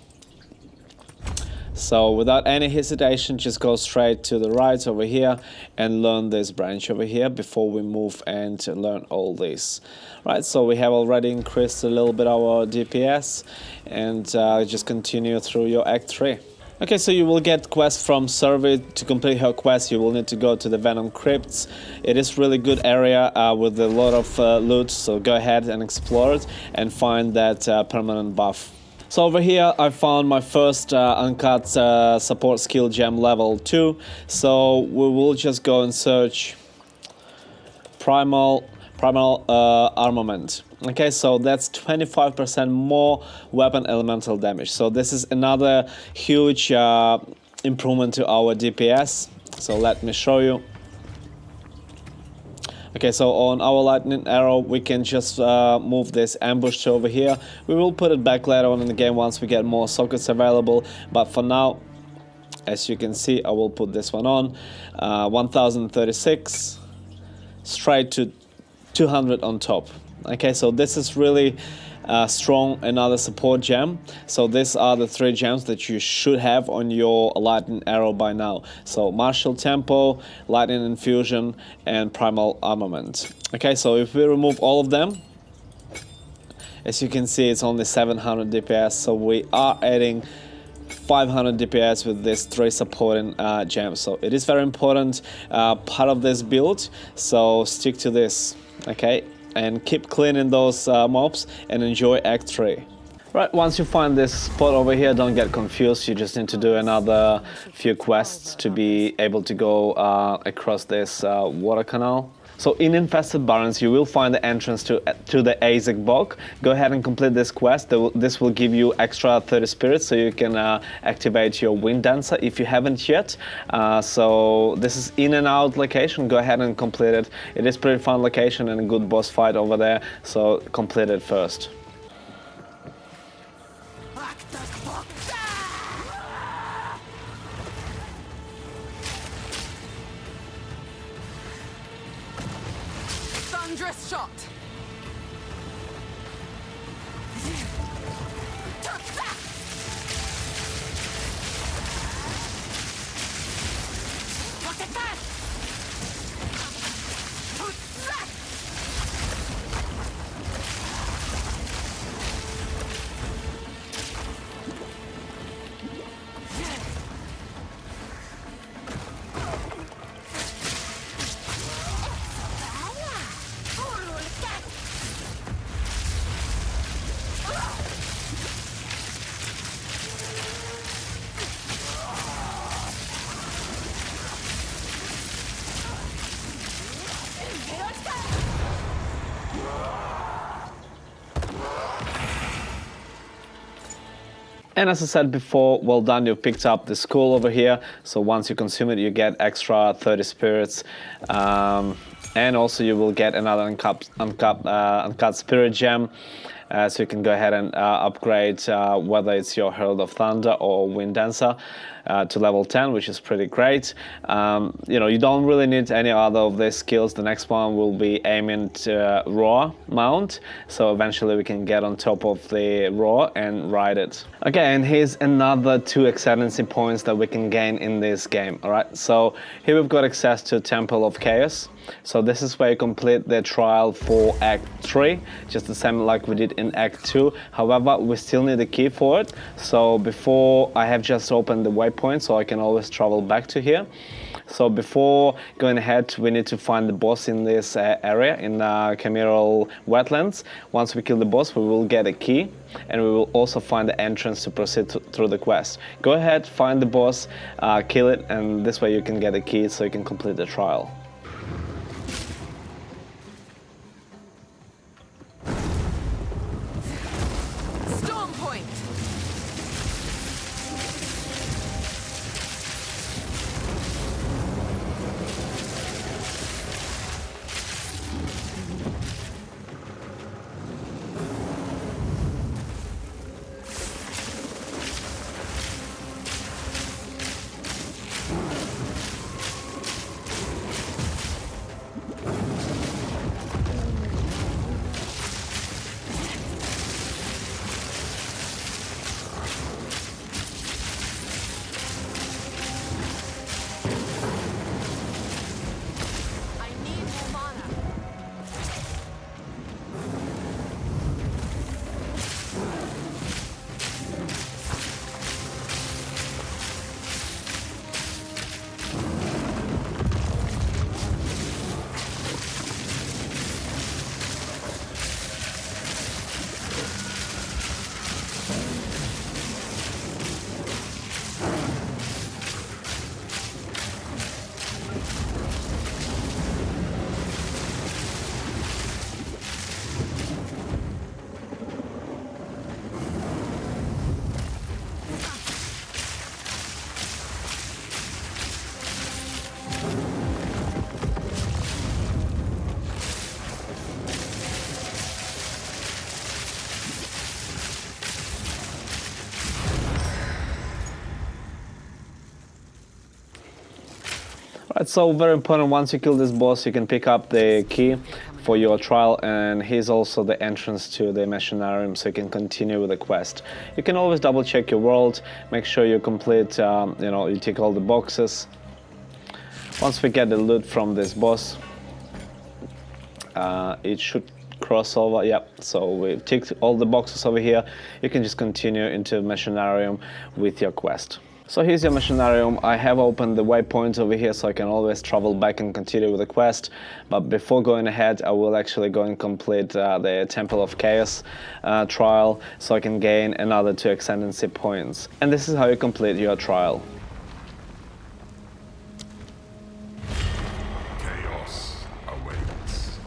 So without any hesitation, just go straight to the right over here and learn this branch over here before we move and learn all this. Right, so we have already increased a little bit our DPS, and just continue through your Act 3. Okay, so you will get quests from Survey. To complete her quest, you will need to go to the Venom Crypts. It is really good area with a lot of loot, so go ahead and explore it and find that permanent buff. So over here I found my first Uncut Support skill gem level 2, so we will just go and search Primal Armament. Okay, so that's 25% more weapon elemental damage. So this is another huge improvement to our DPS. So let me show you. Okay, so on our lightning arrow we can just move this ambush to over here. We will put it back later on in the game once we get more sockets available, but for now, as you can see, I will put this one on. 1036 straight to 200 on top. Okay, so this is really strong, another support gem. So these are the 3 gems that you should have on your lightning arrow by now. So martial tempo, lightning infusion, and primal armament. Okay, so if we remove all of them, as you can see, it's only 700 DPS. So we are adding 500 DPS with these 3 supporting gems. So it is very important part of this build. So stick to this. Okay, and keep cleaning those mobs and enjoy Act 3. Right, once you find this spot over here, don't get confused. You just need to do another few quests to be able to go across this water canal. So in Infested Barrens, you will find the entrance to the Azek Bog. Go ahead and complete this quest. This will give you extra 30 spirits, so you can activate your Wind Dancer if you haven't yet. So this is in and out location. Go ahead and complete it. It is pretty fun location and a good boss fight over there. So complete it first. Thunderous shot. And as I said before, well done, you've picked up the skull over here. So once you consume it, you get extra 30 spirits. And also you will get another uncut spirit gem. So you can go ahead and upgrade whether it's your Herald of Thunder or Wind Dancer to level 10, which is pretty great. You know, you don't really need any other of these skills. The next one will be aiming to Roar mount. So eventually we can get on top of the Roar and ride it. Okay, and here's another 2 excellency points that we can gain in this game. All right, so here we've got access to Temple of Chaos. So this is where you complete the trial for Act 3, just the same like we did in Act 2. However, we still need a key for it. So before, I have just opened the waypoint, so I can always travel back to here. So before going ahead, we need to find the boss in this area, in Chimeral Wetlands. Once we kill the boss, we will get a key, and we will also find the entrance to proceed through the quest. Go ahead, find the boss, kill it, and this way you can get a key so you can complete the trial. It's so very important, once you kill this boss, you can pick up the key for your trial, and he's also the entrance to the Machinarium, so you can continue with the quest. You can always double check your world, make sure you complete, you tick all the boxes. Once we get the loot from this boss, it should cross over. Yep, so we've ticked all the boxes over here. You can just continue into Machinarium with your quest. So here's your Machinarium. I have opened the waypoints over here so I can always travel back and continue with the quest. But before going ahead, I will actually go and complete the Temple of Chaos trial so I can gain another 2 Ascendancy points. And this is how you complete your trial. Chaos awaits.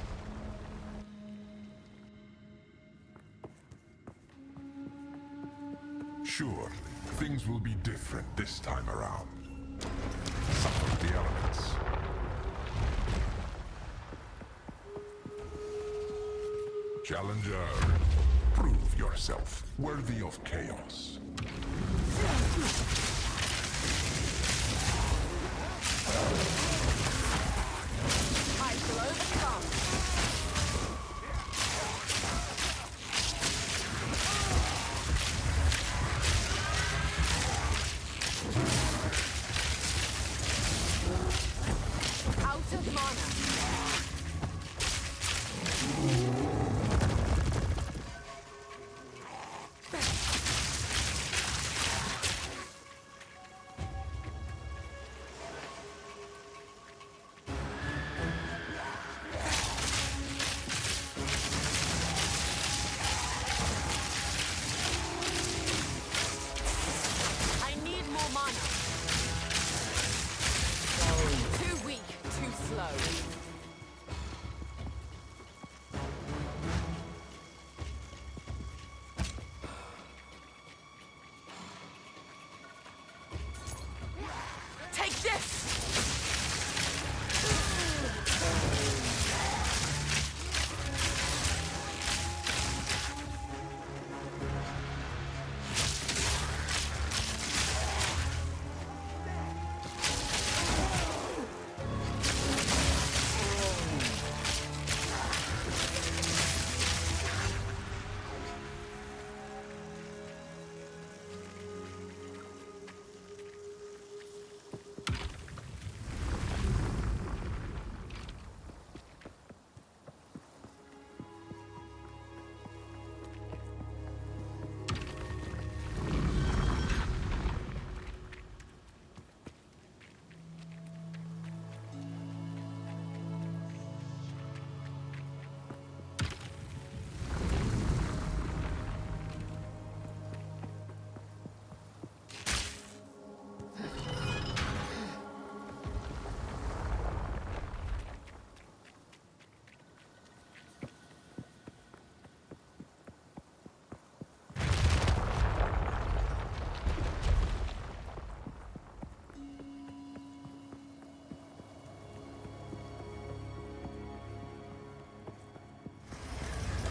Surely, things will be different this time around. Suffer the elements. Challenger, prove yourself worthy of chaos. I shall overcome. Out of mana. I need more mana. Too weak, too slow. Take this!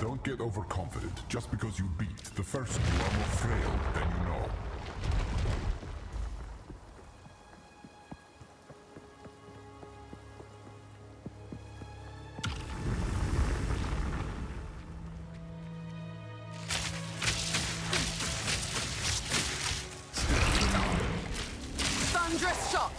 Don't get overconfident. Just because you beat the first two are more frail than you know. Thunderous shot!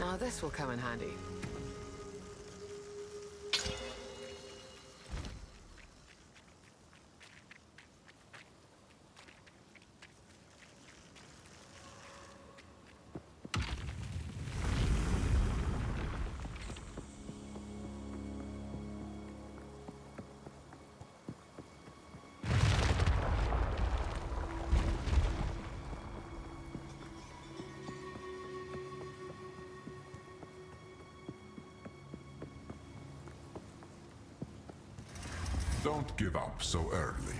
Now this will come in handy. Don't give up so early.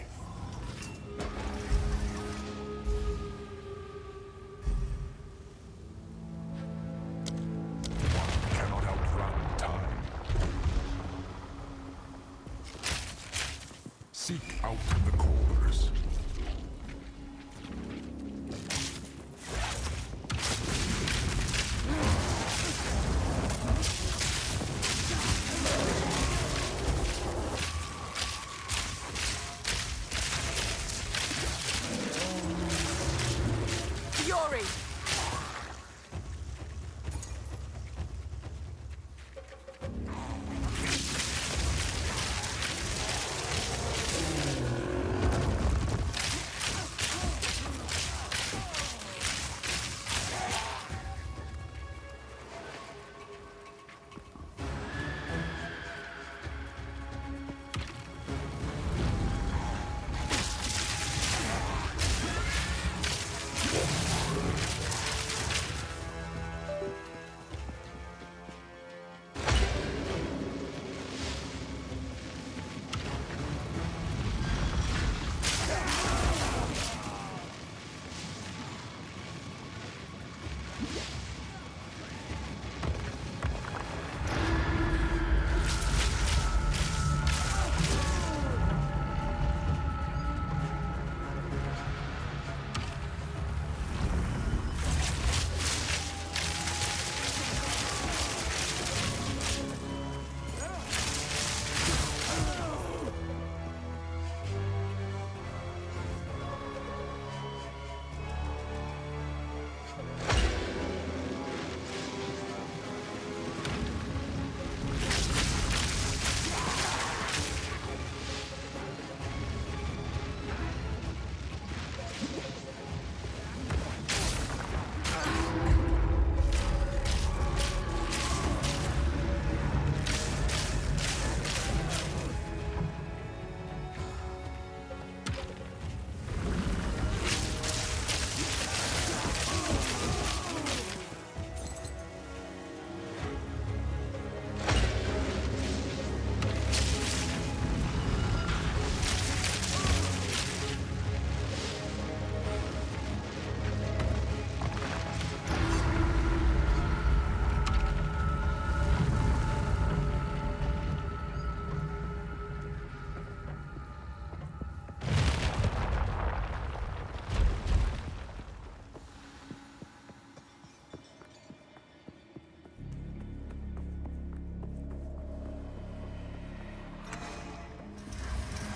One cannot outrun time. Seek out the cores.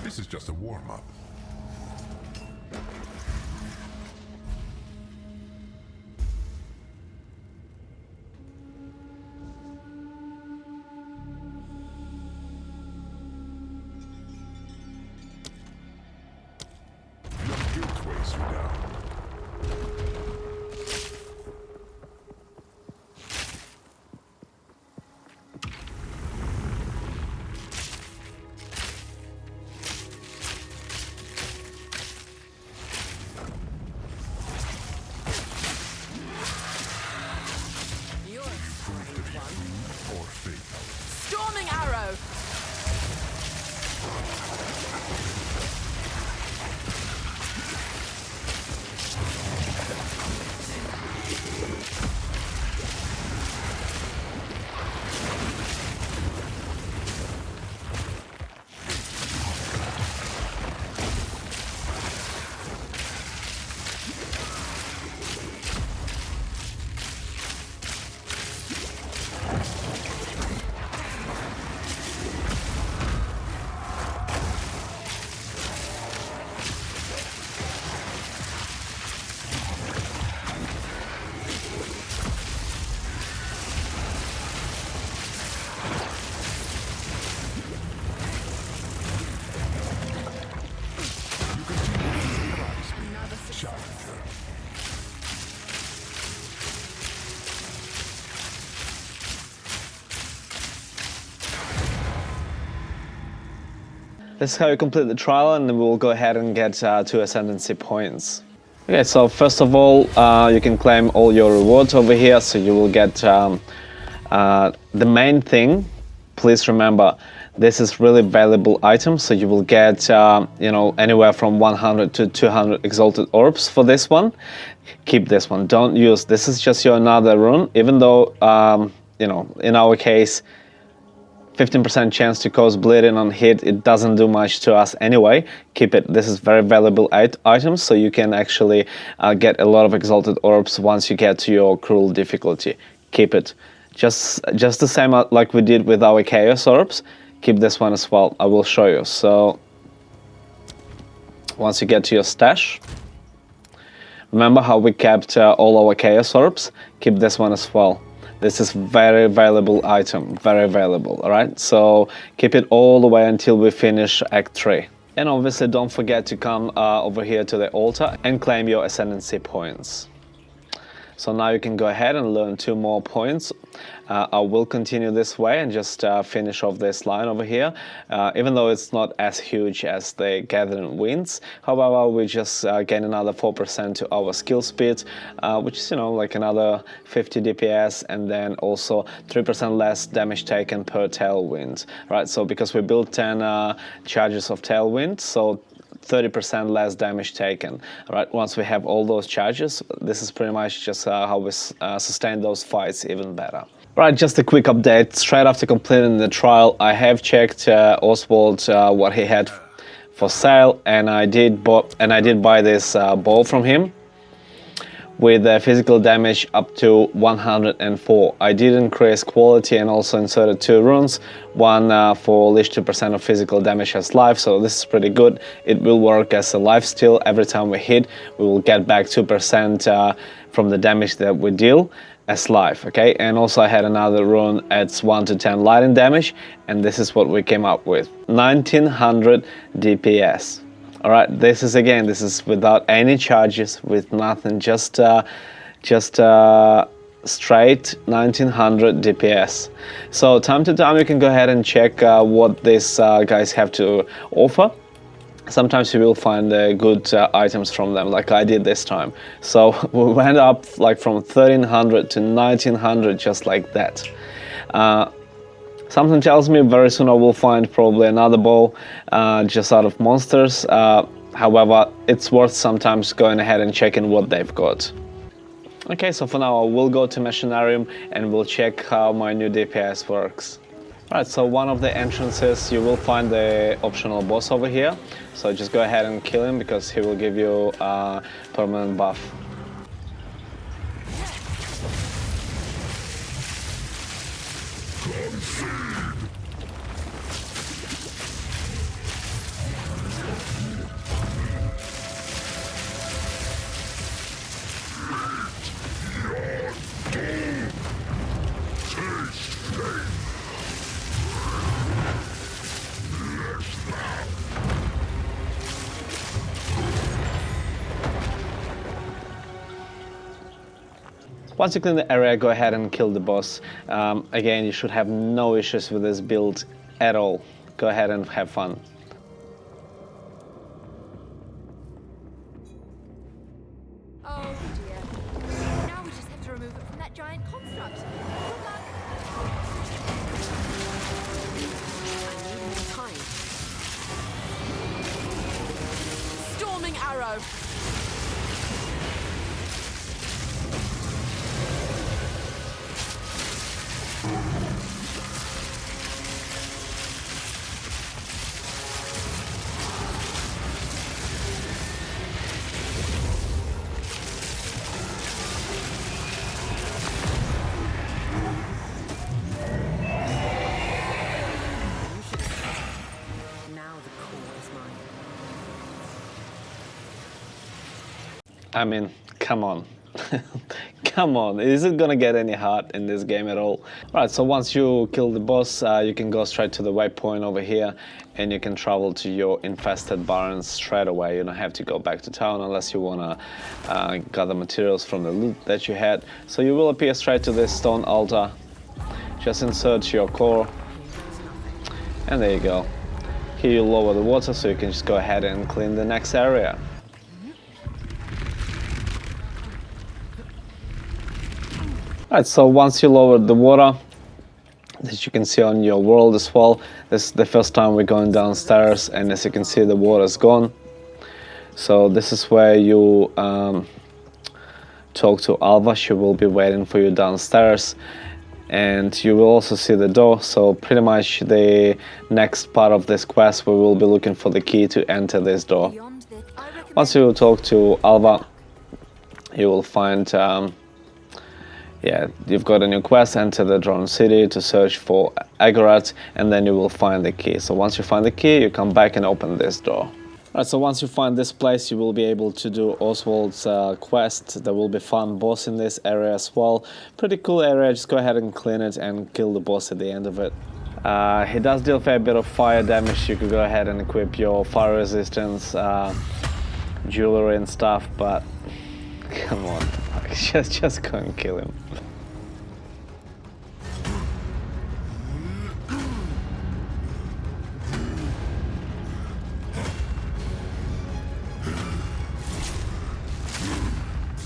This is just a warm-up. Your guilt weighs you down. This is how you complete the trial, and then we'll go ahead and get 2 ascendancy points. Okay, so first of all, you can claim all your rewards over here, so you will get the main thing. Please remember, this is really valuable item, so you will get you know, anywhere from 100 to 200 exalted orbs for this one. Keep this one, don't use, this is just your another rune, even though you know, in our case 15% chance to cause bleeding on hit, it doesn't do much to us anyway. Keep it, this is very valuable items, so you can actually get a lot of exalted orbs once you get to your cruel difficulty. Keep it. Just the same like we did with our chaos orbs, keep this one as well. I will show you. So once you get to your stash, remember how we kept all our chaos orbs, keep this one as well. This is very valuable item, very valuable, all right? So keep it all the way until we finish Act 3. And obviously don't forget to come over here to the altar and claim your ascendancy points. So now you can go ahead and learn 2 more points. I will continue this way and just finish off this line over here, even though it's not as huge as the Gathering Winds. However, we just gain another 4% to our skill speed, which is, you know, like another 50 DPS, and then also 3% less damage taken per Tailwind, right? So because we built 10 charges of Tailwind, so 30% less damage taken. All right, once we have all those charges, this is pretty much just how we sustain those fights even better. Right, just a quick update. Straight after completing the trial, I have checked Oswald what he had for sale, and I did buy this bow from him with physical damage up to 104. I did increase quality and also inserted 2 runes, one for leash 2% of physical damage as life, so this is pretty good. It will work as a life steal. Every time we hit, we will get back 2% from the damage that we deal as life, okay? And also I had another rune adds 1 to 10 lightning damage, and this is what we came up with, 1900 DPS. All right, this is without any charges, with nothing, just straight 1900 DPS. So time to time you can go ahead and check what these guys have to offer. Sometimes you will find good items from them, like I did this time. So we went up like from 1300 to 1900 just like that. Something tells me very soon I will find probably another bow just out of monsters. However, it's worth sometimes going ahead and checking what they've got. Okay, so for now I will go to Machinarium and we'll check how my new DPS works. Alright, so one of the entrances you will find the optional boss over here. So just go ahead and kill him because he will give you a permanent buff. Once you clean the area, go ahead and kill the boss. Again, you should have no issues with this build at all. Go ahead and have fun. Oh dear. Now we just have to remove it from that giant construct. Good luck. I need more time. Storming arrow. I mean, come on. Come on, is it gonna get any hard in this game at all? Alright, so once you kill the boss, you can go straight to the waypoint over here and you can travel to your infested barrens straight away. You don't have to go back to town unless you wanna gather materials from the loot that you had. So you will appear straight to this stone altar. Just insert your core and there you go. Here you lower the water so you can just go ahead and clean the next area. Alright, so once you lowered the water, as you can see on your world as well, this is the first time we're going downstairs, and as you can see the water's gone. So this is where you talk to Alva. She will be waiting for you downstairs, and you will also see the door. So pretty much the next part of this quest, we will be looking for the key to enter this door. Once you talk to Alva, you will find yeah, you've got a new quest, enter the Drone City to search for Agorat, and then you will find the key. So once you find the key, you come back and open this door. Alright, so once you find this place, you will be able to do Oswald's quest. There will be fun boss in this area as well. Pretty cool area, just go ahead and clean it and kill the boss at the end of it. He does deal a fair bit of fire damage. You could go ahead and equip your fire resistance, jewelry and stuff, but come on, just go and kill him.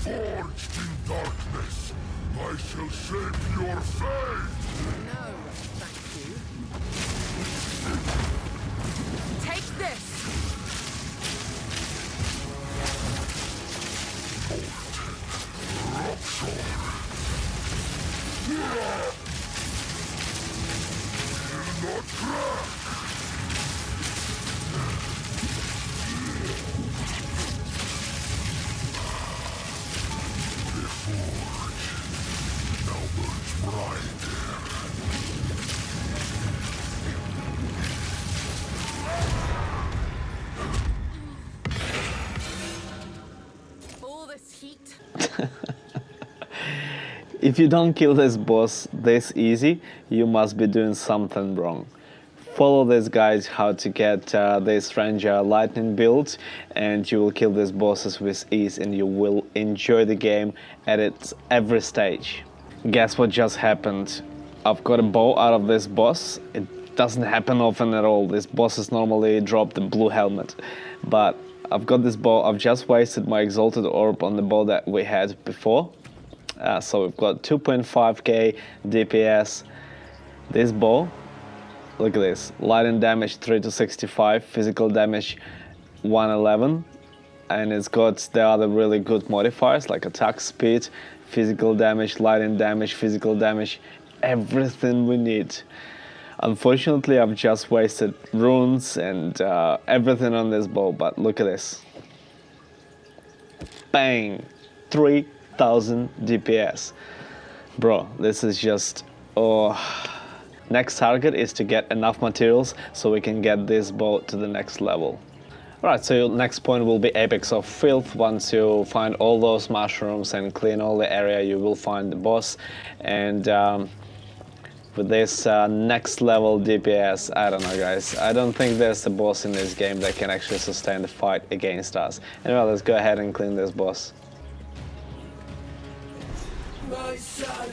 Forged in darkness, I shall shape your fate! No, thank you. Take this! All this heat. If you don't kill this boss this easy, you must be doing something wrong. Follow these guys how to get this Ranger Lightning build, and you will kill these bosses with ease, and you will enjoy the game at its every stage. Guess what just happened? I've got a bow out of this boss. It doesn't happen often at all. These bosses normally drop the blue helmet, but I've got this bow. I've just wasted my Exalted orb on the bow that we had before. So we've got 2.5k DPS. This bow, look at this, lightning damage 3 to 65, physical damage 111, and it's got the other really good modifiers like attack speed, physical damage, lightning damage, physical damage, everything we need. Unfortunately, I've just wasted runes and everything on this bow, but look at this. Bang! 3000 DPS. Bro, this is just... oh. Next target is to get enough materials so we can get this bow to the next level. Alright, so your next point will be Apex of Filth. Once you find all those mushrooms and clean all the area, you will find the boss. And with this next level DPS, I don't know guys, I don't think there's a boss in this game that can actually sustain the fight against us. Anyway, let's go ahead and clean this boss. My son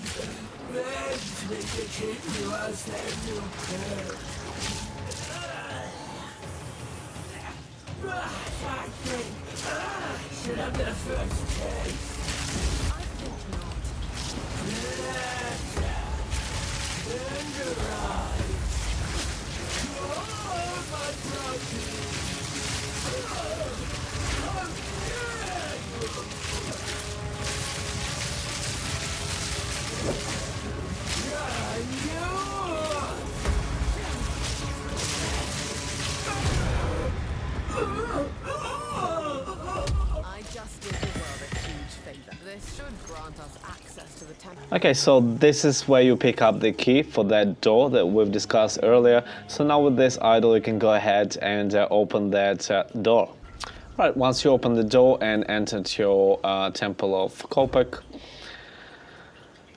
begged me to keep you as their new parent. I think I should have the first taste. I think not. Okay, so this is where you pick up the key for that door that we've discussed earlier. So now with this idol, you can go ahead and open that door. Right, once you open the door and enter your Temple of Kopek,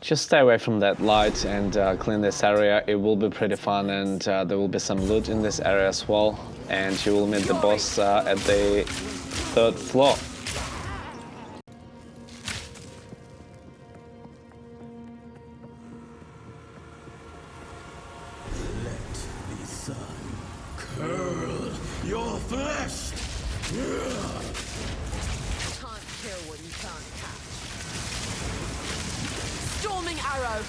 just stay away from that light and clean this area. It will be pretty fun, and there will be some loot in this area as well. And you will meet the boss at the 3rd floor. Curl Can't kill what you can't catch. Storming arrow.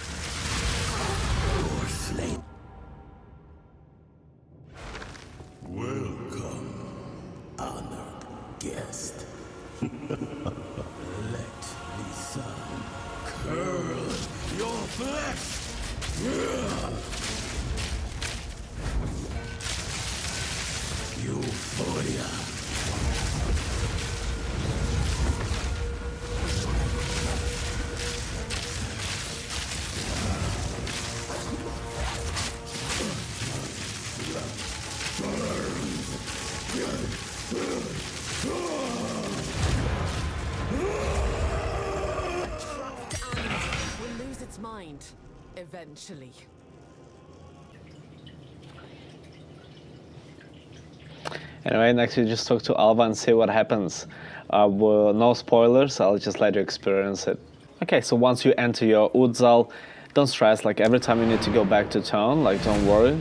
Welcome, honored guest. Let the sun curl your flesh. Euphoria. Will lose its mind. Eventually. Anyway, next we just talk to Alva and see what happens. Well, no spoilers, I'll just let you experience it. Okay, so once you enter your Uzal, don't stress, like every time you need to go back to town, like don't worry.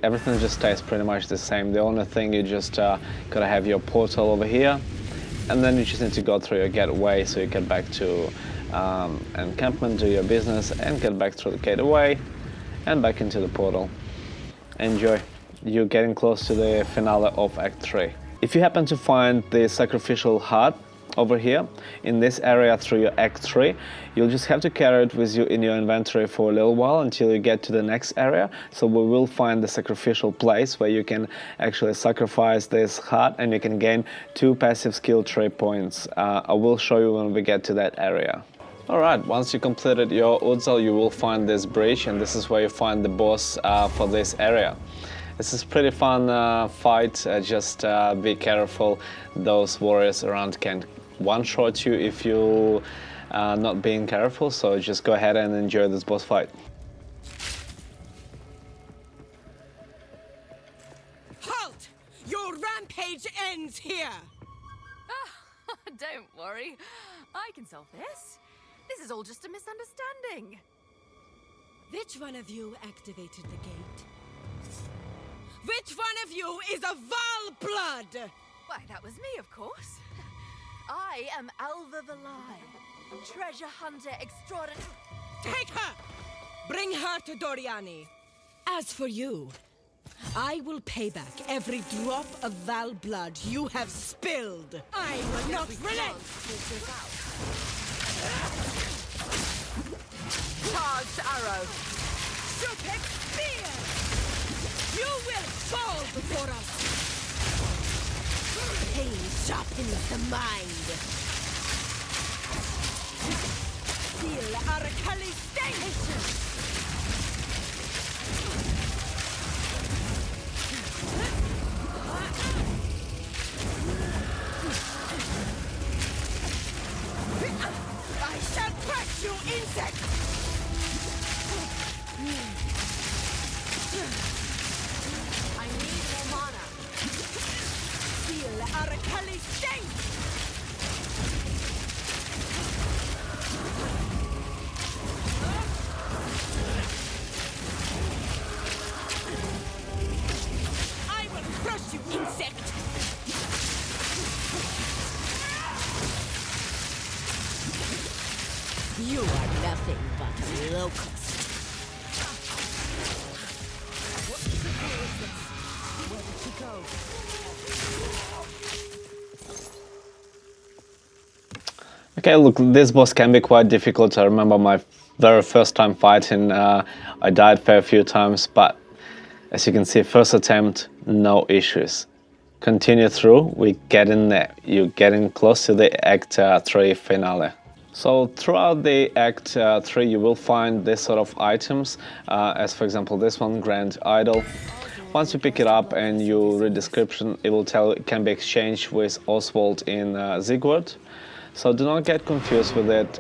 Everything just stays pretty much the same. The only thing you just gotta have your portal over here, and then you just need to go through your gateway so you get back to Encampment, do your business, and get back through the gateway and back into the portal. Enjoy. You're getting close to the finale of Act 3. If you happen to find the sacrificial heart over here in this area through your Act 3, you'll just have to carry it with you in your inventory for a little while until you get to the next area. So we will find the sacrificial place where you can actually sacrifice this heart and you can gain 2 passive skill tree points. I will show you when we get to that area. Alright, once you completed your Uzal, you will find this bridge, and this is where you find the boss for this area. This is pretty fun fight, just be careful, those warriors around can one-shot you if you not being careful, so just go ahead and enjoy this boss fight. Halt! Your rampage ends here! Don't worry. I can solve this. This is all just a misunderstanding. Which one of you activated the gate? Which one of you is a Val blood? Why, that was me, of course. I am Alva the Lion, treasure hunter extraordinary. Take her! Bring her to Doryani. As for you, I will pay back every drop of Val blood you have spilled. I will not relent! Charged arrow. Stupid spear! You will fall before us! Pain sharpens the mind. Feel our calisthenics! I shall crush you, insect! I need more mana. Feel our calisthenics! I will crush you, insect! You are nothing but a locust. What signal is this? Where did she go? Okay, look, this boss can be quite difficult. I remember my very first time fighting, I died a few times, but as you can see, first attempt, no issues. Continue through, we get in there. You're getting close to the Act 3 finale. So throughout the Act 3, you will find this sort of items, as for example this one, Grand Idol. Once you pick it up and you read description, it will tell it can be exchanged with Oswald in Ziggurat. So do not get confused with it.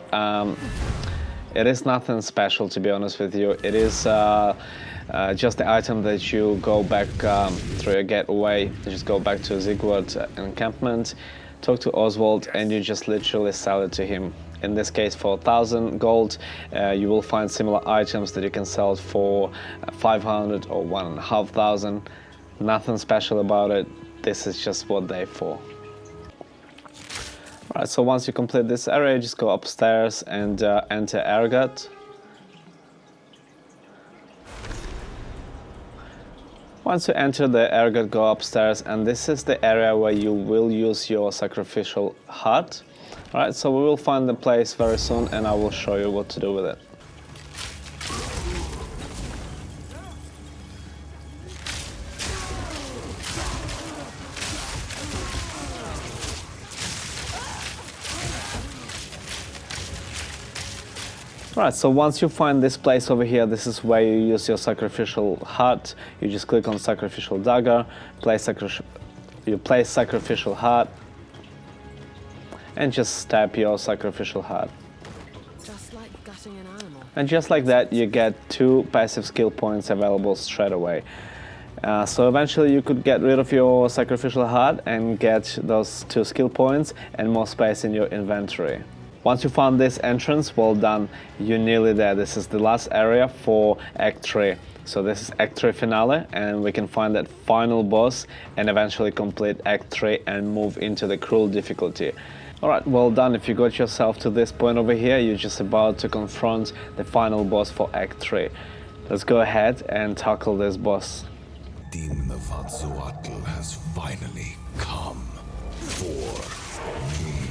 It is nothing special, to be honest with you. It is just the item that you go back through your gateway. You just go back to Ziggurat Encampment, talk to Oswald, and you just literally sell it to him. In this case, for 1,000 gold, you will find similar items that you can sell for 500 or 1,500. Nothing special about it. this is just what they're for. Alright, so once you complete this area, just go upstairs and enter Ergot. Once you enter the Ergot, go upstairs, and this is the area where you will use your sacrificial hut. Alright, so we will find the place very soon, and I will show you what to do with it. Right, so once you find this place over here, this is where you use your sacrificial hut. You just click on sacrificial dagger, you place sacrificial hut, and just stab your sacrificial hut. Just like gutting an animal. And just like that, you get 2 passive skill points available straight away. So eventually you could get rid of your sacrificial hut and get those 2 skill points and more space in your inventory. Once you found this entrance, well done, you're nearly there. This is the last area for Act 3. So this is Act 3 finale, and we can find that final boss and eventually complete Act 3 and move into the cruel difficulty. Alright, well done. If you got yourself to this point over here, you're just about to confront the final boss for Act 3. Let's go ahead and tackle this boss. Demon of Exalted has finally come for me.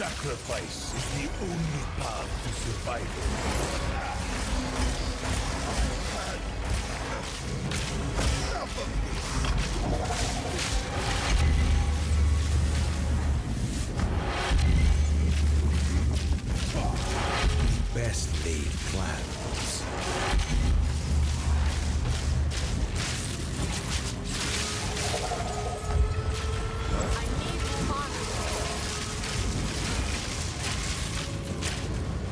Sacrifice is the only path to survival. Best laid plans.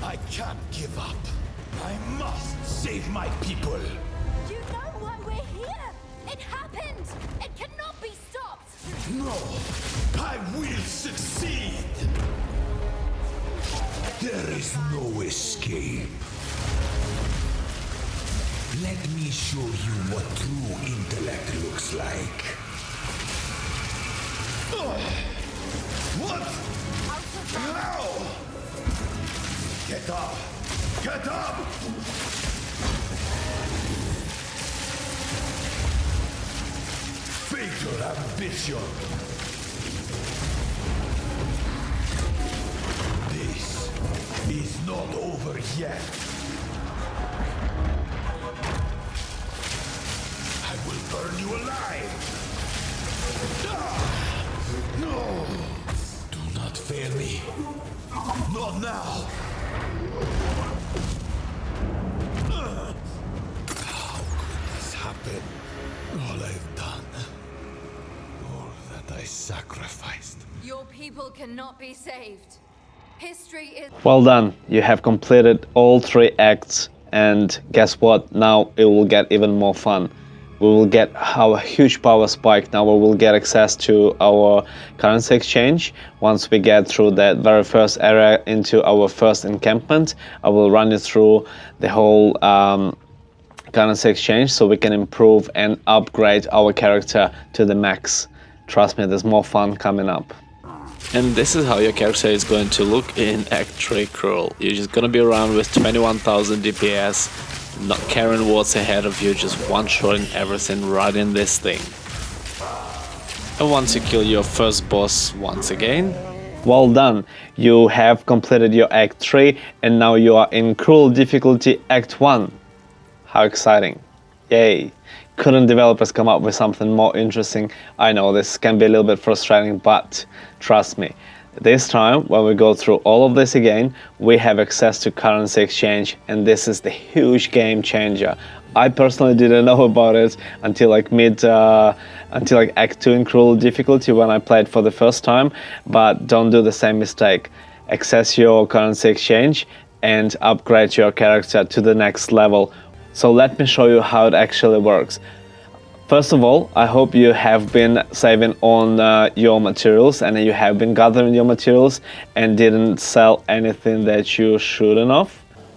I can't give up. I must save my people. You know why we're here? It happened! It cannot be stopped! No, I will succeed. There is no escape. Let me show you what true intellect looks like. What? How? Get up! Get up! Fatal ambition. This is not over yet. I will burn you alive. No! Do not fail me. Not now. How could this happen? All I've done. All that I sacrificed. Your people cannot be saved. History is... Well done, you have completed all 3 acts, and guess what? Now it will get even more fun. We will get our huge power spike. Now we will get access to our currency exchange. Once we get through that very first area into our first encampment, I will run you through the whole currency exchange so we can improve and upgrade our character to the max. Trust me, there's more fun coming up. And this is how your character is going to look in Act 3 Cruel. You're just gonna be around with 21,000 DPS, not caring what's ahead of you, just one-shotting everything right in this thing. And once you kill your first boss once again... Well done, you have completed your Act 3 and now you are in Cruel difficulty Act 1. How exciting. Yay. Couldn't developers come up with something more interesting? I know this can be a little bit frustrating, but trust me, this time when we go through all of this again, we have access to currency exchange, and this is the huge game changer. I personally didn't know about it until like Act 2 in Cruel difficulty when I played for the first time, but don't do the same mistake. Access your currency exchange and upgrade your character to the next level. So let me show you how it actually works. First of all, I hope you have been saving on your materials and you have been gathering your materials and didn't sell anything that you shouldn't have.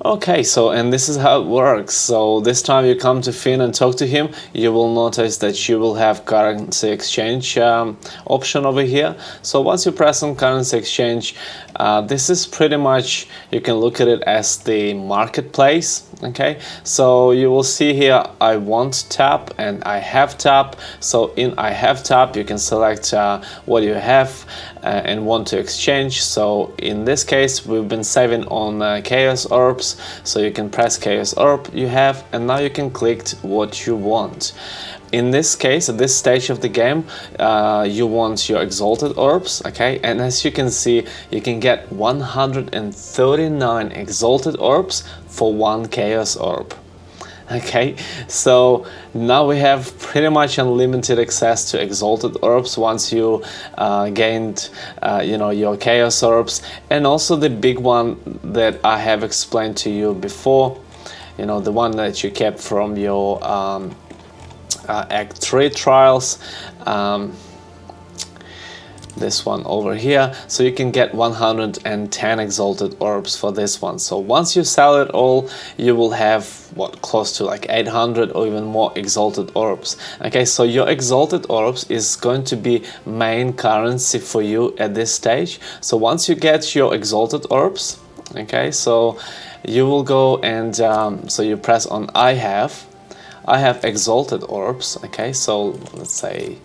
Okay, so and this is how it works. So this time you come to Finn and talk to him, you will notice that you will have currency exchange option over here. So once you press on currency exchange, this is pretty much, you can look at it as the marketplace. Okay, so you will see here I want tab and I have tab. So in I have tab you can select what you have and want to exchange. So in this case we've been saving on chaos orbs, so you can press chaos orb you have, and now you can click what you want. In this case, at this stage of the game, you want your exalted orbs, okay? And as you can see, you can get 139 exalted orbs for 1 chaos orb. Okay, so now we have pretty much unlimited access to exalted orbs once you gained you know, your chaos orbs, and also the big one that I have explained to you before, you know, the one that you kept from your Act 3 trials, this one over here. So you can get 110 exalted orbs for this one. So once you sell it all, you will have what, close to like 800 or even more exalted orbs. Okay, so your exalted orbs is going to be main currency for you at this stage. So once you get your exalted orbs, okay, so you will go and so you press on I have exalted orbs. Okay, so let's say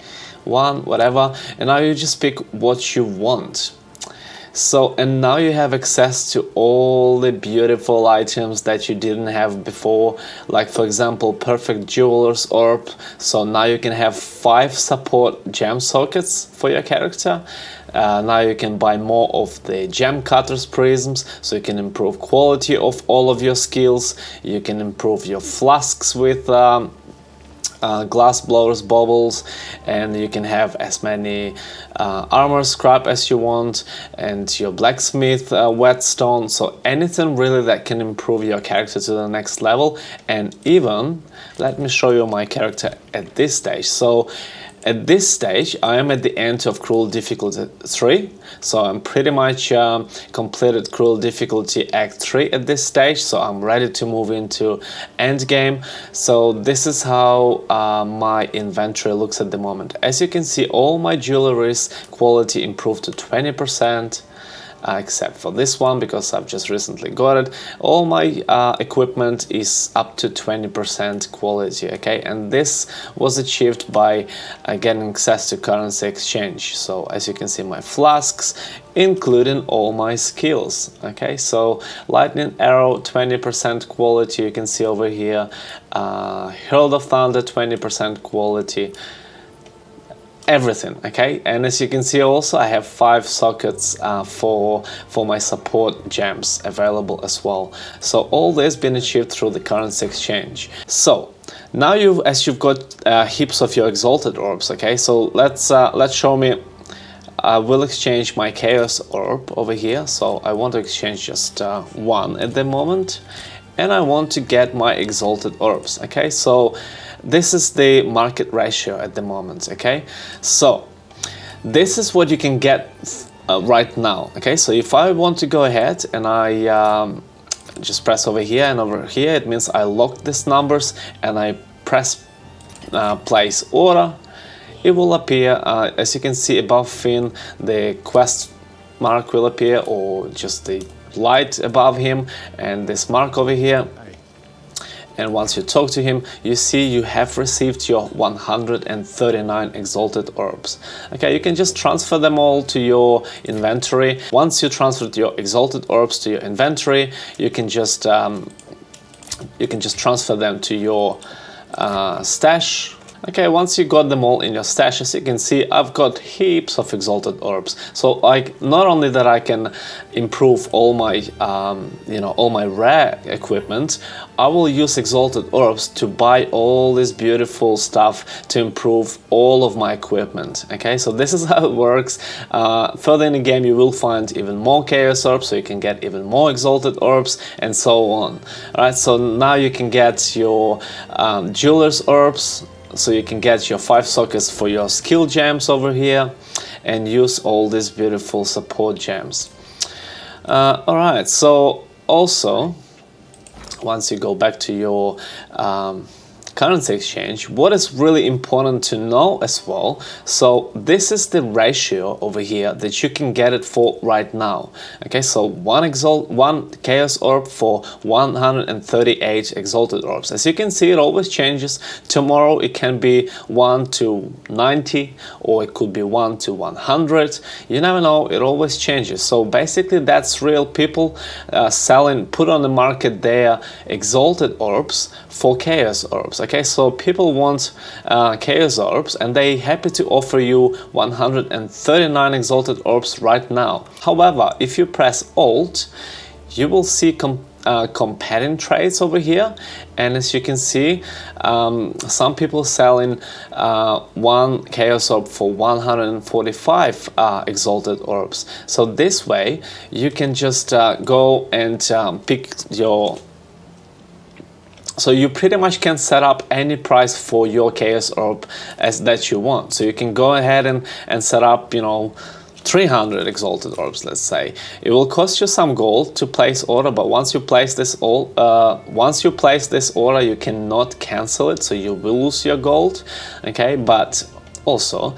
1, whatever, and now you just pick what you want. So, and now you have access to all the beautiful items that you didn't have before, like for example perfect jeweler's orb. So now you can have 5 support gem sockets for your character. Now you can buy more of the gem cutters prisms, so you can improve quality of all of your skills. You can improve your flasks with glass blowers bubbles, and you can have as many armor scrap as you want, and your blacksmith whetstone. So anything really that can improve your character to the next level. And even let me show you my character at this stage. So at this stage, I am at the end of Cruel Difficulty 3, so I'm pretty much completed Cruel Difficulty Act 3 at this stage, so I'm ready to move into Endgame. So this is how my inventory looks at the moment. As you can see, all my jewelry's quality improved to 20%. Except for this one, because I've just recently got it. All my equipment is up to 20% quality, okay? And this was achieved by getting access to currency exchange. So as you can see, my flasks, including all my skills, okay? So lightning arrow, 20% quality, you can see over here. Herald of Thunder, 20% quality. Everything, okay? And as you can see also, I have 5 sockets for my support gems available as well. So all this been achieved through the currency exchange. So now as you've got heaps of your exalted orbs, okay? So let's show me. I will exchange my chaos orb over here. So I want to exchange just 1 at the moment, and I want to get my exalted orbs, okay? So this is the market ratio at the moment, okay? So this is what you can get right now, okay? So if I want to go ahead and I just press over here and over here, it means I lock these numbers and I press place order, it will appear, as you can see above Finn, the quest mark will appear, or just the light above him, and this mark over here. And once you talk to him, you see you have received your 139 exalted orbs. Okay, you can just transfer them all to your inventory. Once you transferred your exalted orbs to your inventory, you can just transfer them to your stash. Okay, once you got them all in your stash, as you can see, I've got heaps of exalted orbs. So like, not only that I can improve all my, you know, all my rare equipment, I will use exalted orbs to buy all this beautiful stuff to improve all of my equipment. Okay, so this is how it works. Further in the game, you will find even more chaos orbs, so you can get even more exalted orbs, and so on. All right, so now you can get your jeweler's orbs. so you can get your 5 sockets for your skill gems over here and use all these beautiful support gems. Alright, so also once you go back to your currency exchange, what is really important to know as well, so this is the ratio over here that you can get it for right now. Okay, so one chaos orb for 138 exalted orbs. As you can see, it always changes. Tomorrow it can be 1 to 90, or it could be 1 to 100. You never know, it always changes. So basically that's real people selling, put on the market their exalted orbs for chaos orbs. Okay, so people want chaos orbs and they happy to offer you 139 exalted orbs right now. However, if you press Alt, you will see competing trades over here, and as you can see, some people selling one chaos orb for 145 exalted orbs. So this way you can just go and pick your. So you pretty much can set up any price for your chaos orb as that you want. So you can go ahead and set up, you know, 300 exalted orbs, let's say. It will cost you some gold to place order, but once you place this order, you cannot cancel it, so you will lose your gold. Okay, but also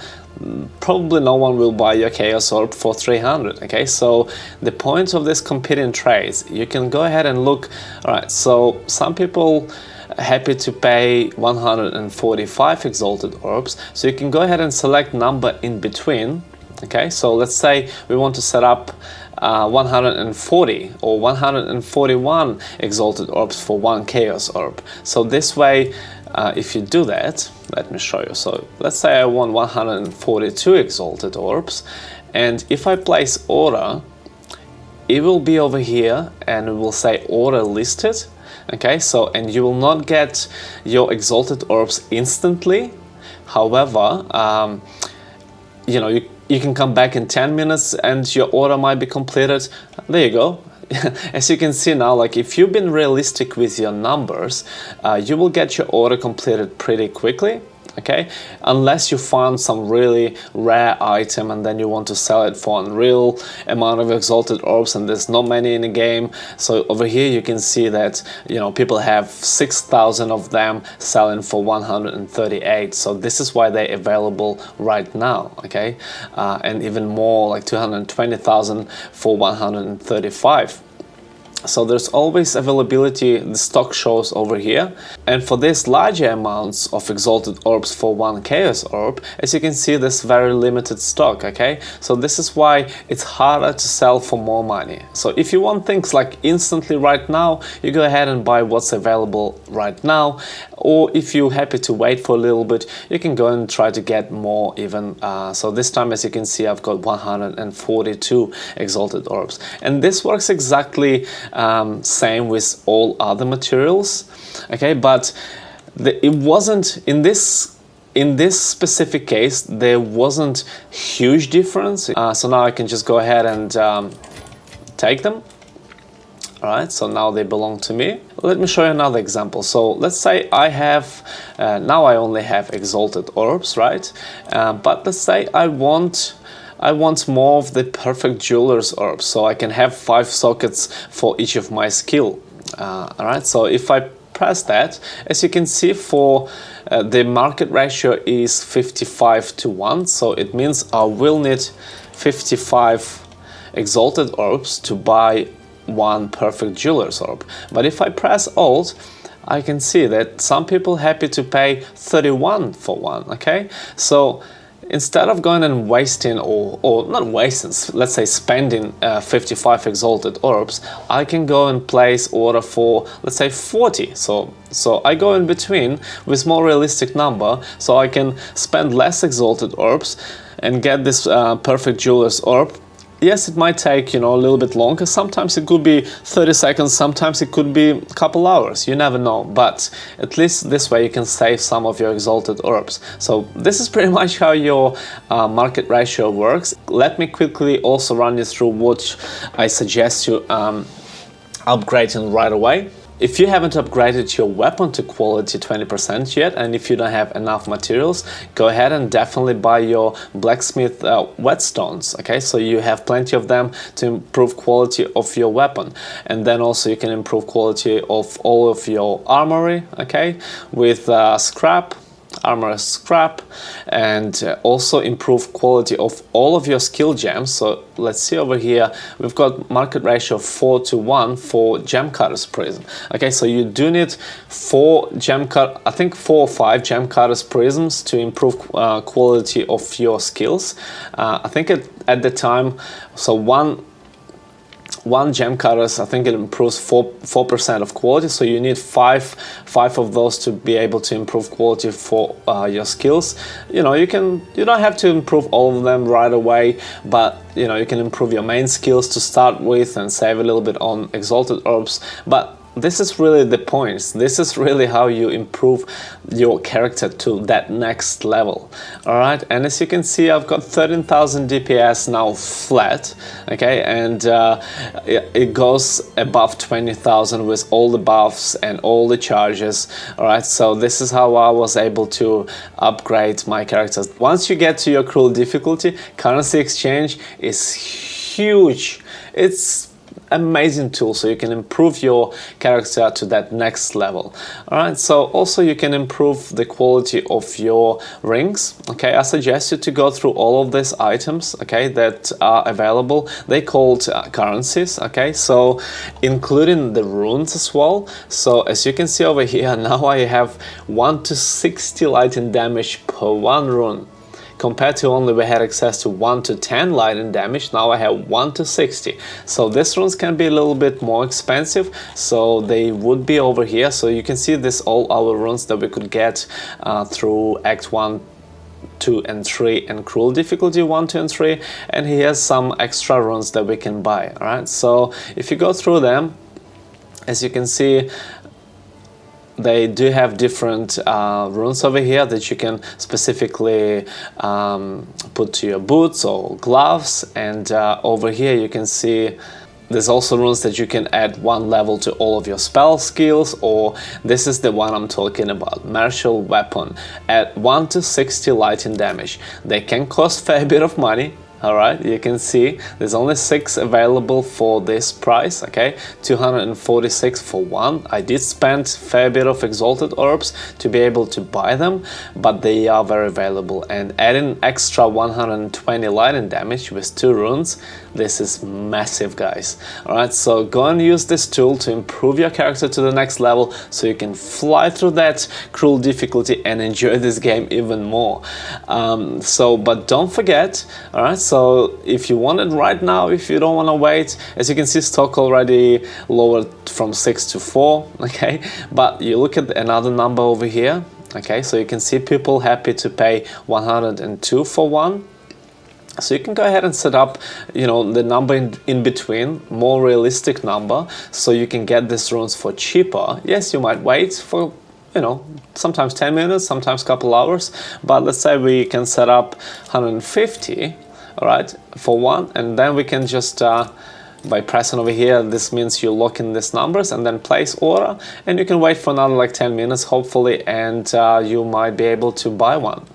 probably no one will buy your chaos orb for 300. Okay, so the point of this competing trades, you can go ahead and look. All right, so some people happy to pay 145 exalted orbs, so you can go ahead and select number in between. Okay, so let's say we want to set up 140 or 141 exalted orbs for one chaos orb. So this way, if you do that, let me show you. So let's say I want 142 exalted orbs, and if I place order, it will be over here and it will say order listed. Okay, so and you will not get your exalted orbs instantly. However, you know, you can come back in 10 minutes and your order might be completed. There you go. As you can see now, like if you've been realistic with your numbers, you will get your order completed pretty quickly. Okay, unless you found some really rare item and then you want to sell it for a real amount of exalted orbs, and there's not many in the game. So over here you can see that, you know, people have 6,000 of them selling for 138. So this is why they're available right now. Okay, and even more, like 220,000 for 135. So there's always availability, the stock shows over here. And for these larger amounts of exalted orbs for one chaos orb, as you can see, there's very limited stock. Okay, so this is why it's harder to sell for more money. So if you want things like instantly right now, you go ahead and buy what's available right now. Or if you're happy to wait for a little bit, you can go and try to get more even. So this time, as you can see, I've got 142 exalted orbs, and this works exactly same with all other materials. Okay, but it wasn't in this specific case, there wasn't huge difference. So now I can just go ahead and take them. All right, so now they belong to me. Let me show you another example. So let's say I have, now I only have exalted orbs, right? But let's say I want more of the perfect jeweler's orbs, so I can have 5 sockets for each of my skill. All right, so if I press that, as you can see, for the market ratio is 55 to 1, so it means I will need 55 exalted orbs to buy one perfect jeweler's orb. But if I press Alt, I can see that some people happy to pay 31 for one. Okay, so instead of going and wasting or not wasting, let's say spending 55 exalted orbs, I can go and place order for, let's say, 40. So I go in between with more realistic number, so I can spend less exalted orbs and get this perfect jeweler's orb. Yes, it might take, you know, a little bit longer. Sometimes it could be 30 seconds, sometimes it could be a couple hours. You never know, but at least this way you can save some of your exalted orbs. So this is pretty much how your market ratio works. Let me quickly also run you through what I suggest you upgrading right away. If you haven't upgraded your weapon to quality 20% yet, and if you don't have enough materials, go ahead and definitely buy your blacksmith whetstones, okay? So you have plenty of them to improve quality of your weapon. And then also you can improve quality of all of your armory, okay? With scrap, armor scrap, and also improve quality of all of your skill gems. So let's see over here, we've got market ratio of 4:1 for gem cutters prism. Okay, so you do need 4 or 5 gem cutters prisms to improve quality of your skills. I think at the time, so one gem cutters, I think it improves 4% of quality, so you need five of those to be able to improve quality for your skills. You know, you don't have to improve all of them right away, but you know, you can improve your main skills to start with and save a little bit on exalted orbs. But this is really the point. This is really how you improve your character to that next level. All right, and as you can see, I've got 13,000 DPS now flat, okay, and it goes above 20,000 with all the buffs and all the charges. All right, so this is how I was able to upgrade my characters. Once you get to your cruel difficulty, currency exchange is huge. It's amazing tool, so you can improve your character to that next level. All right, so also you can improve the quality of your rings. Okay, I suggest you to go through all of these items, okay, that are available. They called currencies, okay, so including the runes as well. So as you can see over here, now I have 1 to 60 lightning damage per 1 rune. Compared to only we had access to 1 to 10 lightning damage, now I have 1 to 60. So these runes can be a little bit more expensive, so they would be over here. So you can see this, all our runes that we could get through Act 1, 2 and 3 and cruel difficulty 1, 2 and 3, and here's some extra runes that we can buy. All right, so if you go through them, as you can see, they do have different runes over here that you can specifically put to your boots or gloves, and over here you can see there's also runes that you can add 1 level to all of your spell skills, or this is the one I'm talking about, martial weapon at 1 to 60 lightning damage. They can cost a fair bit of money. All right, you can see there's only 6 available for this price, okay, 246 for 1. I did spend a fair bit of exalted orbs to be able to buy them, but they are very available, and adding extra 120 lightning damage with 2 runes, this is massive, guys. All right, so go and use this tool to improve your character to the next level, so you can fly through that cruel difficulty and enjoy this game even more. But don't forget, all right, so if you want it right now, if you don't want to wait, as you can see, stock already lowered from 6 to 4, okay, but you look at another number over here, okay, so you can see people happy to pay 102 for 1. So you can go ahead and set up, you know, the number in between, more realistic number, so you can get these runes for cheaper. Yes, you might wait for, you know, sometimes 10 minutes, sometimes a couple hours, but let's say we can set up 150, all right, for 1, and then we can just by pressing over here, this means you lock in these numbers and then place order, and you can wait for another like 10 minutes hopefully, and you might be able to buy one.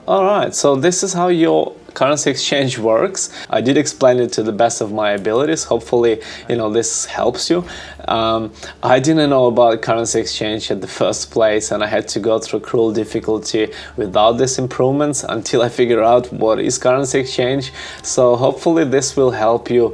All right, so this is how your currency exchange works. I did explain it to the best of my abilities. Hopefully, you know, this helps you. I didn't know about currency exchange at the first place, and I had to go through cruel difficulty without these improvements until I figure out what is currency exchange. So hopefully this will help you,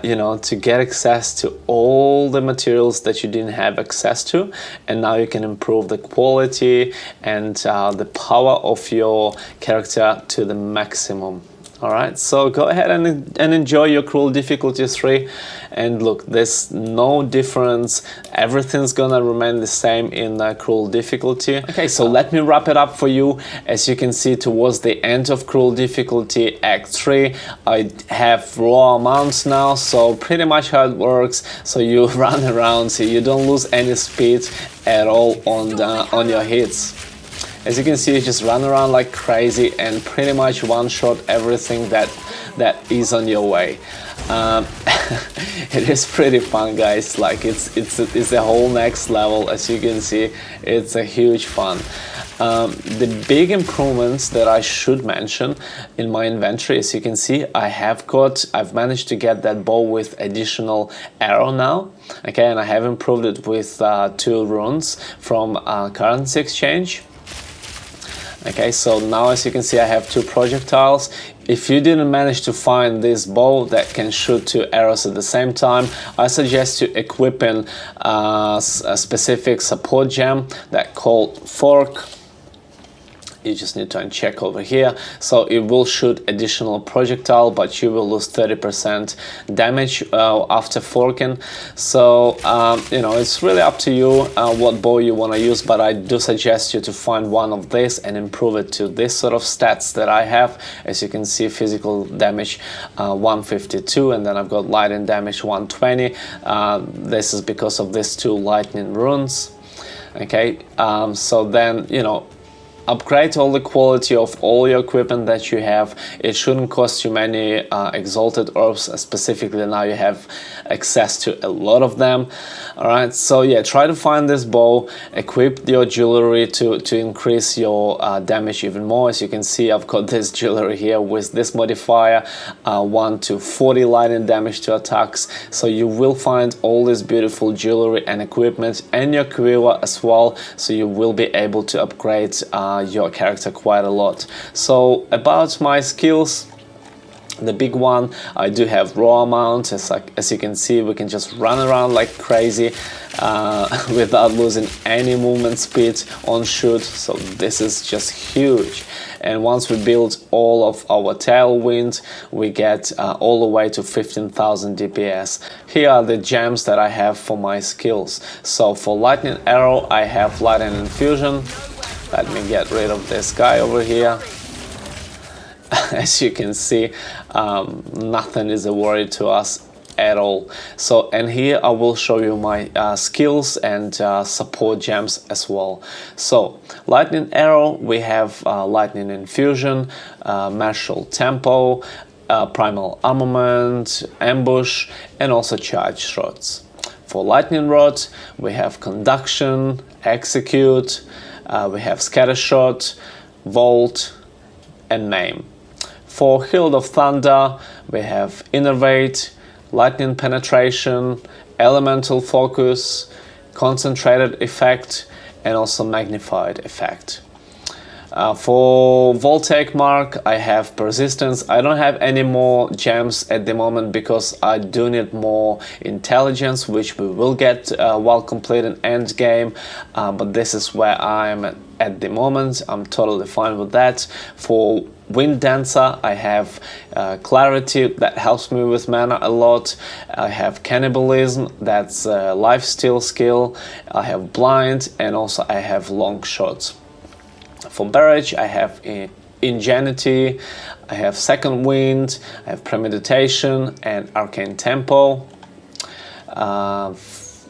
you know, to get access to all the materials that you didn't have access to, and now you can improve the quality and the power of your character to the maximum. All right, so go ahead and enjoy your cruel difficulty 3, and look, there's no difference. Everything's gonna remain the same in cruel difficulty. Okay, so let me wrap it up for you. As you can see, towards the end of cruel difficulty Act 3, I have raw amounts now, so pretty much how it works. So you run around, so you don't lose any speed at all on your hits. As you can see, you just run around like crazy and pretty much one-shot everything that is on your way. It is pretty fun, guys. Like it's a whole next level. As you can see, it's a huge fun. The big improvements that I should mention in my inventory, as you can see, I've managed to get that bow with additional arrow now. Okay, and I have improved it with 2 runes from currency exchange. Okay, so now as you can see, I have 2 projectiles. If you didn't manage to find this bow that can shoot 2 arrows at the same time, I suggest you equipping a specific support gem that called Fork. You just need to uncheck over here, so it will shoot additional projectile, but you will lose 30% damage after forking. So you know, it's really up to you what bow you want to use, but I do suggest you to find one of this and improve it to this sort of stats that I have. As you can see, physical damage 152, and then I've got lightning damage 120. This is because of these 2 lightning runes. Okay, so then, you know, upgrade all the quality of all your equipment that you have. It shouldn't cost you many exalted orbs. Specifically now you have access to a lot of them. Alright, so yeah, try to find this bow, equip your jewelry to increase your damage even more. As you can see, I've got this jewelry here with this modifier 1 to 40 lightning damage to attacks. So you will find all this beautiful jewelry and equipment and your quiver as well, so you will be able to upgrade your character quite a lot. So about my skills, the big one, I do have raw mount. As you can see, we can just run around like crazy without losing any movement speed on shoot. So this is just huge. And once we build all of our tailwind, we get all the way to 15,000 DPS. Here are the gems that I have for my skills. So for lightning arrow, I have lightning infusion. Let me get rid of this guy over here. As you can see, nothing is a worry to us at all. So, and here I will show you my skills and support gems as well. So lightning arrow, we have lightning infusion, martial tempo, primal armament, ambush, and also charge shots. For lightning rod, we have conduction, execute, we have scattershot, vault, and maim. For Hilt of Thunder, we have Innervate, Lightning Penetration, Elemental Focus, Concentrated Effect, and also Magnified Effect. For Voltaic Mark, I have Persistence. I don't have any more gems at the moment because I do need more intelligence, which we will get while completing end game. But this is where I'm at the moment. I'm totally fine with that. For Wind Dancer, I have Clarity, that helps me with mana a lot. I have Cannibalism, that's a lifesteal skill. I have Blind, and also I have Long Shots. For Barrage, I have Ingenuity, I have Second Wind, I have Premeditation and Arcane Tempo. I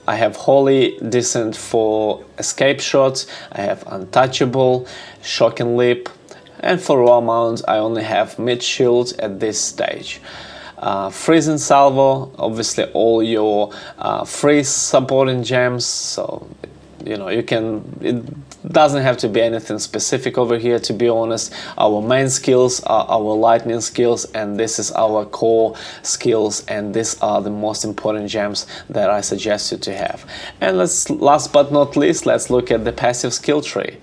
have Holy Descent for Escape Shots, I have Untouchable, Shocking Leap, and for Raw Mount I only have Mid Shield at this stage. Freezing Salvo, obviously all your freeze supporting gems, so you know, you can, it doesn't have to be anything specific over here, to be honest. Our main skills are our lightning skills, and this is our core skills, and these are the most important gems that I suggest you to have. And last but not least, let's look at the passive skill tree.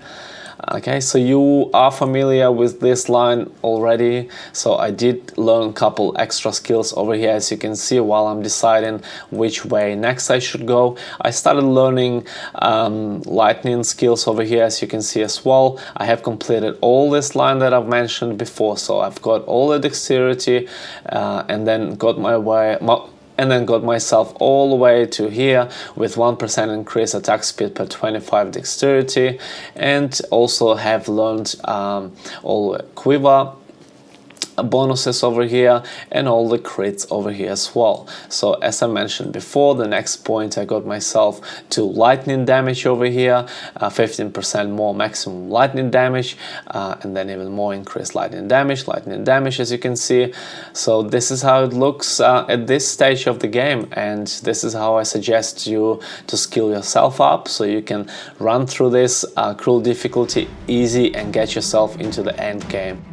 Okay, so you are familiar with this line already. So I did learn a couple extra skills over here, as you can see, while I'm deciding which way next I should go. I started learning lightning skills over here, as you can see as well. I have completed all this line that I've mentioned before, so I've got all the dexterity and then got myself all the way to here with 1% increase attack speed per 25 dexterity, and also have learned all quiver bonuses over here and all the crits over here as well. So as I mentioned before, the next point I got myself to lightning damage over here, 15% more maximum lightning damage, and then even more increased lightning damage as you can see. So this is how it looks at this stage of the game, and this is how I suggest you to skill yourself up so you can run through this cruel difficulty easy and get yourself into the end game.